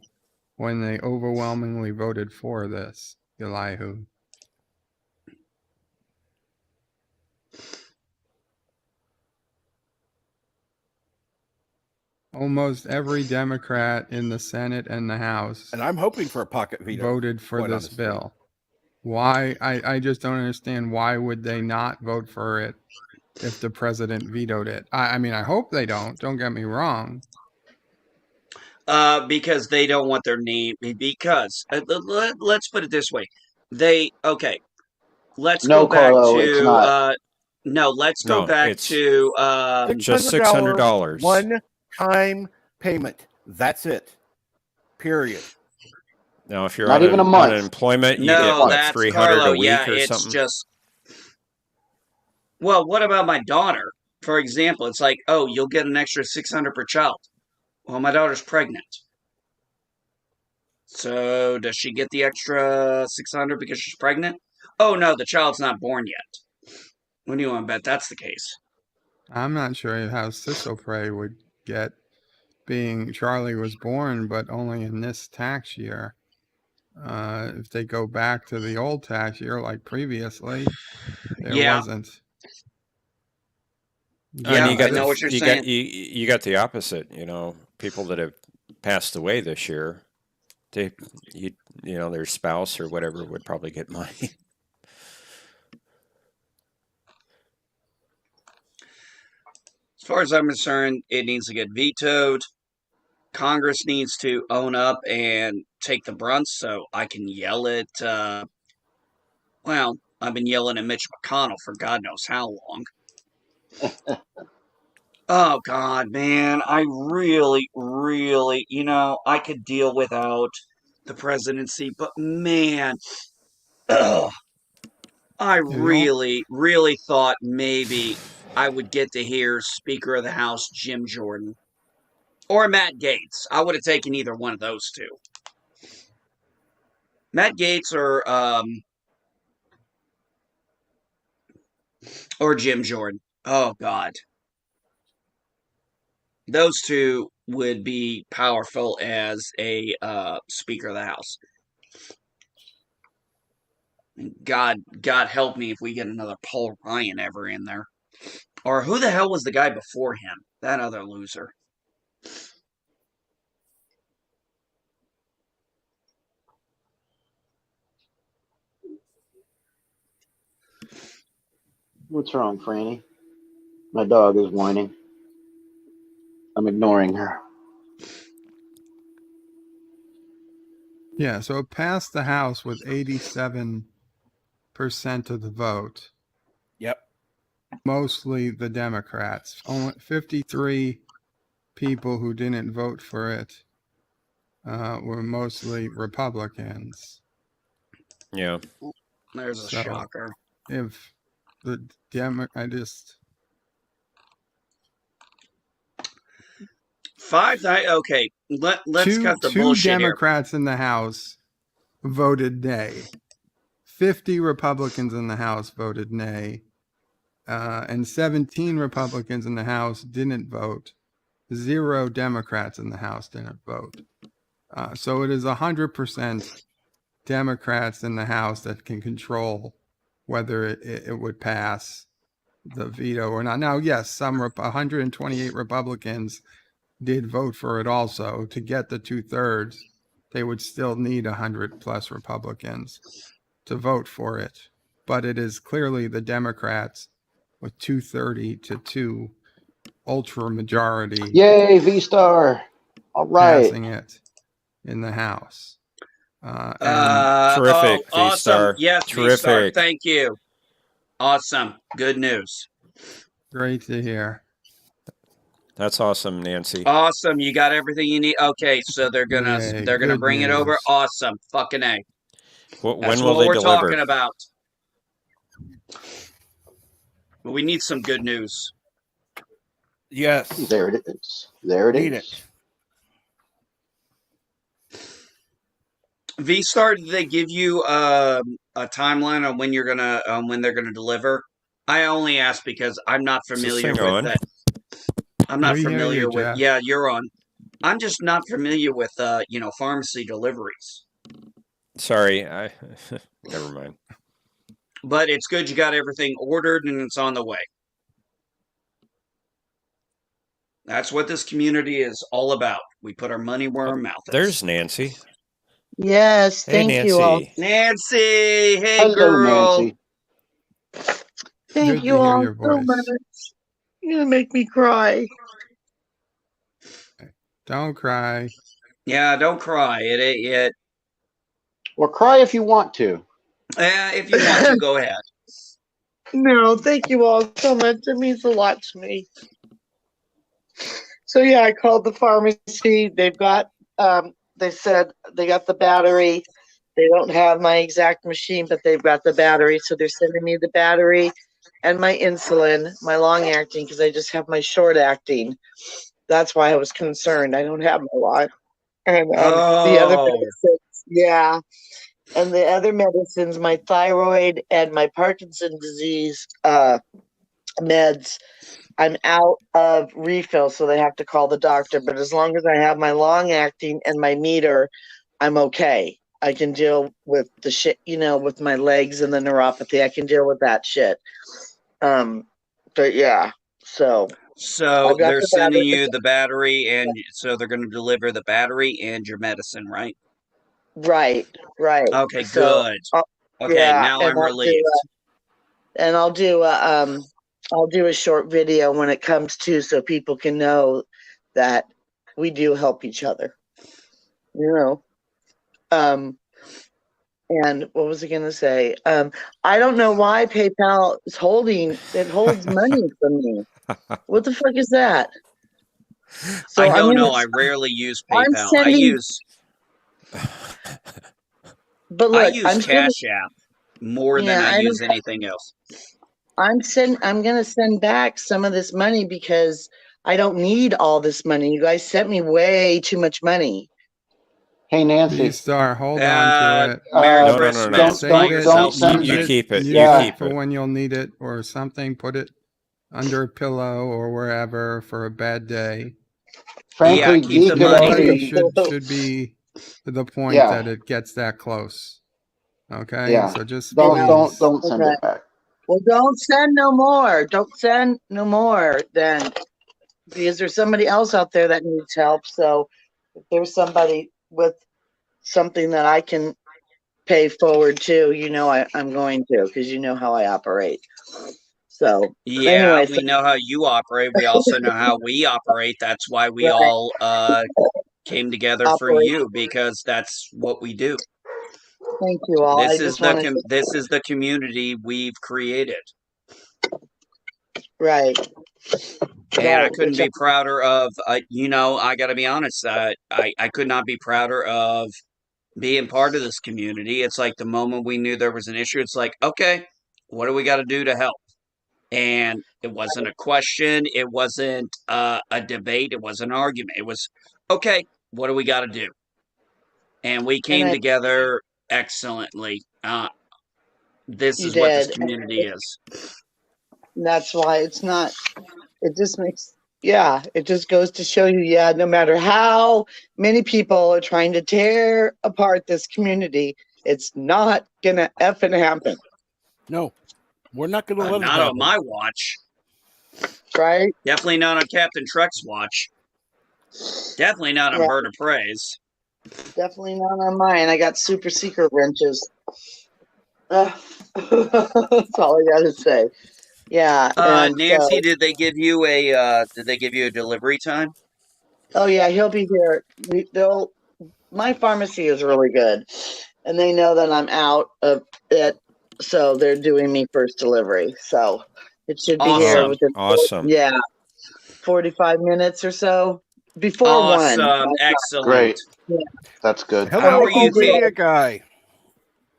when they overwhelmingly voted for this, Elihu? Almost every Democrat in the Senate and the House And I'm hoping for a pocket veto. voted for quite this honestly. bill. Why? I just don't understand why would they not vote for it if the president vetoed it. I mean, I hope they don't get me wrong. Because they don't want their name. Because let's put it this way. Okay. Let's No, go back Carlo, it's to not. no. Let's go No, back it's to just $600. One time payment. That's it. Period. Now, if you're Not on even a month. unemployment, you no. get That's 300 Carlo. a week Yeah, or it's something. just. Well, what about my daughter? For example, it's like, oh, you'll get an extra 600 per child. Well, my daughter's pregnant. So does she get the extra 600 because she's pregnant? Oh no, the child's not born yet. When do you want to bet that's the case? I'm not sure how Sissopre would get, being Charlie was born, but only in this tax year. If they go back to the old tax year like previously, there Yeah. wasn't. Yeah, And you I got know what you're you saying. got you got the opposite. People that have passed away this year, their spouse or whatever would probably get money. As far as I'm concerned, it needs to get vetoed. Congress needs to own up and take the brunt so I can yell at, well, I've been yelling at Mitch McConnell for God knows how long. Oh, God, man. I really, really, I could deal without the presidency, but man, ugh, I really, really thought maybe I would get to hear Speaker of the House Jim Jordan or Matt Gaetz. I would have taken either one of those two. Matt Gaetz or Jim Jordan. Oh God, those two would be powerful as a Speaker of the House. God help me if we get another Paul Ryan ever in there. Or who the hell was the guy before him? That other loser. What's wrong, Franny? My dog is whining. I'm ignoring her. Yeah, so it passed the House with 87% of the vote, Yep. mostly the Democrats. Only 53 people who didn't vote for it were mostly Republicans. Yeah. There's a So shocker. if the I just Okay, let's cut the two bullshit here. Democrats in the House voted nay. 50 Republicans in the House voted nay, and 17 Republicans in the House didn't vote. 0 Democrats in the House didn't vote. So it is 100% Democrats in the House that can control whether it would pass the veto or not. Now, yes, some 128 Republicans did vote for it also. To get the 2/3, they would still need 100 plus Republicans to vote for it. But it is clearly the Democrats with 230 to 2 ultra majority Yay, V-Star! All right. passing it in the House. And Terrific, awesome. V-Star. Yes, V-Star. Terrific. Thank you. Awesome. Good news. great to hear. That's awesome, Nancy. Awesome. You got everything you need. Okay, so they're gonna Yay, gonna good bring it over. news. Awesome. Fucking A. When That's will what they we're deliver? talking about. But we need some good news. Yes. There it is. There it Need is. V-Star, did they give you a timeline on when they're gonna deliver? I only ask because I'm not Is this familiar thing with on? that. I'm not We hear familiar you, with. Jeff. Yeah, you're on. I'm just not familiar with pharmacy deliveries. Sorry, I never mind. But it's good you got everything ordered and it's on the way. That's what this community is all about. We put our money where our mouth is. There's Nancy. Yes, Hey, thank you all. Nancy. Nancy. Hey, Hello, girl. Nancy. Thank Good you to hear all your so voice. much. You're gonna make me cry. Don't cry. Yeah, don't cry. It. Well, cry if you want to. If you want to, go ahead. No, thank you all so much. It means a lot to me. So yeah, I called the pharmacy. They've got they said they got the battery. They don't have my exact machine, but they've got the battery. So they're sending me the battery and my insulin, my long acting, because I just have my short acting. That's why I was concerned. I don't have my lot. And the other medicines, yeah. And the other medicines, my thyroid and my Parkinson's disease meds, I'm out of refill, so they have to call the doctor. But as long as I have my long acting and my meter, I'm okay. I can deal with the shit, with my legs and the neuropathy. I can deal with that shit. But yeah, so they're sending you the battery, and so they're going to deliver the battery and your medicine, right? Right. Okay, So, good. Okay, yeah, now I'm relieved. I'll do a short video when it comes to, so people can know that we do help each other. And what was I going to say? I don't know why PayPal is holds money from me. What the fuck is that? So I don't know. I rarely use PayPal. I use Cash App more than I use anything else. I'm going to send back some of this money because I don't need all this money. You guys sent me way too much money. Hey, Nancy. V-Star, hold on to it. No. Don't send You it. keep it. Use You it keep for it. when you'll need it or something. Put it under a pillow or wherever for a bad day. Frankly, keep the Nobody money. should be to the point that it gets that close. Okay. Yeah. So just don't send it back. Well, don't send no more. Don't send no more then. because there's somebody else out there that needs help. So if there's somebody with something that I can pay forward to, I'm going to, because you know how I operate. So Yeah, anyway, so, we know how you operate. We also know how we operate. That's why we right, all came together for operate. you, because that's what we do. Thank you all. I just wanted to, This is the community we've created, right, and I right, couldn't which, be prouder of. I got to be honest. I could not be prouder of being part of this community. It's like the moment we knew there was an issue, it's like, okay, what do we got to do to help? And it wasn't a question. It wasn't a debate. It wasn't an argument. It was, okay, what do we got to do? And we and came I, together excellently. This you is what this did. community is. And that's why it's not, it just makes, yeah, it just goes to show you, yeah, no matter how many people are trying to tear apart this community, it's not gonna effing happen, No, we're not going to let it Not on happen. my watch. right? Definitely not on Captain Trek's watch. Definitely not on Right. Bird of Prey's. Definitely not on mine. I got super secret wrenches. That's all I gotta say. Yeah, and Nancy, did they give you a delivery time? oh yeah, he'll be here. My pharmacy is really good, and they know that I'm out of it, so they're doing me first delivery. So it should be here Awesome. within, Awesome. yeah, 45 minutes or so before one. Awesome. Excellent. Great. Yeah. That's good. How Hello, are you old feeling? media guy.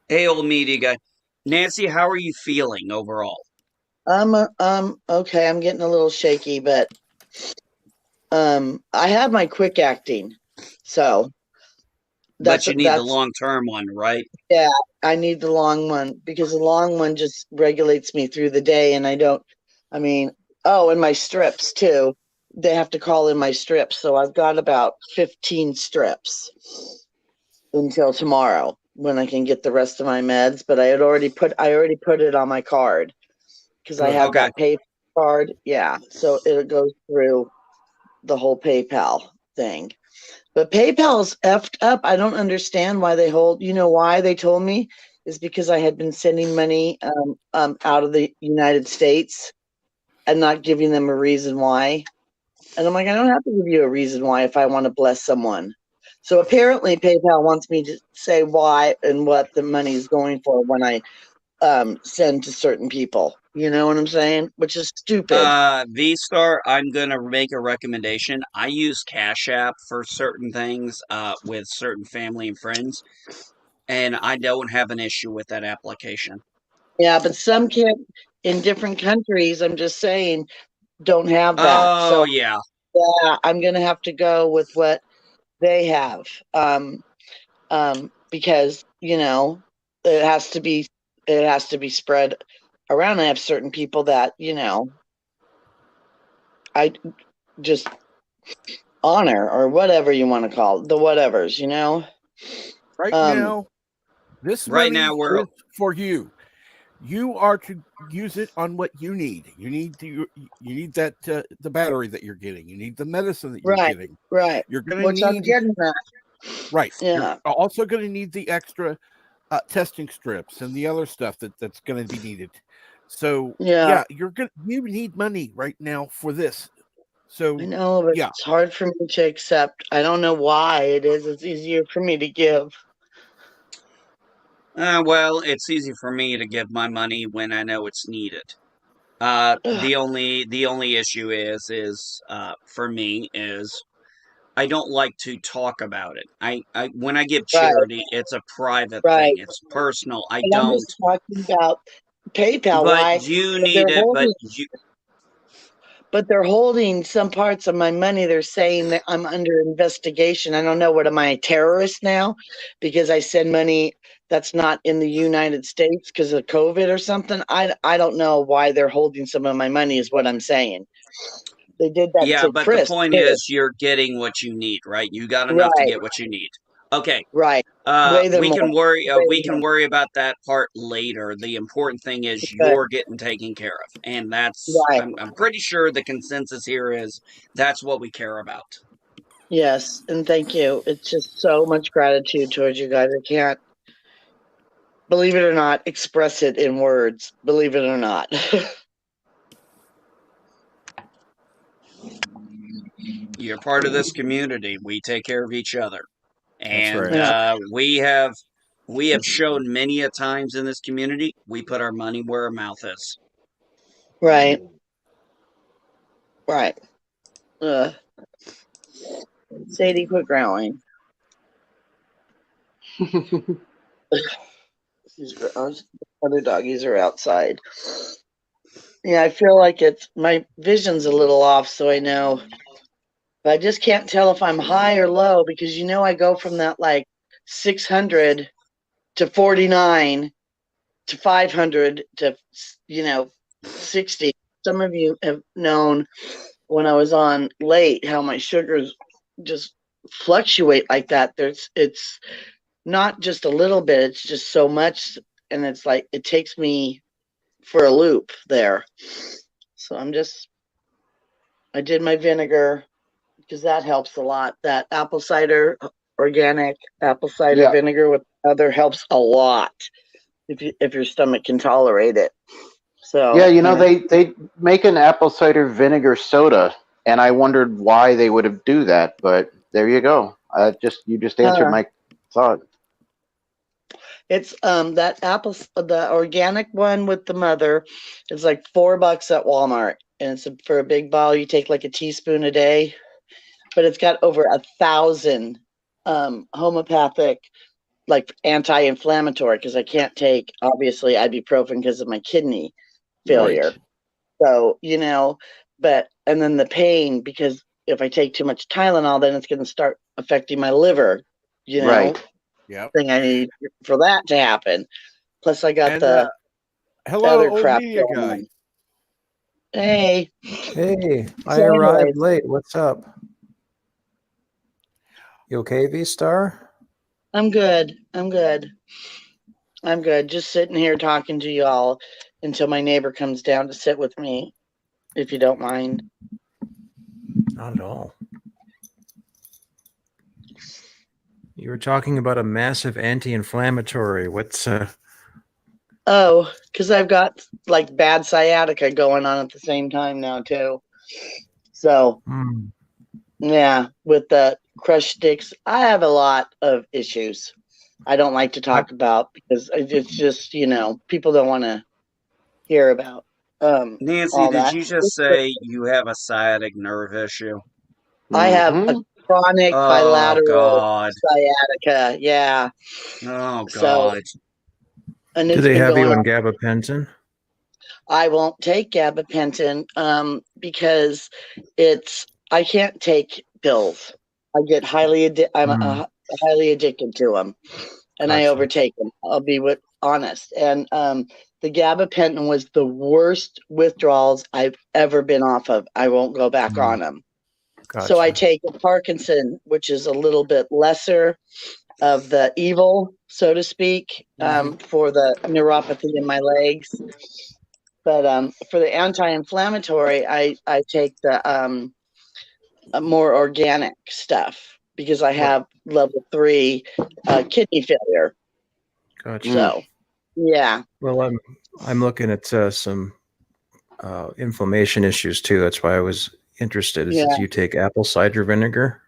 Hey, old media guy. Nancy, how are you feeling overall? I'm okay. I'm getting a little shaky, but I have my quick acting, so But that's you need the long term one, right? yeah. I need the long one because the long one just regulates me through the day, and I don't. I mean, oh, and my strips too. They have to call in my strips, so I've got about 15 strips until tomorrow when I can get the rest of my meds. But I already put it on my card because I Good. have Okay. that PayPal card. Yeah, so it goes through the whole PayPal thing. But PayPal's effed up. I don't understand why they hold. You know why they told me is because I had been sending money out of the United States and not giving them a reason why. And I'm like, I don't have to give you a reason why if I want to bless someone. So apparently PayPal wants me to say why and what the money is going for when I send to certain people. You know what I'm saying? Which is stupid. V-Star, I'm gonna make a recommendation. I use Cash App for certain things, with certain family and friends, and I don't have an issue with that application. Yeah, but some can't in different countries. I'm just saying don't have that. Oh So yeah. yeah, I'm gonna have to go with what they have. Because it has to be spread around. I have certain people that I just honor or whatever you want to call it, the whatevers. Right Um, now, this Right money now we're is for you. You are to use it on what you need. You need that the battery that you're getting. You need the medicine that you're right, getting. right. You're going to Which I'm need getting that. right. You're Yeah, also going to need the extra testing strips and the other stuff that's going to be needed. So yeah. yeah, you need money right now for this. So I know, but yeah, it's hard for me to accept. I don't know why it is. It's easier for me to give. well, it's easy for me to give my money when I know it's needed. Ugh, The only issue is for me is I don't like to talk about it. I when I give right, charity, it's a private thing. right. It's personal. I And I'm don't. just talking about PayPal. But Why? you But they're need it. holding some parts of my money. They're saying that I'm under investigation. I don't know. What am I, a terrorist now? Because I send money that's not in the United States because of COVID or something. I don't know why they're holding some of my money, is what I'm saying. They did that Yeah, to but the Chris point too. is you're getting what you need, right? You got enough to Right. get what you need. Okay. Right. Way them We can more. worry. Way We them can worry about that part later. The important thing is more. you're getting taken care of, and that's. Right. I'm pretty sure the consensus here is that's what we care about. Yes. And thank you. It's just so much gratitude towards you guys. I can't, believe it or not, express it in words. Believe it or not. You're part of this community. We take care of each other, That's and right. Yeah. we have shown many a times in this community we put our money where our mouth is. Right. Right. Sadie, quit growling. Other doggies are outside. Yeah, I feel like it's my vision's a little off, so I know. But I just can't tell if I'm high or low because I go from that like 600 to 49 to 500 to 60. Some of you have known when I was on late how my sugars just fluctuate like that. It's not just a little bit, it's just so much, and it's like it takes me for a loop there. So I did my vinegar because that helps a lot. That apple cider, organic apple cider Yeah. vinegar with other helps a lot if your stomach can tolerate it. So Yeah, they make an apple cider vinegar soda, and I wondered why they would have do that, but there you go. You just answered my thought. it's the organic one with the mother is like $4 at Walmart, and it's for a big bottle. You take like a teaspoon a day, but it's got over 1,000 homeopathic, like anti-inflammatory, because I can't take obviously ibuprofen because of my kidney failure. Right. So and then the pain, because if I take too much Tylenol, then it's going to start affecting my liver. Right. Yep. Thing I need for that to happen. Plus, I got And the hello, other old crap media going guy. on. Hey, Hey, I so arrived anyways, late. What's up? You okay, V-Star? I'm good. I'm good. I'm good. Just sitting here talking to y'all until my neighbor comes down to sit with me, if you don't mind. Not at all. You were talking about a massive anti-inflammatory. What's Oh, because I've got like bad sciatica going on at the same time now too. So yeah, with the crushed sticks, I have a lot of issues I don't like to talk about because it's just people don't want to hear about Nancy, all did that. you just say you have a sciatic nerve issue? I have a Mm-hmm. chronic Oh bilateral God. sciatica. Yeah. Oh So, God. and do it's they been have going you on. on gabapentin? I won't take gabapentin because I can't take pills. I get highly addicted to them, and I Gotcha. overtake them. I'll be honest. And the gabapentin was the worst withdrawals I've ever been off of. I won't go back on them. So I Gotcha. take a Parkinson, which is a little bit lesser of the evil, so to speak, for the neuropathy in my legs. But for the anti-inflammatory, I take the more organic stuff because I have level 3 kidney failure. Gotcha. So yeah. Well, I'm looking at some inflammation issues too. That's why I was interested. Is Yeah. that you take apple cider vinegar?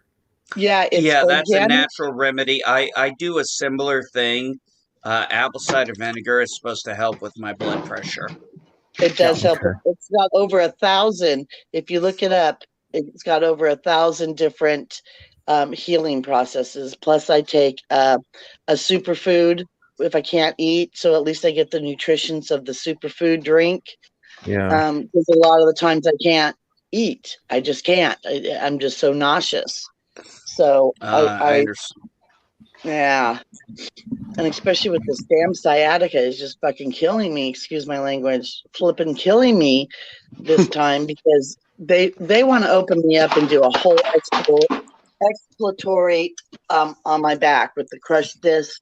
Yeah, it's Yeah, that's a organic. natural remedy. I do a similar thing. Apple cider vinegar is supposed to help with my blood pressure. It does help. Okay. It's got over 1,000. If you look it up, it's got over 1,000 different healing processes. Plus, I take a superfood if I can't eat, so at least I get the nutritions of the superfood drink. Yeah. Because a lot of the times I can't eat. I just can't. I'm just so nauseous. So I understand. yeah. And especially with this damn sciatica is just fucking killing me. Excuse my language. Flipping killing me this time because they want to open me up and do a whole extra explanatory on my back with the crushed disc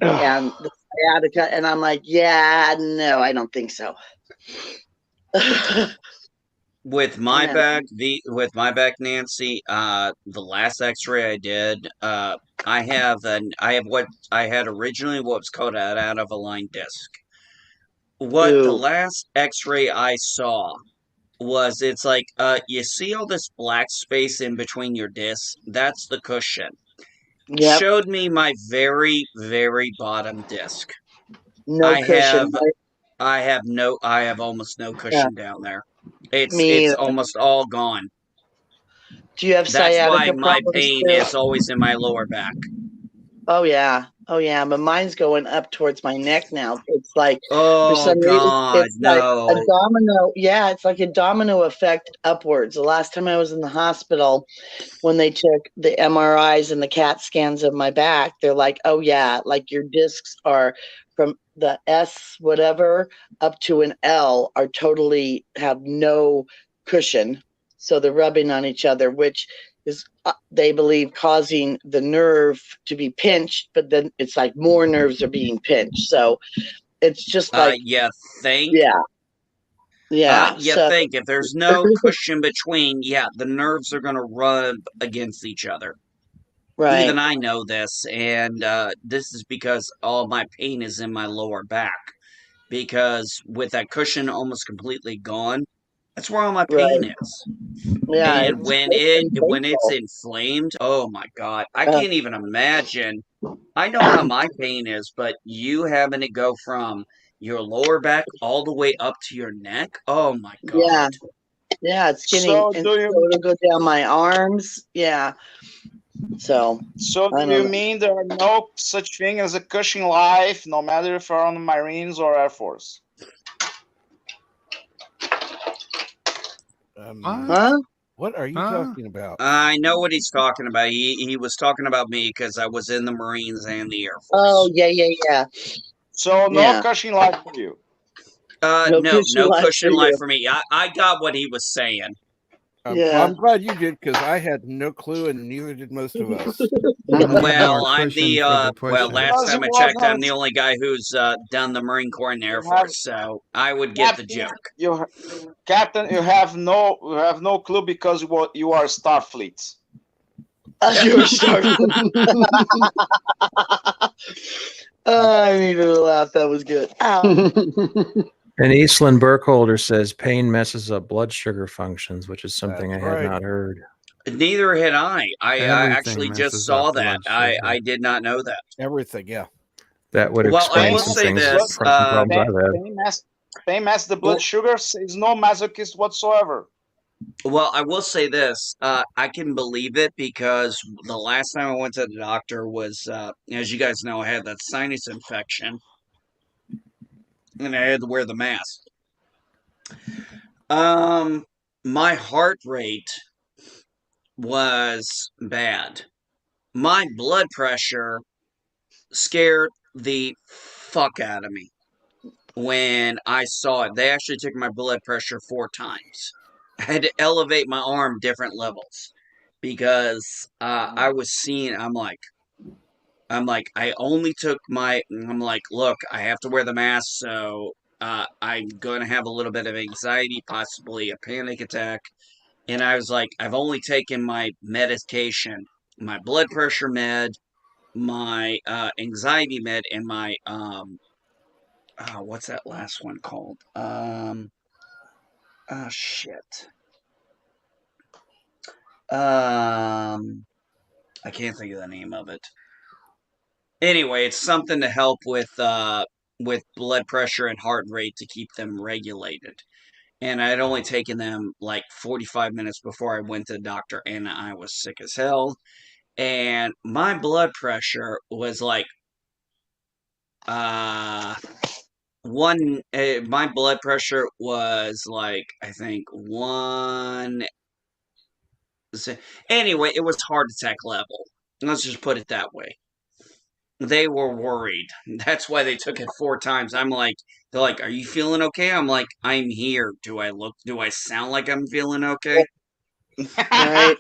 and the sciatica, and I'm like, yeah, no, I don't think so. With my Yeah. back, Nancy, the last X-ray I did, I had originally what was called out of aligned disc. What the Ooh. last X-ray I saw was, it's like, you see all this black space in between your discs? That's the cushion. Yep. Showed me my very, very bottom disc. No I cushion. have almost no cushion down there. Me It's either. almost all gone. Do you have That's why sciatica my problems pain too? is always in my lower back. Oh yeah. Oh yeah. But mine's going up towards my neck now. It's like for Oh some reason God, it's like a no. domino. Yeah, it's like a domino effect upwards. The last time I was in the hospital, when they took the MRIs and the CAT scans of my back, they're like, oh yeah, like your discs are from the S whatever up to an L are totally have no cushion. So they're rubbing on each other, which is, they believe, causing the nerve to be pinched, but then it's like more nerves are being pinched. So it's just like, You think? yeah, yeah. You So, think if there's no cushion between, yeah, the nerves are gonna rub against each other. right, Even I know this, and this is because all my pain is in my lower back. Because with that cushion almost completely gone, that's where all my pain right. is. Yeah, And it's when it's painful. inflamed, oh my God, I Uh, can't even imagine. I know how my pain is, but you having to go from your lower back all the way up to your neck, oh my yeah. God. Yeah, it's getting, So and do so you it'll go down my arms. Yeah. So so I do you don't know. mean there are no such thing as a Cushing life, no matter if you're on the Marines or Air Force? What? Huh? What are you Huh? talking about? I know what he's talking about. He was talking about me because I was in the Marines and the Air Oh Force. yeah, yeah, yeah. So no Yeah. Cushing life for you. No No, cushion no life for cushion life you. for me. I got what he was saying. Well, Yeah. I'm glad you did because I had no clue, and neither did most of us. You need more Well, I'm cushion for the pushing. last Because time it I checked, I'm wasn't the only guy who's done the Marine Corps and Air you have Force, so I would get the Captain, joke. Captain, you have no clue because you are Starfleet. You were starving. I needed to laugh. That was good. Ow. And Eastland Burkholder says pain messes up blood sugar functions, which is something That's I had right. not heard. Neither had I. I Everything actually just messes saw up that. blood sugar. I did not know that. Everything, yeah. That would Well, I explain will some say things, this. some problems I've had. Pain masks the blood sugar. Is no masochist whatsoever. Well, I will say this. I can believe it because the last time I went to the doctor was, as you guys know, I had that sinus infection, and I had to wear the mask. My heart rate was bad. My blood pressure scared the fuck out of me when I saw it. They actually took my blood pressure 4 times. I had to elevate my arm different levels because I was seeing. I only took my. I'm like, look, I have to wear the mask, so I'm gonna have a little bit of anxiety, possibly a panic attack. And I was like, I've only taken my medication, my blood pressure med, my anxiety med, and my what's that last one called? Shit. I can't think of the name of it. Anyway, it's something to help with blood pressure and heart rate to keep them regulated. And I had only taken them like 45 minutes before I went to the doctor, and I was sick as hell. And my blood pressure was like uh my blood pressure was like, I think one. Anyway, it was heart attack level. Let's just put it that way. They were worried. That's why they took it 4 times. They're like, "Are you feeling okay?" I'm like, "I'm here. Do I sound like I'm feeling okay?" Right.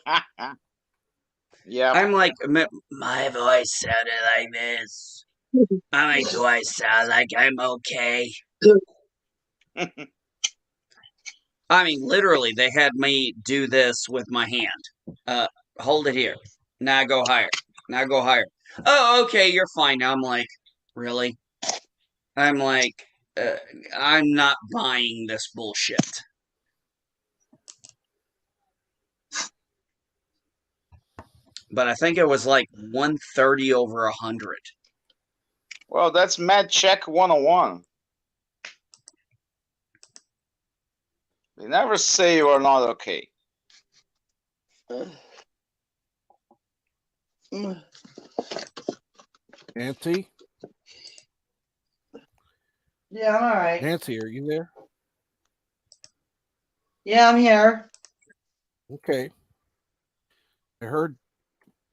Yeah. I'm like, my voice sounded like this. My voice sounds like I'm okay. I mean, literally, they had me do this with my hand. Hold it here. Now go higher. Now go higher. Oh, okay, you're fine. Now I'm like, really? I'm like, uh, I'm not buying this bullshit. But I think it was like 130 over 100. Well, that's Mad Check 101. They never say you are not okay. Nancy? Yeah, I'm all right. Nancy, are you there? Yeah, I'm here. Okay. I heard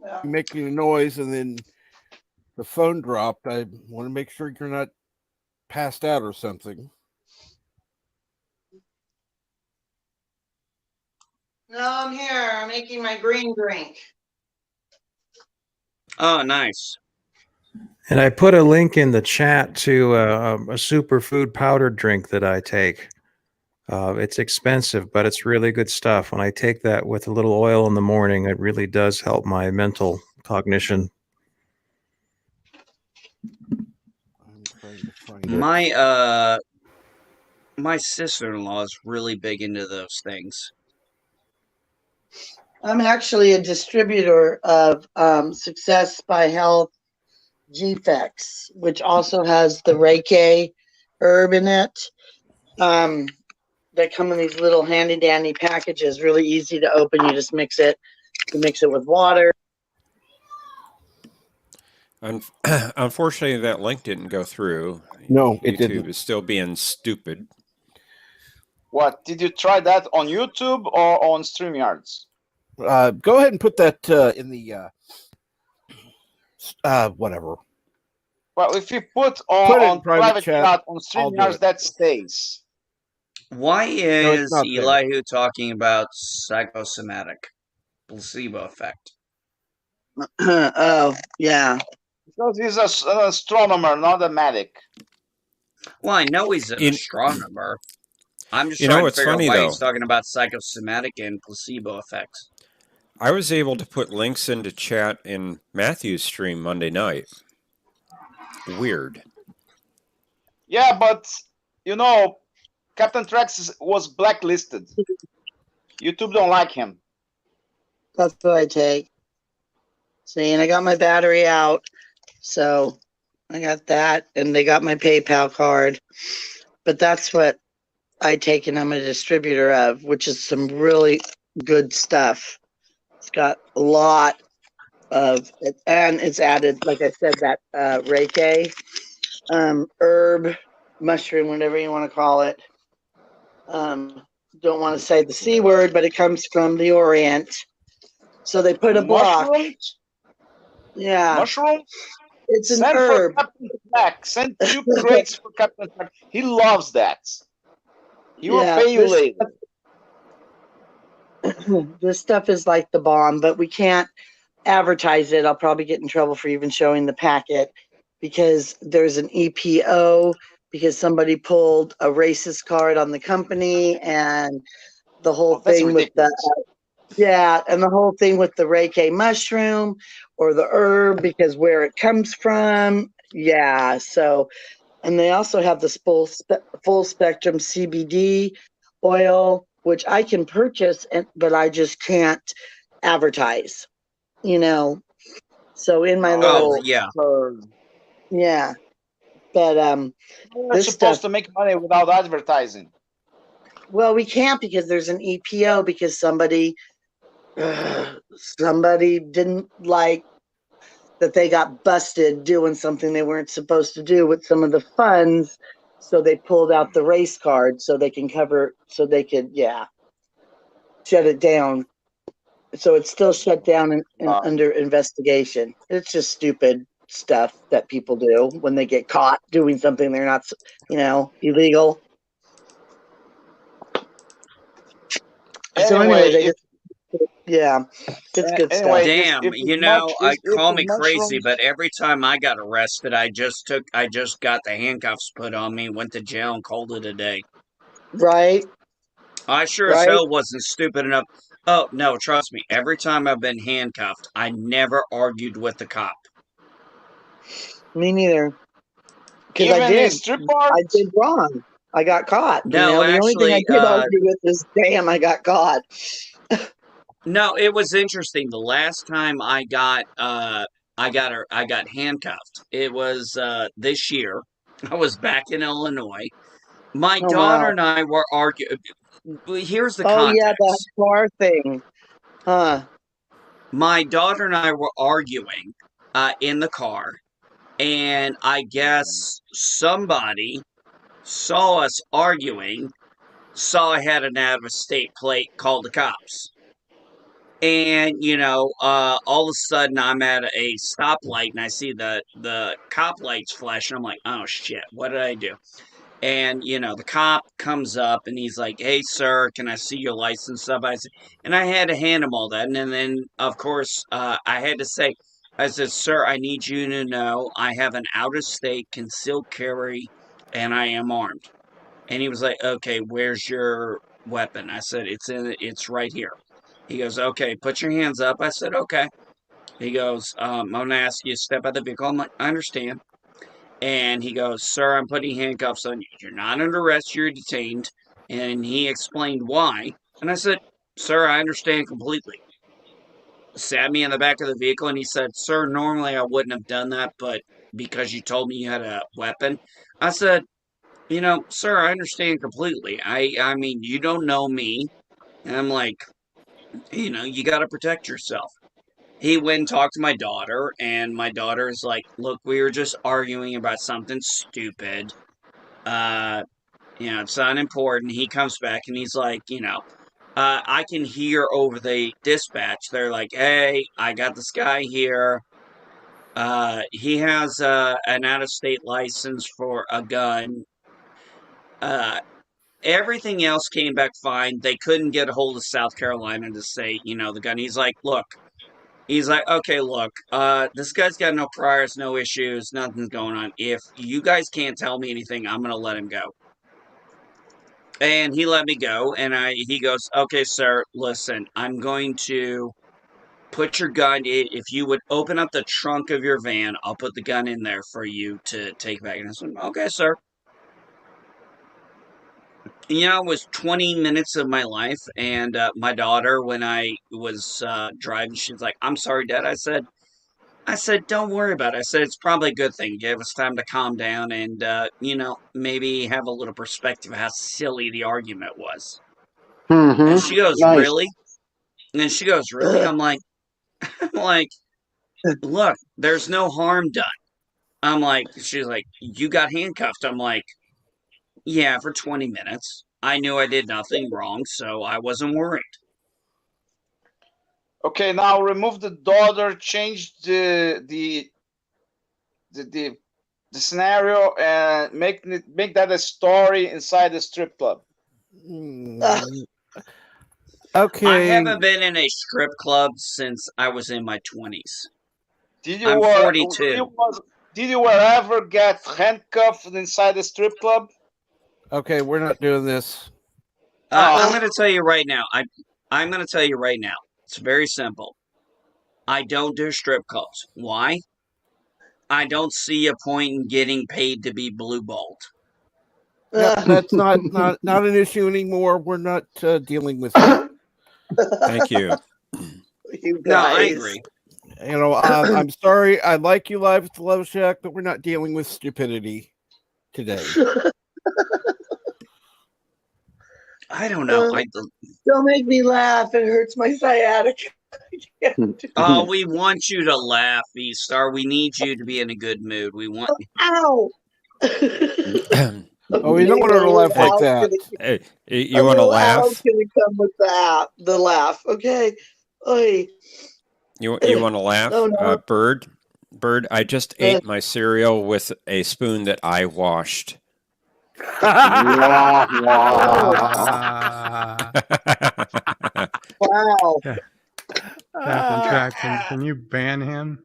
Yeah. you making a noise and then the phone dropped. I want to make sure you're not passed out or something. No, I'm here. I'm making my green drink. Oh, nice. And I put a link in the chat to a superfood powder drink that I take. It's expensive, but it's really good stuff. When I take that with a little oil in the morning, it really does help my mental cognition. I'm trying to find it. My sister-in-law is really big into those things. I'm actually a distributor of Success by Health GFEX, which also has the Reiki herb in it. They come in these little handy dandy packages, really easy to open. You just mix it. You mix it with water. Unfortunately, that link didn't go through. No, it YouTube didn't. is still being stupid. What? Did you try that on YouTube or on StreamYards? Go ahead and put that in the whatever. Well, if you put Put it on in private chat, on I'll do StreamYards, it. that stays. Why No, it's is not there. Elihu talking about psychosomatic placebo effect? Oh, yeah. Because he's an astronomer, not a medic. Well, I know he's an In- astronomer. I'm just You know trying to what's figure out funny, why though? he's talking about psychosomatic and placebo effects. I was able to put links into chat in Matthew's stream Monday night. Weird. Yeah, but you know, Captain Trax was blacklisted. YouTube don't like him. That's what I take. See, and I got my battery out. So I got that, and they got my PayPal card. But that's what I take, and I'm a distributor of, which is some really good stuff. It's got a lot of it, and it's added, like I said, that Reiki, herb, mushroom, whatever you want to call it. Don't want to say the C word, but it comes from the Orient. So they put a block. Mushrooms? Yeah. Mushrooms? It's an Send herb. for Captain Trax. Send 2 crates for Captain Trax. He loves that. He will pay you later. This stuff is like the bomb, but we can't advertise it. I'll probably get in trouble for even showing the packet because there's an EPO because somebody pulled a racist card on the company and the whole thing with the and the whole thing with the Reiki mushroom or the herb because where it comes from. Yeah, so and they also have this full spectrum CBD oil, which I can purchase, but I just can't advertise, you know. So in my little yeah, but We're supposed to make money without advertising. Well, we can't because there's an EPO because somebody didn't like that they got busted doing something they weren't supposed to do with some of the funds. So they pulled out the race card so they can cover, so they could, shut it down. So it's still shut down and under investigation. It's just stupid stuff that people do when they get caught doing something they're not, illegal. Anyway, Yeah, it's good Anyway, stuff. Damn, if you it's know, I if call it's me crazy, mushrooms, but every time I got arrested, I just got the handcuffs put on me, went to jail, and called it a day. Right, I sure as right. hell wasn't stupid enough. Oh no, trust me. Every time I've been handcuffed, I never argued with the cop. Me neither. Because even in strip bars. I did wrong. I got caught. No, The only thing I actually, did argue with is, damn, I got caught. no, it was interesting. The last time I got handcuffed. It was this year. I was back in Illinois. My Oh daughter wow. and I were arguing. Here's the Oh yeah, that context. car thing. Huh. My daughter and I were arguing in the car, and I guess somebody saw us arguing, saw I had an out of state plate, called the cops. And all of a sudden I'm at a stoplight and I see the cop lights flash, and I'm like, oh shit, what did I do? And the cop comes up and he's like, "Hey, sir, can I see your license stuff?" I said, and I had to hand him all that, and then of course I had to say, I said, "Sir, I need you to know I have an out-of-state concealed carry, and I am armed." And he was like, "Okay, where's your weapon?" I said, "It's right here." He goes, "Okay, put your hands up." I said, "Okay." He goes, "I'm gonna ask you to step out of the vehicle." I'm like, "I understand." And he goes, "Sir, I'm putting handcuffs on you. You're not under arrest, you're detained." And he explained why. And I said, "Sir, I understand completely." Sat me in the back of the vehicle and he said, "Sir, normally I wouldn't have done that, but because you told me you had a weapon." I said, "Sir, I understand completely. I mean, you don't know me." And I'm like, you got to protect yourself. He went and talked to my daughter, and my daughter is like, "Look, we were just arguing about something stupid. Uh, it's unimportant." He comes back and he's like, I can hear over the dispatch. They're like, "Hey, I got this guy here. He has an out of state license for a gun." Uh, Everything else came back fine. They couldn't get a hold of South Carolina to say, the gun. He's like, "Look," he's like, "Okay, look, this guy's got no priors, no issues, nothing's going on. If you guys can't tell me anything, I'm gonna let him go." And he let me go, and he goes, "Okay, sir, listen, I'm going to put your gun in. If you would open up the trunk of your van, I'll put the gun in there for you to take back." And I said, "Okay, sir." It was 20 minutes of my life, and my daughter, when I was driving, she's like, "I'm sorry, Dad." I said, "Don't worry about it." I said, "It's probably a good thing. Give us time to calm down and, maybe have a little perspective of how silly the argument was." And she goes, Nice. "Really?" And she goes, "Really?" I'm like, "Look, there's no harm done." She's like, "You got handcuffed." I'm like, "Yeah, for 20 minutes. I knew I did nothing wrong, so I wasn't worried." Okay, now remove the daughter, change the scenario, and make that a story inside the strip club. Mm, I okay. haven't been in a strip club since I was in my 20s. Did I'm you 42. did you ever get handcuffed inside the strip club? Okay, we're not doing this. I'm Oh, going to tell you right now. I'm going to tell you right now. It's very simple. I don't do strip clubs. Why? I don't see a point in getting paid to be blue balled. Yep, that's not an issue anymore. We're not dealing with that. Thank you. You No, I guys. agree. I'm sorry. I like you live at the Love Shack, but we're not dealing with stupidity today. I don't know. Don't make me laugh. It hurts my sciatica. We want you to laugh, V-Star. We need you to be in a good mood. We want. Ow! Oh, we don't want her to laugh like that. Hey, you want to laugh? Owl's gonna come with the laugh. Okay. Oy. You want to laugh? Oh, no. Bird, I just ate my cereal with a spoon that I washed. Wow. Captain Track, can you ban him?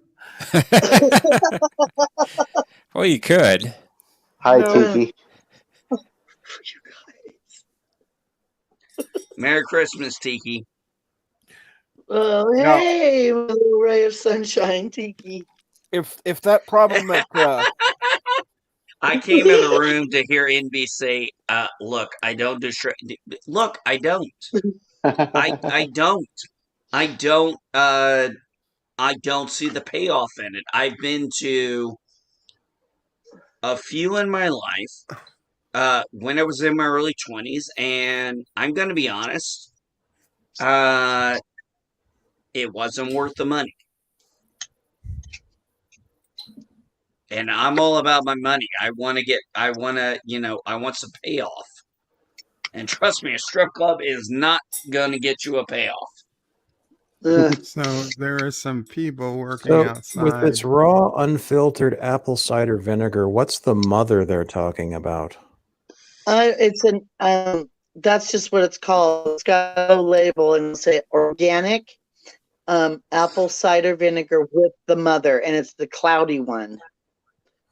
Well, you could. Hi, No. Tiki. Merry Christmas, Tiki. Oh, Now- hey, my little ray of sunshine, Tiki. If that problem at I came in the room to hear NB say, look, I don't do look, I don't. I don't. I don't I don't see the payoff in it. I've been to a few in my life when I was in my early 20s, and I'm going to be honest, it wasn't worth the money. And I'm all about my money. I want some payoff. And trust me, a strip club is not going to get you a payoff. So there are some people working So, outside. with this raw, unfiltered apple cider vinegar, what's the mother they're talking about? That's just what it's called. It's got a label and it'll say organic apple cider vinegar with the mother, and it's the cloudy one.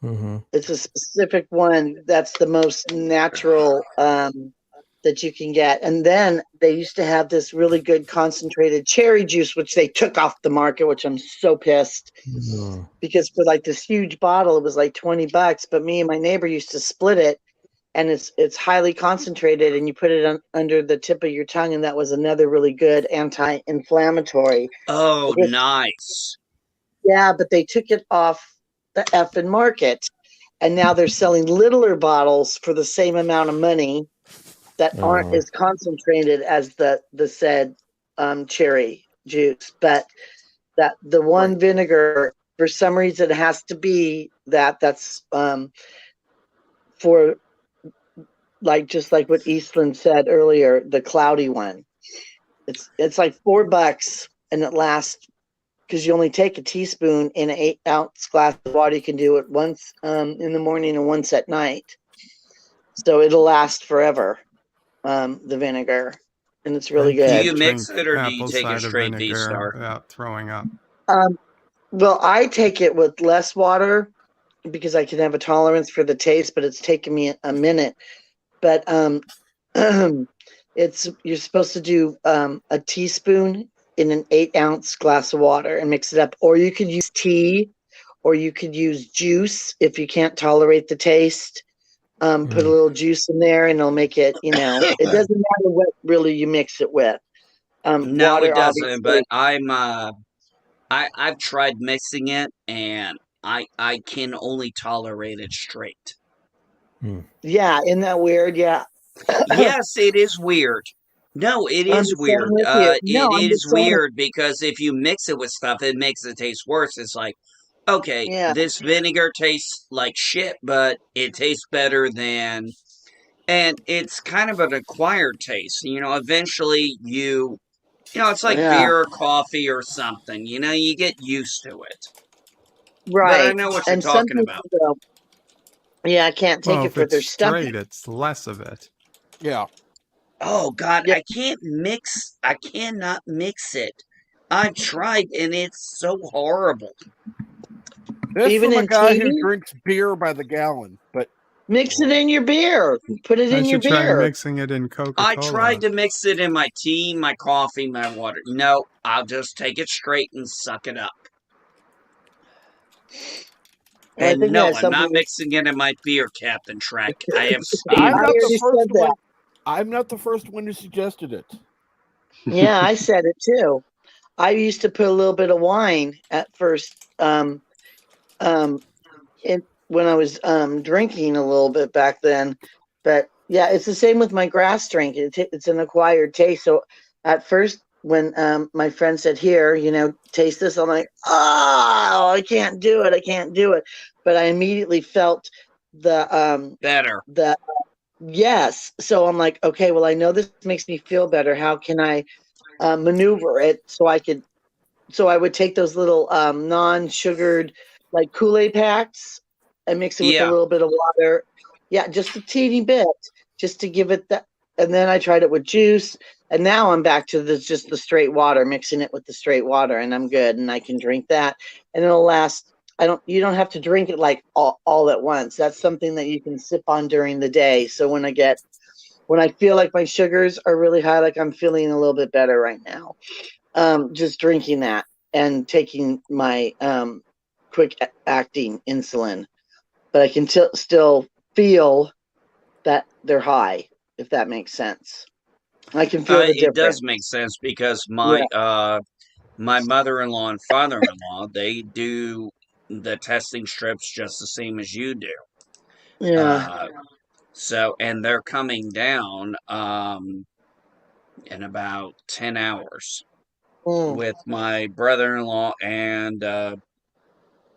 Mm-hmm. It's a specific one that's the most natural that you can get. And then they used to have this really good concentrated cherry juice, which they took off the market, which I'm so pissed because for like this huge bottle, it was like $20. But me and my neighbor used to split it, and it's highly concentrated, and you put it under the tip of your tongue, and that was another really good anti-inflammatory. Oh, nice. Yeah, but they took it off the effing market, and now they're selling littler bottles for the same amount of money that aren't as concentrated as the said cherry juice. But that the one vinegar, for some reason, it has to be that's for just like what Eastland said earlier, the cloudy one. It's like $4, and it lasts because you only take a teaspoon in an 8-ounce glass of water. You can do it once in the morning and once at night, so it'll last forever. The vinegar, and it's really good. Do you mix it or do you take it straight vinegar without throwing up? Well, I take it with less water because I can have a tolerance for the taste, but it's taken me a minute. But you're supposed to do a teaspoon in an 8-ounce glass of water and mix it up, or you could use tea, or you could use juice if you can't tolerate the taste. Put a little juice in there, and it'll make it. It doesn't matter what really you mix it with. No, Water, it doesn't. obviously. But I've tried mixing it, and I can only tolerate it straight. Yeah, isn't that weird? Yeah. Yes, it is weird. No, it is weird. It is weird because if you mix it with stuff, it makes it taste worse. It's like, okay, this vinegar tastes like shit, but it tastes better than, and it's kind of an acquired taste. Eventually it's like beer or coffee or something. You get used to it. Right. But I know what you're and some talking about. people, I can't take it for their stomach. Straight, it's less of it. Yeah. Oh God, I cannot mix it. I've tried and it's so horrible. This Even from a in guy tea? who drinks beer by the gallon, but Mix it in your beer. Put it in your should try beer. mixing it in Coca-Cola. I tried to mix it in my tea, my coffee, my water. No, I'll just take it straight and suck it up. And no, I'm not mixing it in my beer, Captain Track. I have standards. I'm not the first one who suggested it. Yeah, I said it too. I used to put a little bit of wine at first, when I was drinking a little bit back then. But yeah, it's the same with my grass drink. It's an acquired taste. So at first, when my friend said, "Here, taste this," I'm like, "Oh, I can't do it. I can't do it." But I immediately felt the better. Yes. So I'm like, okay, well, I know this makes me feel better. How can I maneuver it so I would take those little non-sugared like Kool-Aid packs and mix it with a little bit of water. Yeah, just a teeny bit, just to give it that and then I tried it with juice, and now I'm back to just the straight water, mixing it with the straight water, and I'm good, and I can drink that, and it'll last. You don't have to drink it like all at once. That's something that you can sip on during the day. So when I feel like my sugars are really high, like I'm feeling a little bit better right now, just drinking that and taking my quick acting insulin, but I can still feel that they're high, if that makes sense. I can feel the It difference. does make sense because Yeah. my mother-in-law and father-in-law, they do the testing strips just the same as you do. Yeah. Uh, so, and they're coming down in about 10 hours Mm. with my brother-in-law and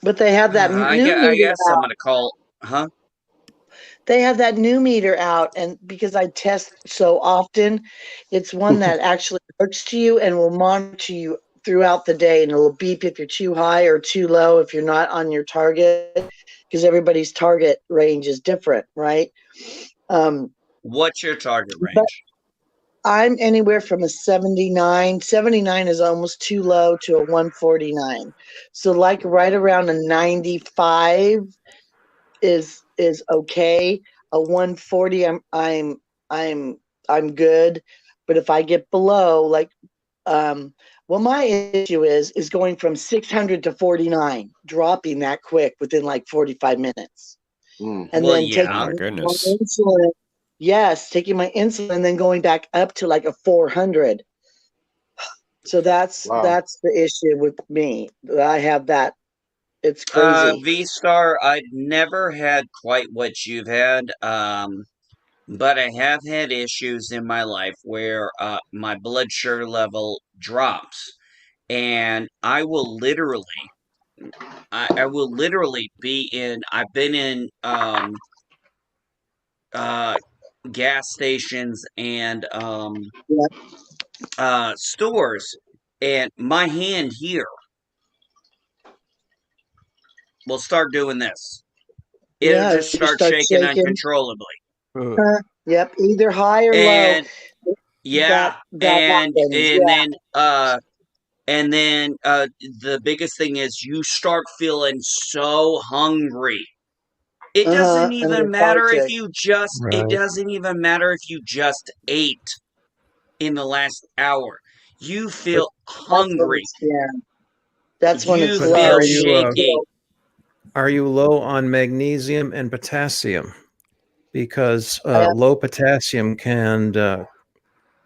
But they have that new I meter guess I'm out. gonna call, huh? They have that new meter out, and because I test so often, it's one that actually works to you and will monitor you throughout the day, and it'll beep if you're too high or too low if you're not on your target, because everybody's target range is different, right? Um, What's your target but range? I'm anywhere from a 79. 79 is almost too low to a 149. So like right around a 95 is okay. A 140 I'm good. But if I get below, like well, my issue is going from 600 to 49, dropping that quick within like 45 minutes. Mm. And Well, then Oh yeah. my taking my goodness. insulin. Yes, taking my insulin and then going back up to like a 400. So that's Wow. the issue with me. I have that. It's crazy. V Star, I've never had quite what you've had. But I have had issues in my life where my blood sugar level drops, and I will literally be in. I've been in uh, gas stations and Yeah, stores, and my hand here will start doing this. It'll yeah. just You just start start shaking shaking. uncontrollably. Ugh. Yep, either high or low. And yeah, That happens. and Yeah. then the biggest thing is you start feeling so hungry. It doesn't And even matter if lethargic. you just it Right. doesn't even matter if you just ate in the last hour. You But feel That's when hungry. it's yeah. That's when it's You but low. feel You shaky. are you low on magnesium and potassium? Because feel, low potassium can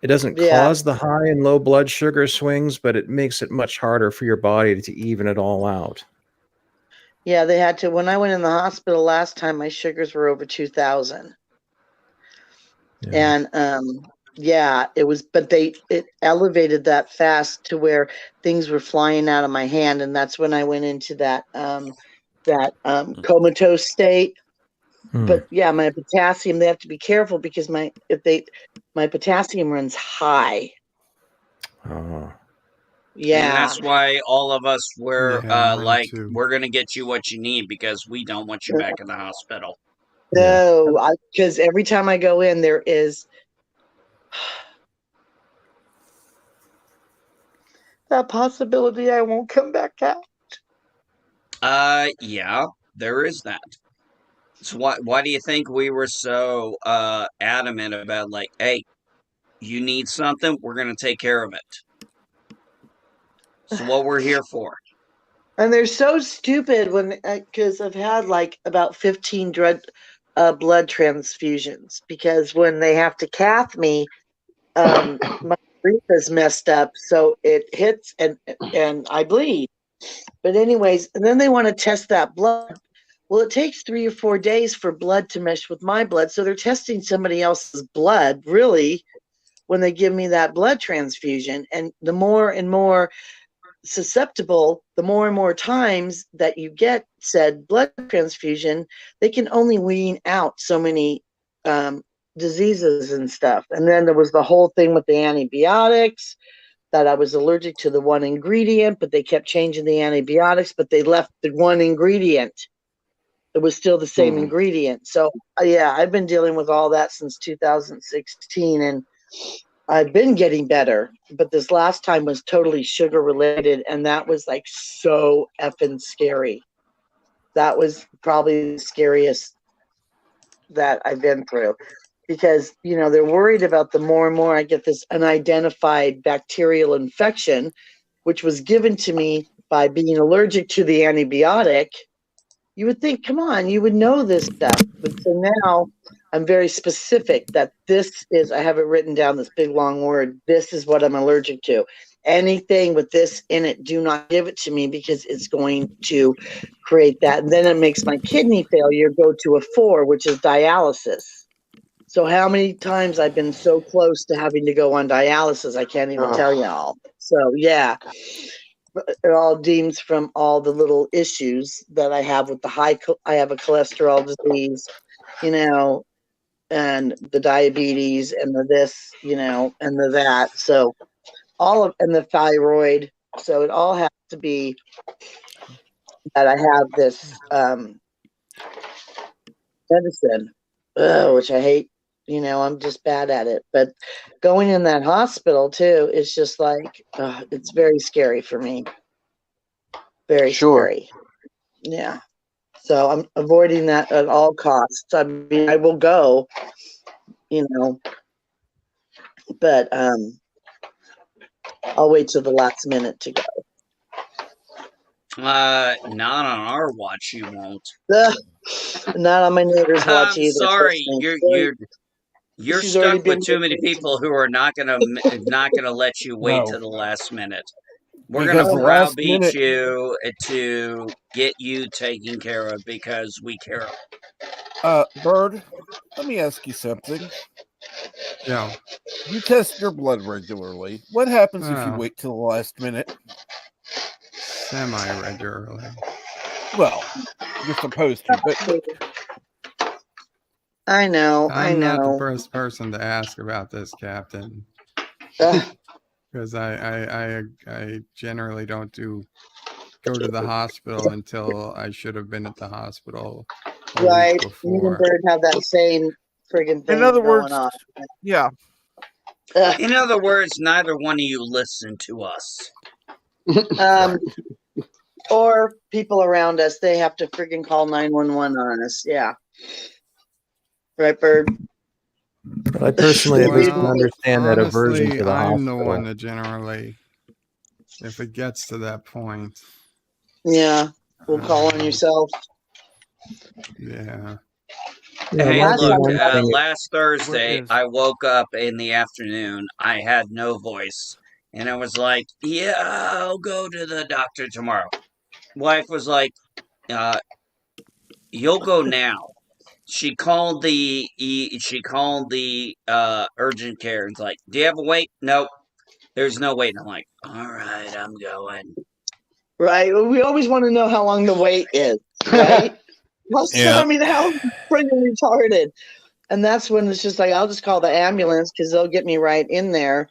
it doesn't yeah. cause the high and low blood sugar swings, but it makes it much harder for your body to even it all out. Yeah, they had to when I went in the hospital last time my sugars were over 2,000. Yeah. And yeah, it was but it elevated that fast to where things were flying out of my hand, and that's when I went into that comatose state. Hmm. But yeah, my potassium, they have to be careful because my potassium runs high. Oh. And Yeah. that's why all of us were Yeah, mine like, too. we're gonna get you what you need because we don't want you back in the hospital. Yeah. No, because every time I go in, there is that possibility I won't come back out. Yeah, there is that. So why do you think we were so adamant about like, hey, you need something, we're gonna take care of it. So what we're here for. And they're so stupid when because I've had like about 15 blood transfusions because when they have to cath me, my grief is messed up, so it hits and I bleed. But anyways, and then they want to test that blood. Well, it takes 3 or 4 days for blood to mesh with my blood, so they're testing somebody else's blood, really, when they give me that blood transfusion. And the more and more susceptible, the more and more times that you get said blood transfusion, they can only wean out so many diseases and stuff. And then there was the whole thing with the antibiotics that I was allergic to the one ingredient, but they kept changing the antibiotics, but they left the one ingredient. It was still the same Hmm. ingredient. So yeah, I've been dealing with all that since 2016, and I've been getting better. But this last time was totally sugar related, and that was like so effing scary. That was probably the scariest that I've been through, because they're worried about the more and more I get this unidentified bacterial infection, which was given to me by being allergic to the antibiotic. You would think, come on, you would know this stuff. But so now I'm very specific that this is, I have it written down, this big long word, this is what I'm allergic to. Anything with this in it, do not give it to me, because it's going to create that. And then it makes my kidney failure go to a 4, which is dialysis. So how many times I've been so close to having to go on dialysis, I can't even tell you all. So yeah, it all deems from all the little issues that I have with I have a cholesterol disease, and the diabetes and the this, and the that. So and the thyroid. So it all has to be that I have this medicine, which I hate. I'm just bad at it. But going in that hospital too, it's just like, it's very scary for me. Very scary. Yeah. So I'm avoiding that at all costs. I mean, I will go, but I'll wait till the last minute to go. Not on our watch, you won't. Ugh, not on my neighbor's watch I'm either. sorry, you're She's already stuck with been too many people who are not gonna let you wait No, to the last minute. We're gonna because the last browbeat minute. you to get you taken care of because we care. Bird, let me ask you something. Yeah. You test your blood regularly. What happens if you Well, wait till the last minute? semi-regularly. Well, you're supposed to, but I know. I'm not the first person to ask about this, Captain, Ugh, because I generally don't go to the hospital until I should have been at the hospital a week right. Me and before. Bird have that same friggin' thing in other going words, on. yeah. Ugh, In other words, neither one of you listen to us. um, or people around us, they have to friggin' call 911 on us. Yeah. Right, Bird? But I personally at least can Well, understand that aversion honestly, to the I'm the one hospital. that generally, if it gets to that point, Yeah. We'll call on yourself. yeah. Yeah, it Hey, might Last be look, one time, thing. last Where Thursday, is? I woke up in the afternoon. I had no voice. And I was like, yeah, I'll go to the doctor tomorrow. Wife was like, uh, you'll go now. She called the urgent care and was like, do you have a wait? Nope. There's no wait. And I'm like, all right, I'm going. right? We always want to know how long the wait is, right? Yeah. I mean, how friggin' retarded. And that's when it's just like, I'll just call the ambulance because they'll get me right in there.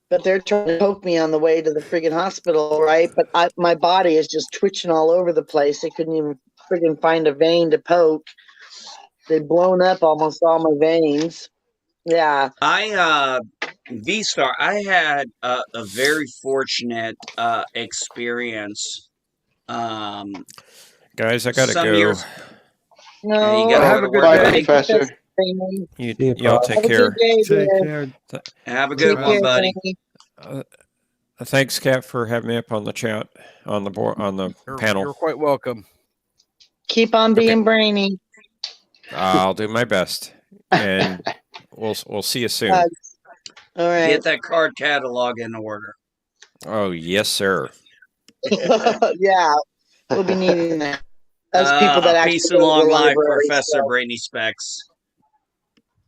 But they're trying to poke me on the way to the friggin' hospital, right? But my body is just twitching all over the place. They couldn't even friggin' find a vein to poke. They've blown up almost all my veins. Yeah. V-Star, I had a very fortunate experience. Guys, I gotta Some go. years. Yeah, you No, gotta Have go a to good work, Bye, day. buddy. Professor. Y'all take Have a good care. day, Take dear. care. Have a good Take one, care, buddy. Danny. Thanks, Cap, for having me up on the chat on the board on the panel. You're quite welcome. Keep on Okay. being brainy. I'll do my best, and we'll see you soon. All right. Get that card catalog in order. Oh yes, sir. Yeah, we'll be needing that. Us people that actually Peace and go to the long life, library. Professor So. Brainy Specs.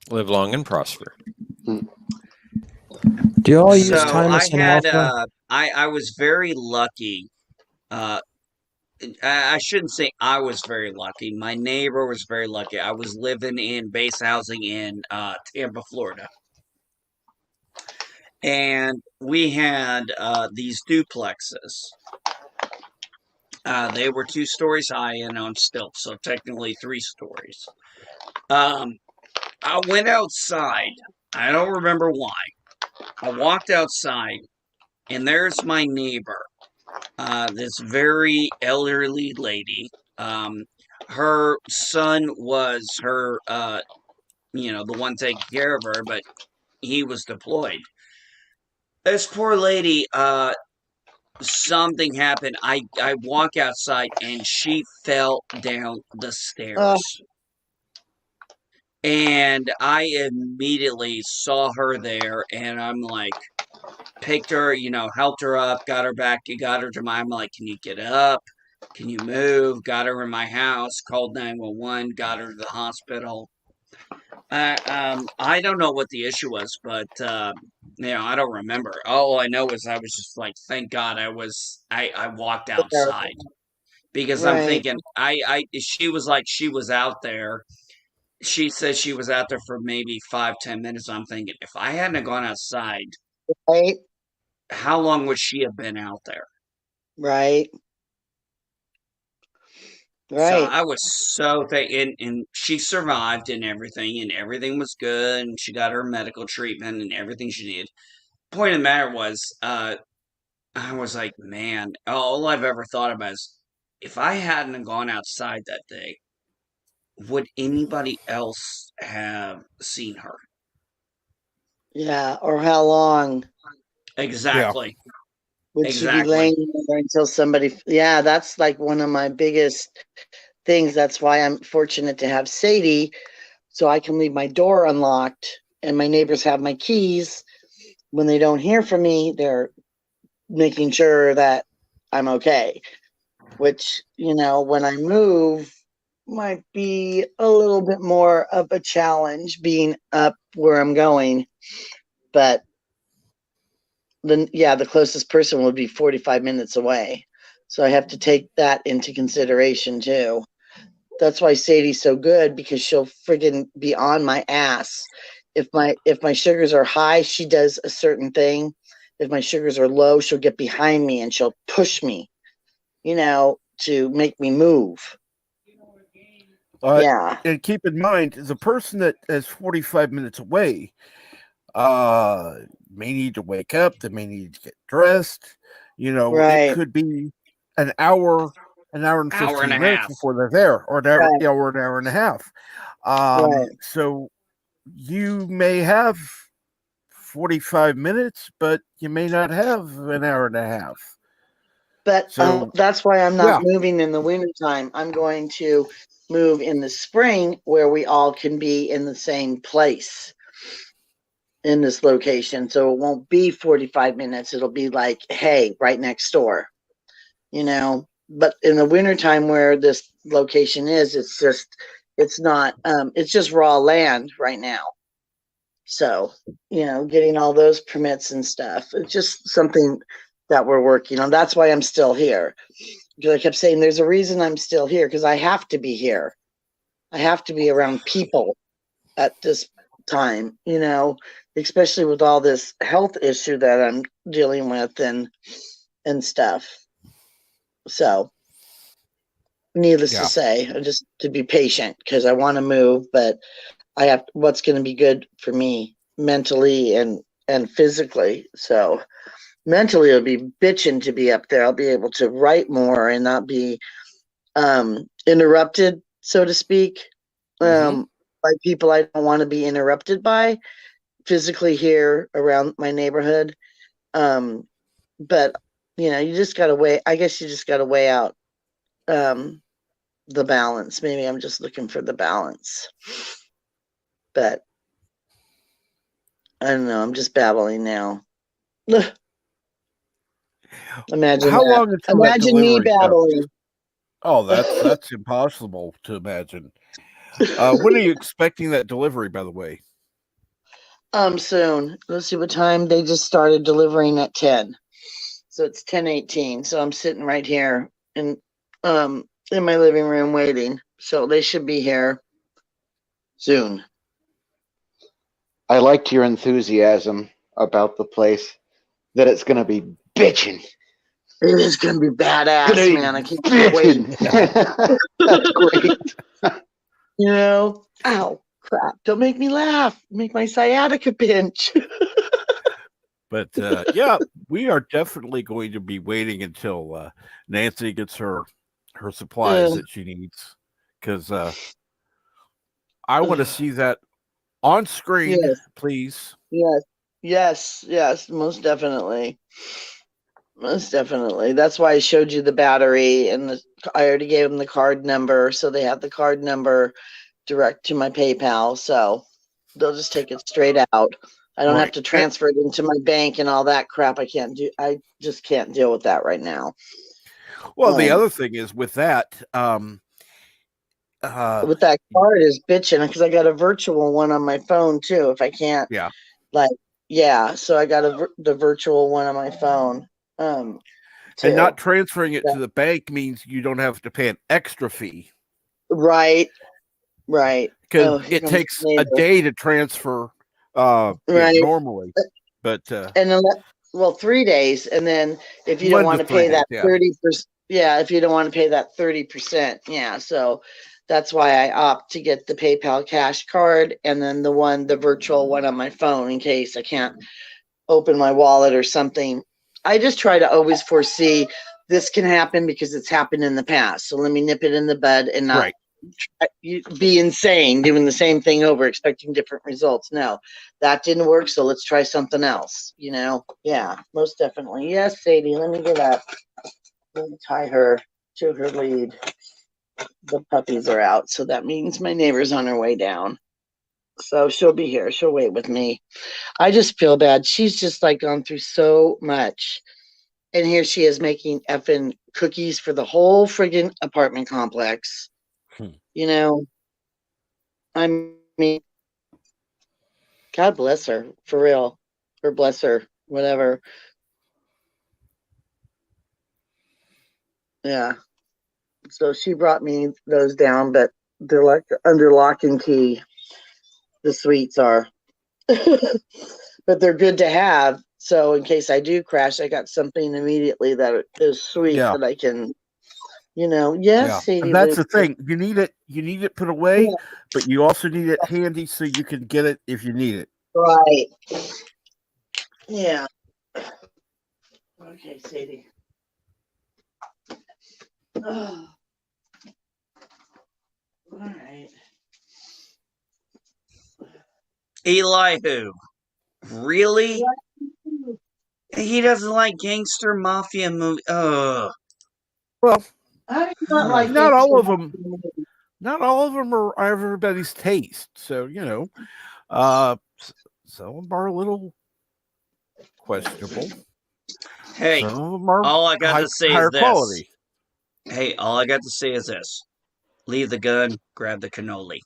Live long and prosper. Do you all use So I Thymosin had Alpha? I was very lucky. I shouldn't say I was very lucky. My neighbor was very lucky. I was living in base housing in Tampa, Florida. And we had these duplexes. They were 2 stories high and on stilts, so technically 3 stories. I went outside. I don't remember why. I walked outside, and there's my neighbor, this very elderly lady. Her son was her, the one taking care of her, but he was deployed. This poor lady, something happened. I walk outside and she fell down the Oh, stairs. And I immediately saw her there and I'm like, picked her, helped her up, got her back, got her to my, I'm like, can you get up? Can you move? Got her in my house, called 911, got her to the hospital. I don't know what the issue was, but I don't remember. All I know is I was just like, thank God I walked there. outside because I'm Right, thinking she was like she was out there. She said she was out there for maybe 5-10 minutes. I'm thinking if I hadn't gone outside, right, how long would she have been out there? right, So right. I was so and she survived and everything was good, and she got her medical treatment and everything she needed. Point of the matter was, I was like, man, all I've ever thought about is if I hadn't gone outside that day, would anybody else have seen her? Yeah, or how long Yeah. Exactly. would she be Exactly. laying there until somebody? Yeah, that's like one of my biggest things. That's why I'm fortunate to have Sadie, so I can leave my door unlocked and my neighbors have my keys. When they don't hear from me, they're making sure that I'm okay. Which, when I move, might be a little bit more of a challenge being up where I'm going. But then, yeah, the closest person would be 45 minutes away. So I have to take that into consideration too. That's why Sadie's so good because she'll friggin' be on my ass. If my sugars are high, she does a certain thing. If my sugars are low, she'll get behind me and she'll push me, to make me move. Uh, Yeah. and keep in mind, the person that is 45 minutes away may need to wake up. They may need to get dressed. It Right. could be an hour, and Hour and a 15 minutes half. before they're there, or Right. an hour and a half. Right. So you may have 45 minutes, but you may not have an hour and a half. But So that's why I'm not yeah, moving in the wintertime. I'm going to move in the spring where we all can be in the same place in this location. So it won't be 45 minutes. It'll be like, hey, right next door, But in the wintertime where this location is, it's not, it's just raw land right now. So, getting all those permits and stuff, it's just something that we're working on. That's why I'm still here. Because I kept saying there's a reason I'm still here because I have to be here. I have to be around people at this time, especially with all this health issue that I'm dealing with and stuff. So, needless to yeah, say, I just to be patient because I want to move, but I have what's going to be good for me mentally and physically. So, mentally it'll be bitching to be up there. I'll be able to write more and not be interrupted, so to speak, mm-hmm. by people I don't want to be interrupted by physically here around my neighborhood. But you just gotta weigh. I guess you just gotta weigh out the balance. Maybe I'm just looking for the balance, but I don't know. I'm just babbling now. Imagine How that. long until that Imagine me delivery comes? babbling. Oh, that's impossible to imagine. When are you expecting that delivery, by the way? Soon. Let's see what time they just started delivering at 10. So it's 10:18. So I'm sitting right here in my living room waiting. So they should be here soon. I liked your enthusiasm about the place, that it's going to be bitching. It is gonna be badass, Gonna be man. I can't wait. bitchin'. That's great. You know, ow, crap! Don't make me laugh. Make my sciatica pinch. But yeah, we are definitely going to be waiting until Nancy gets her supplies that she needs, because I want to see that on screen, Yes, please. yes, most definitely. Most definitely. That's why I showed you the battery and I already gave them the card number, so they have the card number direct to my PayPal, so they'll just take it straight out. I don't have Right. to transfer it into my bank and all that crap. I just can't deal with that right now. Well, the other thing is with that, With that card is bitching because I got a virtual one on my phone too. If I can't, yeah, like, yeah, so I got the virtual one on my phone. and Too. not transferring it to the bank means you don't have to pay an extra fee, Right. because Oh, here it comes takes the a neighbor. day to transfer, Right. normally. But And then, well, 3 days, and then if you don't 1 want to to 3 pay days, that yeah. 30%, yeah, if you don't want to pay that 30%, yeah. So that's why I opt to get the PayPal cash card and then the virtual one on my phone in case I can't open my wallet or something. I just try to always foresee this can happen because it's happened in the past. So let me nip it in the bud and not Right. be insane doing the same thing over expecting different results. No, that didn't work, so let's try something else. Yeah, most definitely. Yes, Sadie, let me get up. Let me tie her to her lead. The puppies are out, so that means my neighbor's on her way down, so she'll be here. She'll wait with me. I just feel bad. She's just like gone through so much, and here she is making effing cookies for the whole friggin' apartment complex. I mean, God bless her, for real. Or bless her, whatever. Yeah. So she brought me those down, but they're like under lock and key. The sweets are. But they're good to have. So in case I do crash, I got something immediately that is sweet Yeah. that I can, yes, Yeah. Sadie. And that's the thing. You need it put away, Yeah. but you also need it handy so you can get it if you need it. Right. Yeah. Okay, Sadie. Oh. All right. Elihu, really? He doesn't like gangster mafia movie. Ugh. Well, I do not like not gangster all of them. movies. Not all of them are everybody's taste. So some of them are a little questionable. Hey, Some of them are all I got to say is higher this. quality. Hey, all I got to say is this. Leave the gun, grab the cannoli.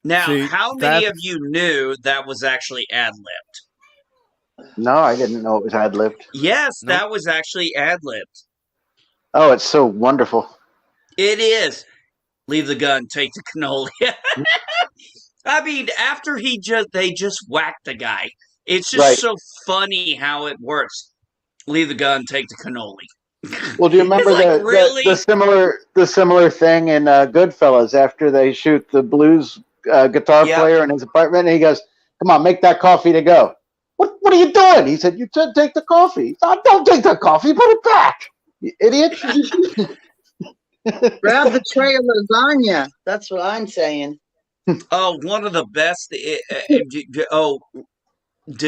Now, See, how many of you knew that was actually ad-libbed? No, I didn't know it was ad libbed. Yes, Nope. that was actually ad-libbed. Oh, it's so wonderful. It is. Leave the gun, take the cannoli. I mean, after they just whacked the guy. It's just Right. so funny how it works. Leave the gun, take the cannoli. Well, do you remember It's like, really? the similar thing in Goodfellas after they shoot the blues guitar Yep. player in his apartment, and he goes, "Come on, make that coffee to go." What are you doing? He said, "You said take the coffee." Don't take the coffee. Put it back, you idiot. Grab the tray of lasagna. That's what I'm saying. Oh, one of the best. De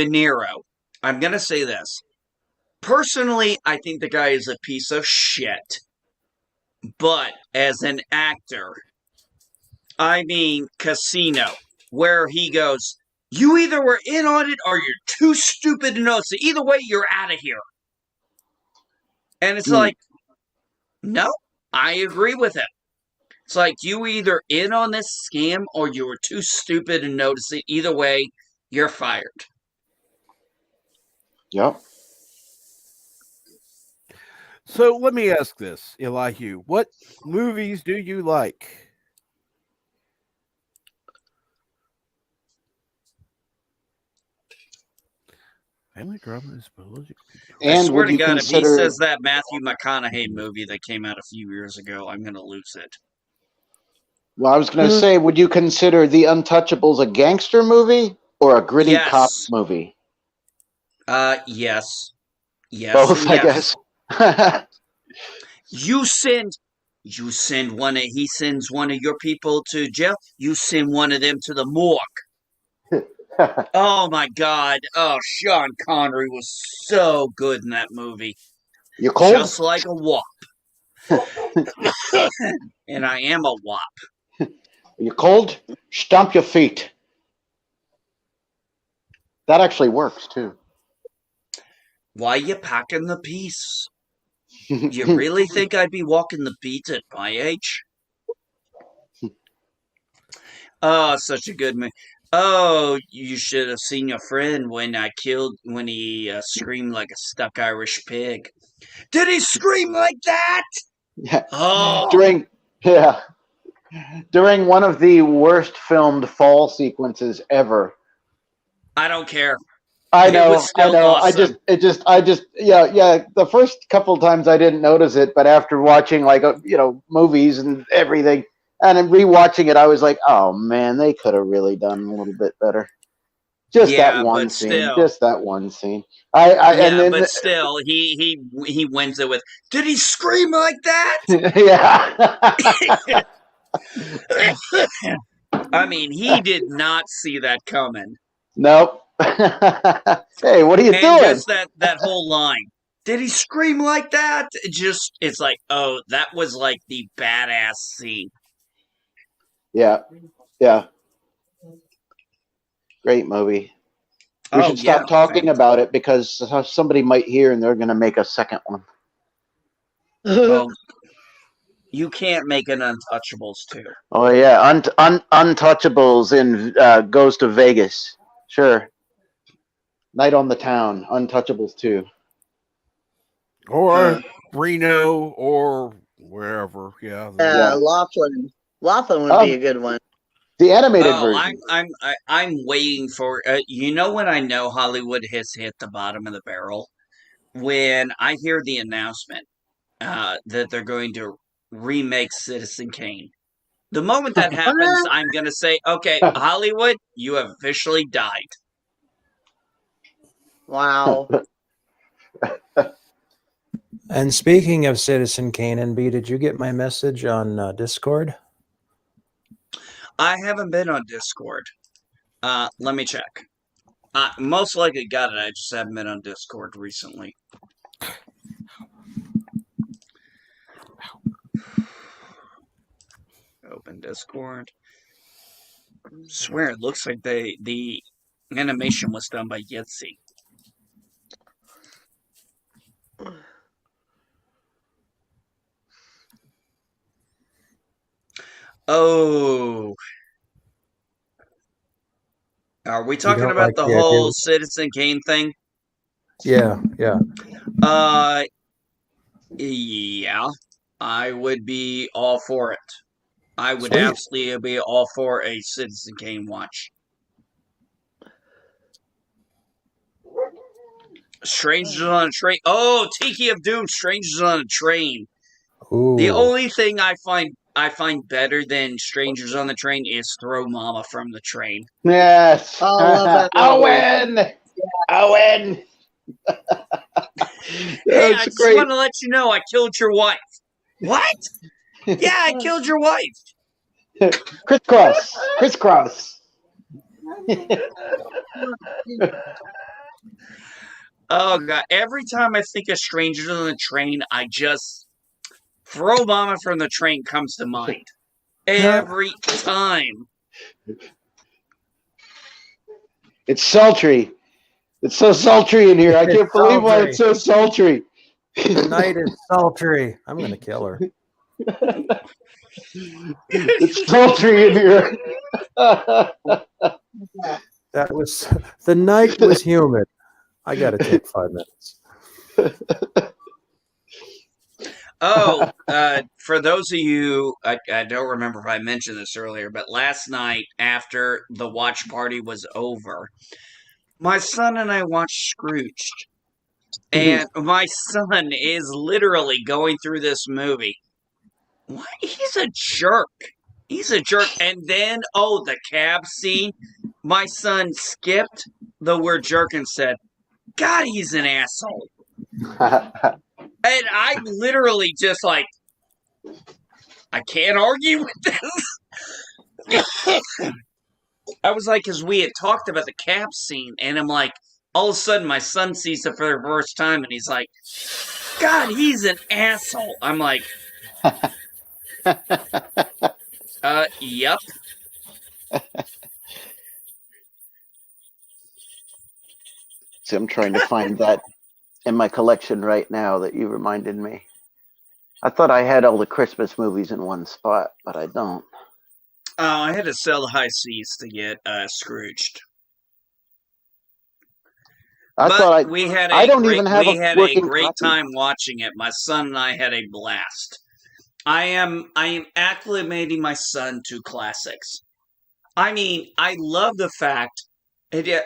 Niro. I'm going to say this. Personally, I think the guy is a piece of shit. But as an actor, I mean, Casino, where he goes, you either were in on it or you're too stupid to know. So either way, you're out of here. And it's like, no, I agree with it. It's like you either in on this scam or you were too stupid to notice it. Either way, you're fired. Yep. So let me ask this, Elihu. What movies do you like? Family drama is politically. I And swear would to you God, if he consider? says that Matthew McConaughey movie that came out a few years ago, I'm going to lose it. Well, I was going to say, would you consider The Untouchables a gangster movie or a gritty cop Yes. movie? Yes. Yes Both, and I yes. guess. You send he sends one of your people to jail. You send one of them to the morgue. Oh my God. Oh, Sean Connery was so good in that movie. You cold? Just like a wop. And I am a wop. You cold? Stomp your feet. That actually works too. Why you packing the piece? You really think I'd be walking the beat at my age? Oh, such a good movie. Oh, you should have seen your friend when he screamed like a stuck Irish pig. Did he scream like that? Yeah. Oh, During one of the worst filmed fall sequences ever. I don't care. I It know, was still awesome. yeah. The first couple times I didn't notice it, but after watching movies and everything, and then rewatching it, I was like, oh man, they could have really done a little bit better. Just Yeah, that one but scene. still. Just that one scene. But still, he wins it with. Did he scream like that? Yeah. I mean, he did not see that coming. Nope. Hey, what are you doing? And just that whole line. Did he scream like that? It's like, oh, that was like the badass scene. Yeah. Great movie. We should stop talking about it because somebody might hear and they're going to make a second one. Oh, you can't make an Untouchables too. Oh yeah, Untouchables in goes to Vegas. Sure. Night on the Town, Untouchables 2. Or Reno or wherever. Yeah. Laughlin. Laughlin would be a good one. The animated version. I'm waiting for when I know Hollywood has hit the bottom of the barrel when I hear the announcement that they're going to remake Citizen Kane. The moment that happens, I'm going to say, okay, Hollywood, you have officially died. Wow. And speaking of Citizen Kane, NB, did you get my message on Discord? I haven't been on Discord. Let me check. Most likely got it. I just haven't been on Discord recently. Open Discord. Swear it looks like the animation was done by Yetzi. Oh. Are we talking about like the the whole idea? Citizen Kane thing? Yeah. Yeah. I would be all for it. I would Sweet. absolutely be all for a Citizen Kane watch. Strangers on a Train. Oh, Tiki of Doom, Strangers on a Train. Ooh. The only thing I find better than Strangers on the Train is Throw Mama from the Train. Yes. Oh, I love that movie. Owen. Hey, I just want to let you know I killed your wife. What? Yeah, I killed your wife. Crisscross. Oh God! Every time I think of Strangers on the Train, I just Throw Mama from the Train comes to mind. Every time. It's sultry. It's so sultry in here. I can't believe why it's so sultry. The night is sultry. I'm going to kill her. It's sultry in here. The night was humid. I got to take 5 minutes. Oh, for those of you, I don't remember if I mentioned this earlier, but last night after the watch party was over, My son and I watched Scrooged, and my son is literally going through this movie. What? He's a jerk. He's a jerk. And then, the cab scene. My son skipped the word jerk and said, God, he's an asshole. And I'm literally just like, I can't argue with this. I was like, because we had talked about the cab scene, and I'm like, all of a sudden my son sees it for the first time, and he's like, God, he's an asshole. I'm like, yep. See, I'm trying to find that in my collection right now that you reminded me. I thought I had all the Christmas movies in one spot, but I don't. I had to sell the high seas to get Scrooged. But we had I a don't great even have a working great copy. time watching it. My son and I had a blast. I am acclimating my son to classics. I mean, I love the fact. You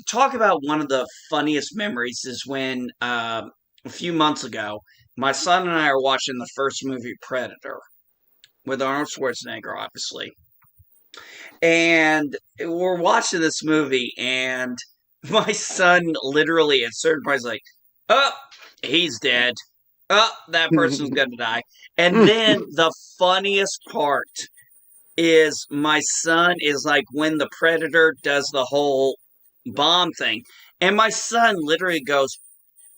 talk about one of the funniest memories is when a few months ago, my son and I are watching the first movie Predator with Arnold Schwarzenegger, obviously, and we're watching this movie, and my son literally at certain points like, "Oh, he's dead. Oh, that person's gonna die." And then the funniest part is my son is like when the predator does the whole bomb thing, and my son literally goes,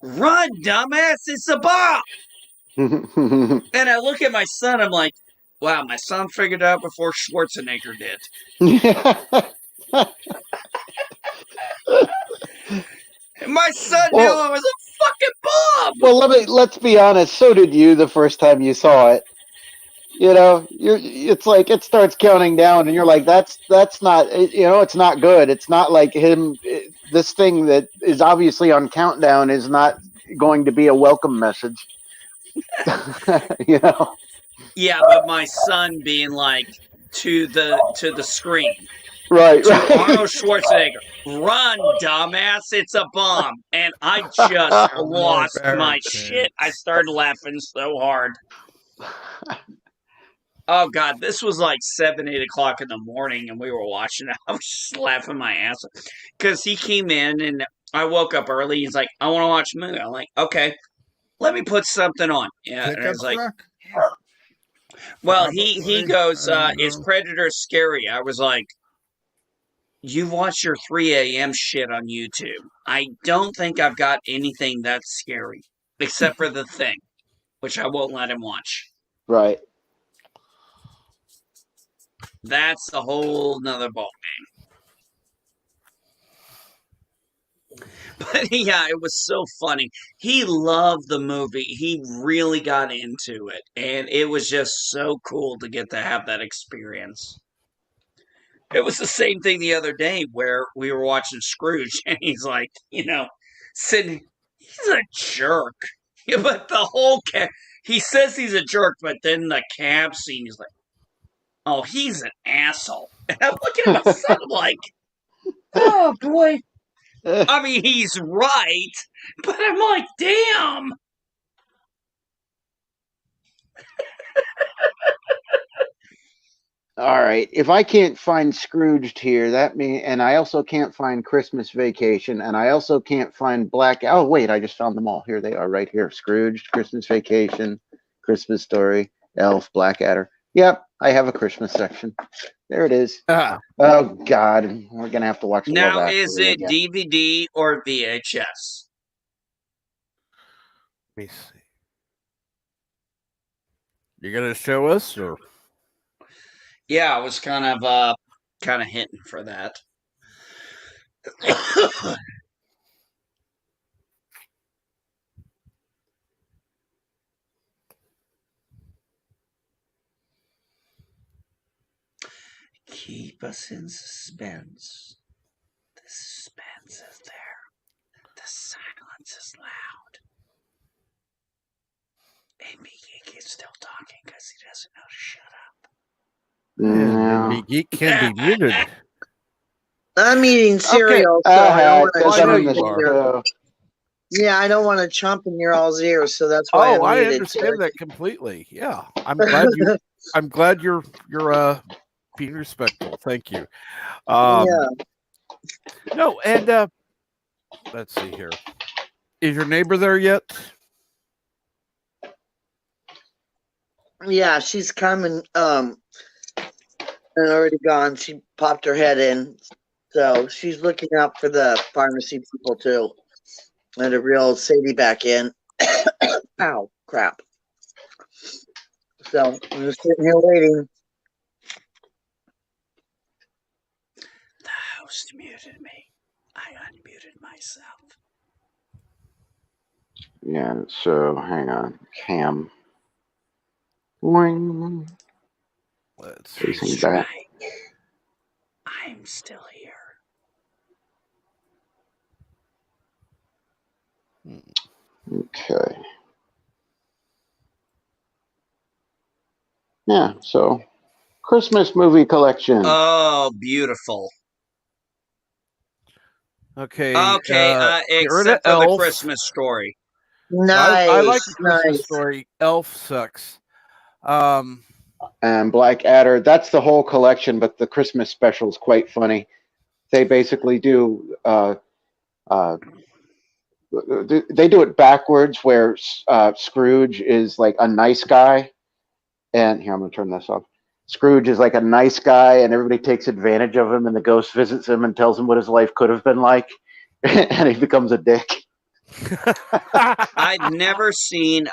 "Run, dumbass! It's a bomb!" And I look at my son, I'm like, "Wow, my son figured it out before Schwarzenegger did." My son knew it was a fucking bomb. Well, let's be honest. So did you the first time you saw it. It's like it starts counting down, and you're like, that's not, it's not good. It's not like him. This thing that is obviously on countdown is not going to be a welcome message. Yeah, but my son being like to the screen. Right. Arnold Schwarzenegger, run, dumbass, it's a bomb. And I just lost my shit. I started laughing so hard. Oh, God, this was like 7, 8 o'clock in the morning, and we were watching it. I was just laughing my ass off. Because he came in, and I woke up early. He's like, I want to watch a movie. I'm like, okay, let me put something on. Yeah, and I was like, well, he goes, is Predator scary? I was like, you watch your 3 a.m. shit on YouTube. I don't think I've got anything that's scary, except for The Thing, which I won't let him watch. Right. That's a whole nother ballgame. But yeah, it was so funny. He loved the movie. He really got into it. And it was just so cool to get to have that experience. It was the same thing the other day where we were watching Scrooge, and he's like, sitting, he's a jerk. Yeah, but the whole he says he's a jerk, but then the cab scene, he's like, oh, he's an asshole. And I'm looking at my son, I'm like, oh boy. I mean, he's right, but I'm like, damn. All right. If I can't find Scrooged here, and I also can't find Christmas Vacation, and I also can't find Black. Oh wait, I just found them all. Here they are, right here. Scrooged, Christmas Vacation, Christmas Story, Elf, Blackadder. Yep, I have a Christmas section. There it is. Oh God, we're gonna have to watch. Now, is it again. DVD or VHS? Let me see. You gonna show us, or? Yeah, I was kind of hinting for that. Keep us in suspense. The suspense is there. The silence is loud. And Geek is still talking because he doesn't know to shut up. And Geek can be muted. I'm eating cereal, so I don't want because to I know I'm in jump you this. in are. your. Yeah, I don't want to chomp in your all's ears, so that's why Oh, I'm I muted. understand that completely. Yeah, I'm glad you're being respectful. Thank you. Yeah, No, and let's see here. Is your neighbor there yet? yeah, she's coming. And already gone. She popped her head in, so she's looking out for the pharmacy people too. And a real Sadie back in. Ow, crap. So I'm just sitting here waiting. The host muted me. I unmuted myself. Yeah, so hang on. Cam. Boing. Let's see. Facing back. I'm still here. Okay. Yeah, so Christmas movie collection. Oh, beautiful. Okay. Okay, get rid of except for the Elf. Christmas Story. Nice. I like the Christmas nice. Story. Elf sucks. Um, And Blackadder. That's the whole collection, but the Christmas special is quite funny. They basically do they do it backwards, where Scrooge is like a nice guy, and here I'm gonna turn this off. Scrooge is like a nice guy, and everybody takes advantage of him, and the ghost visits him and tells him what his life could have been like, and he becomes a dick. I've never seen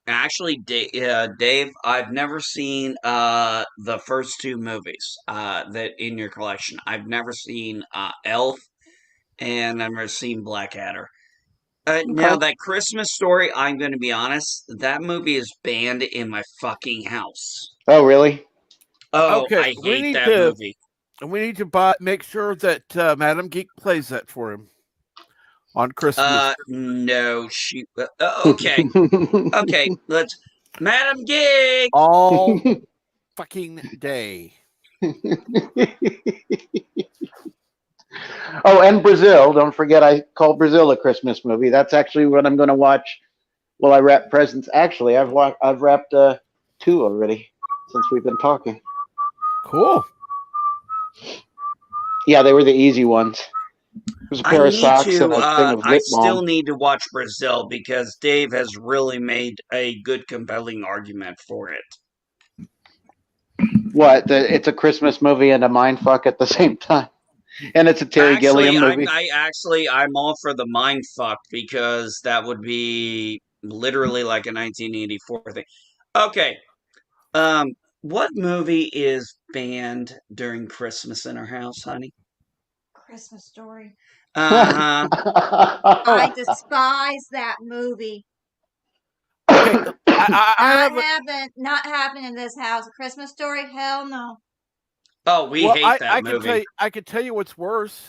actually Dave, I've never seen the first two movies that in your collection. I've never seen Elf, and I've never seen Blackadder. Now that Christmas Story, I'm going to be honest, that movie is banned in my fucking house. Oh, really? Oh, okay, I hate that movie. We need to make sure that Madam Geek plays that for him on Christmas. No, she. Okay, okay. Let's, Madam Gig. All fucking day. Oh, and Brazil. Don't forget, I called Brazil a Christmas movie. That's actually what I'm going to watch. Well, I wrap presents. Actually, I've wrapped two already since we've been talking. Cool. Yeah, they were the easy ones. It was a pair of socks and a thing of I lip still balm. need to watch Brazil because Dave has really made a good, compelling argument for it. What? It's a Christmas movie and a mind fuck at the same time, and it's a Terry Gilliam movie. I'm all for the mind fuck because that would be literally like a 1984 thing. Okay, what movie is banned during Christmas in our house, honey? Christmas Story. Uh huh. I despise that movie. Okay, Not happening in this house. A Christmas Story? Hell no. Oh, we hate that movie. I can tell you what's worse.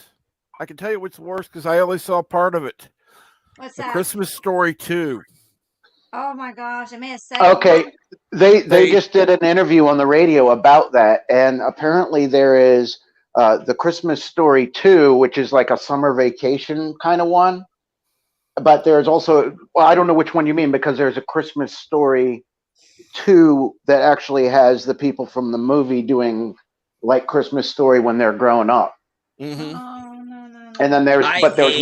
I can tell you what's worse because I only saw part of it. What's the that? Christmas Story 2. Oh my gosh! I made a second. Okay, they just did an interview on the radio about that, and apparently there is the Christmas Story 2, which is like a summer vacation kind of one. But there's also, well, I don't know which one you mean, because there's a Christmas Story 2 that actually has the people from the movie doing like Christmas Story when they're grown up. Mm-hmm. Oh, no. And then there's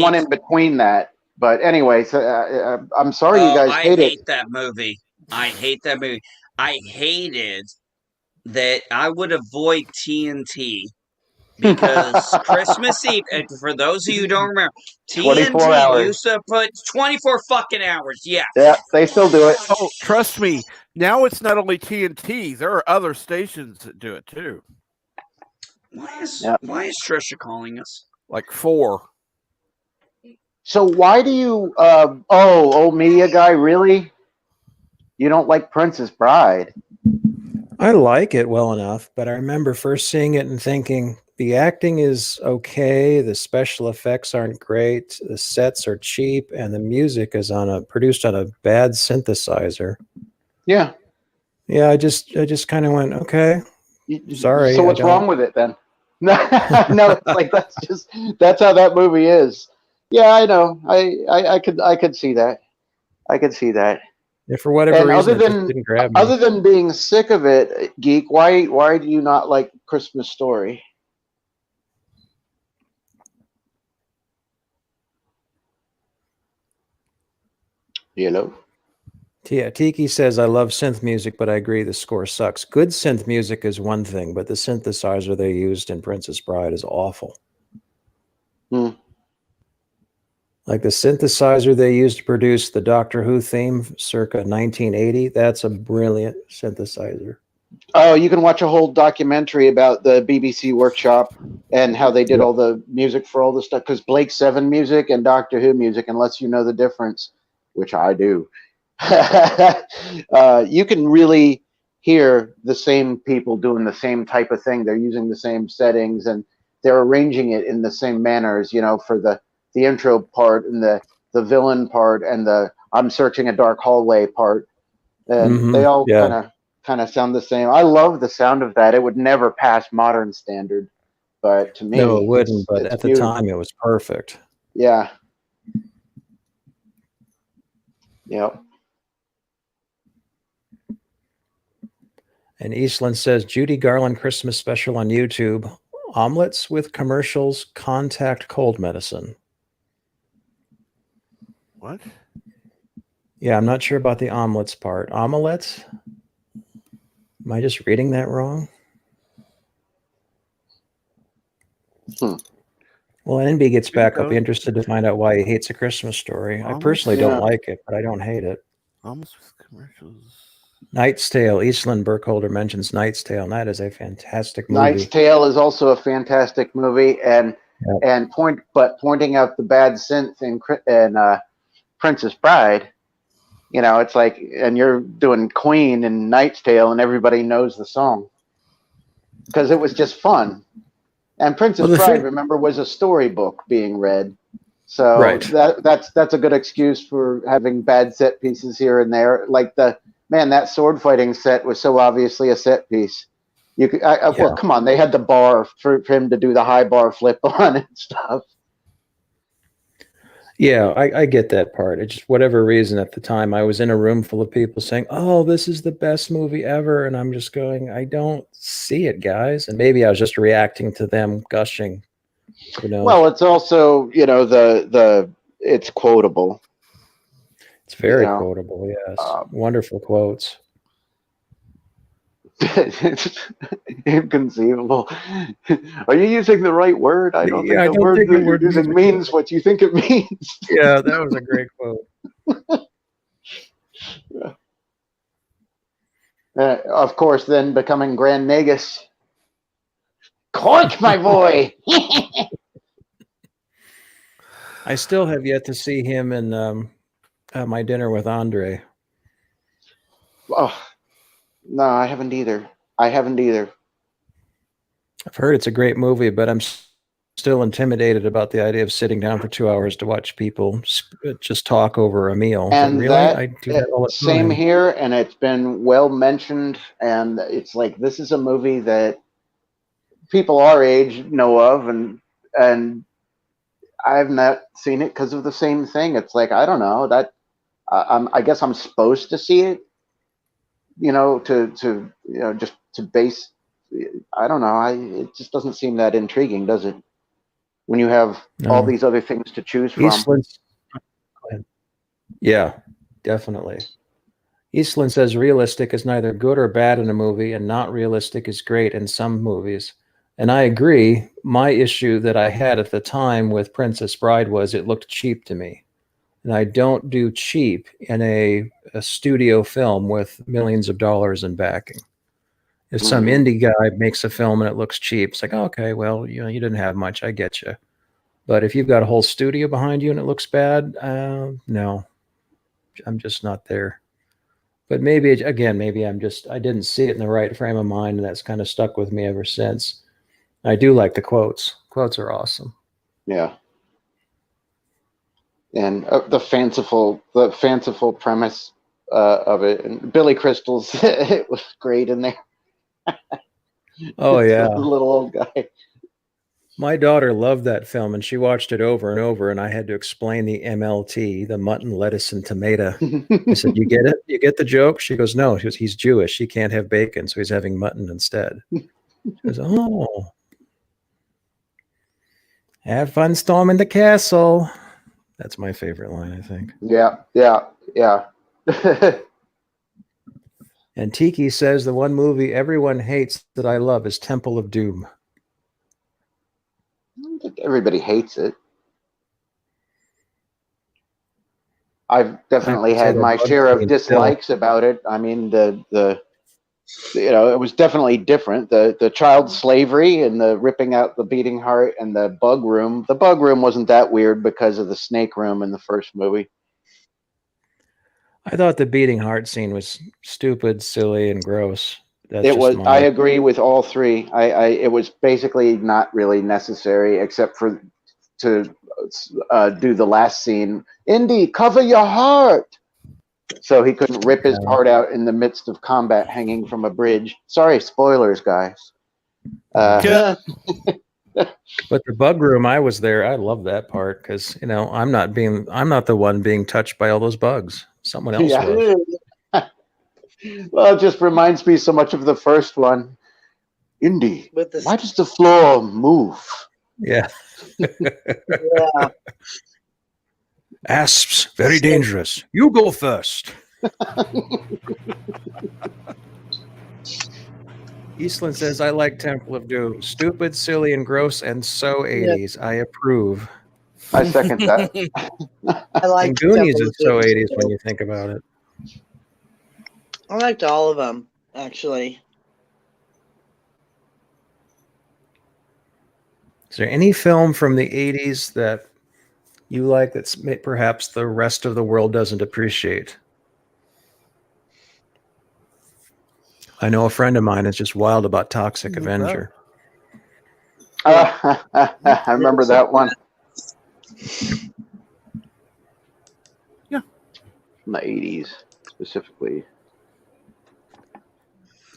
one in between that. But anyway, so, I'm sorry you guys hate it. I hate that movie. I hate that movie. I hated that I would avoid TNT because Christmas Eve, and for those of you who don't remember, 24 TNT hours. used to put 24 fucking hours. Yes. Yeah, they still do it. Oh, trust me. Now it's not only TNT. There are other stations that do it too. Why is Trisha calling us? Like 4. So why do you? Old media guy, really? You don't like Princess Bride? I like it well enough, but I remember first seeing it and thinking the acting is okay, the special effects aren't great, the sets are cheap, and the music is produced on a bad synthesizer. Yeah. Yeah, I just kind of went, okay. Sorry. So what's wrong with it then? No, it's like that's how that movie is. Yeah, I know. I could see that. I could see that. If for whatever And reason it just didn't grab me. other than being sick of it, Geek, why do you not like Christmas Story? Hello? Yeah, Tiki says, I love synth music, but I agree the score sucks. Good synth music is one thing, but the synthesizer they used in Princess Bride is awful. Hmm. Like the synthesizer they used to produce the Doctor Who theme circa 1980, that's a brilliant synthesizer. Oh, you can watch a whole documentary about the BBC workshop and how they did all the music for all the stuff. Because Blake Seven music and Doctor Who music, unless you know the difference, which I do, you can really hear the same people doing the same type of thing. They're using the same settings and they're arranging it in the same manners. You know, for the intro part and the villain part and the I'm searching a dark hallway part, and they all kind of sound the same. I love the sound of that. It would never pass modern standard, but to me, no, it wouldn't. But it's at the beautiful. time, it was perfect. Yeah. Yep. And Eastland says Judy Garland Christmas special on YouTube: omelets with commercials, contact cold medicine. What? Yeah, I'm not sure about the omelets part. Omelets? Am I just reading that wrong? Hmm. Well, NB gets back. I'll be interested to find out why he hates A Christmas Story. I personally don't like it, but I don't hate it. Almost with commercials. Knight's Tale. Eastland Burkholder mentions Knight's Tale, and that is a fantastic movie. Knight's Tale is also a fantastic movie, and pointing out the bad synth in Princess Bride. You know, it's like, and you're doing Queen and Knight's Tale, and everybody knows the song because it was just fun. And Princess Bride, remember, was a storybook being read, so that's a good excuse for having bad set pieces here and there. Like that sword fighting set was so obviously a set piece. You could, well, come on, they had the bar for him to do the high bar flip on and stuff. Yeah, I get that part. It's just whatever reason at the time, I was in a room full of people saying, "Oh, this is the best movie ever," and I'm just going, "I don't see it, guys." And maybe I was just reacting to them gushing. Who knows? Well, it's also, you know, it's quotable. It's very quotable. Yes, wonderful quotes. Inconceivable. Are you using the right word? I don't think the word that you're using means what you think it means. Yeah, that was a great quote. Of course, then becoming Grand Nagus. Cork, my boy! I still have yet to see him in My Dinner with Andre. Oh, no, I haven't either. I've heard it's a great movie, but I'm still intimidated about the idea of sitting down for 2 hours to watch people just talk over a meal. And really, I do that all the same time. here, and it's been well mentioned. And it's like, this is a movie that people our age know of, and I've not seen it because of the same thing. It's like, I don't know, that I guess I'm supposed to see it, you know, to just to base. I don't know. It just doesn't seem that intriguing, does it? When you have all these other things to choose from. Yeah, definitely. Eastland says realistic is neither good or bad in a movie, and not realistic is great in some movies. And I agree. My issue that I had at the time with Princess Bride was it looked cheap to me. And I don't do cheap in a studio film with millions of dollars in backing. If some indie guy makes a film and it looks cheap, it's like, okay, well, you didn't have much. I get you. But if you've got a whole studio behind you and it looks bad, no, I'm just not there. But maybe, again, I didn't see it in the right frame of mind, and that's kind of stuck with me ever since. I do like the quotes. Quotes are awesome. Yeah. And the fanciful premise of it, and Billy Crystal's it was great in there. Oh yeah, the little old guy. My daughter loved that film, and she watched it over and over. And I had to explain the MLT, the mutton, lettuce, and tomato. I said, "You get it? You get the joke?" She goes, "No." She goes, "He's Jewish. He can't have bacon, so he's having mutton instead." She goes, "Oh, have fun storming the castle." That's my favorite line, I think. Yeah. And Tiki says the one movie everyone hates that I love is Temple of Doom. I don't think everybody hates it. I've definitely I would say had the my bug share of scene still. dislikes about it. I mean, the it was definitely different. The child slavery and the ripping out the beating heart and the bug room. The bug room wasn't that weird because of the snake room in the first movie. I thought the beating heart scene was stupid, silly, and gross. That's It just was. I my. agree with all three. It was basically not really necessary, except for to do the last scene. Indy, cover your heart. So he couldn't rip his heart out in the midst of combat, hanging from a bridge. Sorry, spoilers, guys. Yeah. But the bug room, I was there. I love that part because I'm not the one being touched by all those bugs. Someone else Yeah. was. Well, it just reminds me so much of the first one. Indy, With the why does the floor move? Yeah. yeah. Asps, very dangerous. You go first. Eastland says, I like Temple of Doom. Stupid, silly, and gross, and so 80s. I approve. I second that. I like And Goonies Temple is of so Doom 80s when too. you think about it. I liked all of them, actually. Is there any film from the 80s that you like that's perhaps the rest of the world doesn't appreciate? I know a friend of mine is just wild about Toxic Avenger. I remember that one. Yeah. From the 80s, specifically.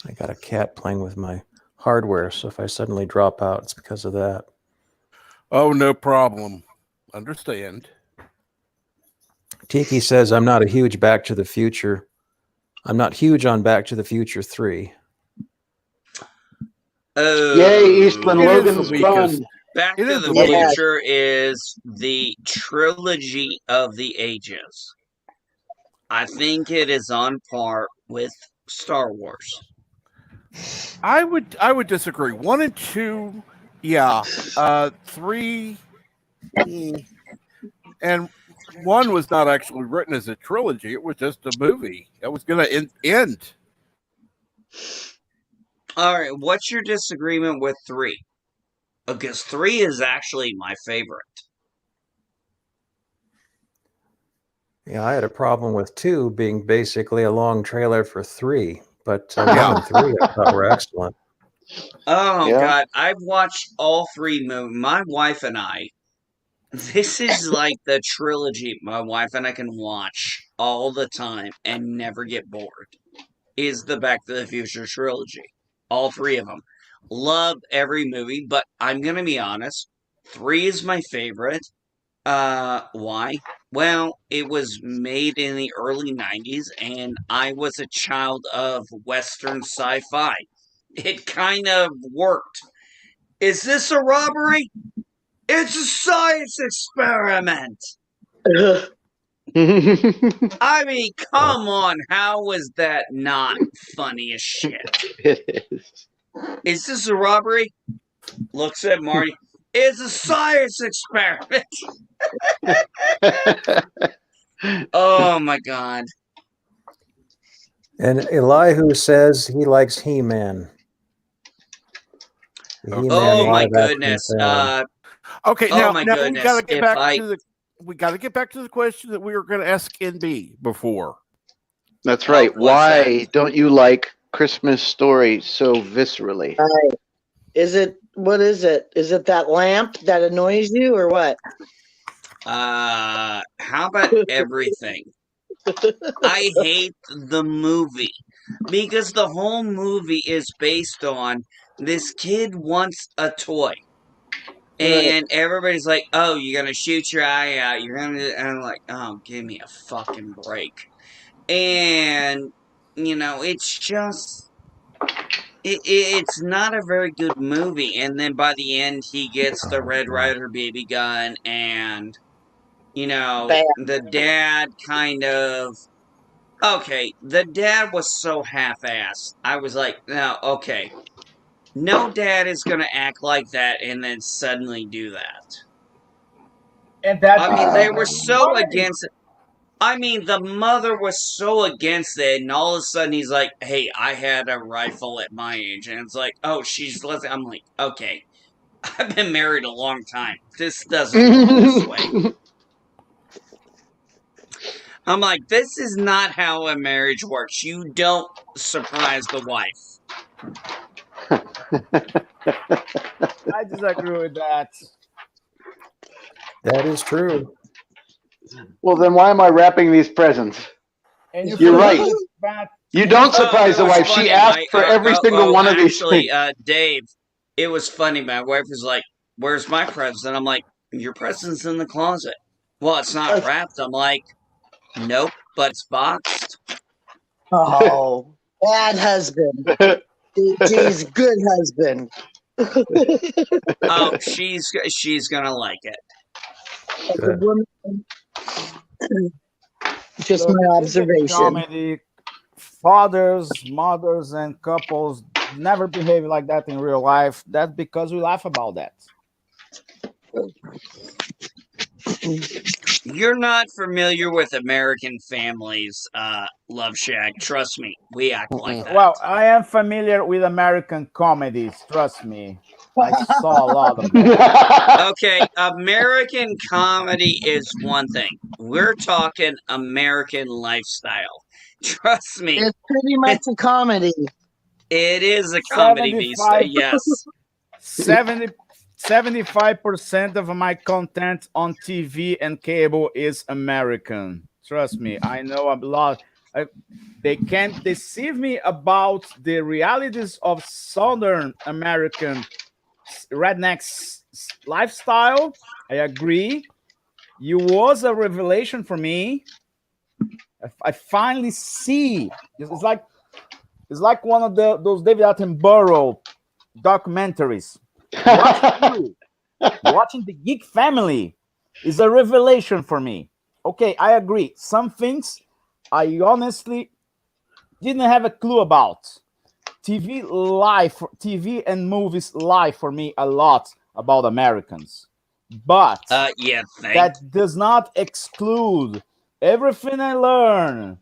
I got a cat playing with my hardware, so if I suddenly drop out, it's because of that. Oh, no problem. Understand. Tiki says, I'm not huge on Back to the Future 3. Oh, Yay, Eastman It is Logan's the weakest. fun. Back It to is the the weakest. Future is the trilogy of the ages. I think it is on par with Star Wars. I would disagree. 1 and 2, yeah. 3, and 1 was not actually written as a trilogy. It was just a movie. It was going to end. All right, what's your disagreement with 3? Because 3 is actually my favorite. Yeah, I had a problem with 2 being basically a long trailer for 3, but 1 Yeah. and 3 I thought were excellent. Oh, Yeah. God. I've watched all 3 movies. My wife and I, this is like the trilogy my wife and I can watch all the time and never get bored, is the Back to the Future trilogy. All 3 of them. Love every movie, but I'm going to be honest. 3 is my favorite. Why? Well, it was made in the early 90s, and I was a child of Western sci-fi. It kind of worked. Is this a robbery? It's a science experiment! I mean, come on, how was that not funny as shit? It is. Is this a robbery? Looks at Marty. It's a science experiment! Oh my god. And Elihu says he likes He-Man. The He-Man Oh my live action goodness. film. Okay, Oh now my we got goodness. to get If back I to the question that we were going to ask NB before. That's Oh, right. what's Why don't you like Christmas Story so viscerally? Right. What is it? Is it that lamp that annoys you or what? how about everything? I hate the movie because the whole movie is based on this kid wants a toy. And everybody's like, "Oh, you're gonna shoot your eye out. You're gonna," and I'm like, "Oh, give me a fucking break." And it's just it's not a very good movie. And then by the end, he gets the Red Ryder BB gun, and Bad. the dad kind of. Okay, the dad was so half-assed. I was like, no, okay. No dad is going to act like that and then suddenly do that. And that's I mean, because they he were was so money. against it. I mean, the mother was so against it, and all of a sudden he's like, hey, I had a rifle at my age. And it's like, oh, she's listening. I'm like, okay, I've been married a long time. This doesn't work this way. I'm like, this is not how a marriage works. You don't surprise the wife. I disagree with that. That is true. Well, then why am I wrapping these presents? And you You're right. forget that You don't Oh, surprise it the was wife. funny. She asked for every single one of these Actually, things. Dave, it was funny. My wife was like, "Where's my present?" I'm like, "Your present's in the closet." Well, it's not wrapped. I'm like, "Nope, but it's boxed." Oh, bad husband. He's good husband. Oh, she's gonna like it. As a woman, just look, my this is a observation. comedy. Fathers, mothers, and couples never behave like that in real life. That's because we laugh about that. You're not familiar with American families, Love Shack. Trust me, we act like that. Well, I am familiar with American comedies. Trust me, I saw a lot of them. Okay, American comedy is one thing. We're talking American lifestyle. Trust me, It's pretty much a comedy. it is a comedy these days. 75, Yes. 75% of my content on TV and cable is American. Trust me, I know a lot. They can't deceive me about the realities of Southern American redneck lifestyle. I agree. It was a revelation for me. I finally see. It's like one of those David Attenborough documentaries. Watching the Geek Family is a revelation for me. Okay, I agree. Some things I honestly didn't have a clue about. TV and movies lie for me a lot about Americans. But Yeah, that does not exclude everything I learned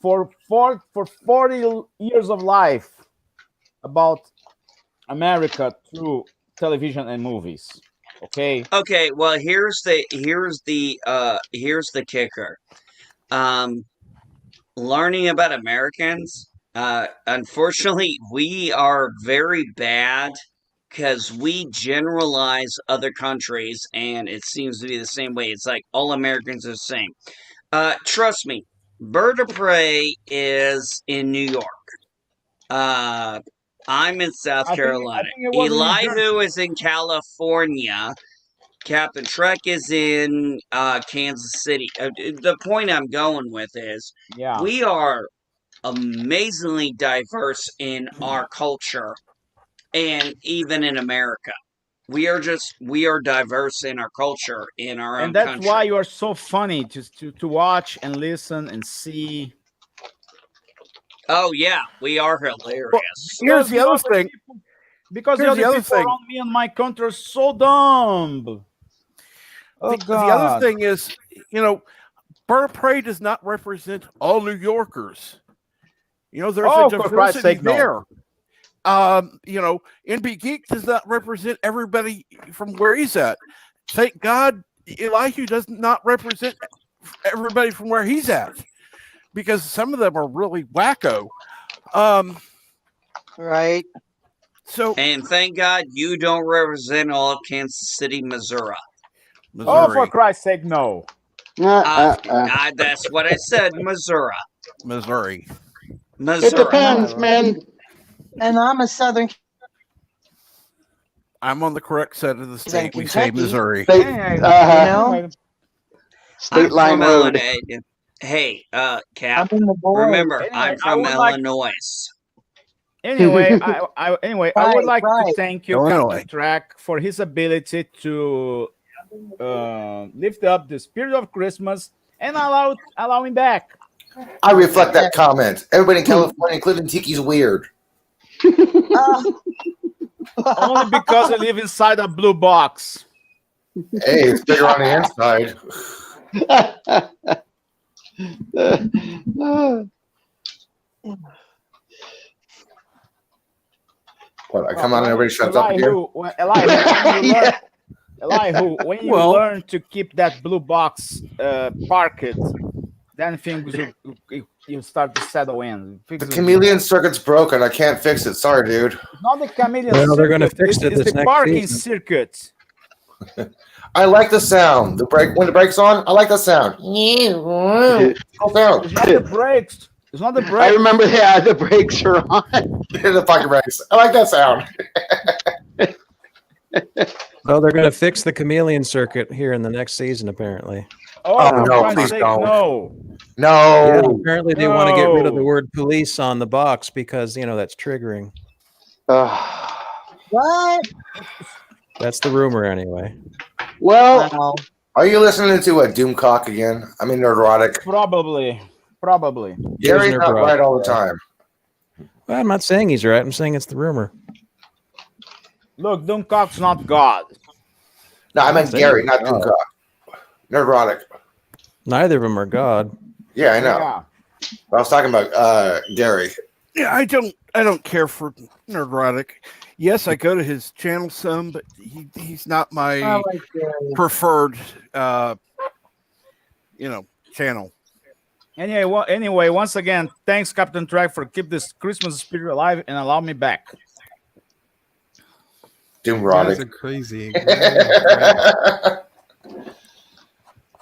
for 40 years of life about America through television and movies. Okay. Okay, well here's the kicker. Learning about Americans, unfortunately we are very bad because we generalize other countries, and it seems to be the same way. It's like all Americans are the same. Trust me, Bird of Prey is in New York. I'm in South Carolina. I think it was in New Elihu Jersey. is in California. Captain Trek is in Kansas City. The point I'm going with is we are amazingly diverse in our culture, and even in America. We are diverse in our culture, in our own And that's country. why you are so funny to watch and listen and see. Oh yeah, we are hilarious. Here's the other thing. Because the Here's other the other people thing. around me and my country are so dumb. The other thing is, Bird of Prey does not represent all New Yorkers. There's a diversity there. NB Geek does not represent everybody from where he's at. Thank God Elihu does not represent everybody from where he's at, because some of them are really wacko. Right. And thank God you don't represent all of Kansas City, Missouri. Oh, for Christ's sake, no. That's what I said, Missouri. Missouri. It depends, man. And I'm a Southern. I'm on the correct side of the in state. We say Kentucky. Missouri. State, Anyway, You uh, know, State I'm Line from Road. Illinois. Hey, I'm Cap. in the boy. Remember, anyway, I'm I from would like. Illinois. Anyway, I would Right, like to right. thank you, Illinois. Captain Track, for his ability to lift up the spirit of Christmas and allow him back. I reflect that comment. Everybody in California, including Tiki's weird. Uh, Only because I live inside a blue box. Hey, it's bigger on the inside. What? I come on and everybody shuts up again. Elihu, when you Well- learn to keep that blue box parked, then things you start to settle in. The chameleon circuit's broken. I can't fix it. Sorry, dude. It's not the chameleon Well, they're gonna circuit, fix it it's this the next parking season. circuit. I like the sound. The brake when the brake's on, I like the sound. Cool sound. It's not the brakes. It's not the I brakes. remember, yeah, the brakes are on. The fucking brakes. I like that sound. Well, they're going to fix the chameleon circuit here in the next season, apparently. Oh, no, for Christ's please sake, don't. no. Yeah, No. apparently they want to get rid of the No. word police on the box because, that's triggering. what? That's the rumor anyway. Well, Wow. Are you listening to a Doomcock again? I mean, neurotic. Probably. Gary's Here's not neurotic. right all the time. Well, I'm not saying he's right. I'm saying it's the rumor. Look, Doomcock's not God. No, I meant Say Gary, it. not Doomcock. Neurotic. Neither of them are God. Yeah, I know. Yeah. I was talking about Gary. Yeah, I don't care for Nerdrotic. Yes, I go to his channel some, but he's not my I like Gary. preferred channel. Anyway, once again, thanks, Captain Track, for keep this Christmas spirit alive and allow me back. You guys Doomrotic. are crazy.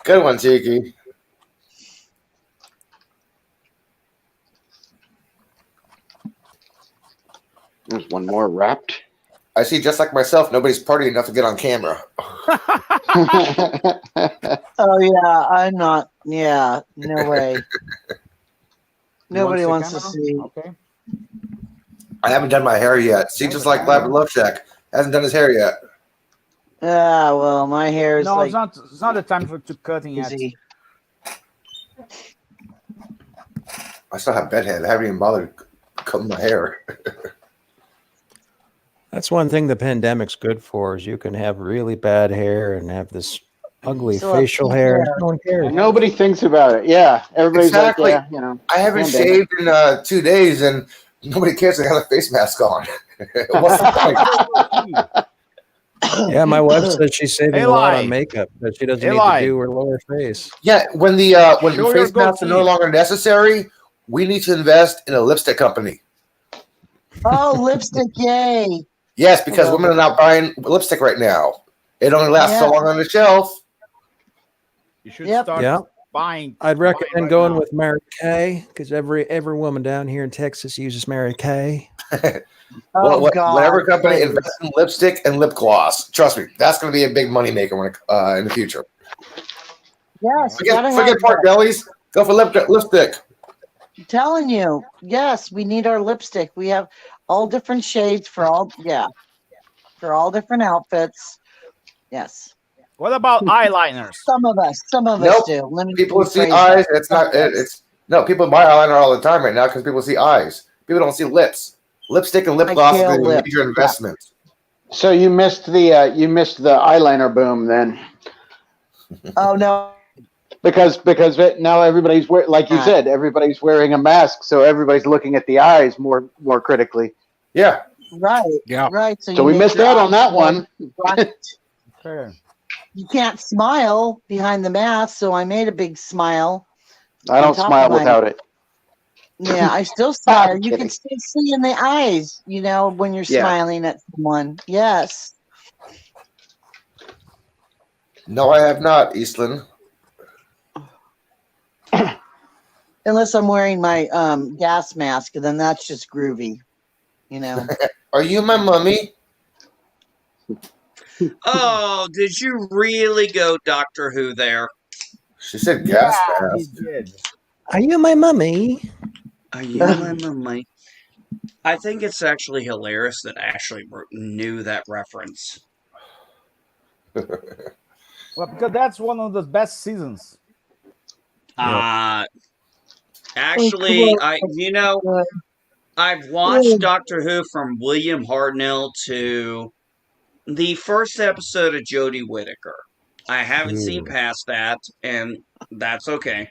Good one, Tiki. There's one more wrapped. I see, just like myself, nobody's party enough to get on camera. Oh yeah, I'm not. Yeah, no way. Nobody You wants want to the see. camera? Okay. I haven't done my hair yet. See, just like Love Shack hasn't done his hair yet. Ah, well, my hair is No, like it's not the time to cutting yet. easy. I still have bedhead. I haven't even bothered cutting my hair. That's one thing the pandemic's good for is you can have really bad hair and have this ugly Still have facial pink hair. hair. No one cares. nobody thinks about it. Yeah, everybody's Exactly. like, yeah, I haven't pandemic. shaved in 2 days, and nobody cares. I have a face mask on. What's the point? Yeah, my wife said she's saving a lot Eli. on makeup, but she doesn't Eli. need to do her lower face. Yeah, when the Show your face masks are no goatee. longer necessary, we need to invest in a lipstick company. Oh, lipstick! Yay! Yes, because Well, women are not buying lipstick right now. It only lasts so Yeah. long on the shelf. You should Yep. start Yeah. buying. I'd recommend right going now. with Mary Kay because every woman down here in Texas uses Mary Kay. Oh God! Whatever company please. invests in lipstick and lip gloss, trust me, that's going to be a big money maker when in the future. Yes, Forget gotta have pork that. bellies. Go for lipstick. I'm telling you, yes, we need our lipstick. We have all different shades for all different outfits. Yes, What about eyeliners? some of us Nope. do. Let me People see rephrase eyes. that. It's not. It's no. People buy eyeliner all the time right now because people see eyes. People don't see lips. Lipstick and lip Like gloss is pale a lip. major investment. So you missed the eyeliner boom then, Oh no, because now everybody's like you said, everybody's wearing a mask, so everybody's looking at the eyes more critically. Yeah. right, Yeah. right. So you we make missed your out on eyes that one. bright. Okay. You can't smile behind the mask, so I made a big smile. I don't On top smile of my- without it. Yeah, I still smile. You kidding. can still see in the eyes, when you're Yeah. smiling at someone. Yes. No, I have not, Eastland. Unless I'm wearing my gas mask, then that's just groovy. Are you my mummy? Oh, did you really go Doctor Who there? She said gas Yeah, he mask. did. Are you my mummy? Are you my mummy? I think it's actually hilarious that Ashley knew that reference. Well, because that's one of the best seasons. Actually, I've watched Doctor Who from William Hartnell to the first episode of Jodie Whittaker. I haven't seen past that, and that's okay.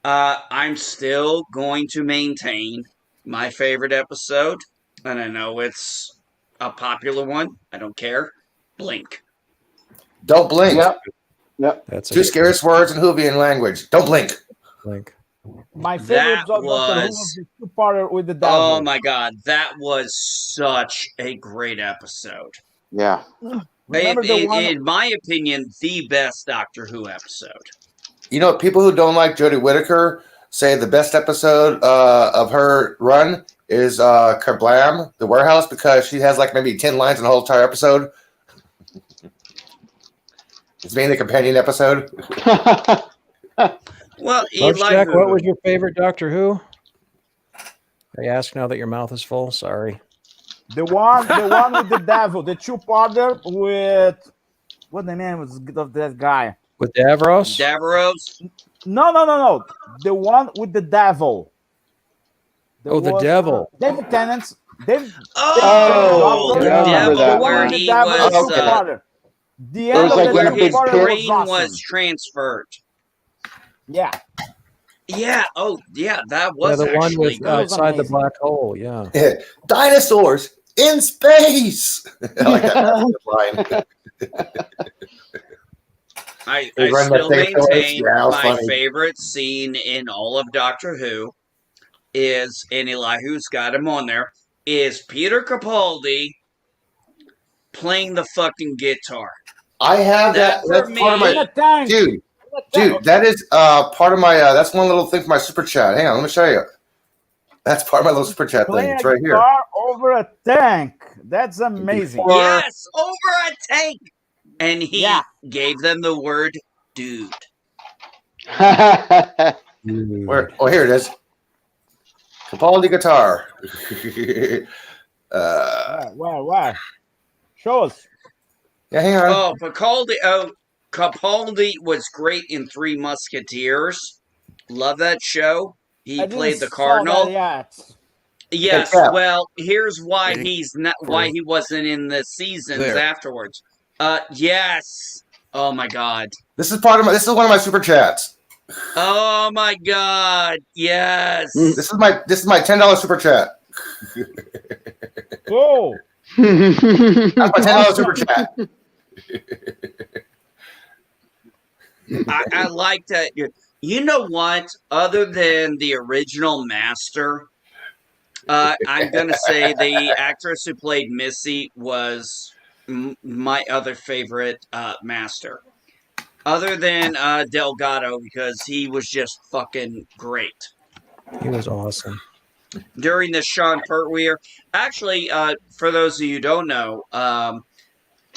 I'm still going to maintain my favorite episode, and I know it's a popular one. I don't care. Blink. Don't blink. Yep. That's Two scariest words in Whovian language. Don't blink. Blink. My favorite That episode of Doctor Who was. was the two-parter with the devil. Oh my god, that was such a great episode. Yeah. Remember the one? In my opinion, the best Doctor Who episode. You know, people who don't like Jodie Whittaker say the best episode of her run is Kablam, the warehouse, because she has like maybe 10 lines in the whole entire episode. It's mainly a companion episode. Well, Jack, what was your favorite Doctor Who? I ask now that your mouth is full. Sorry. The one with the devil, the two-parter with what the name was of that guy? With Davros? Davros? No. The one with the devil. The devil. David Tennant's. The devil where he was. The end of where the his brain was, was transferred. Yeah. Yeah. Oh, yeah. That was the one with good. outside the black hole. Yeah. Dinosaurs in space. I like that line. I still maintain my favorite scene in all of Doctor Who is, and Elihu's got him on there, is Peter Capaldi playing the fucking guitar. I have that. That's part of my dude. That is part of my. That's one little thing for my super chat. Hang on, let me show you. That's part of my little super chat thing. It's right here. Over a tank. That's amazing. Yes, over a tank. And he gave them the word dude. Where? Oh, here it is. Capaldi guitar. Where? Show us. Yeah, hang on. Oh, Capaldi was great in Three Musketeers. Love that show. He played the Cardinal. Yes, well, here's why he's not why he wasn't in the seasons afterwards. Yes. Oh my god. This is one of my super chats. Oh my god. Yes. This is my $10 super chat. Oh. That's my $10 super chat. I like that. You know what? Other than the original Master, I'm going to say the actress who played Missy was my other favorite Master. Other than Delgado, because he was just fucking great. He was awesome. During the Sean Pertwee year. Actually, for those of you who don't know,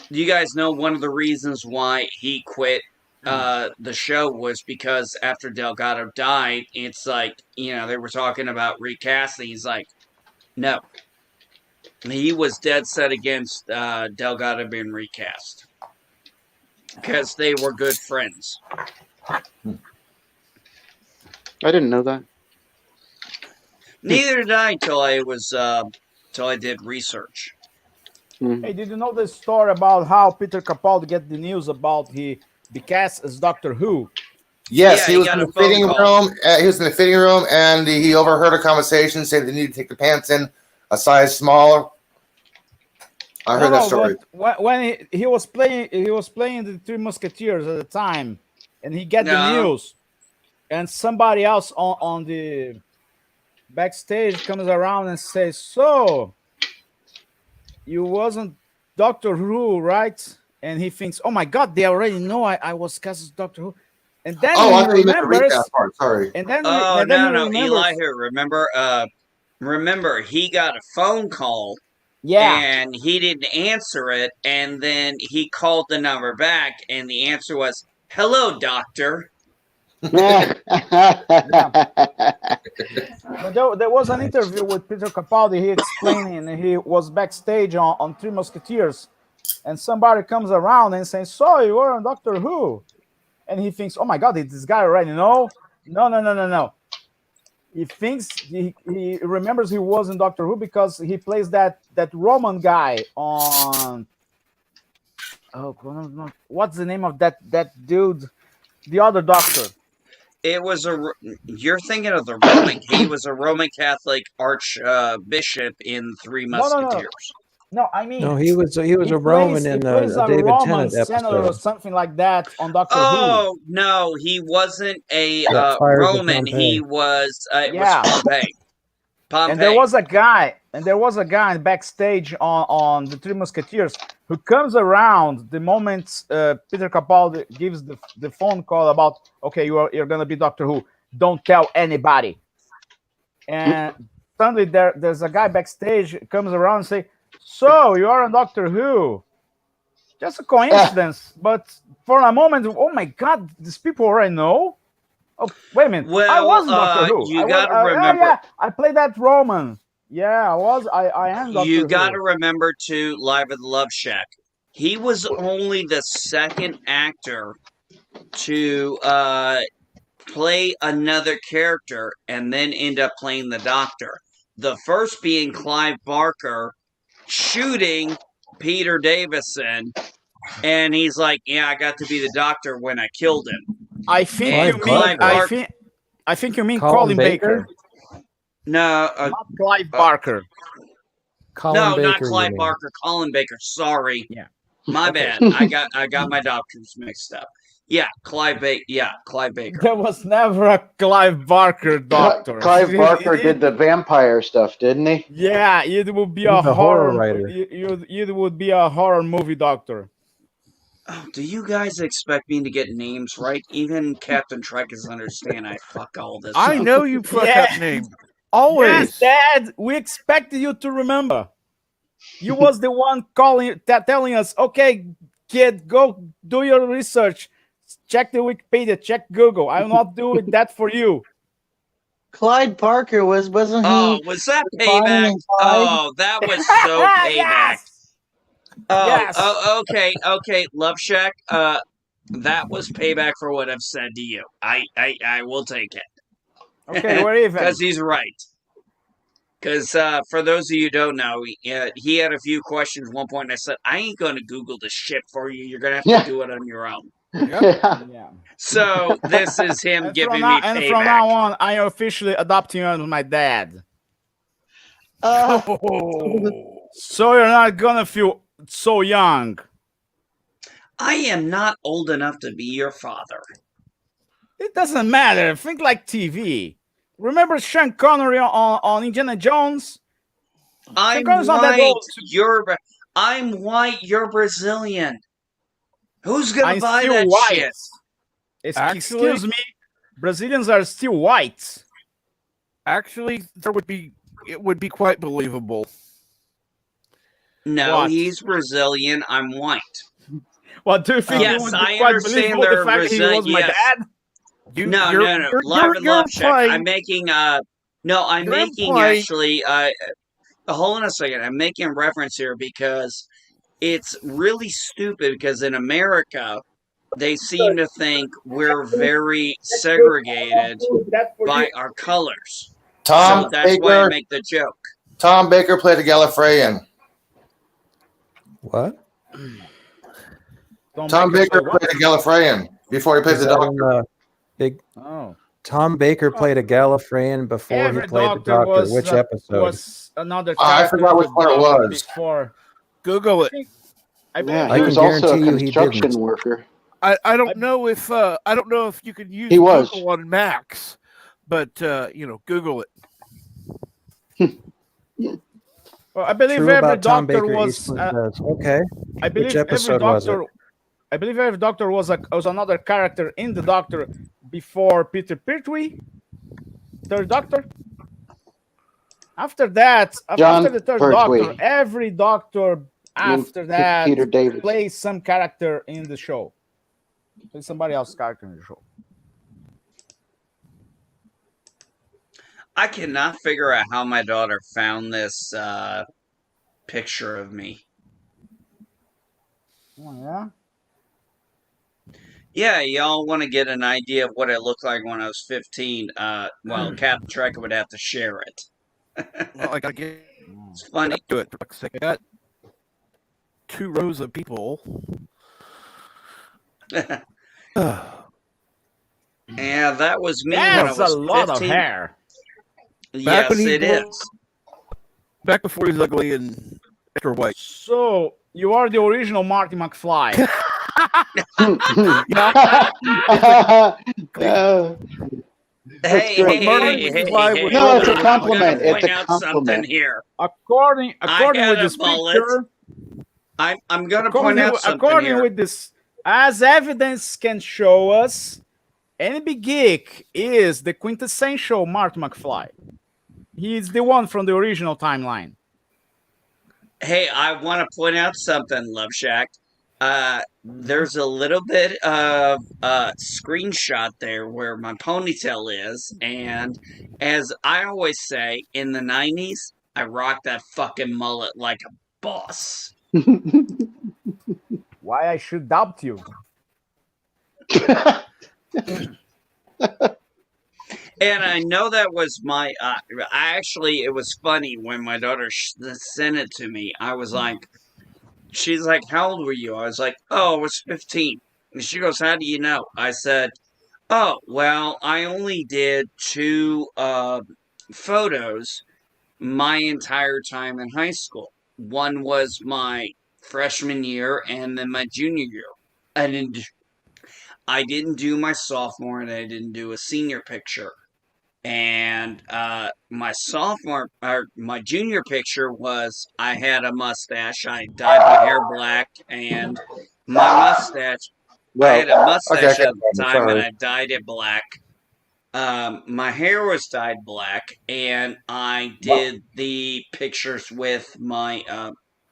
you guys know one of the reasons why he quit the show was because after Delgado died, it's like, they were talking about recasting. He's like, no. He was dead set against Delgado being recast. Because they were good friends. I didn't know that. Neither did I till I did research. Hey, did you know the story about how Peter Capaldi get the news about he cast as Doctor Who? Yes, he was in the fitting room. He was in the fitting room, and he overheard a conversation saying they need to take the pants in a size smaller. I heard that story. When he was playing the Three Musketeers at the time, and he get the news, and somebody else on the backstage comes around and says, "So, you wasn't Doctor Who, right?" And he thinks, "Oh my God, they already know I was cast as Doctor Who." And then he remembers. Sorry. And then no, Eli here. Remember, he got a phone call Yeah. And he didn't answer it, and then he called the number back, and the answer was, "Hello, doctor." Yeah. But there was an interview with Peter Capaldi. He explaining he was backstage on Three Musketeers, and somebody comes around and says, "So you were on Doctor Who?" And he thinks, "Oh my God, did this guy already know?" No. He thinks he remembers he was in Doctor Who because he plays that Roman guy on. Oh, what's the name of that dude? The other Doctor. It was you're thinking of the Roman. He was a Roman Catholic archbishop in Three No. Musketeers. No, I mean, No, he was a Roman in plays a a David Roman Tennant senator or episode. something like that on Doctor Who. Oh no, he wasn't a Yeah, Fires of Roman. Pompeii. He was. It was Yeah. Pompey. And there was a guy, backstage on the Three Musketeers who comes around the moment Peter Capaldi gives the phone call about, okay, you're gonna be Doctor Who. Don't tell anybody. And suddenly there's a guy backstage comes around and say, "So you are on Doctor Who?" Just a coincidence, but for a moment, oh my God, these people already know. Oh, wait a minute. Well, I wasn't Doctor Who. you gotta remember. Yeah, I played that Roman. Yeah, I am Doctor Who. You gotta remember too, Live at the Love Shack. He was only the second actor to play another character and then end up playing the Doctor. The first being Clive Barker shooting Peter Davison, and he's like, "Yeah, I got to be the Doctor when I killed him." I think And you mean I think you mean Colin Baker. No, not Clive Barker. Not Clive Barker. Colin Baker. Sorry. Yeah. My Okay. bad. I got my doctors mixed up. Yeah, Clive Baker. Yeah, Clive Baker. There was never a Clive Barker Doctor. Clive Barker did the vampire stuff, didn't he? Yeah, it would be He's a a horror horror writer. It would be a horror movie Doctor. Oh, do you guys expect me to get names right? Even Captain Trek is understand I fuck all this I up. know you fuck Yeah. up names. Always. Yes, Dad. We expected you to remember. You was the one telling us, "Okay, kid, go do your research. Check the Wikipedia. Check Google. I'm not doing that for you." Clyde Parker wasn't he? Oh, was that Bonnie payback? and Clyde? Oh, that was so payback. Yes. Oh, Yes. oh, okay, Love Shack. That was payback for what I've said to you. I will take it. Okay, we're even. Because he's right. Because for those of you who don't know, he had a few questions at one point, and I said, "I ain't going to Google this shit for you. You're going to have to do it on your own." Yeah. So this is him And giving from me now, payback. and from now on, I am officially adopting you as my dad. So you're not gonna feel so young. I am not old enough to be your father. It doesn't matter. Think like TV. Remember Sean Connery on Indiana Jones? I'm Connery's not that white. old. I'm white. You're Brazilian. Who's gonna I'm buy still that white. shit? Excuse me. Brazilians are still white. Actually, it would be quite believable. No, What? he's Brazilian. I'm white. What do you think? Yes, it would be I quite understand believable they're the fact that he was my yes. dad? No. Live and Love Shack. I'm making I'm making actually hold on a second. I'm making a reference here because it's really stupid because in America they seem to think we're very segregated by our colors. Tom So that's why I Baker. make the joke. Tom Baker played a Gallifreyan. What? Tom Baker played a Gallifreyan before he played the Doctor. Tom Baker played a Gallifreyan before Every he played the Doctor Doctor. Which episode? was another I forgot which one it was. Before. Google it. Yeah, I he can was also a guarantee you he construction didn't. worker. I don't know if you can use He was. Google on Macs, but Google it. Well, I believe True every about Tom Doctor Baker. was. Eastman says. Okay. I believe Which every episode was it? Doctor. I believe every Doctor was another character in the Doctor before Peter Pertwee, third Doctor. After that, John after the third Pertwee. Doctor, every Doctor after that Peter David. plays some character in the show. Plays somebody else's character in the show. I cannot figure out how my daughter found this picture of me. Oh, yeah? Yeah, y'all want to get an idea of what I looked like when I was 15. Well, Captain Trekker would have to share it. Well, I gotta get It's funny. to it for a second. I got 2 rows of people. Yeah, that was me when I That's was a lot 15. of hair. Back when Yes, he it was- is. Back before he was ugly and extra white. So you are the original Marty McFly. Hey. No, it's a compliment. I'm gonna It's point a out something compliment. here. According I with had a this mullet. picture, I'm gonna point out something according here. with this, as evidence can show us, NB Geek is the quintessential Marty McFly. He's the one from the original timeline. Hey, I want to point out something, Love Shack. There's a little bit of screenshot there where my ponytail is, and as I always say, in the 90s, I rocked that fucking mullet like a boss. Why I should doubt you? And I know that was my. It was funny when my daughter sent it to me. I was like, she's like, "How old were you?" I was like, "Oh, I was 15." And she goes, "How do you know?" I said, "Oh, well, I only did 2 photos my entire time in high school. One was my freshman year, and then my junior year. I didn't do my sophomore, and I didn't do a senior picture." And my junior picture was I had a mustache. I dyed my hair black, and my mustache. I had a mustache at the time, and I dyed it black. My hair was dyed black, and I did the pictures with my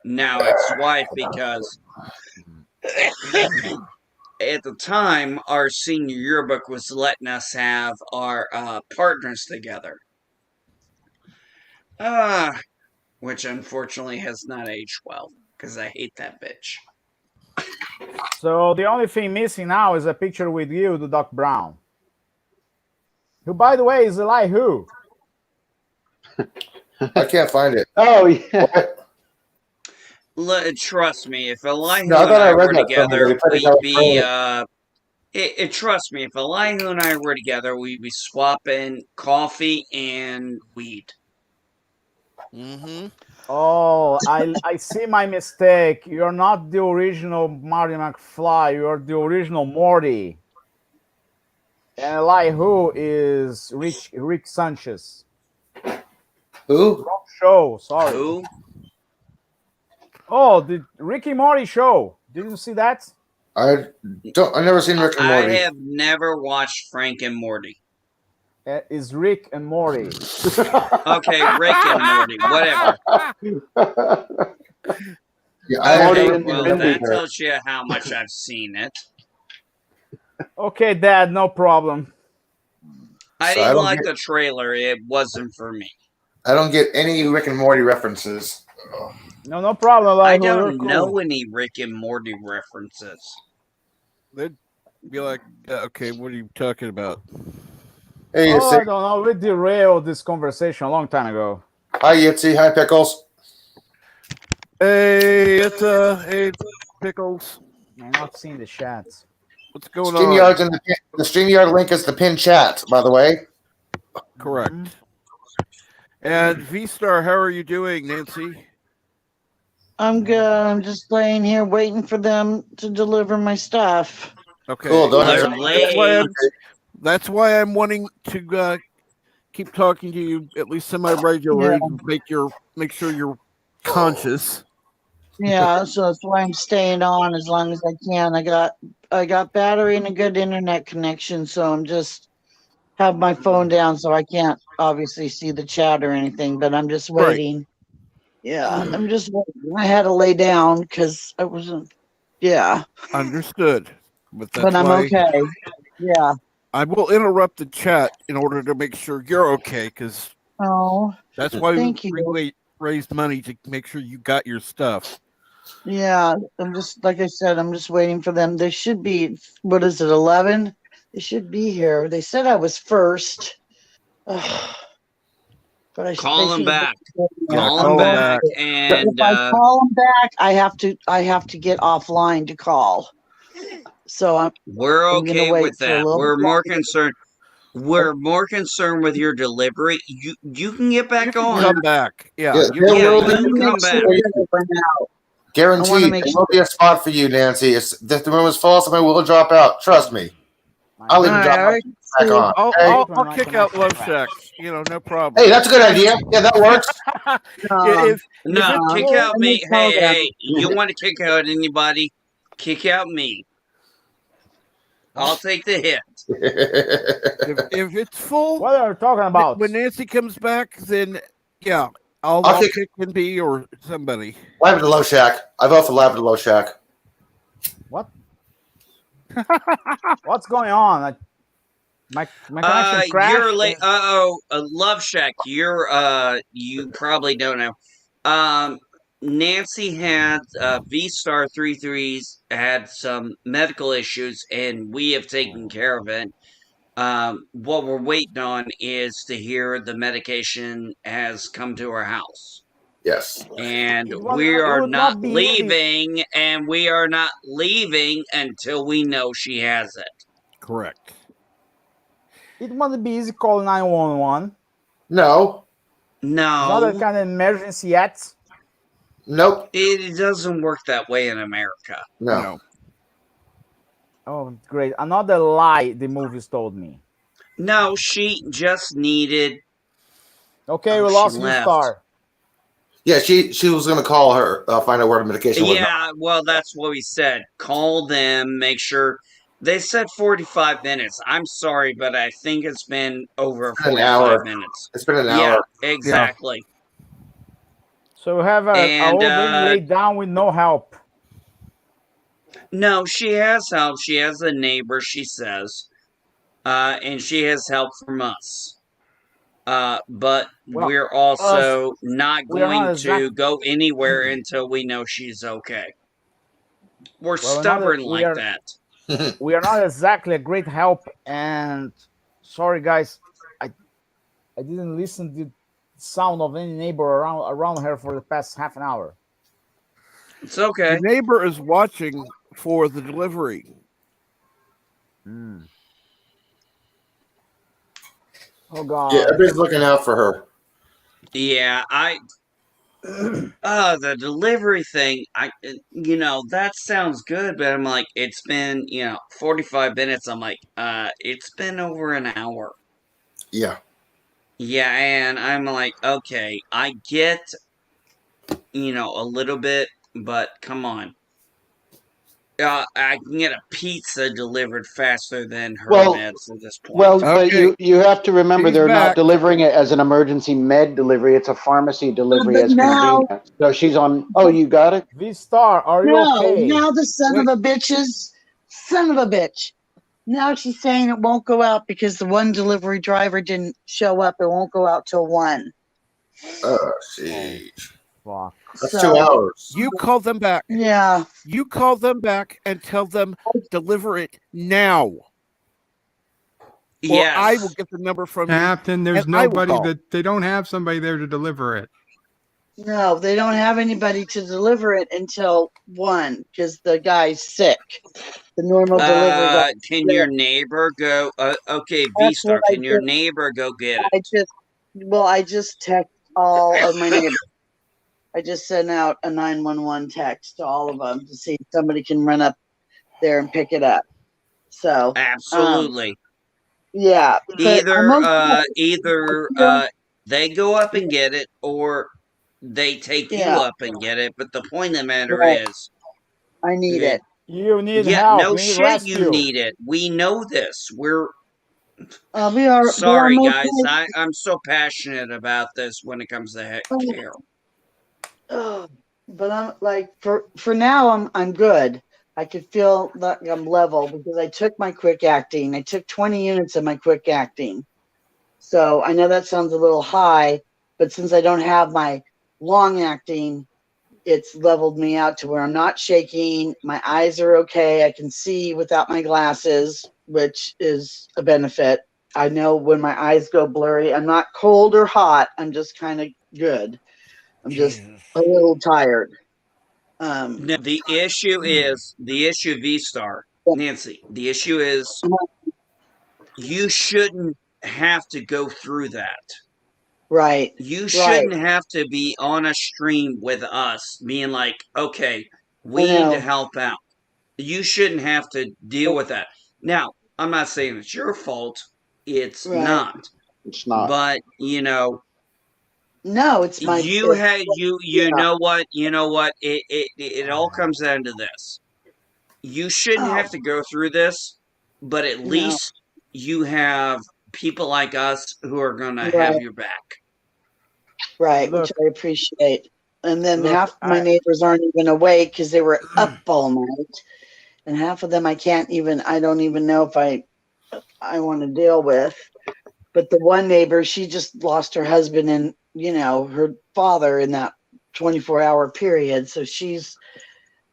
now ex-wife because at the time, our senior yearbook was letting us have our partners together. Which unfortunately has not aged well, because I hate that bitch. So the only thing missing now is a picture with you, the Doc Brown. Who, by the way, is Elihu. I can't find it. Oh, yeah. Trust me, if Elihu No, I and thought I I read were that together, somewhere. They put it we'd out be. earlier. Trust me, if Elihu and I were together, we'd be swapping coffee and weed. Mm-hmm. Oh, I see my mistake. You're not the original Marty McFly. You're the original Morty. And Elihu is Rick Sanchez. Who? Wrong show. Sorry. Who? Oh, the Ricky Morty show. Didn't you see that? I never seen Rick and Morty. I have never watched Frank and Morty. Is Rick and Morty. Okay, Rick and Morty, whatever. Yeah, Well, that tells you how much I've seen it. Okay, Dad, no problem. I So I didn't don't like get- the trailer. It wasn't for me. I don't get any Rick and Morty references. No problem, Elihu. I You're don't cool. know any Rick and Morty references. They'd be like, okay, what are you talking about? Hey, Oh, I Yitzy. don't know. We derailed this conversation a long time ago. Hi, Yitzy. Hi, Pickles. Hey, hey, Pickles. I'm not seeing the chats. What's going StreamYard's on? in the StreamYard link is the pinned chat, by the way. Correct. And V-Star, how are you doing, Nancy? I'm good. I'm just laying here waiting for them to deliver my stuff. Okay. Cool. Don't They're answer. That's why I'm wanting to keep talking to you at least semi-regularly. Yeah. Make sure you're conscious. Yeah, so that's why I'm staying on as long as I can. I got battery and a good internet connection, so I'm just have my phone down, so I can't obviously see the chat or anything. But I'm just Right. waiting. Yeah, I'm just waiting. I had to lay down because I wasn't. Yeah, Understood. But that's but I'm why okay. Yeah. I will interrupt the chat in order to make sure you're okay, because Oh, that's why thank you. we raised money to make sure you got your stuff. Yeah, I'm just like I said. I'm just waiting for them. They should be. What is it? 11. They should be here. They said I was first. Ugh. But I Call they him should have back. Yeah, Call I'm him call them back. back. If And I call them back, I have to get offline to call. So we're I'm gonna okay wait with for a that. little We're bit more longer. concerned. We're more concerned with your delivery. You can get You back can on. come back. Yeah, Yeah, you there can Yeah, will come be. you Let back. me can make come sure back. that it went out. I want to Guaranteed, make there sure. will be a spot for you, Nancy. If the room is full, somebody will drop out. Trust me. I'll All even right, drop I out already back see. on. I'll Okay. I'll, I'll kick out Love Shack. No problem. Hey, that's a good idea. Yeah, that works. if No, it's kick full, out Let me me. tell Hey, them. hey, you want to kick out anybody? Kick out me. I'll take the hit. if it's full, What are you talking about? when Nancy comes back, then yeah, I'll I'll kick kick in B or somebody. Lavender Low Shack. I vote for Lavender Low Shack. What? What's going on? My connection crashed. You're late. Love Shack. You probably don't know. Nancy had V Star 33's had some medical issues, and we have taken care of it. What we're waiting on is to hear the medication has come to her house. Yes. And It we are would not not be easy. leaving, and we are not leaving until we know she has it. Correct. It wouldn't be easy call 911. No. It's not that No, kind of emergency yet. Nope. it doesn't work that way in America. No. Oh, great. Another lie the movies told me. No, she just needed. Okay, Oh, we she lost left. V-Star. Yeah, she was gonna call her, find out where the medication was. Yeah, well, that's what we said. Call them, make sure. They said 45 minutes. I'm sorry, but I think it's been over It's been an 45 hour. minutes. It's been an Yeah, hour. exactly. So we have a And old lady laid down with no help. no, she has help. She has a neighbor, she says. And she has help from us. But Well, we're us, also not we are not going to exact. go anywhere until we know she's okay. We're Well, stubborn we like are that. we are not exactly a great help. And sorry, guys, I didn't listen to the sound of any neighbor around her for the past half an hour. It's okay. The neighbor is watching for the delivery. Oh God. Yeah, everybody's looking out for her. Yeah, the delivery thing, that sounds good, but I'm like, it's been, 45 minutes. I'm like, it's been over an hour. Yeah. Yeah, and I'm like, okay, I get, a little bit, but come on. I can get a pizza delivered faster than her meds at this point. Well, but Okay. you have to remember She's they're not back. delivering it as an emergency med delivery. It's a pharmacy delivery But as now, convenience. So she's on. Oh, you got it. V-Star, are you no, okay? now the son of a bitch. Now she's saying it won't go out because the one delivery driver didn't show up. It won't go out till 1. Oh, jeez. Fuck. That's 2 hours. You call them back. Yeah. You call them back and tell them deliver it now. Or Yes. I will get the number from Captain, there's and I will nobody call. that they don't have somebody there to deliver it. No, they don't have anybody to deliver it until 1 because the guy's sick. The normal delivery guy. Can your neighbor go? Okay, That's V-Star, what I can your did. neighbor go get it? I just text all of my neighbors. I just sent out a 911 text to all of them to see if somebody can run up there and pick it up. So Absolutely. yeah. But Either they go up and get it, or they take you up and get it. But the point of the matter Right. is, I need it. You need yeah, help. no We need shit, rescue. you need it. We know this. We are. Sorry, but guys. I'm so passionate about this when it comes to hair. But I'm like for now I'm good. I could feel that I'm level because I took my quick acting. I took 20 units of my quick acting. So I know that sounds a little high, but since I don't have my long acting, it's leveled me out to where I'm not shaking. My eyes are okay. I can see without my glasses, which is a benefit. I know when my eyes go blurry, I'm not cold or hot. I'm just kind of good. I'm just a little tired. No, the issue is the issue V-Star. Nancy, the issue is you shouldn't have to go through that. Right. You Right. shouldn't have to be on a stream with us being like, okay, I we need to know. help out. You shouldn't have to deal with that. Now, I'm not saying it's your fault. It's Right. not. It's not. But, you know, No, it's my. you had you Yeah. know what? It all comes down to this. You shouldn't Oh have to go through this, but at no. least you have people like us who are going to have Right. your back. Right, which Look, I appreciate. And then look, half my neighbors aren't even awake because they were up all night, and half of them I can't even. I don't even know if I want to deal with. But the one neighbor, she just lost her husband and her father in that 24-hour period, so she's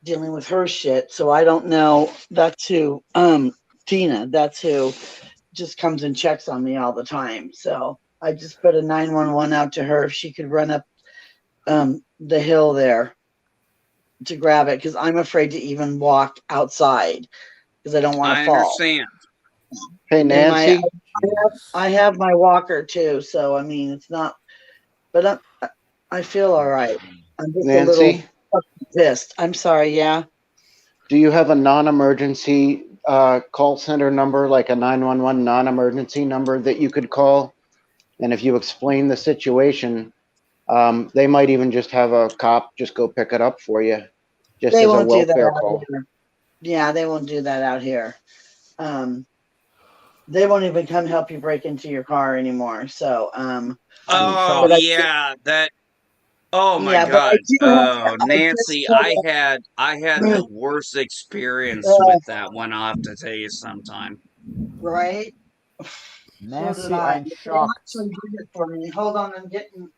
dealing with her shit. So I don't know. That's who. Tina. That's who just comes and checks on me all the time. So I just put a 911 out to her if she could run up the hill there to grab it because I'm afraid to even walk outside because I don't want to I fall. understand. Hey, And Nancy. I have my walker too, so I mean it's not. But I feel all right. I'm just a little Nancy, pissed. I'm sorry. Yeah. do you have a non-emergency call center number, like a 911 non-emergency number that you could call? And if you explain the situation, they might even just have a cop just go pick it up for you, just They as a won't do that welfare out call. here. Yeah, they won't do that out here. They won't even come help you break into your car anymore. So, Oh but I, yeah, that. Oh my yeah, but I God. do have, Oh, I just, Nancy, I had the worst experience with that one. I'll have to tell you sometime. right? So did Nancy, I. I'm They shocked. actually did it for me. Hold on, I'm getting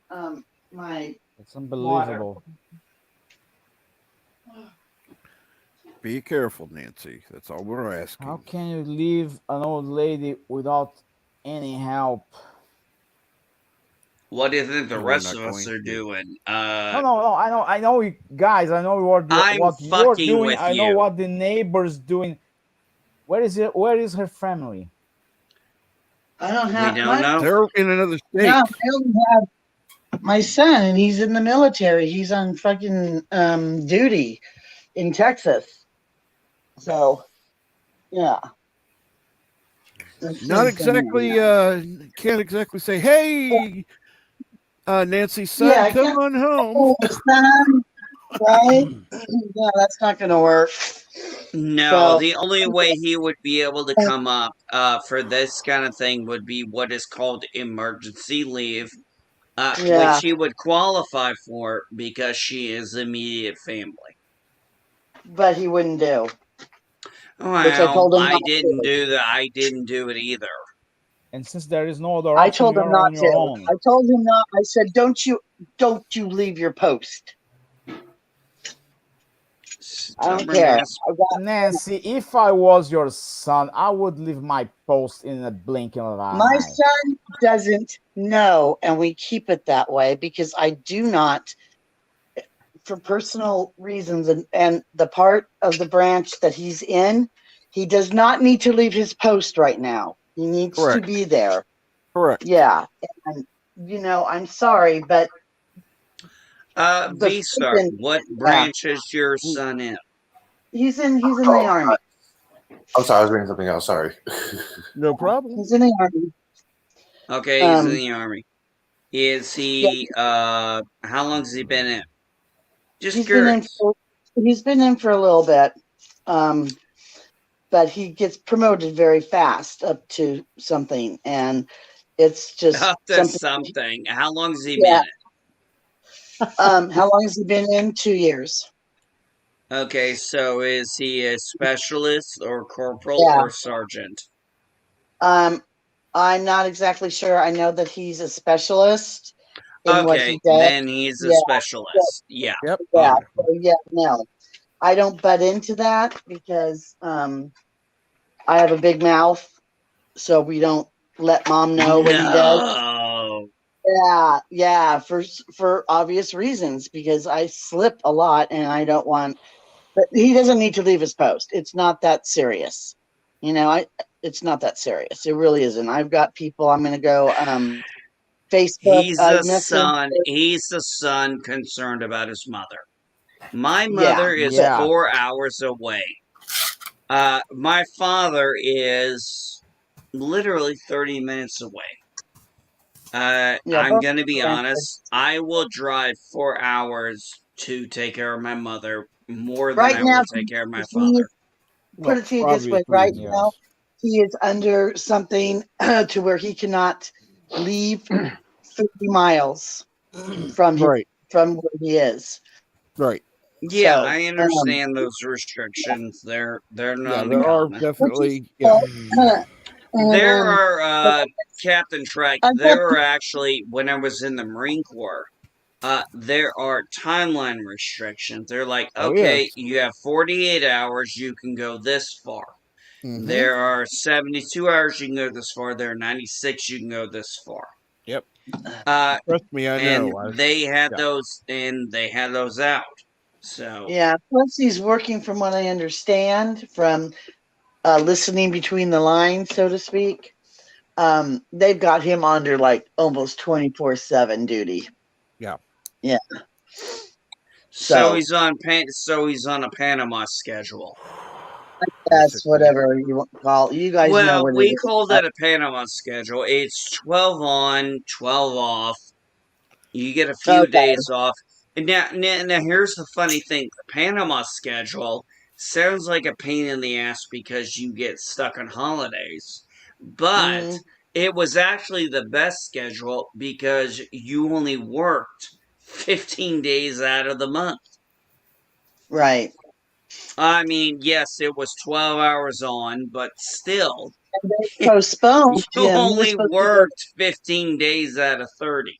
my It's water. unbelievable. Be careful, Nancy. That's all we're How asking. can you leave an old lady without any help? What do you think the Because we're rest not of us going are to. doing? No, no, no. I know, you guys. I know I'm what you're fucking doing. with I know you. what the neighbors doing. Where is it? Where is her family? I don't We have don't my know. They're in another no. I state. only have my son, and he's in the military. He's on fucking duty in Texas. So yeah, that's Not his exactly, can't exactly say, hey, Nancy's yeah, son, I come can't. on home. Oh, son, right? Yeah, that's not gonna work. No, So the only way he would be able to come up for this kind of thing would be what is called emergency leave, which yeah, he would qualify for because she is immediate family. but he wouldn't do, which I Well, told him I not didn't to. do that. I didn't do it either. And since there is no other I option, told you him are not on your to. own. I told him not. I said, don't you leave your post. I don't Stubborn care. ass. I got Nancy, if I was your son, I would leave my post in a blinking of an my eye. son doesn't know, and we keep it that way because I do not, for personal reasons, and the part of the branch that he's in, he does not need to leave his post right now. He needs to Correct. be there. Correct. Yeah, and I'm sorry, but the V-Star, freaking what yeah, branch is your son in? he's in the Oh, army. I'm sorry, I was reading something else. Sorry. No problem. He's in the army. Okay, he's in Um, the army. Is yeah, he, how long has he been in? Just he's been in curious. for he's been in for a little bit. Um, but he gets promoted very fast up to something, and it's just Up to something. something. How long has he Yeah. been How long has he been in? 2 years. in? Okay, so is he a specialist or corporal Yeah. or sergeant? I'm not exactly sure. I know that he's a specialist in what Okay, he does. then he's a Yeah. specialist. Yeah. Yep. Yeah. So, yeah. No, I don't butt into that because I have a big mouth, so we don't let mom know what he does. No. Yeah, for obvious reasons, because I slip a lot and I don't want. But he doesn't need to leave his post. It's not that serious, it's not that serious. It really isn't. I've got people. I'm going to go Facebook. He's I a message. son. He's a son concerned about his mother. My Yeah, mother is Yeah. 4 hours away. My father is literally 30 minutes away. yeah. I'm Both gonna be grandparents. honest. I will drive 4 hours to take care of my mother more than Right I now, will take care of my he father. put Well, it to you for this way. obvious Right reasons, now, yes. he is under something to where he cannot leave 50 miles from Right. from where he is. Right. Yeah, So, I understand those restrictions. They're not Yeah, there are uncommon. definitely. Yeah. and There are but Captain Trike. I've got There are actually when I was in the Marine Corps. There are timeline restrictions. They're like, Oh yes. okay, you have 48 hours. You can go this far. Mm-hmm. There are 72 hours. You can go this far. There are 96. You can go this far. Yep. Uh, Trust me, I and know. they had Yeah. those, and they had those out. So Yeah, plus he's working, from what I understand, from listening between the lines, so to speak. They've got him under like almost 24/7 duty. Yeah. Yeah. so So he's on So he's on a Panama schedule. that's Basically. whatever you want to call it. You guys know Well, what it we is. call that a Panama schedule. It's 12 on, 12 off. You get a few Okay. days off. And now, here's the funny thing: the Panama schedule sounds like a pain in the ass because you get stuck on holidays, but Mm, it was actually the best schedule because you only worked 15 days out of the month. right. I mean, yes, it was 12 hours on, but still, And they you postponed him. He was only supposed to go, worked 15 days out of 30.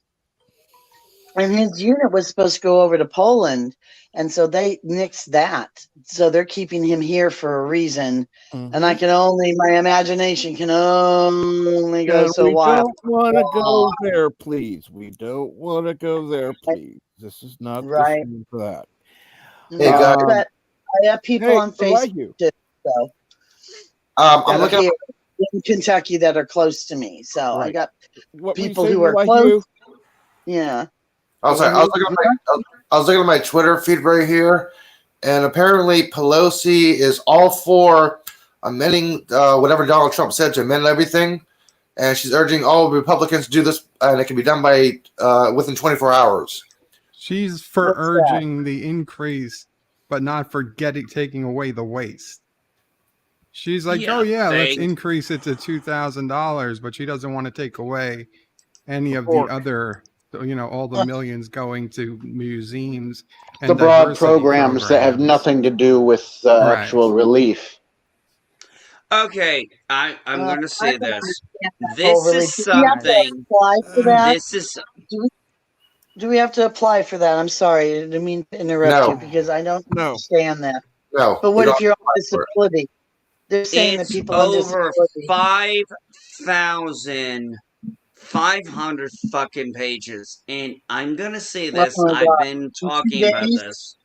and his unit was supposed to go over to Poland, and so they nixed that. So they're keeping him here for a reason. And I Mm-hmm. can only, my imagination can only go And so we wild. don't want to go there, please. We don't want to go there, please. This is not the Right. stream for that. Hey, guys. But I have people Hey, on what about Facebook you? too, so, I'm that are looking. here in Kentucky that are close to me. So I Right. got What were you people saying who are about close. you? Yeah. I was sorry. I was looking at I was looking at my Twitter feed right here, and apparently Pelosi is all for amending whatever Donald Trump said to amend everything, and she's urging all Republicans to do this, and it can be done by within 24 hours. She's for What's that? urging the increase, but not for taking away the waste. She's like, Yeah, oh yeah, let's they increase it to $2,000, but she doesn't want to take away any of the Pork. other, all the millions going to museums The and broad diversity programs that have programs. nothing to do with Right. actual relief. Okay, I'm going to I say don't this. understand that This whole really. is Do we have to something. apply for that? This is Do we have to apply for that? I'm sorry, I didn't mean to interrupt you No, because I don't No. understand that. no. But You what don't if you're on apply for it. disability? They're saying that it's people on over disability. 5,500 fucking pages, and I'm gonna say Oh this. my I've God. been In 2 talking about days? this.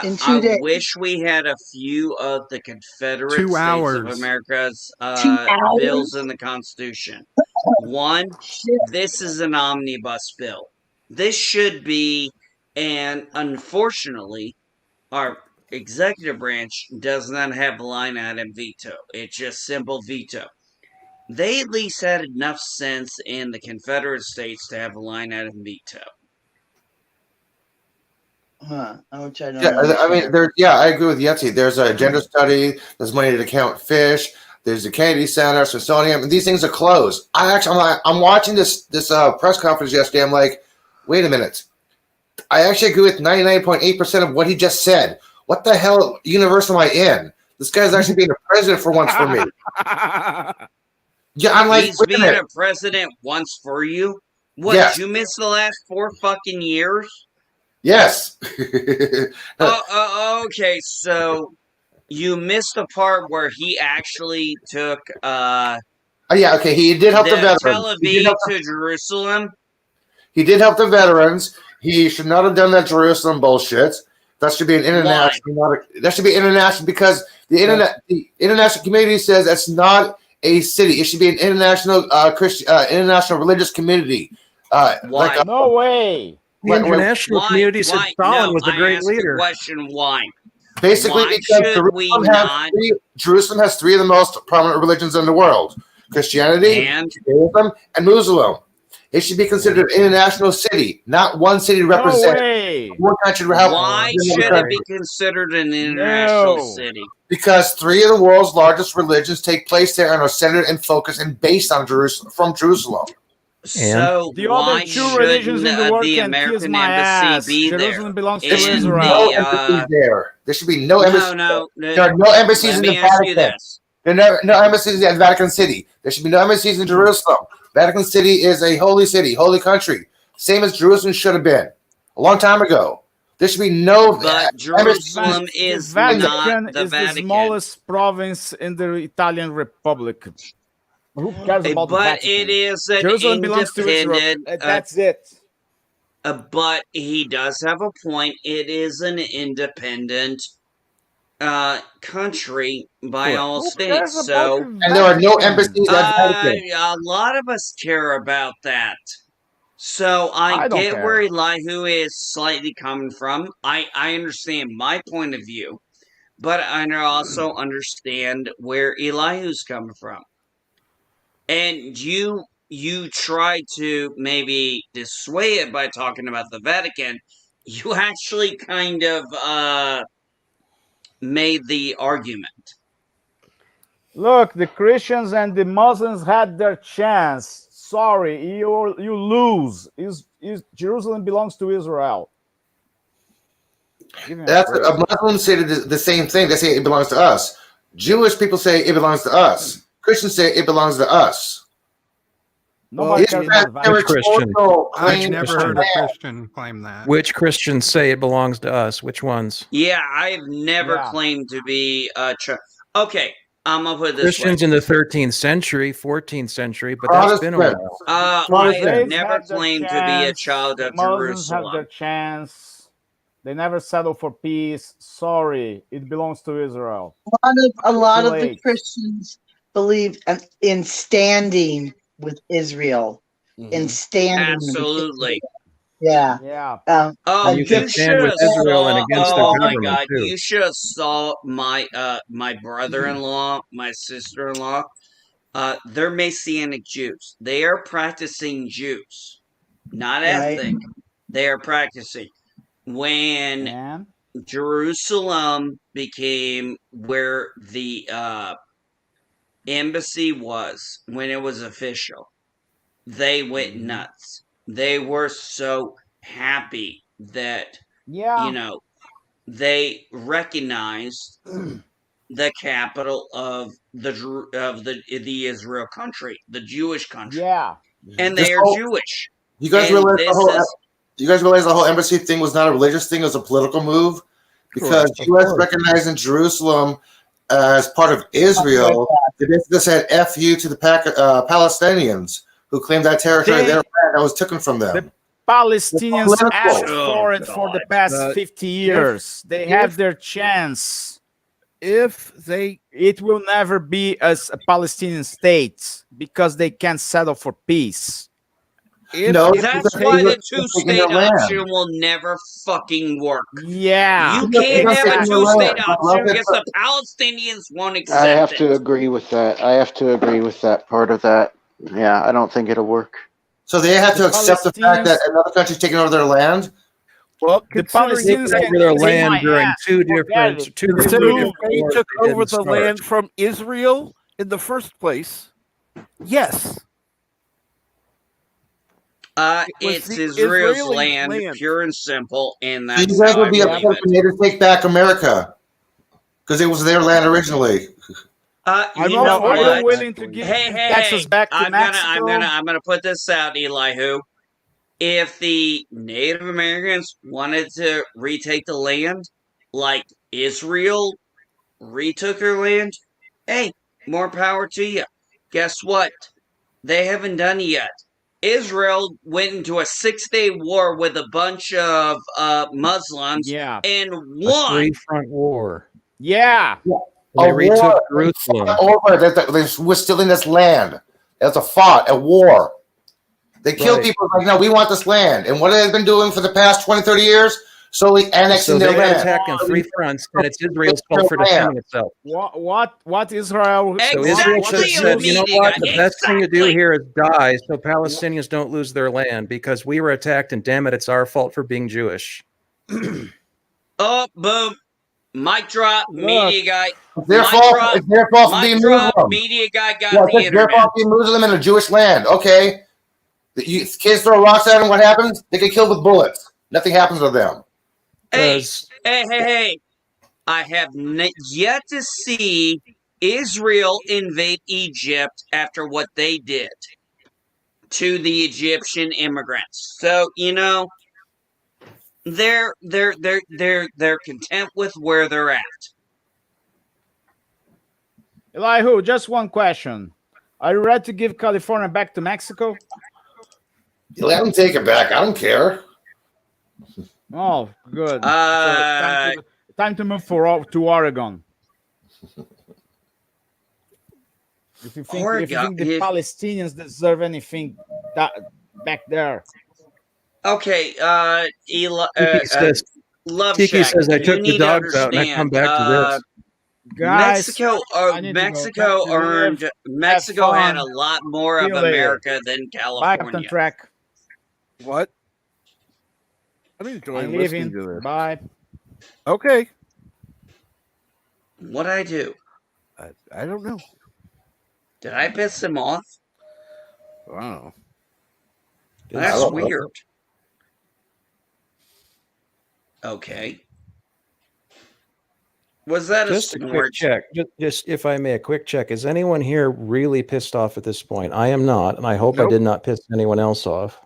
In I 2 days? wish we had a few of the Confederate 2 States of hours. America's 2 bills hours? in the Constitution. One, Shit. this is an omnibus bill. This should be, and unfortunately, our executive branch does not have a line item veto. It's just simple veto. They at least had enough sense in the Confederate States to have a line item veto. Which I don't Yeah, I understand. mean, I agree with Yeti. There's a gender study. There's money to count fish. There's the Kennedy Center, Smithsonian, and these things are closed. I'm watching this press conference yesterday. I'm like, wait a minute. I actually agree with 99.8% of what he just said. What the hell universe am I in? This guy's actually being a president for once for me. Yeah, I'm like, He's wait a being minute. a president once for you. What? Yes. You missed the last 4 fucking years? Yes. Okay, so you missed the part where he actually took Oh, yeah, okay. He did help the veterans. Tel Aviv to Jerusalem. He did help the veterans. He should not have done that Jerusalem bullshit. That should be an international. That should be international because the international community says that's not a city. It should be an international international religious community. Why? No way. The international community said Stalin was a great leader. The question why? Basically, why because should Jerusalem has 3 of the most prominent religions in the world: Christianity, Judaism, and Muslim. It should be considered an international city, not one city to represent. No way. One country to help. Why should it be considered an international city? Because 3 of the world's largest religions take place there and are centered and focused and based on Jerusalem, from Jerusalem. So the why other 2 religions in the world the can kiss American my embassy ass. be Jerusalem there? belongs to In Israel. No embassies there. There should be no embassies. No. There are no embassies Let in me the ask you Vatican. this. There are no embassies at Vatican City. There should be no embassies in Jerusalem. Vatican City is a holy city, holy country. Same as Jerusalem should have been a long time ago. There should be no. But Jerusalem is Vatican not the is Vatican. the smallest province in the Italian Republic. Who cares about the But Vatican? it is an Jerusalem belongs to Israel. independent. That's it. But he does have a point. It is an independent country by all states. So, and there are no embassies at Vatican. a lot of us care about that. So I don't get care. where Elihu is slightly coming from. I understand my point of view, but I also understand where Elihu's coming from. And you try to maybe dissuade it by talking about the Vatican. You actually kind of made the argument. Look, the Christians and the Muslims had their chance. Sorry, you lose. Jerusalem belongs to Israel. That's Muslims say the same thing. They say it belongs to us. Jewish people say it belongs to us. Christians say it belongs to us. Nobody cares about Which Christian? I've never heard a Christian claim that. Which Christians say it belongs to us? Which ones? Yeah, I've never claimed to be a okay. I'm gonna put it this Christians way. in the 13th century, 14th century, but that's been a while. I have never claimed to be a child of Muslims have Jerusalem. their chance. They never settle for peace. Sorry, it belongs to Israel. A lot Too of the late. Christians believe in standing with Israel, in standing. Absolutely. Yeah. Yeah. You can stand with Israel and against their my government, God! too. You should have saw my my brother-in-law, my sister-in-law. They're Messianic Jews. They are practicing Jews, not Right. ethnic. They are practicing. When Jerusalem became where the embassy was, when it was official, they went nuts. They were so happy that they recognized the capital of the Israel country, the Jewish country. Yeah. And they are Jewish. You guys And realize this the whole embassy thing was not a religious thing; it was a political move because Correct, of U.S. course. recognizing Jerusalem as part of Israel. They basically said "F you" to the Palestinians who claimed that territory their land that was taken from them. Palestinians Political. asked for it for the past 50 years. They have their chance. It will never be as a Palestinian state because they can't settle for peace. That's why the two-state option will never fucking work. Yeah. You can't have a two-state option because the Palestinians won't accept I have it. to agree with that. I have to agree with that part of that. Yeah, I don't think it'll work. So they have to accept the fact that another country's taking over their land. Well, the They Palestinians took can over their take land my during ass. two Forget different it. Considering if different they wars took they over didn't the start. land from Israel in the first place, yes. It was It's the Israel's Israeli land, land. pure and simple, and So that's you guys how I would be upset believe if it. we made to take back America because it was their land originally. I'm You know also, are you what? willing to give Texas back to Mexico? I'm gonna put this out, Elihu. If the Native Americans wanted to retake the land, like Israel retook their land, hey, more power to you. Guess what? They haven't done it yet. Israel went into a 6-day war with a bunch of Muslims Yeah. and A won. three-front war. Yeah. They A retook war. Jerusalem. Over that they were stealing this land. That's a fought, a war. They killed Right. people like, no, we want this land. And what have they been doing for the past 20, 30 years? Slowly annexing So their they got land. attacked on three fronts, and it's Israel's fault for defending itself. What Israel? So Israel should have Exactly, said, you know Omega, what? The best thing to do exactly. here is die so Palestinians don't lose their land because we were attacked, and damn it, it's our fault for being Jewish. Oh, boom. Mic drop, media guy. It's their Mic fault. drop, It's their fault for mic being drop, Muslim. media guy got Yeah, the it's their internet. fault being Muslim in a Jewish land. Okay. Kids throw rocks at them, what happens? They get killed with bullets. Nothing happens to them. Hey, hey. I have yet to see Israel invade Egypt after what they did to the Egyptian immigrants. So, you know, they're content with where they're at. Elihu, just one question. Are you ready to give California back to Mexico? You let them take it back. I don't care. Oh, good. So time to move to Oregon. If you think the Palestinians deserve anything back there. Okay, Love Tiki Shack, says I you took the need to dogs out and I come understand. back to this. Guys, I need to go. Mexico Time to earned. live, Mexico have had fun. a lot more See of you later. America than Bye, Captain California. Trek. What? I'm enjoying I'm listening leaving. to this. Bye. Okay. What'd I do? I don't know. Did I piss him off? Wow. That's weird. Okay. Was that Just a quick snort? check. Just if I may, a quick check. Is anyone here really pissed off at this point? I am not, and I hope I did not piss anyone else off.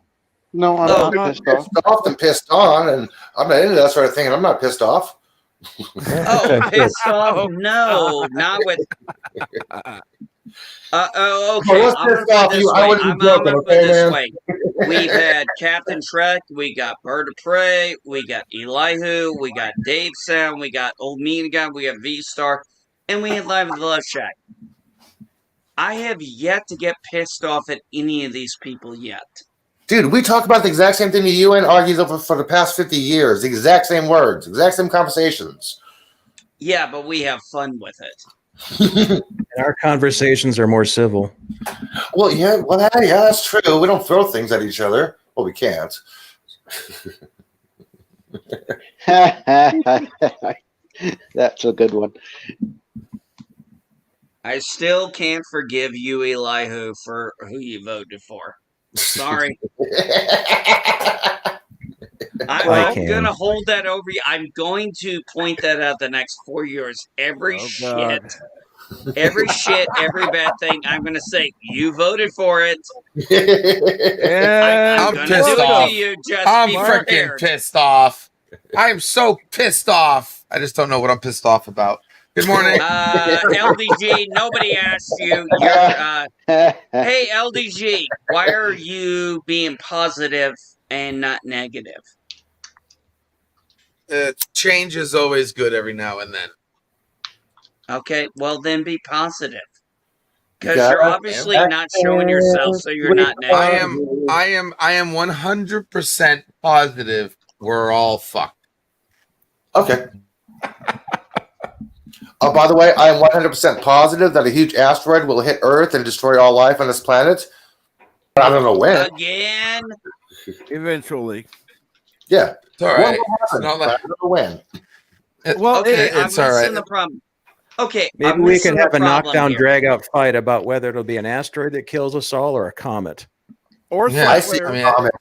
No, I'm not pissed off. Pissed off and pissed on, and I'm not into that sort of thing, and I'm not pissed off. Oh, pissed off? No, not with. Okay, I'm gonna put it this way. I'm gonna put it this way. We've had Captain Trek, we got Bird of Prey, we got Elihu, we got Dave Sound, we got Old Mean Guy, we have V Star, and we have Live at the Love Shack. I have yet to get pissed off at any of these people yet. Dude, we talk about the exact same thing the UN argues over for the past 50 years. The exact same words, exact same conversations. Yeah, but we have fun with it. And our conversations are more civil. Well, yeah, that's true. We don't throw things at each other. Well, we can't. That's a good one. I still can't forgive you, Elihu, for who you voted for. Sorry. I'm going to hold that over you. I'm going to point that out the next 4 years. Every shit, every bad thing, I'm going to say, you voted for it. I'm going to do it to you. Just I'm be freaking prepared. pissed off. I'm so pissed off. I just don't know what I'm pissed off about. Good morning. LDG, nobody asked you. Hey, LDG, why are you being positive and not negative? Change is always good every now and then. Okay, well then be positive. Because you're obviously not showing yourself, so you're not negative. I am 100% positive we're all fucked. Okay. Oh, by the way, I am 100% positive that a huge asteroid will hit Earth and destroy all life on this planet. I don't know when. Again? Eventually. Yeah. It's all One right. will It's happen, not but like I don't know when. Well, Okay, it's I'm all missing right. the problem. Okay, Maybe I'm we missing could the have a problem knockdown, here. drag out fight about whether it'll be an asteroid that kills us all or a comet. or Yeah, I salt see. I layer. mean, Comment.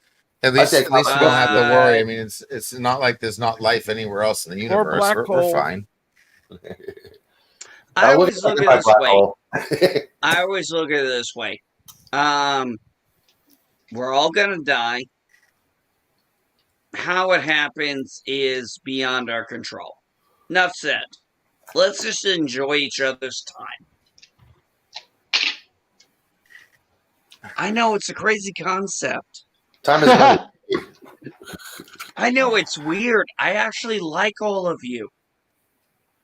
at I say least we don't have to Uh, worry. I mean, it's not like there's not life anywhere else in the Or universe. black We're hole. fine. I wouldn't always look look at it like this black way. hole. I always look at it this way. We're all gonna die. How it happens is beyond our control. Enough said. Let's just enjoy each other's time. I know it's a crazy concept. Time is money. I know it's weird. I actually like all of you.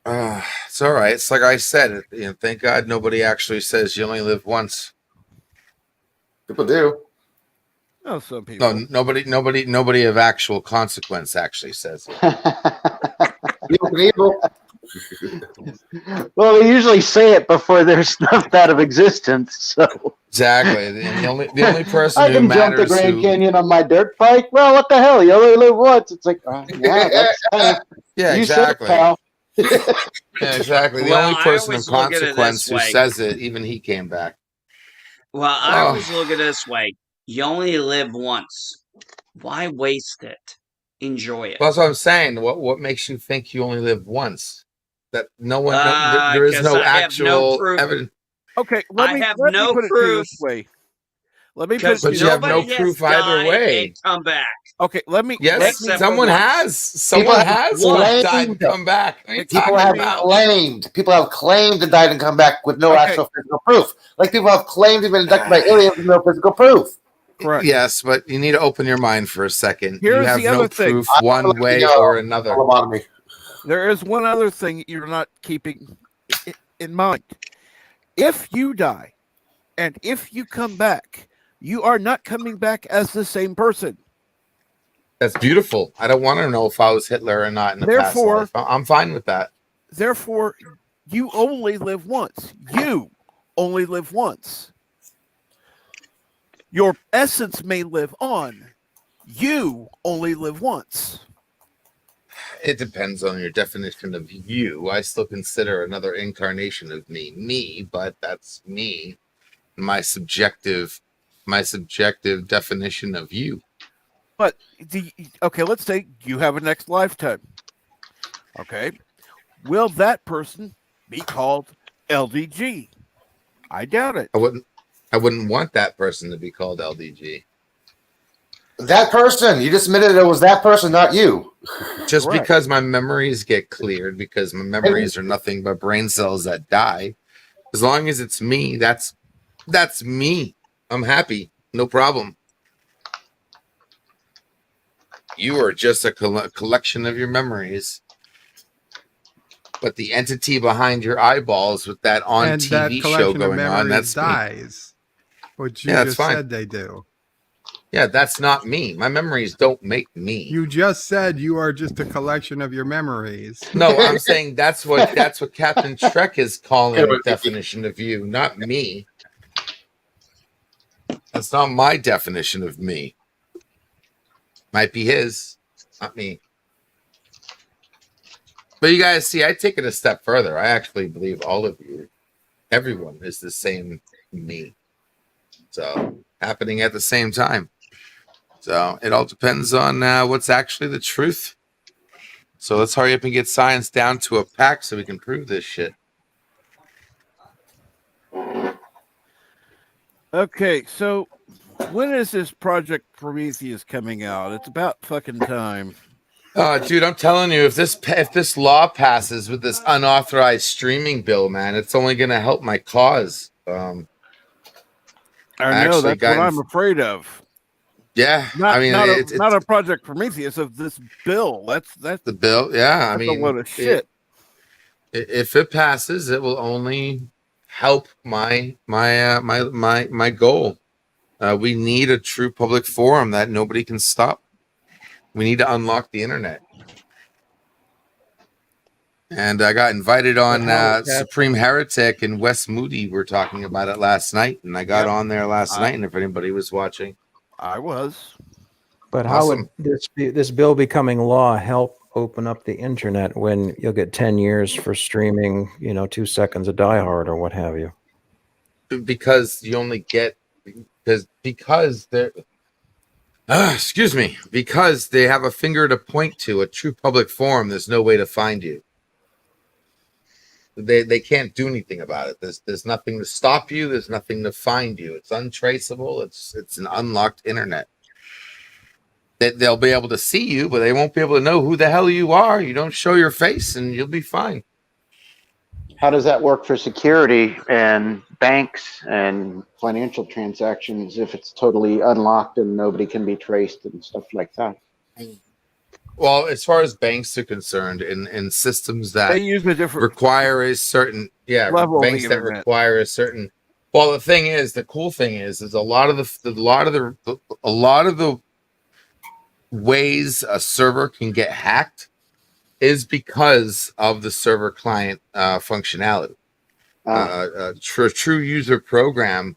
It's all right. It's like I said. Thank God nobody actually says you only live once. People do. Oh, some people. No, nobody of actual consequence actually says it. Evil Knievel. Well, they usually say it before they're snuffed out of existence. So Exactly. And the only person I who can jump the matters Grand who Canyon on my dirt bike. Well, what the hell? You only live once. It's like, yeah, that's kind of yeah, you exactly. said it, pal. Yeah, exactly. The Well, only I person of always look at it consequence this who way. says it, even he came back. Well, I Oh. always look at it this way. You only live once. Why waste it? Enjoy it. Well, that's what I'm saying. What makes you think you only live once? That no one, there is 'Cause no I have no actual proof. evidence. Okay, I have let me no put it to you proof this way. Let me put it because to But you you have no nobody has proof either died way. and come back. Okay, let me Yes, Except someone for once. has. Someone have has Once. died and come back. What are you People People talking have about? claimed. People have claimed to died and come back with no Okay. actual physical proof. Like people have claimed to have been abducted by aliens with no physical proof. correct. Yes, but you need to open your mind for a second. Here's you have the no other thing. proof one way or another. Lobotomy. There is one other thing you're not keeping in mind. If you die and if you come back, you are not coming back as the same person. That's beautiful. I don't want to know if I was Hitler or not in the past Therefore- life. I'm fine with that. Therefore, you only live once. You only live once. Your essence may live on. You only live once. It depends on your definition of you. I still consider another incarnation of me, but that's me. My subjective definition of you. But okay, let's say you have a next lifetime. Okay. Will that person be called LDG? I doubt it. I wouldn't want that person to be called LDG. That person. You just admitted it was that person, not you. Just Correct. because my memories get cleared, because my memories are nothing but brain cells that die. As long as it's me, that's me. I'm happy. No problem. You are just a collection of your memories. But the entity behind your eyeballs with that on and that TV collection show of going on, memories that's me. dies, which you Yeah, that's just fine. said they do. Yeah, that's not me. My memories don't make me. You just said you are just a collection of your memories. No, I'm saying that's what Captain Trek is calling a definition of you, not me. That's not my definition of me. Might be his, not me. But you guys see, I take it a step further. I actually believe all of you, everyone is the same me. So happening at the same time. So it all depends on what's actually the truth. So let's hurry up and get science down to a pack so we can prove this shit. Okay, so when is this Project Prometheus coming out? It's about fucking time. Dude, I'm telling you, if this law passes with this unauthorized streaming bill, man, it's only going to help my cause. I know, that's what I'm afraid of. Yeah, Not, I mean, it's not a Project Prometheus of this bill. That's the bill. Yeah, I mean, a load of shit. If it passes, it will only help my goal. We need a true public forum that nobody can stop. We need to unlock the internet. And I got invited on Supreme Heretic and Wes Moody were talking about it last night, and I got on there last night. And if anybody was watching, I was. But how Awesome. would this bill becoming law help open up the internet when you'll get 10 years for streaming, 2 seconds of Die Hard or what have you? Because you only get because they're excuse me, because they have a finger to point to, a true public forum. There's no way to find you. They can't do anything about it. There's nothing to stop you. There's nothing to find you. It's untraceable. It's an unlocked internet. They'll be able to see you, but they won't be able to know who the hell you are. You don't show your face, and you'll be fine. How does that work for security and banks and financial transactions if it's totally unlocked and nobody can be traced and stuff like that? Well, as far as banks are concerned, in systems that They use a different require a certain level of the banks that internet. require a certain. Well, the cool thing is a lot of the ways a server can get hacked is because of the server client functionality. True user program,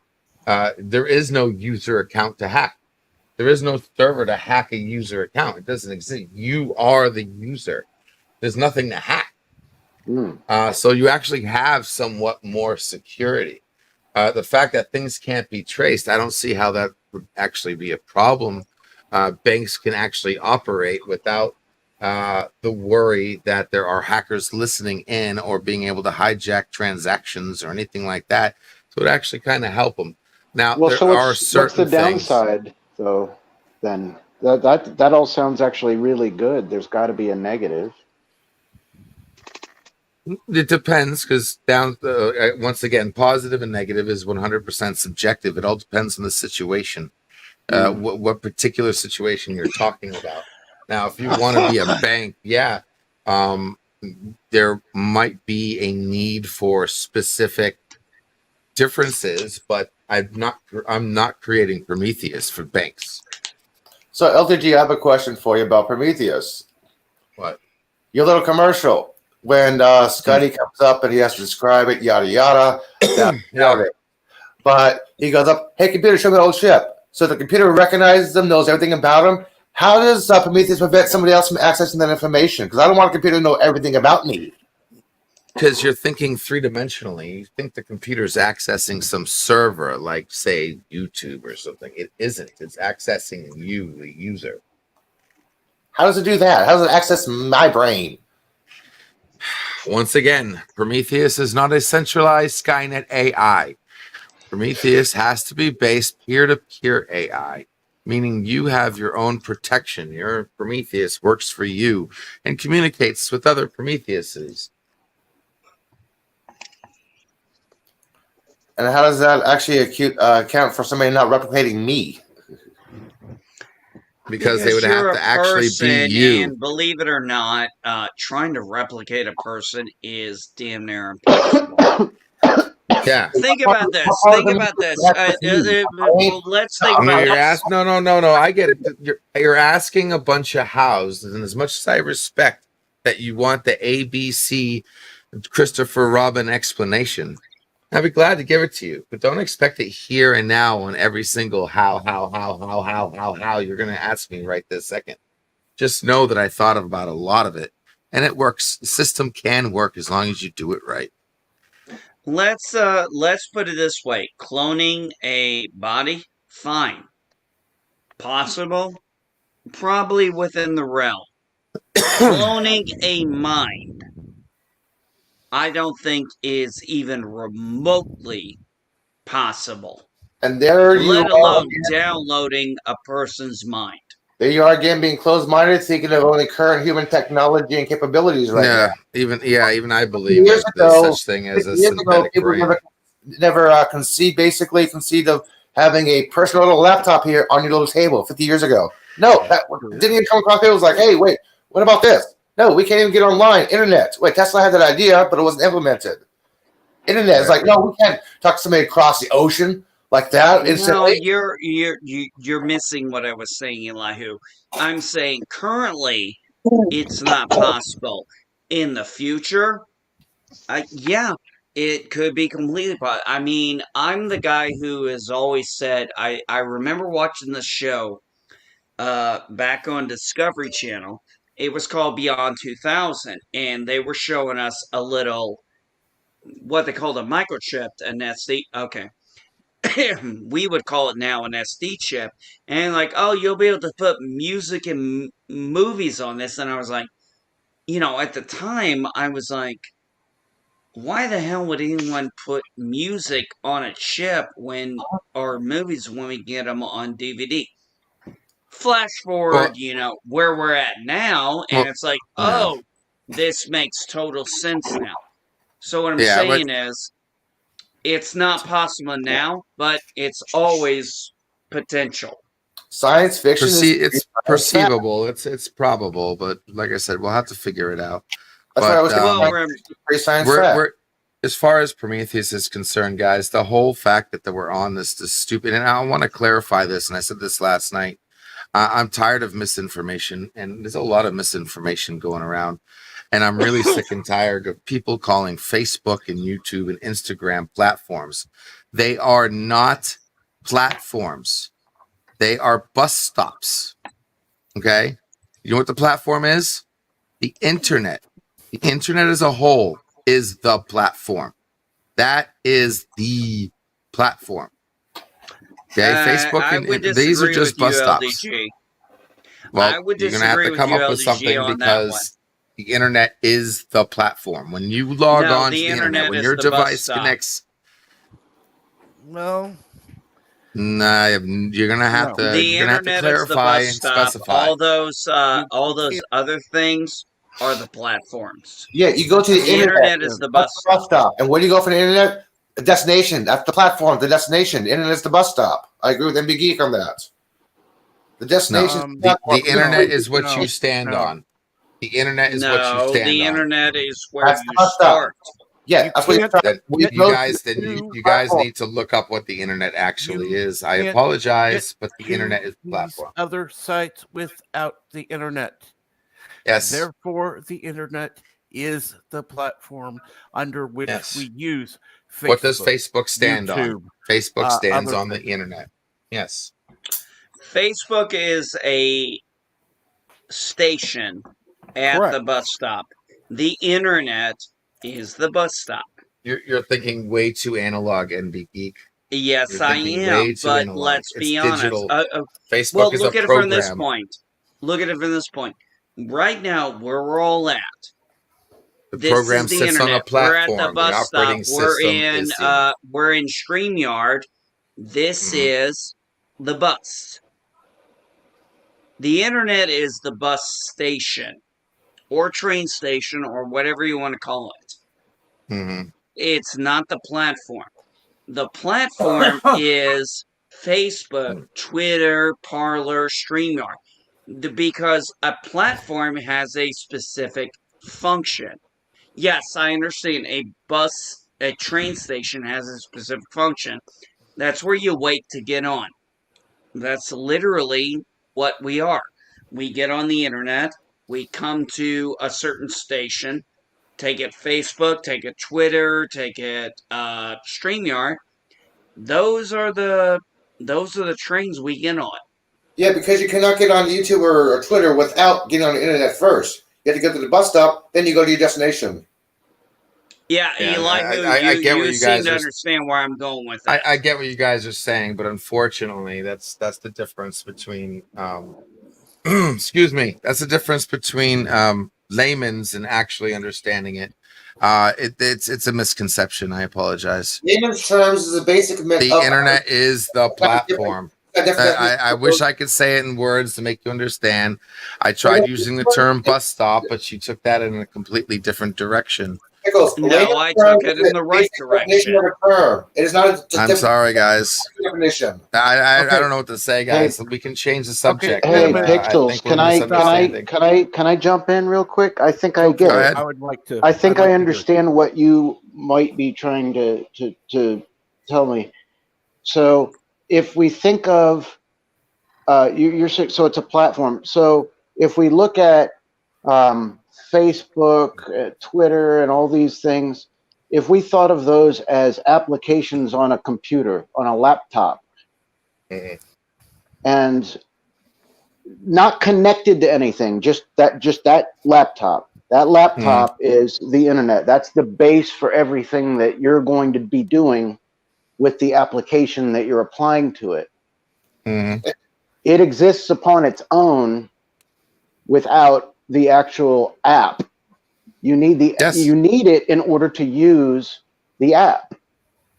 there is no user account to hack. There is no server to hack a user account. It doesn't exist. You are the user. There's nothing to hack. So you actually have somewhat more security. The fact that things can't be traced, I don't see how that would actually be a problem. Banks can actually operate without the worry that there are hackers listening in or being able to hijack transactions or anything like that. So it actually kind of help them. Now, Well, there so are what's the certain things. downside, though? Then that all sounds actually really good. There's got to be a negative. It depends, because once again, positive and negative is 100% subjective. It all depends on the situation, what particular situation you're talking about. Now, if you want to be a bank, there might be a need for specific differences, but I'm not creating Prometheus for banks. So, LTG, I have a question for you about Prometheus. What? Your little commercial when Scotty comes up and he has to describe it, yada yada. But he goes up, "Hey, computer, show me the old ship." So the computer recognizes him, knows everything about him. How does Prometheus prevent somebody else from accessing that information? Because I don't want a computer to know everything about me. Because you're thinking three-dimensionally. You think the computer's accessing some server, like, say, YouTube or something. It isn't. It's accessing you, the user. How does it do that? How does it access my brain? Once again, Prometheus is not a centralized Skynet AI. Prometheus has to be based peer-to-peer AI, meaning you have your own protection. Your Prometheus works for you and communicates with other Prometheuses. And how does that actually account for somebody not replicating me? Because they would have to actually be you. And believe it or not, trying to replicate a person is damn near impossible. Yeah. Think about this. Think about this. Let's think about this. No. I get it. You're asking a bunch of hows, and as much as I respect that you want the ABC Christopher Robin explanation, I'd be glad to give it to you, but don't expect it here and now on every single how you're going to ask me right this second. Just know that I thought about a lot of it, and it works. The system can work as long as you do it right. Let's put it this way. Cloning a body, fine. Possible? Probably within the realm. Cloning a mind, I don't think is even remotely possible. And there you let are alone again. downloading a person's mind. There you are again, being closed-minded, thinking of only current human technology and capabilities right now. Even I believe that there's such thing as a synthetic brain. Never conceived of having a personal little laptop here on your little table 50 years ago. No, that didn't even come across. It was like, hey, wait, what about this? No, we can't even get online. Internet. Wait, Tesla had that idea, but it wasn't implemented. Internet is like, no, we can't talk to somebody across the ocean like that instantly. No, you're missing what I was saying, Elihu. I'm saying currently it's not possible. In the future, it could be completely possible. I mean, I'm the guy who has always said I remember watching the show back on Discovery Channel. It was called Beyond 2000, and they were showing us a little what they called a microchip, an SD. Okay, we would call it now an SD chip, and like, oh, you'll be able to put music and movies on this, and I was like, at the time, I was like, why the hell would anyone put music on a chip or movies when we get them on DVD? Flash forward, where we're at now, and it's like, oh, this makes total sense now. So what I'm saying is, it's not possible now, but it's always potential. Science fiction it's perceivable. It's probable, but like I said, we'll have to figure it out. That's but, why I was pretty science fact. We're, as far as Prometheus is concerned, guys, the whole fact that we're on this stupid, and I want to clarify this, and I said this last night. I'm tired of misinformation, and there's a lot of misinformation going around. And I'm really sick and tired of people calling Facebook and YouTube and Instagram platforms. They are not platforms. They are bus stops. Okay? You know what the platform is? The internet. The internet as a whole is the platform. That is the platform. Okay, Facebook and these are just bus stops. Well, you're going to have to come up with something because the internet is the platform. When you log on to the internet, when your device connects, well, nah, you're going to have to clarify and specify. All those other things are the platforms. Yeah, you go to the internet is the bus stop. And where do you go for the internet? The destination. That's the platform. The destination. The internet is the bus stop. I agree with MB Geek on that. The destination. The internet is what you stand on. The internet is what you stand on. The internet is where you start. Yeah, that's you guys need to look up what the internet actually is. I apologize, but the internet is the platform. Other sites without the internet. Yes. Therefore, the internet is the platform under which we use Facebook. What does Facebook stand YouTube, on? Facebook stands on the internet. Yes. Facebook is a station at the bus stop. The internet is the bus stop. You're thinking way too analog, NB Geek. Yes, I am. But let's be honest. Facebook is look a at program. it from this point. Look at it from this point. Right now, where we're all at. The program sits on a platform. We're at the bus stop. We're in StreamYard. This is the bus. The internet is the bus station or train station or whatever you want to call it. It's not the platform. The platform is Facebook, Twitter, Parler, StreamYard. Because a platform has a specific function. Yes, I understand a train station has a specific function. That's where you wait to get on. That's literally what we are. We get on the internet, we come to a certain station, take it Facebook, take it Twitter, take it StreamYard. Those are the trains we get on. Yeah, because you cannot get on YouTube or Twitter without getting on the internet first. You have to go to the bus stop, then you go to your destination. Yeah, Eli, you seem to understand where I'm going with that. I get what you guys are saying, but unfortunately, that's the difference between excuse me. That's the difference between layman's and actually understanding it. It's a misconception. I apologize. Layman's terms is a basic myth. The internet is the platform. I wish I could say it in words to make you understand. I tried using the term bus stop, but you took that in a completely different direction. No, I took it in the right direction. It is not. I'm sorry, guys. Definition. I don't know what to say, guys. Hey, we can change the subject. Hey, Pixels, can I jump in real quick? I think I get it. I would like to. I think I understand what you might be trying to tell me. So, if we think of you're so it's a platform. So, if we look at Facebook, Twitter, and all these things, if we thought of those as applications on a computer, on a laptop, and not connected to anything, just that laptop. That laptop is the internet. That's the base for everything that you're going to be doing with the application that you're applying to it. It exists upon its own without the actual app. You need you need it in order to use the app.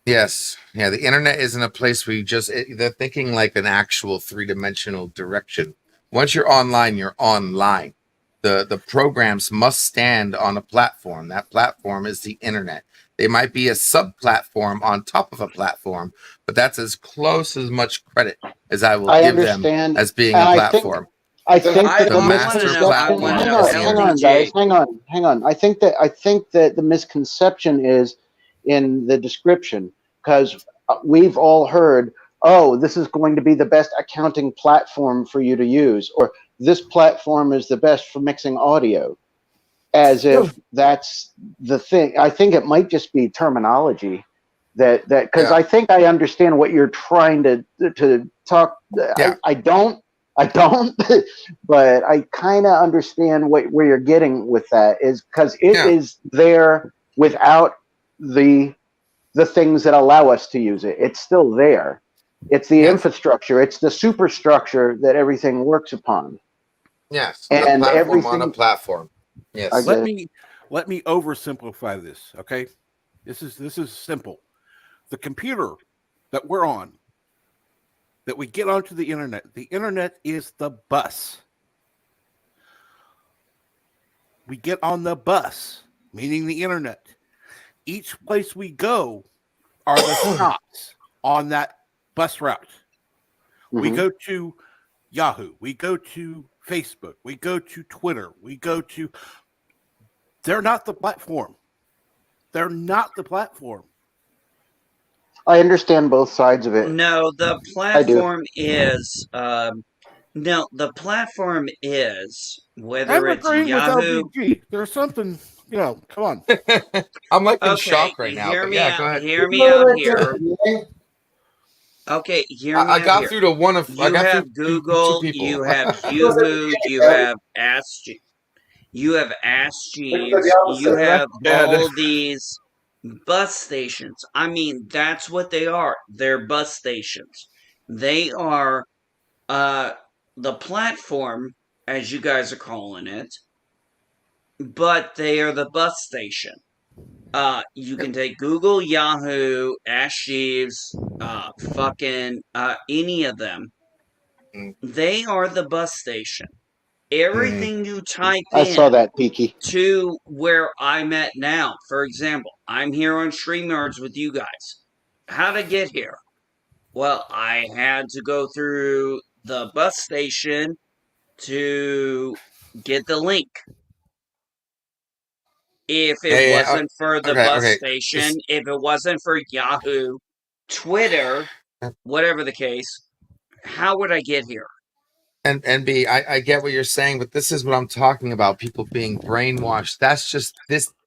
Yes. Yeah. The internet isn't a place where they're thinking like an actual 3-dimensional direction. Once you're online, you're online. The programs must stand on a platform. That platform is the internet. They might be a sub platform on top of a platform, but that's as close as much credit as I will give them as being a platform. I think that the master platform. Hang on. I think that the misconception is in the description, because we've all heard, oh, this is going to be the best accounting platform for you to use, or this platform is the best for mixing audio, as if that's the thing. I think it might just be terminology that because I think I understand what you're trying to talk. I don't, but I kind of understand where you're getting with that, is because it is there without the things that allow us to use it. It's still there. It's the infrastructure. It's the superstructure that everything works upon. Yes, and platform everything on a platform. Yes. Let me oversimplify this. Okay, this is simple. The computer that we're on, that we get onto the internet is the bus. We get on the bus, meaning the internet. Each place we go are the stops on that bus route. We go to Yahoo, we go to Facebook, we go to Twitter, they're not the platform. They're not the platform. I understand both sides of it. No, the platform is the platform is whether I'm it's agreeing Yahoo. with LBG. There's something, come on. I'm like in Okay, shock right now. hear But me yeah, out. go ahead. Hear me out here. Okay, hear me I out got here. through to one of. I You got have through to Google, two people. you have Yahoo, you have you have Ask Jeeves, you have all these bus stations. I mean, that's what they are. They're bus stations. They are the platform, as you guys are calling it, but they are the bus station. You can take Google, Yahoo, Ask Jeeves, any of them. They are the bus station. Everything you type I in saw that, Peaky. to where I'm at now. For example, I'm here on StreamYards with you guys. How'd I get here? Well, I had to go through the bus station to get the link. If it wasn't for the bus station, if it wasn't for Yahoo, Twitter, whatever the case, how would I get here? And B, I get what you're saying, but this is what I'm talking about. People being brainwashed. That's just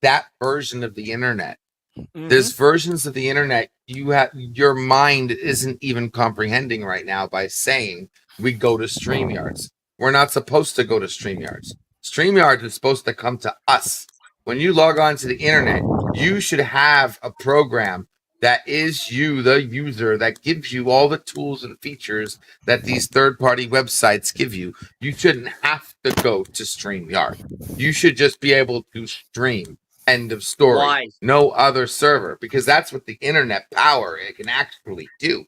that version of the internet. There's versions of the internet your mind isn't even comprehending right now by saying we go to StreamYards. We're not supposed to go to StreamYards. StreamYards is supposed to come to us. When you log on to the internet, you should have a program that is you, the user, that gives you all the tools and features that these third-party websites give you. You shouldn't have to go to StreamYard. You should just be able to stream. End of story. Why? No other server, because that's what the internet power it can actually do.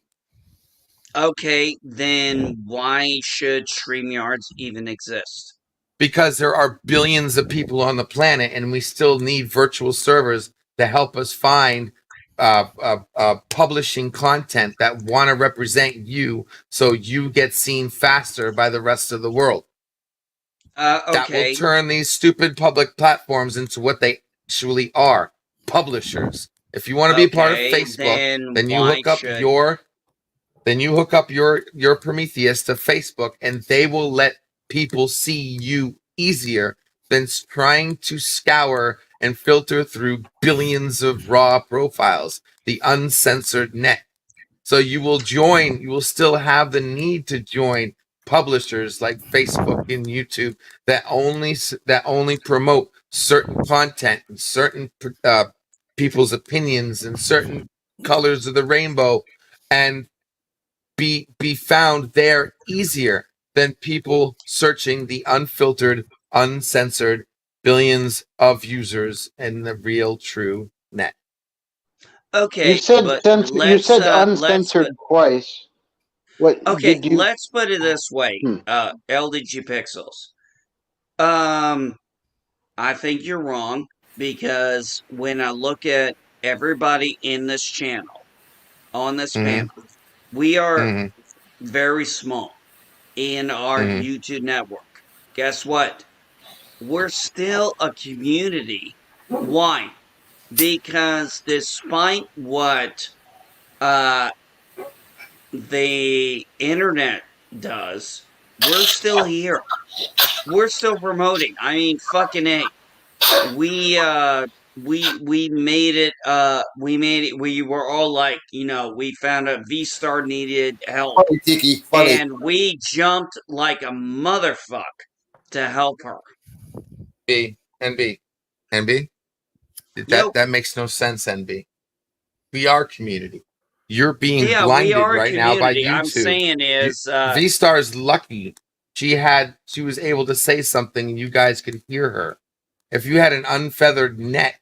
Okay, then why should StreamYards even exist? Because there are billions of people on the planet, and we still need virtual servers to help us find publishing content that want to represent you, so you get seen faster by the rest of the world. Okay. That will turn these stupid public platforms into what they actually are: publishers. If you want to be part of Facebook, then you hook up your Prometheus to Facebook, and they will let people see you easier than trying to scour and filter through billions of raw profiles, the uncensored net. So you will still have the need to join publishers like Facebook and YouTube that only promote certain content and certain people's opinions and certain colors of the rainbow, and be found there easier than people searching the unfiltered, uncensored billions of users in the real true net. Okay, You said but you said uncensored twice. What okay, did you? let's put it this way, LDG Pixels. I think you're wrong, because when I look at everybody in this channel, on this panel, we are very small in our YouTube network. Guess what? We're still a community. Why? Because despite what the internet does, we're still here. We're still promoting. I mean, fucking A. We made it, we were all like, we found out V-Star needed help. Funny, Tiki, funny. And we jumped like a motherfuck to help her. NB. That makes no sense, NB. We are community. You're being blinded right now by YouTube. I'm saying is V-Star's lucky she was able to say something and you guys could hear her. If you had an unfeathered net,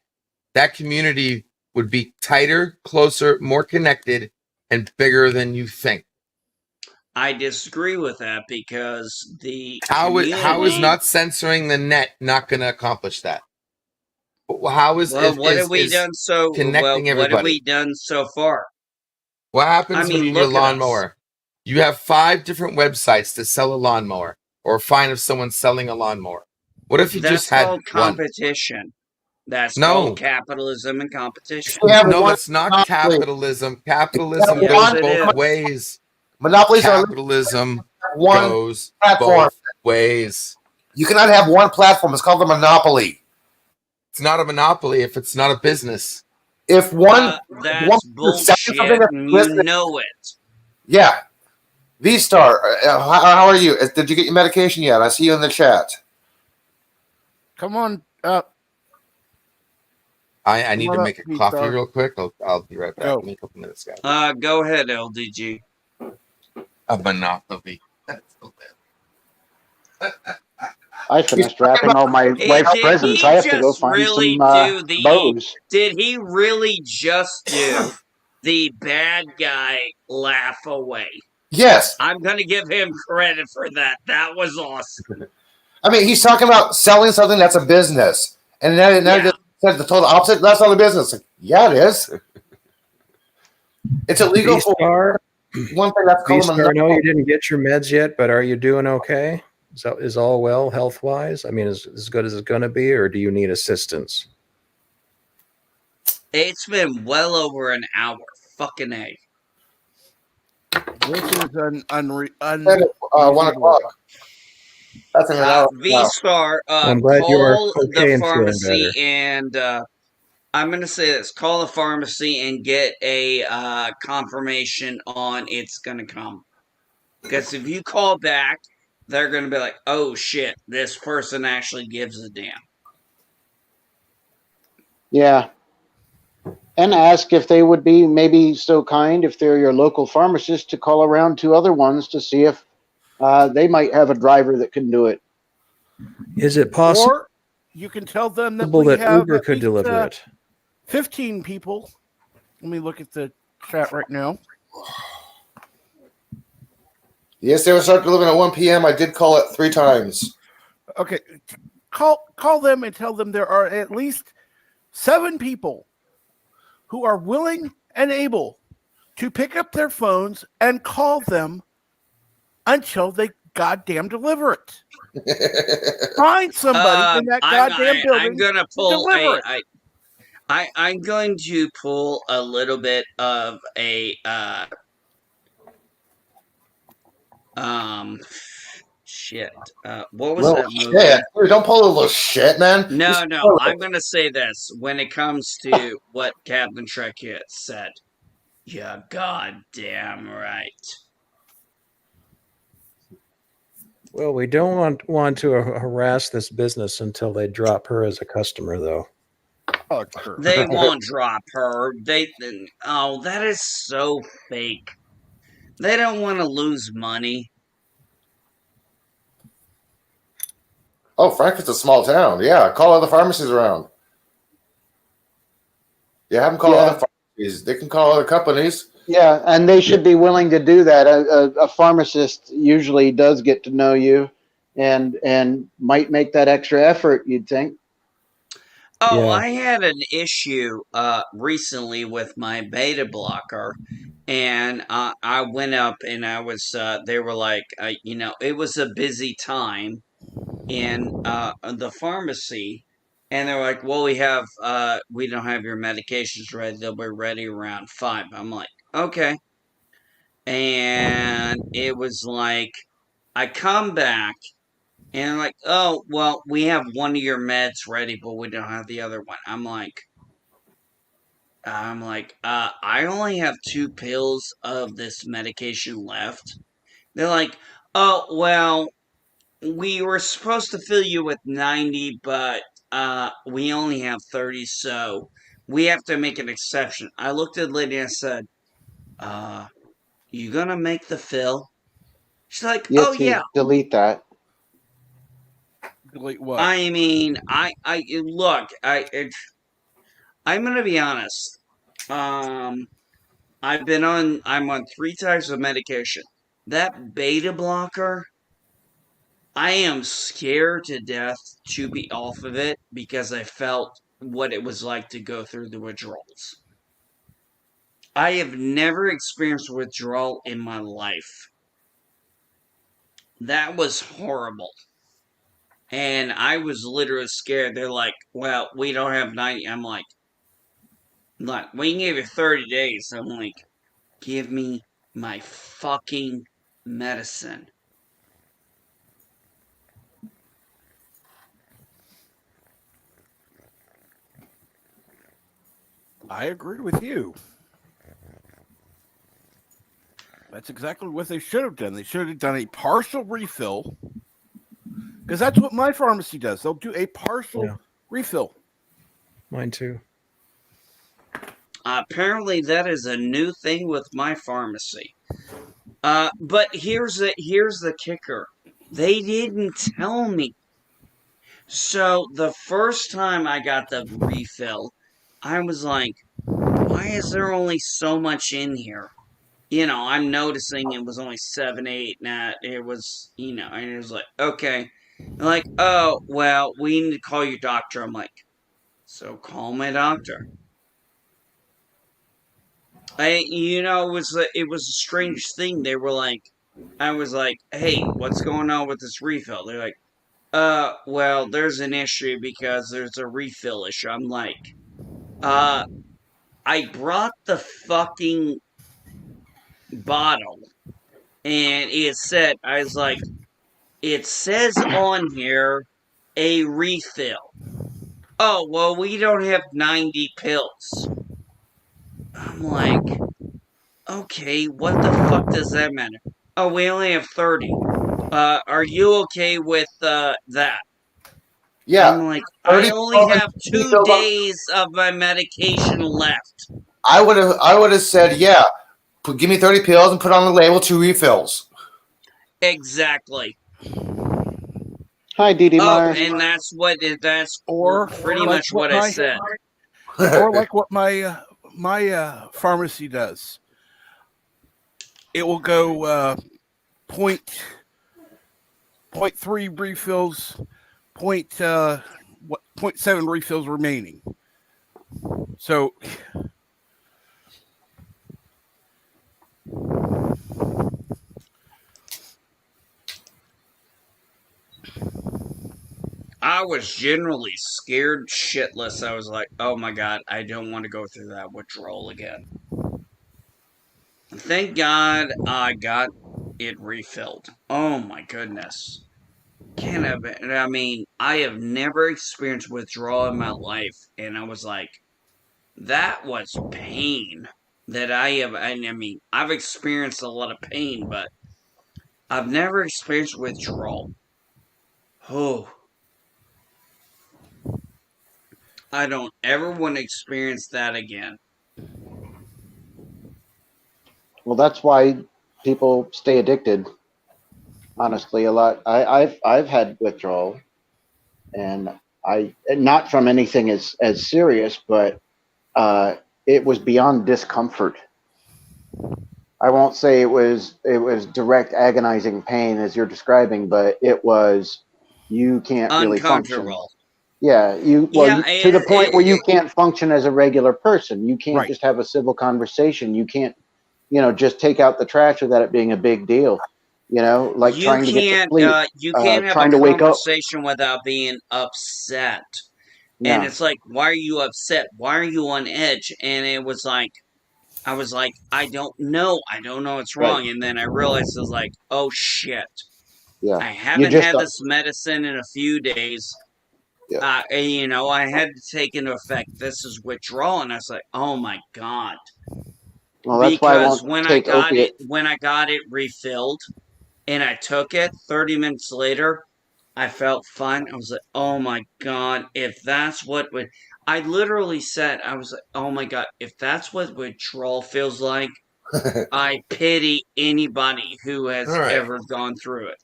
that community would be tighter, closer, more connected, and bigger than you think. I disagree with that, because the how is not censoring the net not going to accomplish that? How is what have we done connecting everybody? What have we done so far? What happens when you need a lawnmower? You have 5 different websites to sell a lawnmower, or find if someone's selling a lawnmower. What if you just had called competition? That's called capitalism and competition. No, that's not capitalism. Capitalism goes both ways. Monopolies capitalism goes platform. Both ways. You cannot have one platform. It's called a monopoly. It's not a monopoly if it's not a business. If one that's bullshit, you know it. Yeah. V-Star, how are you? Did you get your medication yet? I see you in the chat. Come on. I need to make a coffee real quick. I'll be right back. Give me a couple minutes, guys. Go ahead, LDG. A monopoly. That's so bad. I finished wrapping all my wife's presents. I have to go find some bows. Did he really just do the bad guy laugh away? Yes. I'm going to give him credit for that. That was awesome. I mean, he's talking about selling something that's a business. And then just said the total opposite. That's not a business. Like, yeah, it is. It's illegal for one thing that's called V-Star, I know you didn't get your meds yet, but are you doing okay? Is all well health-wise? I mean, is as good as it's going to be, or do you need assistance? It's been well over an hour. Fucking A. This is an 1 o'clock. That's an hour. V-Star, I'm glad you are call okay the and feeling pharmacy, better. and I'm going to say this. Call the pharmacy and get a confirmation on it's going to come. Because if you call back, they're going to be like, oh shit, this person actually gives a damn. Yeah. And ask if they would be maybe so kind, if they're your local pharmacist, to call around to other ones to see if they might have a driver that can do it. Is it possible? Or you can tell them that we have Uber could deliver it. 15 people. Let me look at the chat right now. Yes, they will start delivering at 1 p.m. I did call it 3 times. Okay. Call them and tell them there are at least 7 people who are willing and able to pick up their phones and call them until they goddamn deliver it. Find somebody in that goddamn building. I'm gonna pull deliver it. I'm going to pull a little bit of a shit. What was that movie? Shit. Dude, don't pull a little shit, man. No, I'm gonna say this when it comes to what Captain Trek said. You're goddamn right. Well, we don't want to harass this business until they drop her as a customer, though. Oh, sure. They won't drop her. Oh, that is so fake. They don't want to lose money. Oh, Frankfurt's a small town. Yeah, call other pharmacies around. Yeah, have them call other pharmacies. They can call other companies. Yeah, and they should be willing to do that. A pharmacist usually does get to know you, and might make that extra effort. You'd think. Oh, Yeah. I had an issue recently with my beta blocker, and I went up and I was they were like, it was a busy time in the pharmacy, and they're like, well, we don't have your medications ready. They'll be ready around 5. I'm like, okay. And it was like, I come back and like, oh, well, we have one of your meds ready, but we don't have the other one. I only have 2 pills of this medication left. They're like, oh, well, we were supposed to fill you with 90, but we only have 30, so we have to make an exception. I looked at the lady and I said, you gonna make the fill? She's like, You oh, have yeah. to delete that. Delete what? I mean, look, I'm gonna be honest. I'm on 3 types of medication. That beta blocker, I am scared to death to be off of it because I felt what it was like to go through the withdrawals. I have never experienced withdrawal in my life. That was horrible. And I was literally scared. They're like, well, we don't have 90. I'm like, we can give you 30 days. I'm like, give me my fucking medicine. I agree with you. That's exactly what they should have done. They should have done a partial refill, because that's what my pharmacy does. They'll do a partial refill. Mine too. Apparently, that is a new thing with my pharmacy. But here's the kicker. They didn't tell me. So the first time I got the refill, I was like, why is there only so much in here? I'm noticing it was only 7, 8, and it was, and it was like, okay. They're like, oh, well, we need to call your doctor. I'm like, so call my doctor. It was a strange thing. They were like, I was like, hey, what's going on with this refill? They're like, well, there's an issue because there's a refill issue. I'm like, I brought the fucking bottle and it says on here a refill. Oh, well, we don't have 90 pills. I'm like, okay, what the fuck does that matter? Oh, we only have 30. Are you okay with that? Yeah. I'm like, I only have 2 pills on- days of my medication left. I would have said, yeah, give me 30 pills and put on the label 2 refills. Exactly. Hi, Dee Myers. And that's Or pretty like much what I said. Or like what my pharmacy does. It will go point 0.3 refills, 0.7 refills remaining. So I was generally scared shitless. I was like, oh my god, I don't want to go through that withdrawal again. Thank God I got it refilled. Oh my goodness. I have never experienced withdrawal in my life, and I was like, that was pain that I have. I've experienced a lot of pain, but I've never experienced withdrawal. Oh, I don't ever want to experience that again. Well, that's why people stay addicted. Honestly, a lot. I've had withdrawal, and not from anything as serious, but it was beyond discomfort. I won't say it was direct agonizing pain as you're describing, but it was you can't really function. Uncomfortable. Yeah, Yeah, to the point where you can't function as a regular person. You can't just have a civil conversation. You can't, just take out the trash without it being a big deal. Like you trying to get to can't sleep, you can't have a trying to wake up. conversation without being upset. And No. it's like, why are you upset? Why are you on edge? And it was like, I was like, I don't know what's wrong. And then I realized, I was like, oh shit, Yeah, I you haven't just had this medicine in a few days. Yeah. I had to take into effect this is withdrawal, and I was like, oh my god. Well, that's why I Because won't take opiate. when I got it refilled and I took it 30 minutes later, I felt fine. I was like, oh my god, if that's what would I literally said, I was like, oh my god, if that's what withdrawal feels like, I pity anybody who has All right. ever gone through it.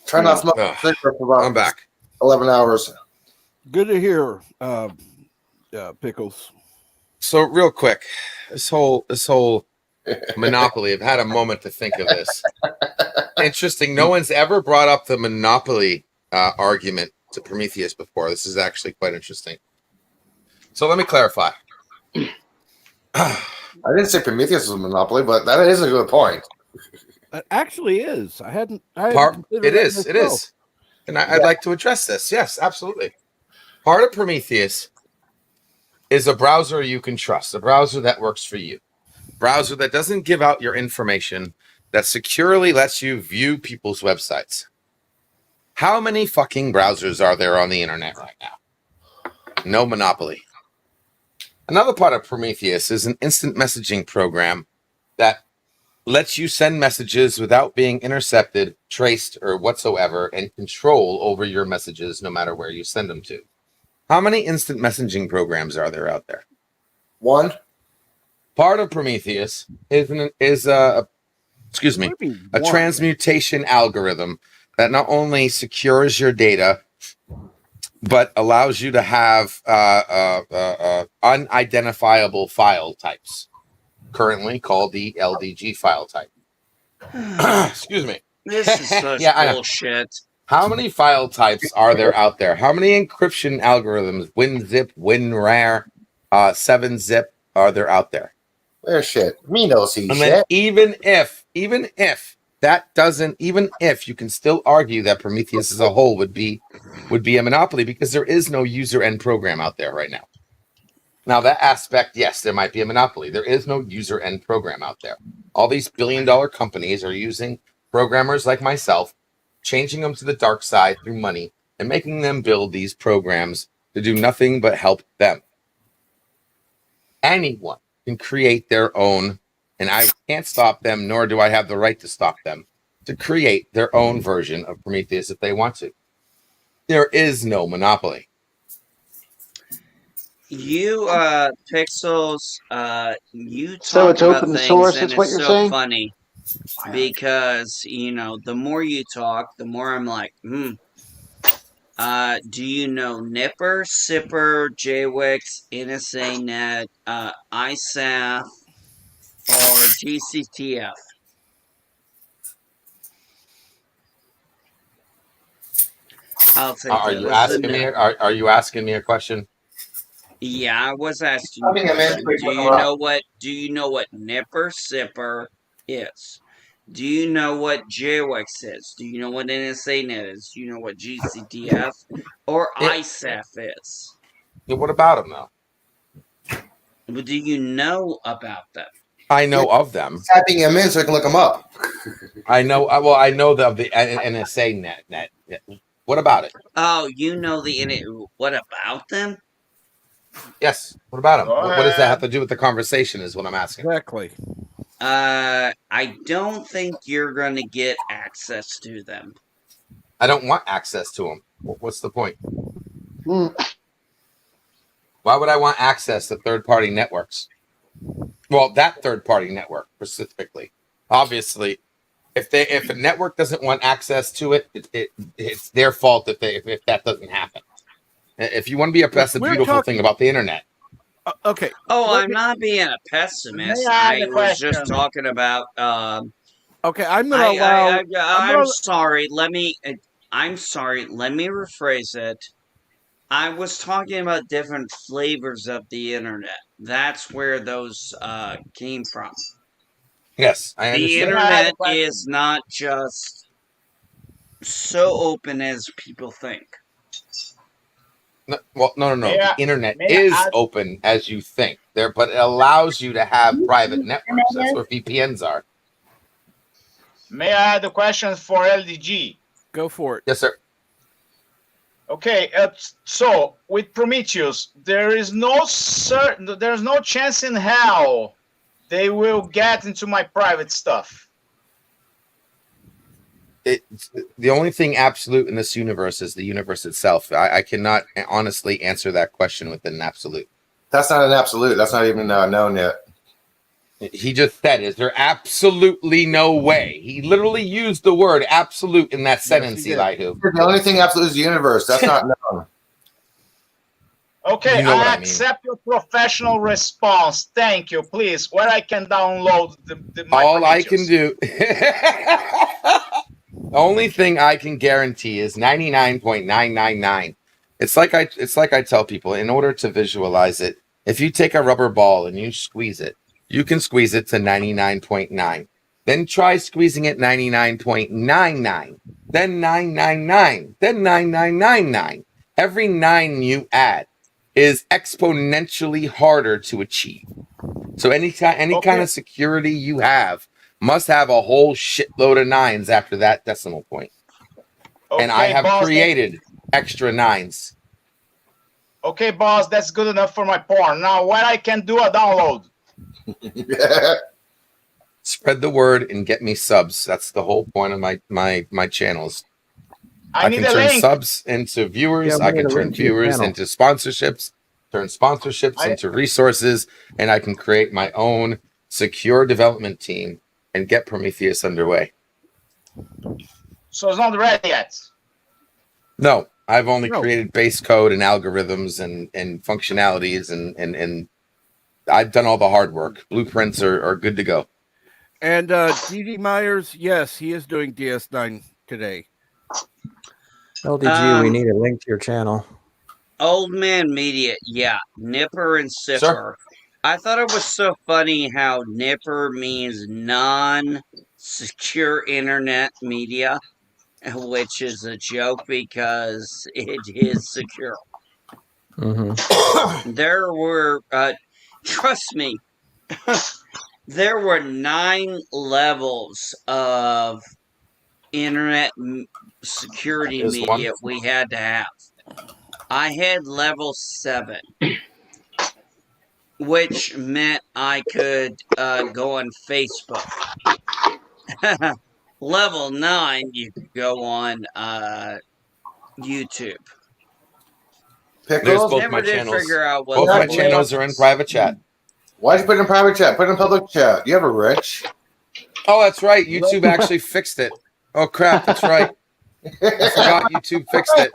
Try not to smoke cigarette for about I'm back. 11 hours. Good to hear, Pickles. So real quick, this whole monopoly. I've had a moment to think of this. Interesting. No one's ever brought up the monopoly argument to Prometheus before. This is actually quite interesting. So let me clarify. I didn't say Prometheus was a monopoly, but that is a good point. It actually is. I hadn't It is. And I'd like to address this. Yes, absolutely. Part of Prometheus is a browser you can trust, a browser that works for you, a browser that doesn't give out your information, that securely lets you view people's websites. How many fucking browsers are there on the internet right now? No monopoly. Another part of Prometheus is an instant messaging program that lets you send messages without being intercepted, traced, or whatsoever, and control over your messages no matter where you send them to. How many instant messaging programs are there out there? One. Part of Prometheus is a transmutation algorithm that not only secures your data, but allows you to have unidentifiable file types, currently called the LDG file type. Excuse me. This is such bullshit. How many file types are there out there? How many encryption algorithms, WinZip, WinRAR, 7-zip, are there out there? There's shit. Me knows he And shit. then even if you can still argue that Prometheus as a whole would be a monopoly because there is no user end program out there right now. Now that aspect, yes, there might be a monopoly. There is no user end program out there. All these billion-dollar companies are using programmers like myself, changing them to the dark side through money and making them build these programs to do nothing but help them. Anyone can create their own, and I can't stop them, nor do I have the right to stop them, to create their own version of Prometheus if they want to. There is no monopoly. You Pixels, you So talk it's about open things source, and is what it's you're so saying? funny because the more you talk, the more I'm like, do you know Nipper, Sipper, JWix, NSANet, ISAF, or GCTF? I'll take Are that you as a asking me? no. Are you asking me a question? Yeah, I was asking you a question. Do you know what Nipper, Sipper is? Do you know what JWix is? Do you know what NSANet is? Do you know what GCTF or ISAF is? Yeah, what about them though? But do you know about them? I know of them. Typing them in so I can look them up. I know. Well, I know the NSANet. What about it? Oh, you know what about them? Yes. What about them? What does that have to do with the conversation? Is what I'm asking. Exactly. I don't think you're going to get access to them. I don't want access to them. What's the point? Hmm. Why would I want access to third-party networks? Well, that third-party network specifically. Obviously, if a network doesn't want access to it, it's their fault if that doesn't happen. If you want to be that's the beautiful thing about the internet. Okay. Oh, I'm not being a pessimist. I was just talking about. Okay, I'm gonna allow. I'm sorry. I'm sorry. Let me rephrase it. I was talking about different flavors of the internet. That's where those came from. Yes, I The understand. internet is not just so open as people think. No. May The I- internet may I is add- open as you think there, but it allows you to have private networks. That's where VPNs are. May I add a question for LDG? Go for it. Yes, sir. Okay, so with Prometheus, there's no chance in hell they will get into my private stuff. The only thing absolute in this universe is the universe itself. I cannot honestly answer that question with an absolute. That's not an absolute. That's not even known yet. He just said, "Is there absolutely no way?" He literally used the word "absolute" in that sentence, Elihu. The only thing absolute is the universe. That's not known. Okay, You know what I I mean. accept your professional response. Thank you. Please, where I can download my All I Prometheus? can do. The only thing I can guarantee is 99.999. It's like I tell people, in order to visualize it, if you take a rubber ball and you squeeze it, you can squeeze it to 99.9. Then try squeezing it 99.99. Then 999. Then 9999. Every 9 you add is exponentially harder to achieve. So any kind of security you have must have a whole shitload of 9s after that decimal point. And I have boss, created extra 9s. Okay, boss, that's good enough for my porn. Now, where I can do a download? Spread the word and get me subs. That's the whole point of my channels. I need can a turn link. subs into viewers. Yeah, we I need can a turn link to your viewers channel. into sponsorships. Turn sponsorships into resources, and I can create my own secure development team and get Prometheus underway. So it's not ready yet. No, I've only created base code and algorithms and functionalities, and I've done all the hard work. Blueprints are good to go. And DD Myers, yes, he is doing DS9 today. LDG, we need a link to your channel. Old Man Media, yeah. Nipper and Sipper. I thought it was so funny how Nipper means non-secure internet media, which is a joke because it is secure. Mm-hmm. There were, trust me, there were 9 levels of internet security There's media one. we had to have. I had level 7, which meant I could go on Facebook. Level 9, you could go on YouTube. There's both Never my did channels. figure out what Both my level channels are in private chat. Why'd you put it in private chat? Put it in public chat. You ever rich? Oh, that's right. YouTube actually fixed it. Oh crap, that's right. I forgot YouTube fixed it.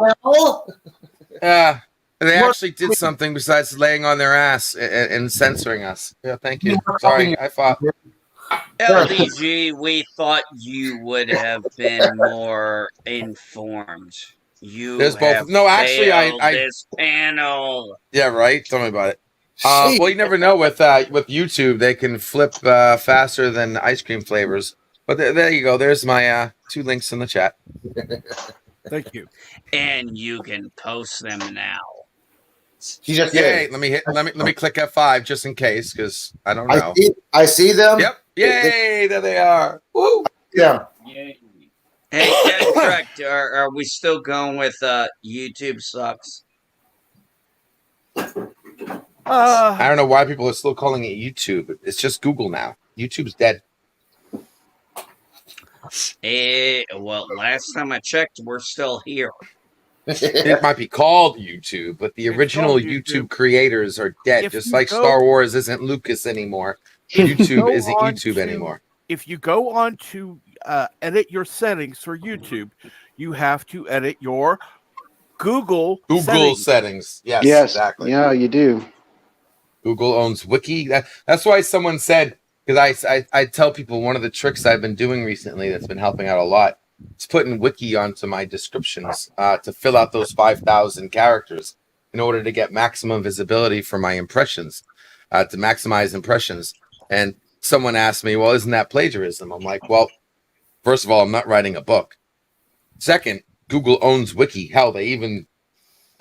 They actually did something besides laying on their ass and censoring us. Yeah, thank you. Sorry, I thought. LDG, we thought you would have been more informed. You There's both. have No, actually, failed I this panel. Yeah, right. Tell me about it. Well, you never know with YouTube, they can flip faster than ice cream flavors. But there you go. There's my 2 links in the chat. Thank you. And you can post them now. Yay! Let me click F5 just in case because I don't know. I see them. Yep. Yay! There they are. Woo! Yeah. Hey, Ken Correct, are we still going with YouTube sucks? I don't know why people are still calling it YouTube. It's just Google now. YouTube's dead. Well, last time I checked, we're still here. It might be called YouTube, but the original called YouTube YouTube. creators are dead. If Just you like go- Star Wars isn't Lucas anymore. If you YouTube go isn't on YouTube to- anymore. If you go on to edit your settings for YouTube, you have to edit your Google settings. Yes, Yes. exactly. Yeah, you do. Google owns Wiki. That's why someone said, because I tell people one of the tricks I've been doing recently that's been helping out a lot is putting Wiki onto my descriptions to fill out those 5,000 characters in order to get maximum visibility for my impressions, to maximize impressions. And someone asked me, well, isn't that plagiarism? I'm like, well, first of all, I'm not writing a book. Second, Google owns Wiki. Hell, they even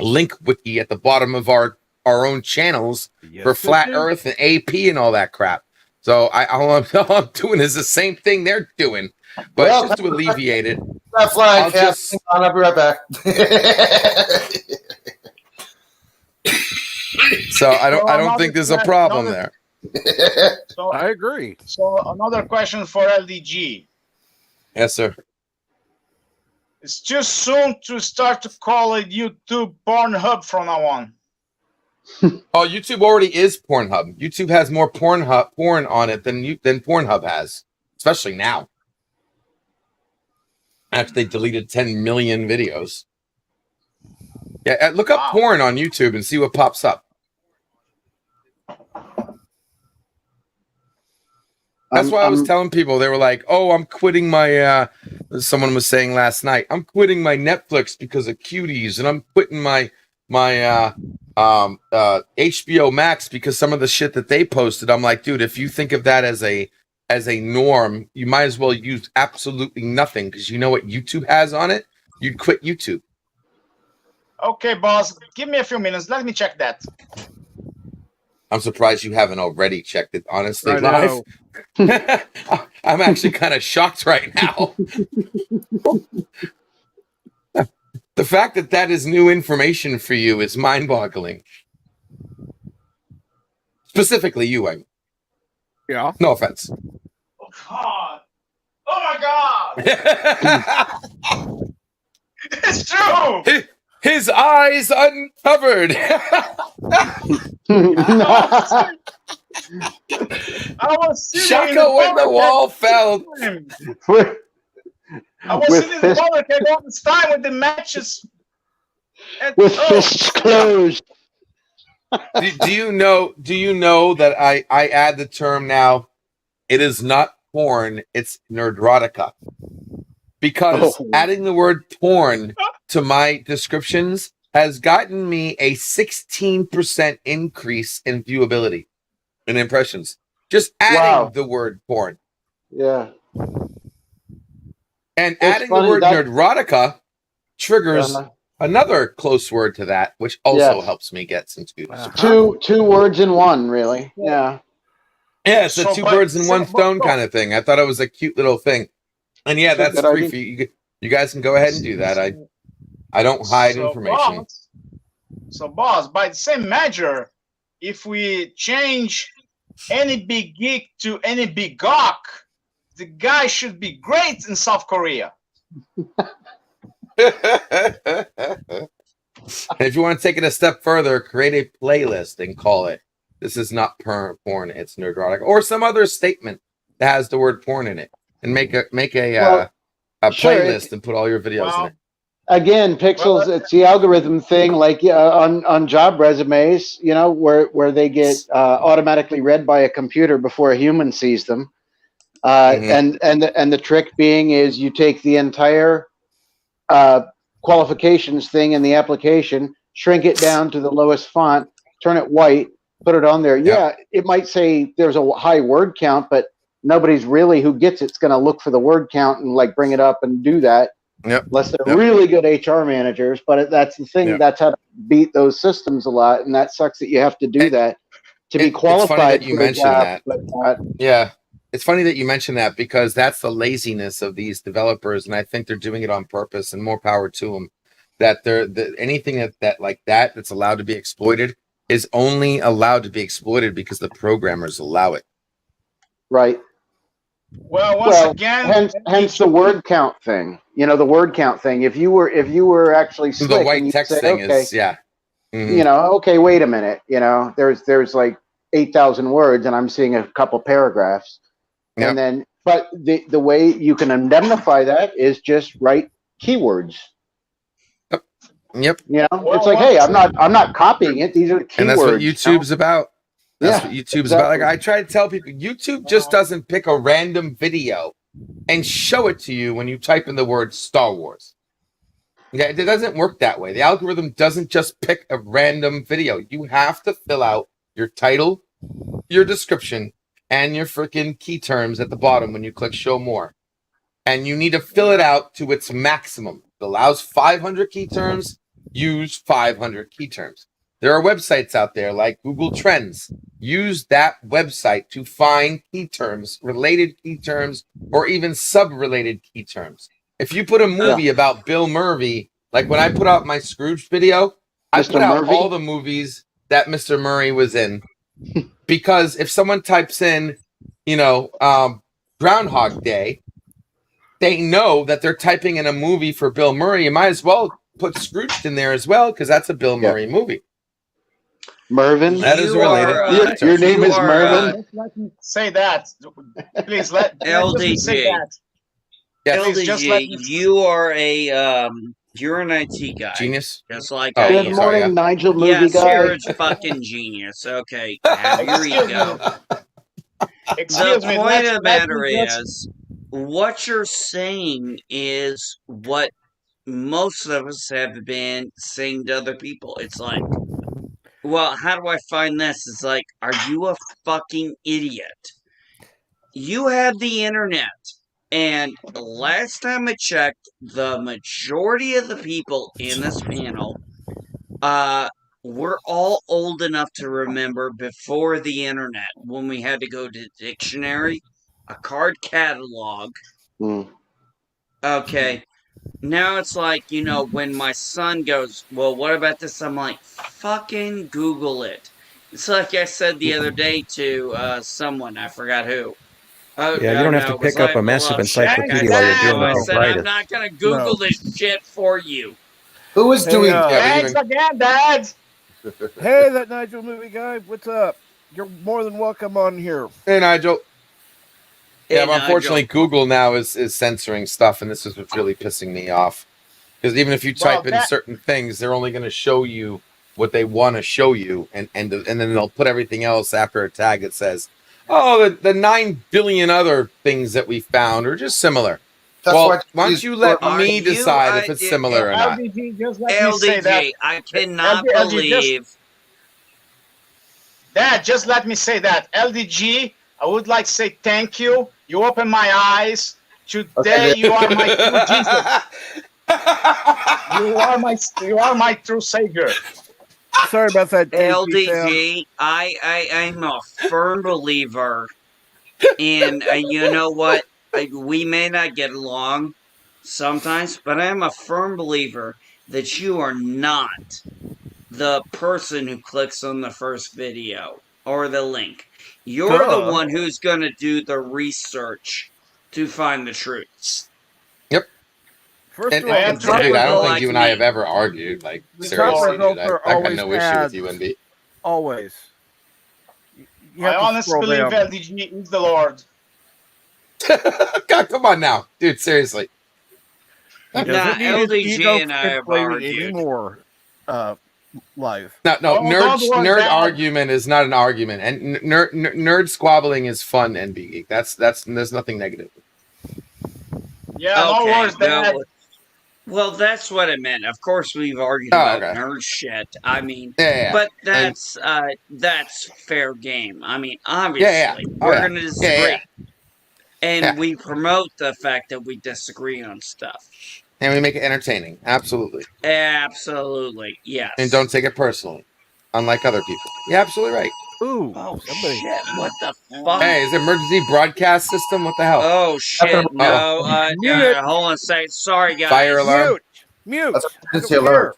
link Wiki at the bottom of our own channels for they Flat do. Earth and AP and all that crap. So all I'm doing is the same thing they're doing, but Well, just to alleviate it, That flying I'll cat. just I'll be right back. so I don't Well, think there's a another- problem another- there. So, I agree. so another question for LDG. Yes, sir. It's too soon to start to call it YouTube Pornhub from now on. Oh, YouTube already is Pornhub. YouTube has more porn on it than Pornhub has, especially now. After they deleted 10 million videos. Yeah, look up porn on YouTube and see what pops up. That's why I was telling people, they were like, "Oh, I'm quitting my." Someone was saying last night, "I'm quitting my Netflix because of cuties, and I'm quitting my HBO Max because some of the shit that they posted." I'm like, dude, if you think of that as a norm, you might as well use absolutely nothing because you know what YouTube has on it. You'd quit YouTube. Okay, boss, give me a few minutes. Let me check that. I'm surprised you haven't already checked it. Honestly, I live. know. I'm actually kind of shocked right now. The fact that is new information for you is mind-boggling. Specifically, you, I mean. Yeah. No offense. Oh God! Oh my God! It's true. His eyes uncovered. I was sitting in Shaka when the water wall fell. I was With sitting in the fist- water keg all this time with the matches. And, With fists closed. do you know that I add the term now? It is not porn, it's nerdrotica. Because adding the word porn to my descriptions has gotten me a 16% increase in viewability and impressions. Just adding the word porn. Yeah. And It's adding the funny word that- nerdrotica triggers another close word to that, which also Yes. helps me get some views. Two words in one, really. Yeah. Yeah, it's a So, two but- birds in one so- stone but- kind of thing. I thought it was a cute little thing. And yeah, It's a that's good free idea. for you. You guys can go ahead and do that. I don't hide information. Boss, by the same measure, if we change any big geek to any big gawk, the guy should be great in South Korea. And if you want to take it a step further, create a playlist and call it "This is not porn, it's nerdrotic," or some other statement that has the word porn in it, and make a sure, playlist and put all your videos in it. Again, Pixels, it's the algorithm thing, like on job resumes, you know, where they get automatically read by a computer before a human sees them. And the trick being is you take the entire qualifications thing in the application, shrink it down to the lowest font, turn it white, put it on there. Yeah, it might say there's a high word count, but nobody's really who gets it's going to look for the word count and like bring it up and do that. Unless they're really good HR managers, but that's the thing. That's how to beat those systems a lot, and that sucks that you have to do that to be qualified. It's funny that you for a mentioned job that. like that. Yeah, it's funny that you mentioned that because that's the laziness of these developers, and I think they're doing it on purpose. And more power to them. That anything that's allowed to be exploited is only allowed to be exploited because the programmers allow it. Right. Well, once again, hence the word count thing. You know, the word count thing. If you were actually The slick white and you text say, thing okay, is, yeah. Mhm. you know, okay, wait a minute. You know, there's like 8,000 words, and I'm seeing a couple paragraphs, and Yep. then, but the way you can indemnify that is just write keywords. Yep. You know, Well, it's like, hey, I'm not copying it. These are the keywords. And that's what you know? YouTube's about. That's Yeah, what YouTube's about. Like exactly. I try to tell people, YouTube just doesn't pick a random video and show it to you when you type in the word Star Wars. Okay, it doesn't work that way. The algorithm doesn't just pick a random video. You have to fill out your title, your description, and your freaking key terms at the bottom when you click show more. And you need to fill it out to its maximum. It allows 500 key terms. Use 500 key terms. There are websites out there like Google Trends. Use that website to find key terms, related key terms, or even sub-related key terms. If you put a movie about Bill Murray, like when I put out my Scrooge video, I Mr. put out Murphy? all the movies that Mr. Murray was in. Because if someone types in, Groundhog Day, they know that they're typing in a movie for Bill Murray. You might as well put Scrooged in there as well, because that's a Bill Murray movie. Mervin? That is related. Your name is Mervin. Mervin? Just let me say that. Please let me say LDG. that. Yes. Please just let me. You are you're an IT guy. Genius. Just like Oh, I Good am. morning, Nigel, movie Yes, guy. you're a fucking genius. Okay, have your Excuse ego. Excuse The me. point of the Let matter me just. is, what you're saying is what most of us have been saying to other people. It's like, well, how do I find this? It's like, are you a fucking idiot? You have the internet. And last time I checked, the majority of the people in this panel, we're all old enough to remember before the internet when we had to go to dictionary, a card catalog. Okay. Now it's like, when my son goes, well, what about this? I'm like, fucking Google it. It's like I said the other day to someone, I forgot who. Yeah, you don't have to it was pick up a massive encyclopedia while you're doing I the said, I'm brightest. not going to Google this shit for you. Who is doing Thanks again, Dad. Hey, that Nigel movie guy. What's up? You're more than welcome on here. Hey, Nigel. Yeah, Hey, but unfortunately, Nigel. Google now is censoring stuff, and this is what's really pissing me off. Because even if you type in certain things, they're only going to show you what they want to show you, and then they'll put everything else after a tag that says, "Oh, the 9 billion other things that we found are just similar." That's why don't you let Are me you- decide if it's similar or not? LDG, just let me say that. LDG, I cannot LDG, believe. Dad, just let me say that. LDG, I would like to say thank you. You opened my eyes. Today, you are my true Jesus. You are my true savior. Sorry about that, LDG, I'm a firm believer, and you know what? We may not get along sometimes, but I'm a firm believer that you are not the person who clicks on the first video or the link. You're the one who's going to do the research to find the truth. Yep. First And, of all, and, the top dude, I don't results- think you and I have ever argued. Like, the seriously, top dude, results I are got always no issue ads. with you, NB. Always. You I have to honestly scroll believe down. LDG is the Lord. God, come on now, dude. Seriously. He doesn't need his LDG ego and I have inflated argued. anymore. Live. No, Oh, don't worry, nerd Dad. argument is not an argument, and nerd squabbling is fun. NB Geek. That's there's nothing negative. Yeah, no worries, Dad. Well, that's what I meant. Of course, we've argued Oh, about okay. nerd shit. I mean, Yeah. but And- that's fair game. I mean, Yeah. obviously, Oh, we're yeah. going to disagree, and Yeah. we promote the fact that we disagree on stuff. And we make it entertaining. Absolutely. Absolutely, yes. And don't take it personally, unlike other people. You're absolutely right. Ooh. Oh shit! What the fuck? Hey, is it emergency broadcast system? What the hell? Oh shit! No, hold on a second. Sorry, guys. Fire alarm. Mute. That's I emergency don't alert.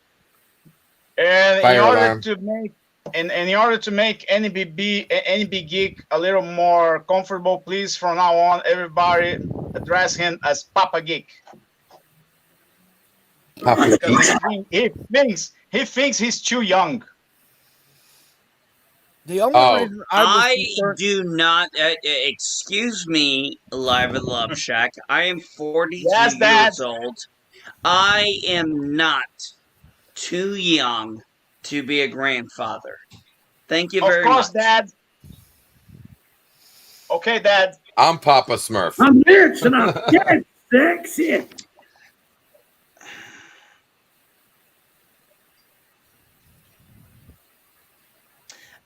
And Fire in order alarm. to make in order to make any big geek a little more comfortable, please from now on everybody address him as Papa Geek. Papa Because Geek. he thinks he's too young. The only Oh. reason I was I concerned, do not. Excuse me, Live at Love Shack. I am 42 Yes, Dad. years old. I am not too young to be a grandfather. Thank you Of very course, much. Dad. Okay, Dad. I'm Papa Smurf. I'm rich and I'm dead sexy.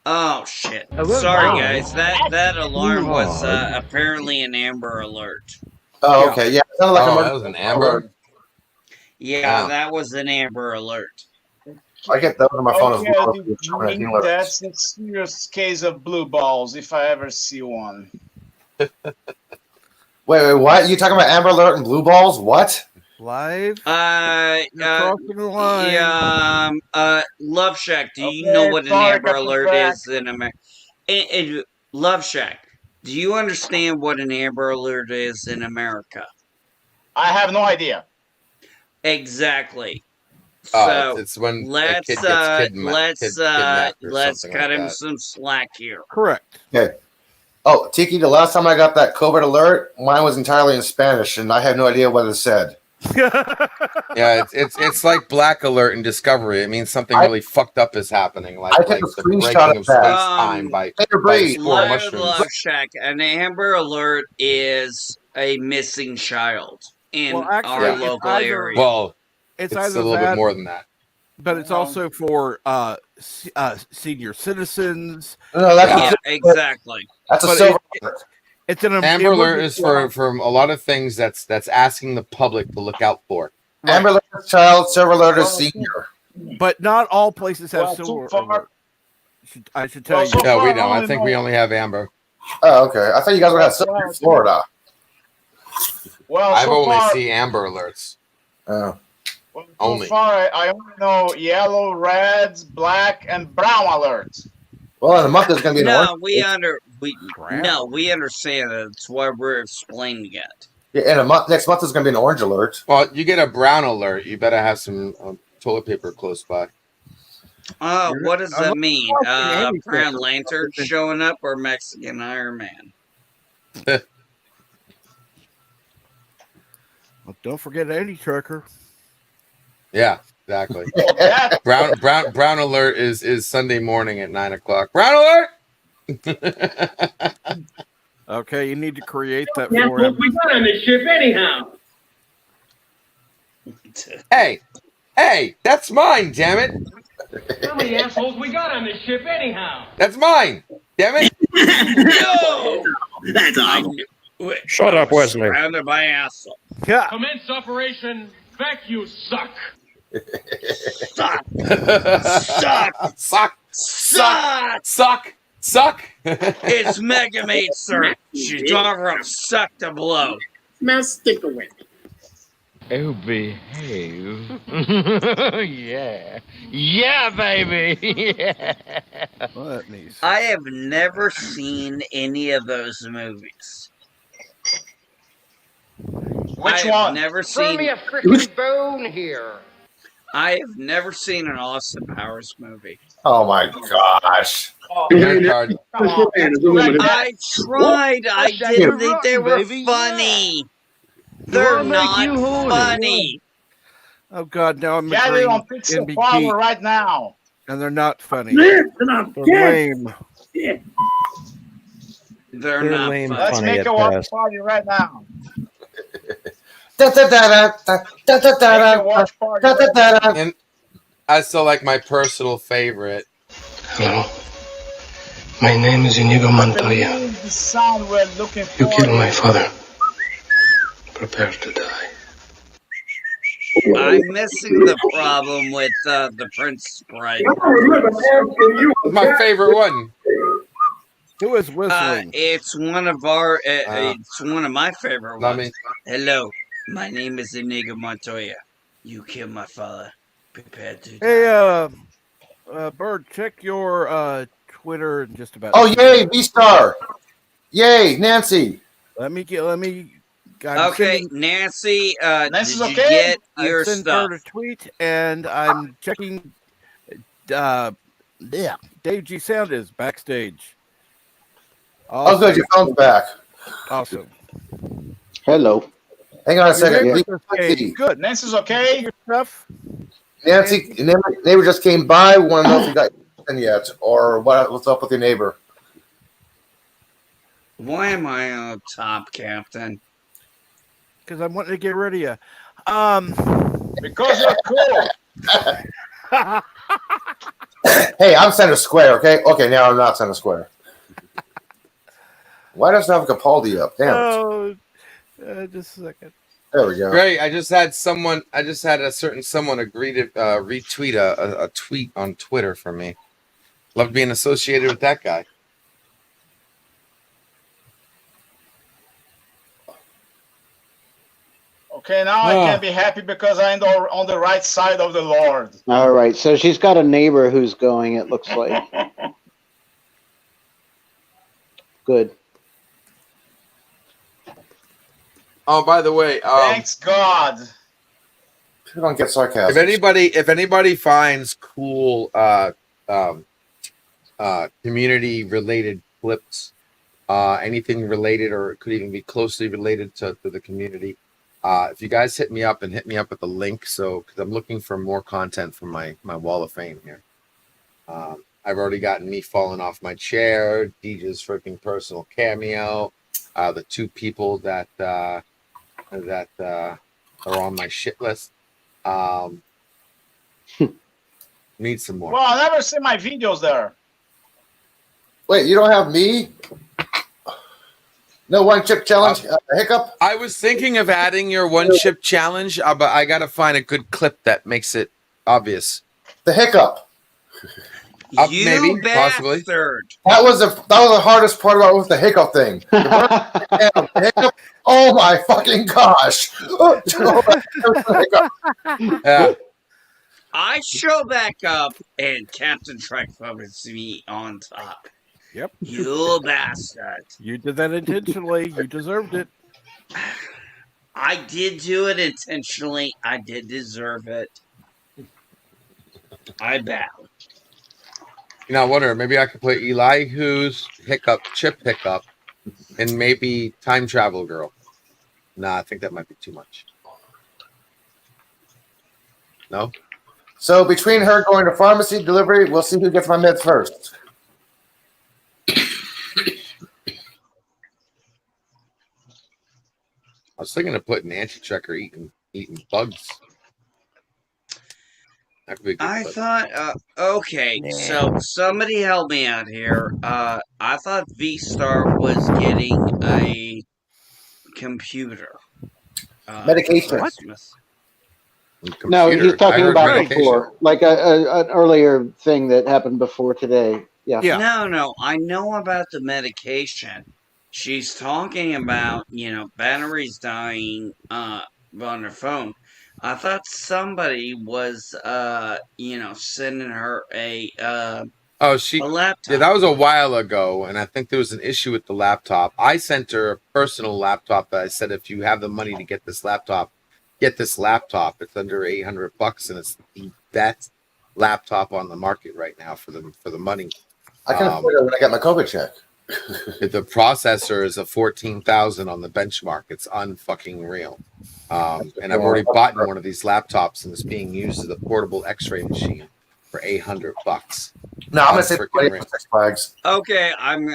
Oh shit! Oh, well, Sorry, wow. guys. That alarm was God. apparently an Amber Alert. Oh, okay. Yeah, it sounded like Oh, a that was an Amber. Yeah, Wow. that was an Amber Alert. I get those on my phone as Okay, well. dude, that's a serious case of blue balls if I ever see one. Wait, what? You talking about Amber Alert and blue balls? What? Live? Crossing the line. Love Shack. Do you Okay, know what an sorry, Amber Captain Alert Crack. is in America? Love Shack. Do you understand what an Amber Alert is in America? I have no idea. Exactly. Oh, So it's when a let's kid gets kidnapped or let's something cut like him that. some slack here. Correct. Okay. Oh, Tiki, the last time I got that COVID alert, mine was entirely in Spanish, and I had no idea what it said. Yeah, it's like Black Alert in Discovery. It means something really fucked up is happening, like I took a the screenshot breaking of of that. space time by spore Live mushrooms. Love Shack. An Amber Alert is a missing child in Well, actually, our it's local either- area. Well, it's a either little bit that, more than that. but it's also for senior citizens. No, that's Yeah, exactly. That's a But silver. it's an Amber Alert emergency is for a lot of things that's asking the public to look out for. Amber Alert is child, silver alert is senior. But not all places have Well, silver so far- alert. I should tell you. so No, we far, don't. I only think know- we only have Amber. Oh, okay. I thought you guys would have silver in Florida. Well, I've so only far, seen Amber Alerts. Oh. well, so only. far, I only know yellow, reds, black, and brown alerts. Well, in a month there's going to be an No, orange. we understand it. That's why we're explaining it. Yeah, in a month, next month is going to be an orange alert. Well, you get a brown alert. You better have some toilet paper close by. What does that mean? any Brown picture. Lantern showing up or Mexican Iron Man? Well, don't forget Andy Trucker. Yeah, exactly. brown alert is Sunday morning at 9:00. Brown alert. Okay, you need to create that That's for what him. we got on this ship anyhow. Hey, that's mine, damn it. How many assholes we got on this ship anyhow? That's mine. Damn it. No! That's awful. Shut up, Wesley. Surrounded by asshole. Yeah. Commence operation. Feck, you suck. Suck. Suck. Suck. Suck. Suck. Suck. It's Megamate, sir. She's on from suck to blow. Now stick away. Oh, behave. Yeah. Yeah, baby. Yeah. Well, that needs. I have never seen any of those movies. Which I have one? never Throw seen. me a freaking bone here. I have never seen an Austin Powers movie. Oh my gosh. Card. I tried. I didn't think they were baby, funny. Wanna They're make not you horny. funny. Oh God, now I'm Get it agreeing. on Pixel NBG, Power right now. and they're not funny. Listen, I'm They're dead. lame. Shit. They're They're not lame. funny. Let's Funny make at a watch best. party right now. Da, da, da, da, da, da, da, Make a da, watch party. da, da, da, da. And I still like my personal favorite. Hello. My name is Inigo Montoya. Believe the sound we're looking for. You killed my father. Prepare to die. I'm missing the problem with the Prince Sprite. My favorite one. Who is whistling? It's one of our. It's one of my favorite Not ones. me. Hello, my name is Inigo Montoya. You killed my father. Prepare to die. Hey, Bird, check your Twitter in just about. Oh, 2 yay, seconds. V-Star. Yay, Nancy. Let me. I'm Okay, sending. Nancy, Nancy's did you okay? get I your sent stuff? Bird a tweet, and I'm checking. Yeah, Dave G Sound is backstage. Oh, good, your phone's back. Awesome. Hello. Hang on a You're second. there Please, with us, let's Dave. see. Good. Nancy's okay? Your stuff. Nancy, neighbor just came by. Want to know if you got in yet, or what's up with your neighbor? Why am I on top, Captain? Because I'm wanting to get rid of you. Because you're cool. Hey, I'm center square, okay? Okay, now I'm not center square. Why doesn't it have Capaldi up? Damn it. Oh, just a second. There we go. Great. I just had a certain someone agree to retweet a tweet on Twitter from me. Love being associated with that guy. Okay, now I can be happy because I'm on the right side of the Lord. All right, so she's got a neighbor who's going, it looks like. Good. Oh, by the way, Thanks God. You don't get sarcasm. if anybody finds cool community related clips, anything related, or it could even be closely related to the community, if you guys hit me up with a link, so because I'm looking for more content from my wall of fame here. I've already gotten me falling off my chair, DJ's freaking personal cameo, the 2 people that are on my shit list. Need some more. Well, I never see my videos there. Wait, you don't have me? No one chip challenge? Hiccup? I was thinking of adding your one chip challenge, but I got to find a good clip that makes it obvious. The hiccup. You maybe, bastard. possibly. That was the hardest part about with the hiccup thing. The hiccup. Oh my fucking gosh! Yeah. I show back up, and Captain Trek puts me on top. Yep. You bastard. You did that intentionally. You deserved it. I did do it intentionally. I did deserve it. I bow. You know, I wonder, maybe I could play Elihu's Chip Hiccup, and maybe Time Travel Girl. Nah, I think that might be too much. No? So between her going to pharmacy delivery, we'll see who gets my meds first. I was thinking of putting Nancy Checker eating bugs. That could be a good clip. Thought, okay, so somebody help me out here. I thought V-Star was getting a computer. Medication. For Christmas. No, he's talking about medication. before, like an earlier thing that happened before today. Yeah. No, I know about the medication. She's talking about, batteries dying on her phone. I thought somebody was, sending her a laptop. Yeah, that was a while ago, and I think there was an issue with the laptop. I sent her a personal laptop that I said, if you have the money to get this laptop, get this laptop. It's under $800, and it's the best laptop on the market right now for the money. I can afford it when I get my COVID check. The processor is a 14,000 on the benchmark. It's unfucking real. And I've already bought one of these laptops, and it's being used as a portable X-ray machine for $800. No, I'm gonna say Six Flags. Okay, I'm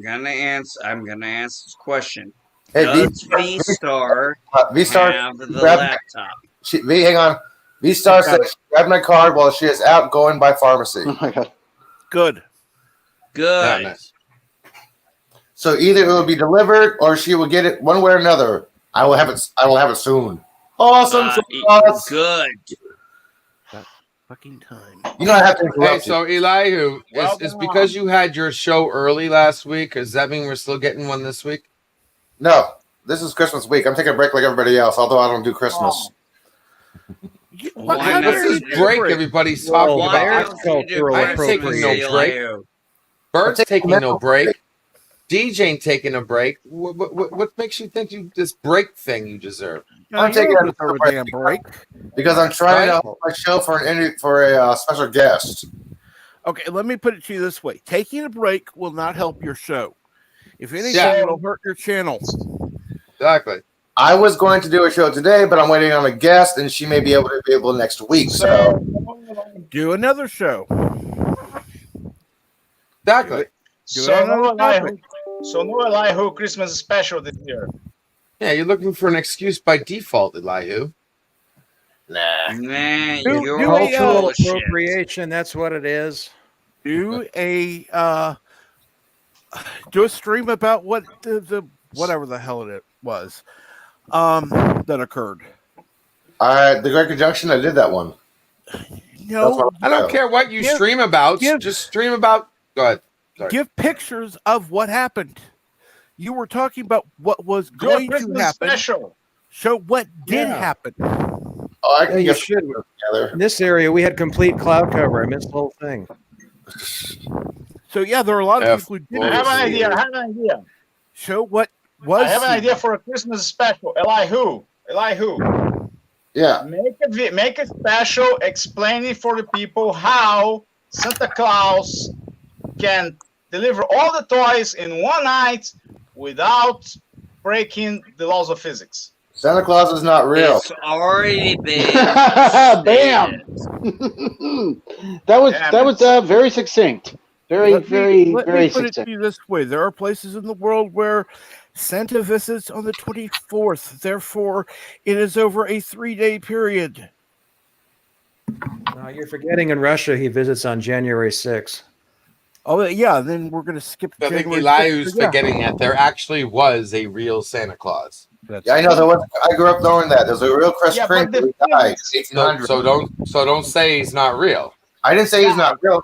gonna answer this question. Hey, Does V-Star V-Star have the laptop? Hang on. V-Star said she grabbed my card while she is out going by pharmacy. Oh my God. Good. Good. Yeah, nice. So either it will be delivered or she will get it one way or another. I will have it soon. Awesome. Good. That fucking time. You don't have to interrupt. Hey, so Elihu, is because you had your show early last week, does that mean we're still getting one this week? No, this is Christmas week. I'm taking a break like everybody else, although I don't do Christmas. What? Why How What's dare this you take a break break? everybody's Whoa, talking Why about? that's don't you do cultural I ain't taking Christmas, no appropriation. break. Elihu? Bird's take a taking no mental break. DJ ain't taking a break. What makes you think you this break thing you deserve? You taking don't a deserve a damn break. because I'm trying Right? to hold my show for a special guest. Okay, let me put it to you this way: taking a break will not help your show. If anything, Yeah. it'll hurt your channel. Exactly. I was going to do a show today, but I'm waiting on a guest, and she may be able next week. So Do another show. Exactly. Do it on another topic. No Elihu Christmas special this year. Yeah, you're looking for an excuse by default, Elihu. Nah. Man, Do you're Cultural bullshit. appropriation. That's what it is. Do a stream about what the whatever the hell it was that occurred. The Great Conjunction, I did that one. No, I don't care what you stream about. Just stream about. Go ahead. Sorry. Give pictures of what happened. You were talking about what was going to Christmas happen. special. Show what did Yeah. happen. Oh, I Yeah, can you get should. together. In this area, we had complete cloud cover. I missed the whole thing. So yeah, there are a lot of people who I did have an idea. I have an idea. show what was. I have an seen. idea for a Christmas special. Elihu. Yeah. Make a special explaining for the people how Santa Claus can deliver all the toys in one night without breaking the laws of physics. Santa Claus is not real. It's already been Bam! that was very succinct. Let me Very put it to succinct. you this way: there are places in the world where Santa visits on the 24th. Therefore, it is over a 3-day period. You're forgetting in Russia, he visits on January 6th. Oh yeah, then we're gonna skip. I think January Elihu's 6th, yeah. forgetting that there actually was a real Santa Claus. Yeah, I know. There was. I grew up knowing that. There's a real Chris Kringle who died in 1800. So don't say he's not real. I didn't say he's not real.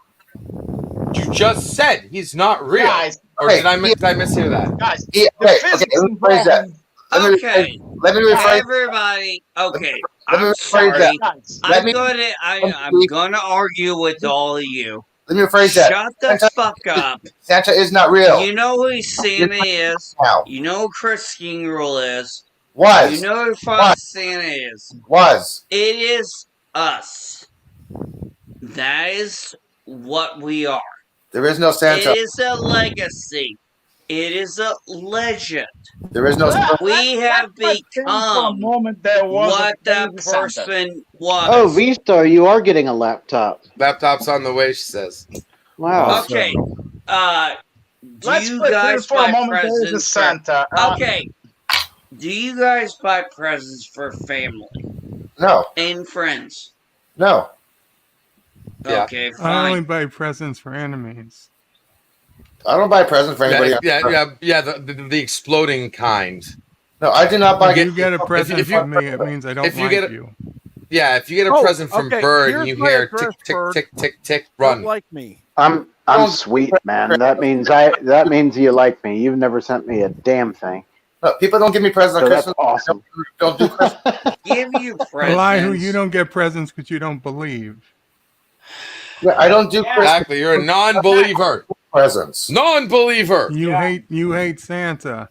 You just said he's not real. Guys, or did I mishear that? Guys, okay, let me rephrase that. Okay. Let me rephrase. Everybody. Okay. Let me I'm rephrase sorry. that. I'm gonna argue with all of you. Let me rephrase that. Shut the fuck up. Santa is not real. You know who Santa is. Now. You know who Chris Kingrel is. Was. You know who fucking Santa is. Was. It is us. That is what we are. There is no Santa. It is a legacy. It is a legend. There is no Santa. We have become what that person was. Oh, V-Star, you are getting a laptop. Laptop's on the way, she says. Wow. Okay. Do Let's you play guys for a buy moment. There is a presents Santa. Okay. Do you guys buy presents for family No. and friends? No. Okay, I fine. only buy presents for enemies. I don't buy presents for anybody. Yeah. The exploding kind. No, I do not buy. If you get a present from me, it means I don't if you like get a- you. Yeah, if you get a present from Bird and you hear tick tick tick tick tick, run. Don't like me. I'm sweet, man. That means you like me. You've never sent me a damn thing. No, people don't give me presents So on that's Christmas. awesome. Don't do Christmas. Give you Elihu, presents. you don't get presents because you don't believe. Yeah, I don't do Christmas Exactly, you're a non-believer. presents. Non-believer. You hate Santa.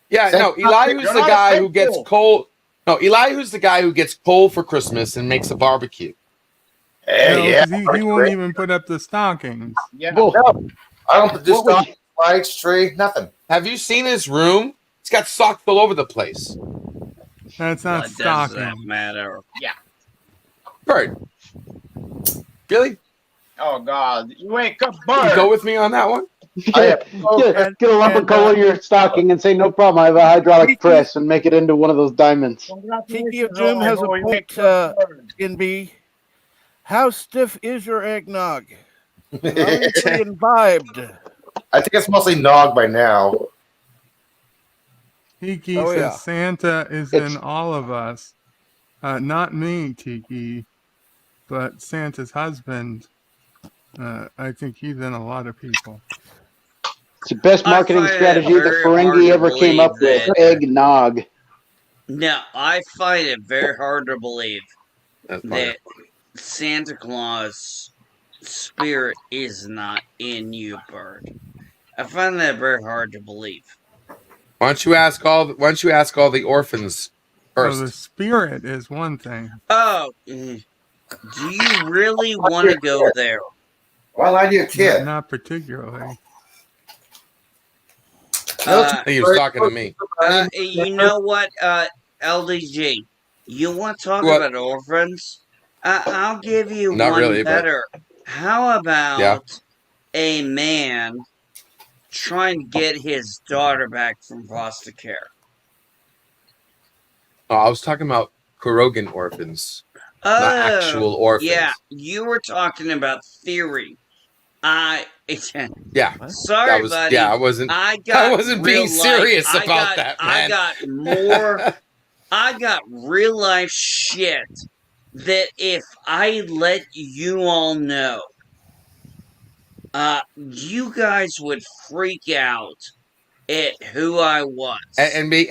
Yeah, no, Elihu's the guy who gets coal. No, Elihu's the guy who gets coal for Christmas and makes a barbecue. Hey, No, 'cause he won't even put up the stockings. Yeah. No, I don't do stock, lights, tree, nothing. Have you seen his room? He's got socks all over the place. That's not What does stocking. that matter? Yeah. Bird. Really? Oh God! You wake up, You Bird. go with me on that one? Get a lump of coal in your stocking and say, no problem, I have a hydraulic press, and make it into one of those diamonds. Tiki of Doom has a point in B. How stiff is your eggnog? I'm pretty imbibed. I think it's mostly nog by now. Tiki Oh, says yeah. Santa is in all of us. Not me, Tiki, but Santa's husband. I think he's in a lot of people. It's the best marketing find it strategy the very hard Ferengi to ever came up believe with. that- Eggnog. No, I find it very hard to believe that Santa Claus spirit is not in you, Bert. I find that very hard to believe. Why don't you ask all the orphans So the first? spirit is one thing. Oh, do you really want to go there? Why lie to your kid? Not particularly. He was talking to me. You know what, LDG? You want to talk What? about orphans? I'll give you Not one really, but- better. How about a man trying to get his daughter back from foster care? Oh, I was talking about Kurogan orphans, not actual orphans. Yeah, you were talking about theory. Yeah. Sorry, buddy. Yeah, I wasn't being serious about that, man. I got real life shit that if I let you all know, you guys would freak out at who I was. NB.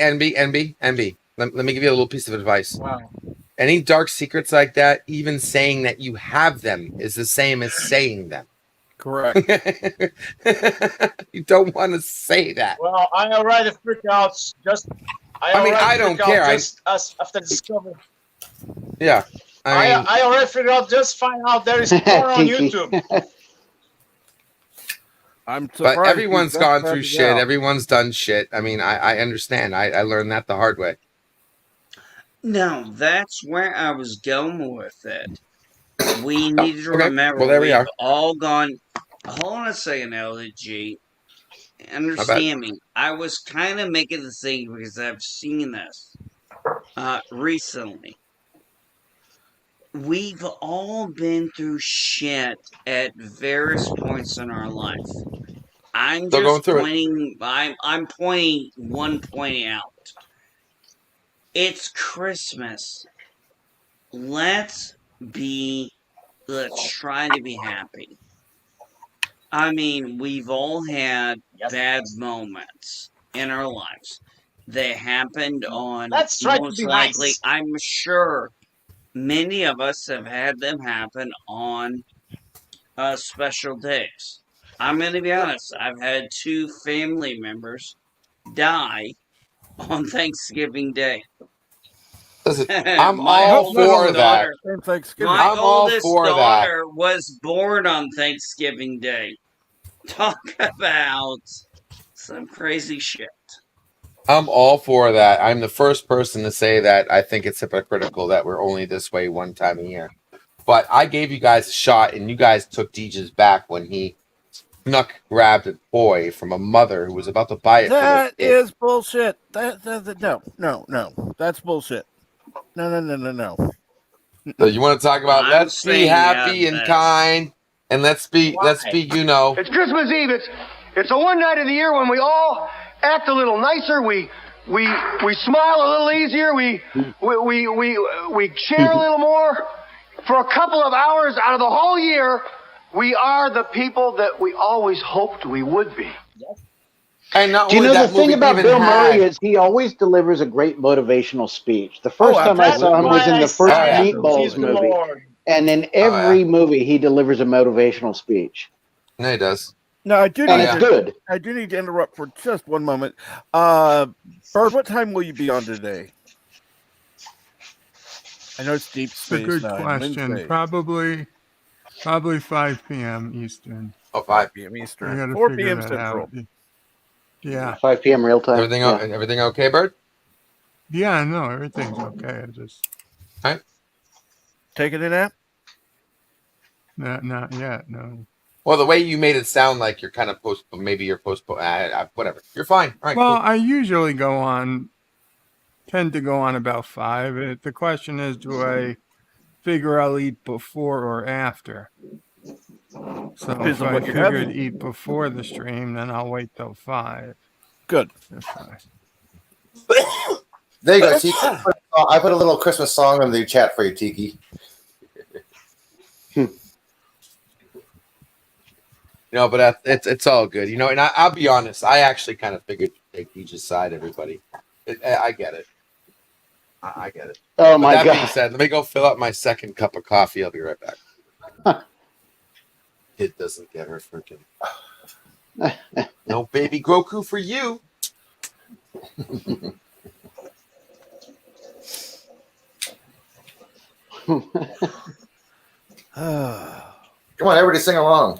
Let me give you a little piece of advice. Wow. Any dark secrets like that, even saying that you have them is the same as saying them. Correct. You don't want to say that. Well, I already freaked out. I don't care. Just after discovering. Yeah. I already figured out. Just find out there is porn on YouTube. I'm surprised. But everyone's you gone just through found it shit. out. Everyone's done shit. I mean, I understand. I learned that the hard way. No, that's where I was going with it. We need to remember well, there we we've are. all gone. Hold on a second, LG. Understand me. I was kind of making the thing because I've seen this recently. We've all been through shit at various points in our life. I'm Still going just through it. pointing. I'm pointing one point out. It's Christmas. Let's try to be happy. I mean, we've all had bad moments in our lives. They happened on Let's try to most be likely, nice. I'm sure many of us have had them happen on special days. I'm going to be honest. I've had 2 family members die on Thanksgiving Day. Listen, I'm all for that. My I'm all oldest for that. daughter was born on Thanksgiving Day. Talk about some crazy shit. I'm all for that. I'm the first person to say that I think it's hypocritical that we're only this way one time a year. But I gave you guys a shot, and you guys took DJ's back when he grabbed a toy from a mother who was about to buy it for their That kid. is bullshit. No. That's bullshit. No. So you want to talk about let's be happy and kind, and let's be It's Christmas Eve. It's the one night of the year when we all act a little nicer. We smile a little easier. We share a little more. For a couple of hours out of the whole year, we are the people that we always hoped we would be. And not Do you only know that the thing movie about even Bill had- Murray is he always delivers a great motivational speech. The first time I saw him was in the first Meatballs movie, and in every movie he delivers a motivational speech. No, he does. No, I do. And need it's to, good. I do need to interrupt for just one moment. Bird, what time will you be on today? I know it's deep It's a space good Nine, question. Wednesday. Probably 5 p.m. Eastern. Oh, 5 p.m. I Eastern. gotta 4 figure p.m. that Central. out. Yeah. 5 p.m. real time. Everything okay, Bird? Yeah, no, everything's okay. I just taking a nap? Not yet. No. Well, the way you made it sound like you're kind of maybe you're whatever. You're fine. All right. Well, cool. I usually tend to go on about 5. The question is, do I figure I'll eat before or after? So Depends if on I what you're figured having. eat before the stream, then I'll wait till 5. Good. There you go, Tiki. I put a little Christmas song in the chat for you, Tiki. No, but it's all good, And I'll be honest, I actually kind of figured to take DJ's side. Everybody, I get it. I get it. Oh With my that being God. said, let me go fill up my second cup of coffee. I'll be right back. It doesn't get her freaking. No baby Goku for you. Come on, everybody sing along.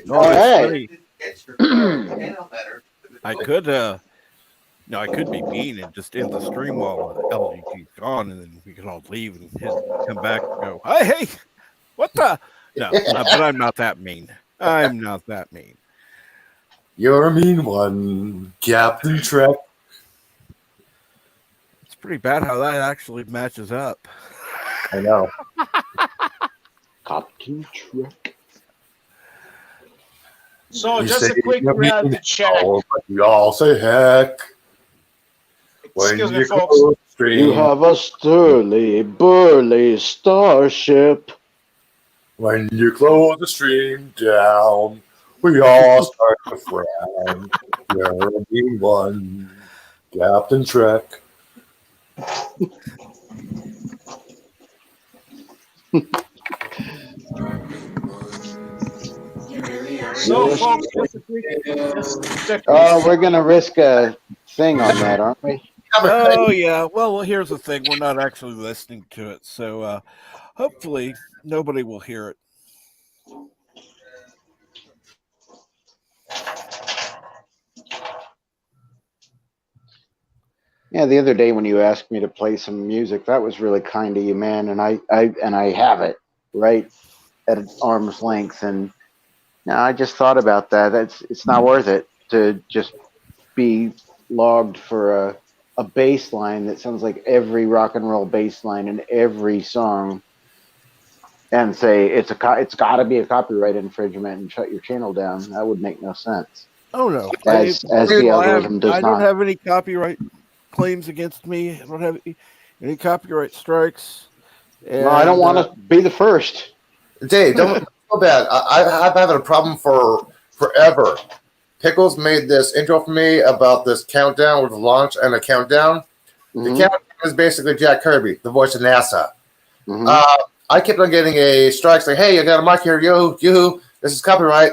No, it's funny. Hey. I could no, I could be mean and just end the stream while LGT's gone, and then we can all leave and come back and go, hey, what the? No, but I'm not that mean. I'm not that mean. You're a mean one, Captain Trek. It's pretty bad how that actually matches up. I know. Captain Trek. So You just say a quick you're mean, reality check. but you all say heck. Excuse When me, folks. close the stream, You have a sturdy, burly starship. when you close the stream down, we all start to frown. You're a mean one, Captain Trek. So, folks, just a quick check. Oh, we're gonna risk a thing on that, aren't we? Oh yeah. Well, here's the thing: we're not actually listening to it, so hopefully nobody will hear it. Yeah, the other day when you asked me to play some music, that was really kind of you, man. And I have it right at arm's length. And no, I just thought about that. It's not worth it to just be logged for a bass line that sounds like every rock and roll bass line in every song, and say it's got to be a copyright infringement and shut your channel down. That would make no sense. Oh no, As the algorithm does I don't not. have any copyright claims against me. I don't have any copyright strikes. No, I don't want to be the first. Dave, don't feel bad. I've had a problem for forever. Pickles made this intro for me about this countdown with the launch and a countdown. Mm-hmm. The countdown is basically Jack Kirby, the voice of NASA. Mm-hmm. I kept on getting a strike saying, hey, I got a mic here, yoo-hoo, this is copyright.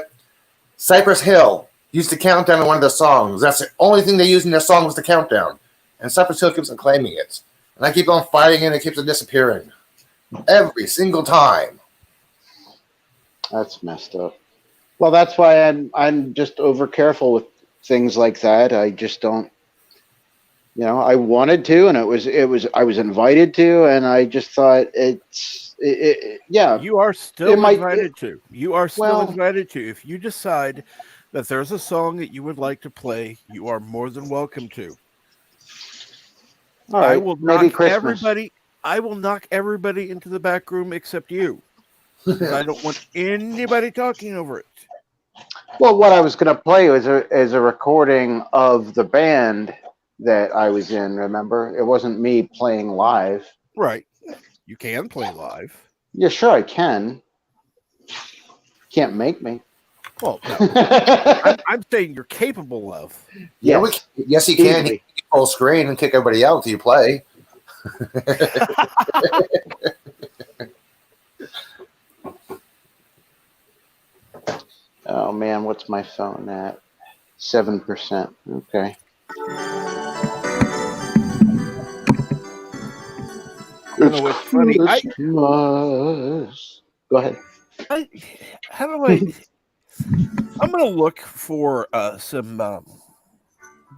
Cypress Hill used the countdown in one of their songs. That's the only thing they used in their song was the countdown. And Cypress Hill keeps on claiming it. And I keep on fighting it, and it keeps on disappearing. Every single time. That's messed up. Well, that's why I'm just over careful with things like that. I just don't. I wanted to, and I was invited to, and I just thought yeah. You are still invited to. You are still invited to. If you decide that there's a song that you would like to play, you are more than welcome to. All right, I will maybe knock Christmas. everybody. I will knock everybody into the back room except you. I don't want anybody talking over it. Well, what I was going to play was a recording of the band that I was in. Remember, it wasn't me playing live. Right. You can play live. Yeah, sure, I can. Can't make me. Well, no. I'm saying you're capable of. Yes, yes, you can. You can full screen and kick everybody out until you play. Oh man, what's my phone at? 7%. Okay. It's funny. Go ahead. How do I? I'm going to look for some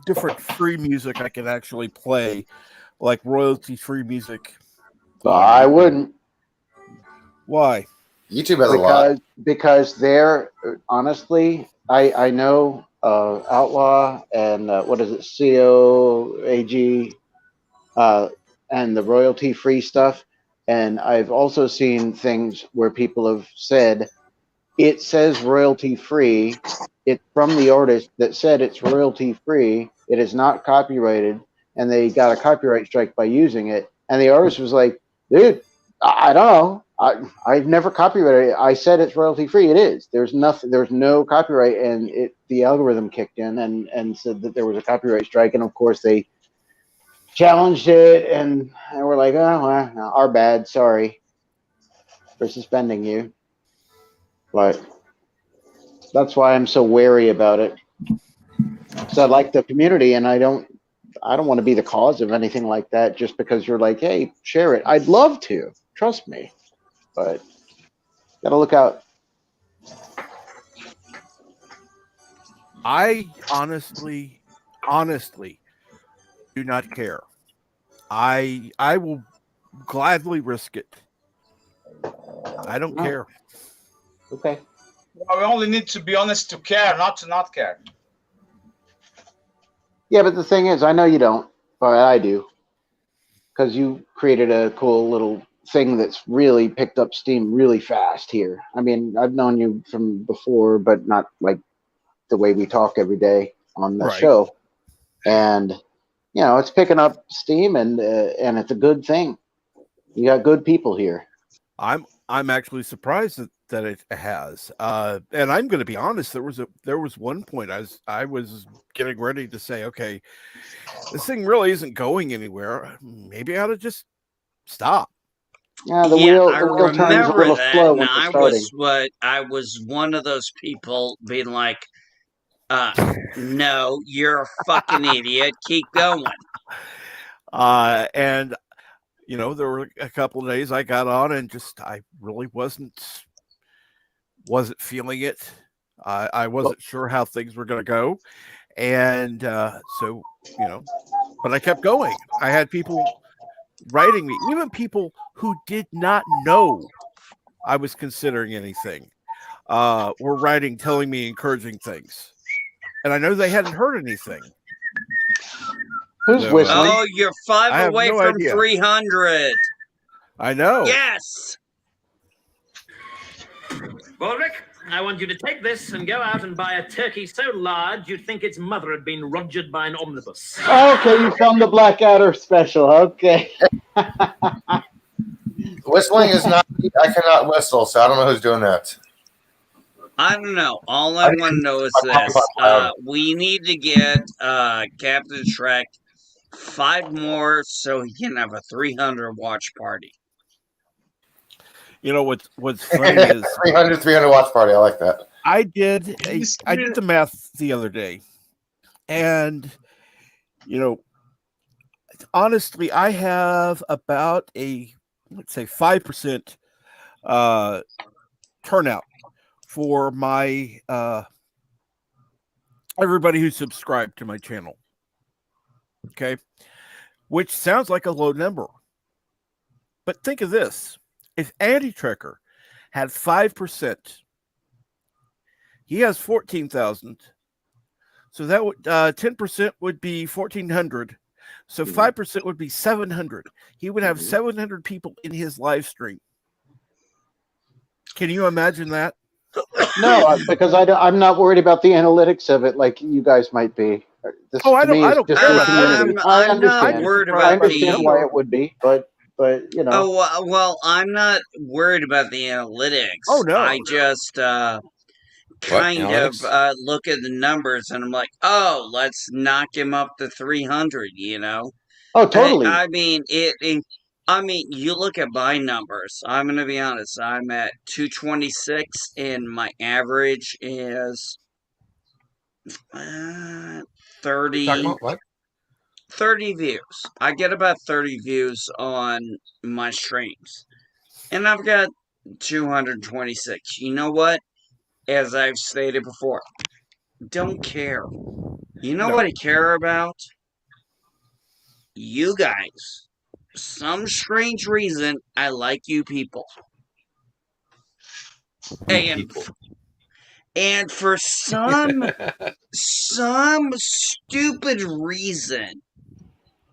different free music I can actually play, like royalty-free music. I wouldn't. Why? YouTube has a lot. Because they're honestly, I know Outlaw and what is it, COAG, and the royalty-free stuff, and I've also seen things where people have said it says royalty-free. It's from the artist that said it's royalty-free. It is not copyrighted, and they got a copyright strike by using it. And the artist was like, "Dude, I don't know. I've never copyrighted it. I said it's royalty-free. It is. There's nothing. There's no copyright." And the algorithm kicked in and said that there was a copyright strike. And of course, they challenged it, and we're like, oh, well, our bad. Sorry for suspending you. But that's why I'm so wary about it. Because I like the community, and I don't want to be the cause of anything like that just because you're like, hey, share it. I'd love to. Trust me. But gotta look out. I honestly do not care. I will gladly risk it. I don't care. Okay. Well, we only need to be honest to care, not to not care. Yeah, but the thing is, I know you don't, but I do. Because you created a cool little thing that's really picked up steam really fast here. I mean, I've known you from before, but not like the way we talk every day on the show. And it's picking up steam, and it's a good thing. You got good people here. I'm actually surprised that it has. And I'm going to be honest. There was one point I was getting ready to say, okay, this thing really isn't going anywhere. Maybe I ought to just stop. Yeah, I wheel turns a remember little that, slow and when you're starting. I was one of those people being like, no, you're a fucking idiot. Keep going. And there were a couple of days I got on and I really wasn't feeling it. I wasn't sure how things were going to go. And so, but I kept going. I had people writing me, even people who did not know I was considering anything, were writing, telling me encouraging things. And I know they hadn't heard anything. Who's whistling? Oh, you're 5 away from 300. I know. Yes. Baldrick, I want you to take this and go out and buy a turkey so large you'd think its mother had been rogered by an omnibus. Okay, you filmed the Blackadder special. Okay. Whistling is not. I cannot whistle, so I don't know who's doing that. I don't know. All I want to know is this. We need to get Captain Shrek 5 more so he can have a 300 watch party. What's funny is 300 watch party. I like that. I did the math the other day, and honestly, I have about let's say 5% turnout for my everybody who subscribed to my channel. Okay, which sounds like a low number, but think of this: if Andy Trekker had 5%, he has 14,000. So that would 10% would be 1,400. So 5% would be 700. He would have 700 people in his live stream. Can you imagine that? No, because I'm not worried about the analytics of it like you guys might be. I don't care about community. I understand. I understand why it would be, but Oh well, I'm not worried about the analytics. Oh no, I just kind of look at the numbers and I'm like, oh, let's knock him up to 300. Oh, totally. I mean, I mean, you look at my numbers. I'm gonna be honest. I'm at 226, and my average is 30. Talking about what? 30 views. I get about 30 views on my streams. And I've got 226. You know what? As I've stated before, don't care. You know what I care about? You guys. Some strange reason, I like you people. And for some stupid reason,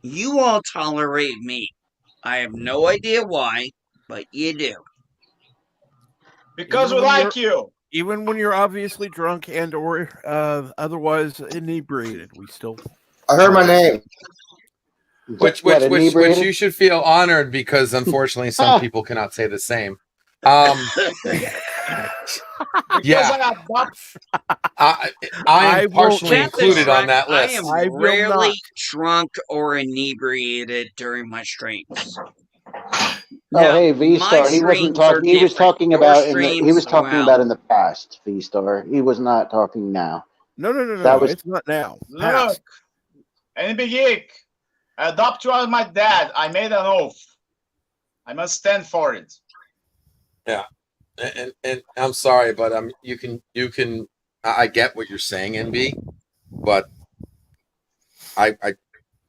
you all tolerate me. I have no idea why, but you do. Because we like you. Even when you're obviously drunk and or otherwise inebriated, we still. I heard my name. Which you should feel honored because unfortunately some people cannot say the same. Yeah. I I am will partially not. Captain included on Shrek, that I list. am I will rarely not. drunk or inebriated during my streams. Oh, Now, hey, V my Star. He wasn't streams are talking. He was different. talking Your about in the. He streams, was talking well, about in the past. V Star. He was not talking now. That No. was It's not now. Look, Past. NB Geek, adopt you as my dad. I made an oath. I must stand for it. Yeah, and I'm sorry, but you can. I get what you're saying, NB, but I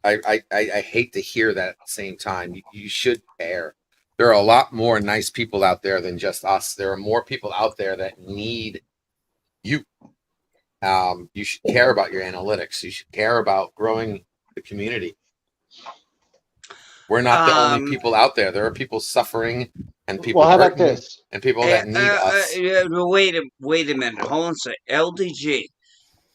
hate to hear that at the same time. You should care. There are a lot more nice people out there than just us. There are more people out there that need you. You should care about your analytics. You should care about growing the community. We're not the only people out there. There are people suffering and people well. How about hurting this? and people that need us. wait a minute. Hold on a second. LDG,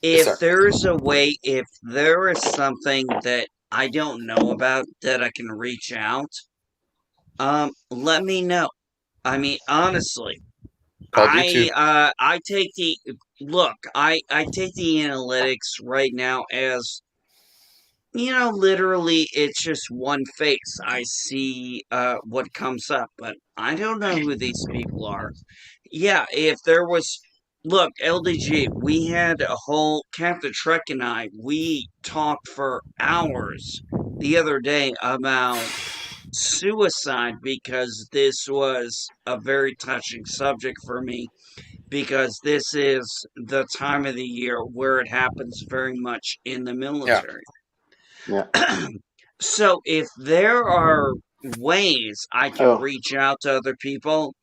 Yes, if sir. there's a way, if there is something that I don't know about that I can reach out, let me know. I mean, honestly, Called YouTube. I take the look. I take the analytics right now as, literally it's just one face. I see what comes up, but I don't know who these people are. Yeah, if there was, look, LDG, we had a whole, Captain Trek and I, we talked for hours the other day about suicide because this was a very touching subject for me, because this is the time of the year where it happens very much in the military. Yeah. So if there are ways I can Oh. reach out to other people,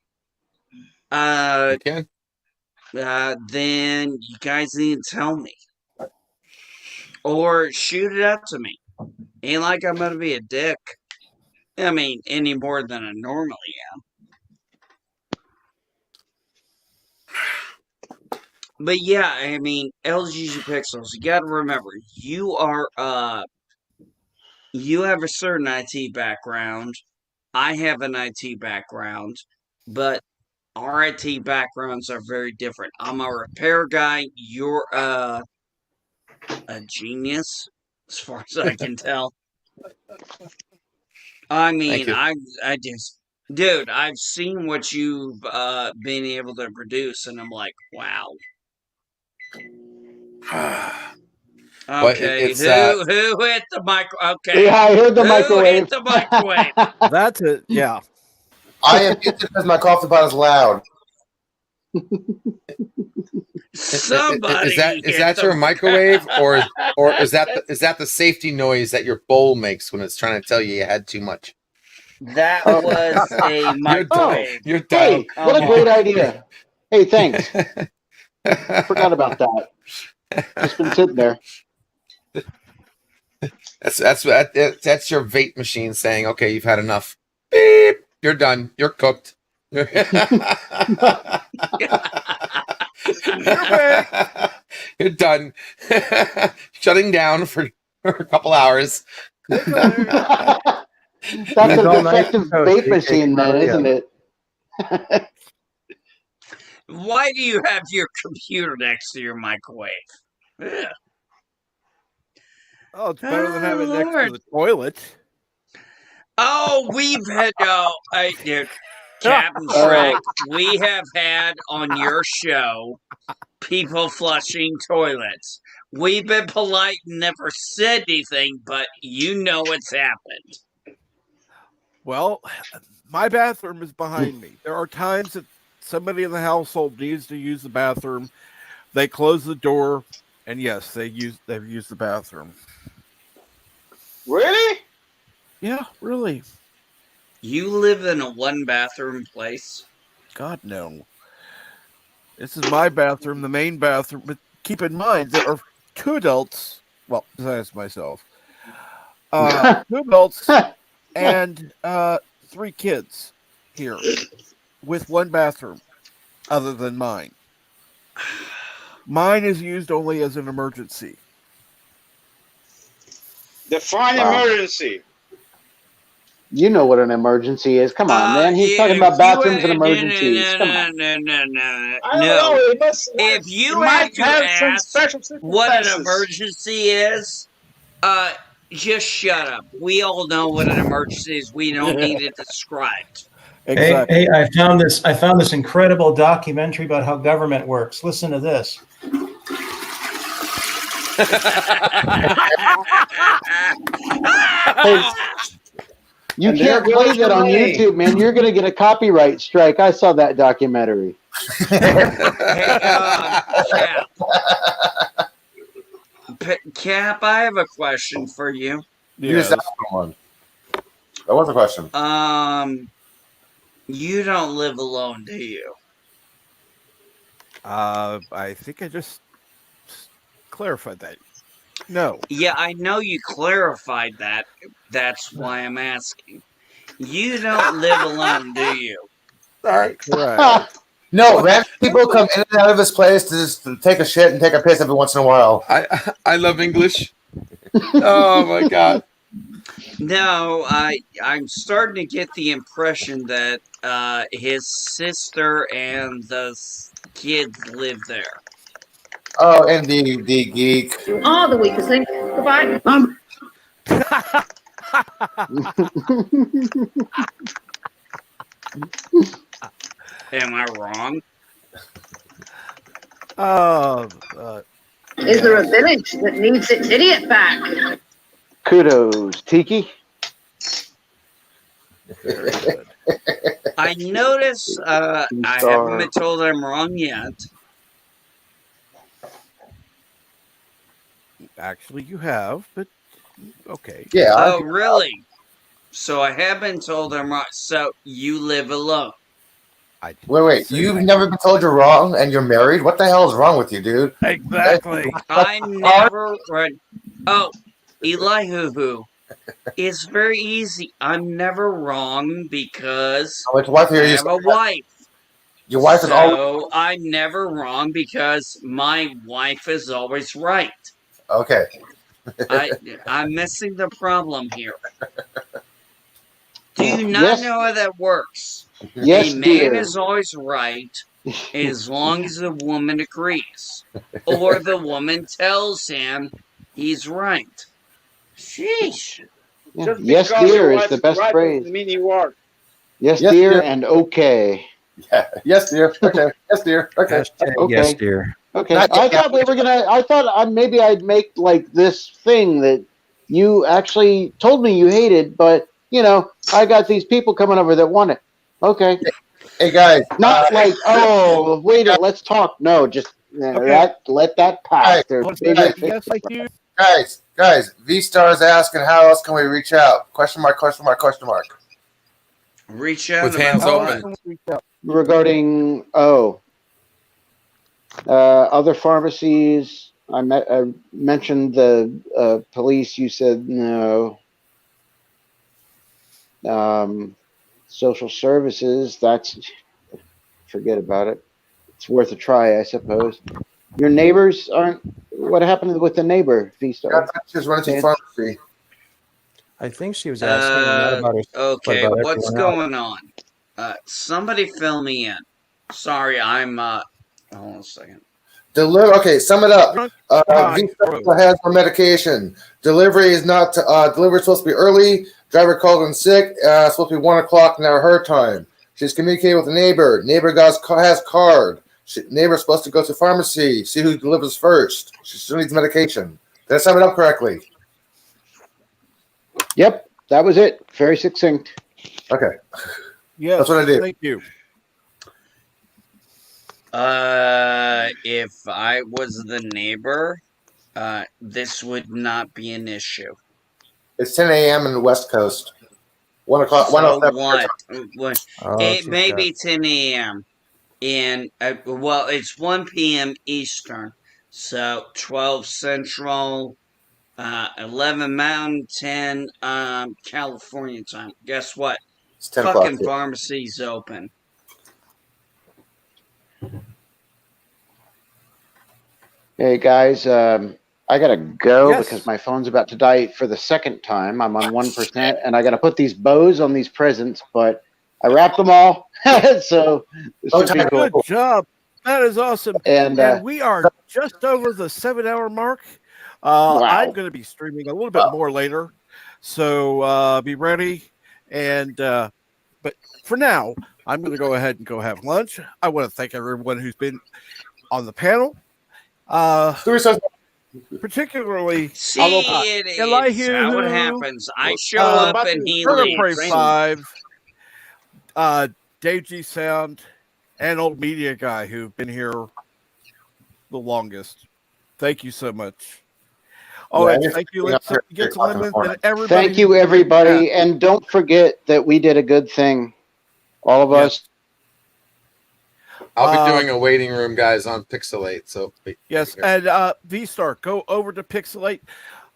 You can. then you guys need to tell me. Or shoot it up to me. Ain't like I'm gonna be a dick. I mean, any more than I normally am. But yeah, I mean, LGG Pixels, you gotta remember, you have a certain IT background. I have an IT background, but our IT backgrounds are very different. I'm a repair guy. You're a genius, as far as I can tell. I mean, you. I just, dude, I've seen what you've been able to produce, and I'm like, wow. But Okay, it's who hit the mic? Okay, Yeah, I heard the who microwave. hit the microwave? That's it. Yeah. I am muted because my coffee pot is loud. Somebody is hit that the your microwave or is that the safety noise that your bowl makes when it's trying to tell you had too much? That was a microwave. You're done. Hey, what a great idea. Hey, thanks. Forgot about that. Just been sitting there. That's your vape machine saying, "Okay, you've had enough. Beep. You're done. You're cooked." You're done. Shutting down for a couple hours. That's a defective vape machine, then, isn't it? Why do you have your computer next to your microwave? Ugh. Oh, it's better than having it next to Lord. the toilet. Oh, we've had dude, Captain Shrek, we have had on your show people flushing toilets. We've been polite and never said anything, but you know it's happened. Well, my bathroom is behind me. There are times that somebody in the household needs to use the bathroom. They close the door, and yes, they've used the bathroom. Really? Yeah, really. You live in a one-bathroom place? God, no. This is my bathroom, the main bathroom. But keep in mind, there are two adults. Well, besides myself, two adults and 3 kids here with one bathroom, other than mine. Mine is used only as an emergency. Define emergency. You know what an emergency is. Come on, man. He's talking about bathrooms and emergencies. Come on. No. I don't know. It must. If It you might have to have some ask special what an circumstances. emergency is, just shut up. We all know what an emergency is. We don't need it described. Hey, I found this incredible documentary about how government works. Listen to this. Hey, you And there can't play goes that your on money. YouTube, man. You're going to get a copyright strike. I saw that documentary. Hey, Cap, I have a question for you. You just asked someone. That was a question. You don't live alone, do you? I think I just clarified that. No. Yeah, I know you clarified that. That's why I'm asking. You don't live alone, do you? Sorry. Correct. No, random people come in and out of this place to just take a shit and take a piss every once in a while. I love English. Oh my god. No, I'm starting to get the impression that his sister and the kids live there. Oh, and the geek. You are the weakest link. Goodbye. Am I wrong? Is there a village that needs its idiot back? Kudos, Tiki. Very good. I notice I haven't been told I'm wrong yet. Actually, you have, but okay. Yeah. Oh, really? So I have been told I'm wrong. So you live alone. Wait. You've never been told you're wrong and you're married? What the hell is wrong with you, dude? Exactly. I'm never right. Oh, Elihu. It's very easy. I'm never wrong because Which wife I are you? have a wife. Your wife is always So I'm never wrong because my wife is always right. okay. I'm missing the problem here. Do you not know how that works? Yes, a man dear. is always right as long as the woman agrees, or the woman tells him he's right. Sheesh. Yeah. Yes, dear is the best phrase. Mean you are. Yes, Yes, dear, dear. and okay. Yeah. Yes, dear. Okay. Yes, dear. Okay. Okay. Yes, dear. Okay. Not I yet. thought we were gonna. I thought maybe I'd make like this thing that you actually told me you hated, but I got these people coming over that want it. Okay. Hey guys. Not like wait, let's talk. No, just let that pass. Guys, There's bigger things. Yes, I do. Guys. V-Star is asking, how else can we reach out? Question mark. Question mark. Question mark. Reach out With about hands what? open. Regarding other pharmacies. I mentioned the police. You said no. Social services. Forget about it. It's worth a try, I suppose. Your neighbors aren't. What happened with the neighbor, V-Star? She's running to pharmacy. I think she was asking not about her. Okay, about what's everyone else. going on? Somebody fill me in. Sorry, I'm hold on a second. Okay, sum it up. V-Star has more medication. Delivery is not. Delivery is supposed to be early. Driver called in sick. Supposed to be 1 o'clock now. Her time. She's communicating with the neighbor. Neighbor has card. Neighbor's supposed to go to pharmacy. See who delivers first. She still needs medication. Did I sum it up correctly? Yep, that was it. Very succinct. Okay. Yes, that's what I did. Thank you. If I was the neighbor, this would not be an issue. It's 10 a.m. in the West Coast. 1 o'clock. So 1:07. what? Oh, It she's may got- be 10 a.m. And well, it's 1 p.m. Eastern, so 12 Central, 11 Mountain, 10 California time. Guess what? It's 10 o'clock Fucking here. pharmacy's open. Hey guys, I I gotta go Yes. because my phone's about to die for the second time. I'm on 1%, and I gotta put these bows on these presents, but I wrapped them all, so this should be cool. Good job. That is awesome. And We are just over the 7-hour mark. I'm going to be streaming a little bit more later, so be ready. And but for now, I'm going to go ahead and go have lunch. I want to thank everyone who's been on the panel. Particularly See, it's how it happens. I show up and he leaves. 5, Dave G Sound, and Old Media Guy who've been here the longest. Thank you so much. Oh, Yeah, and thank you, Get Lemons, and everybody. Thank you, everybody, and don't forget that we did a good thing. All of us. I'll be doing a waiting room, guys, on Pixelate. So yes, and V-Star, go over to Pixelate.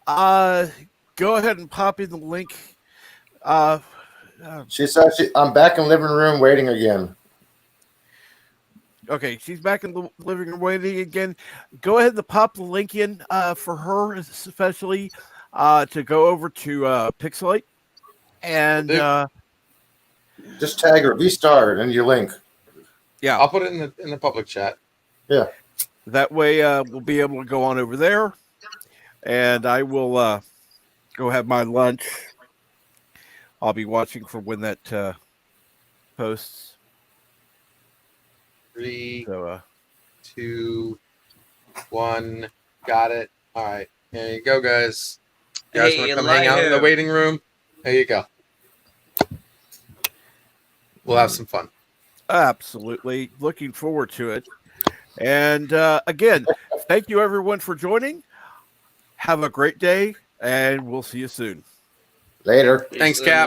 Go ahead and pop in the link. She said I'm back in living room waiting again. Okay, she's back in the living room waiting again. Go ahead and pop the link in for her, especially to go over to Pixelate. And just tag her V-Star and your link. Yeah, I'll put it in the public chat. Yeah, that way we'll be able to go on over there, and I will go have my lunch. I'll be watching for when that posts. 3, 2, 1. Got it. All right. There you go, guys. You guys want to come hang out in the waiting room? There you go. We'll have some fun. Absolutely. Looking forward to it. And again, thank you everyone for joining. Have a great day, and we'll see you soon. Later. Thanks, Cap.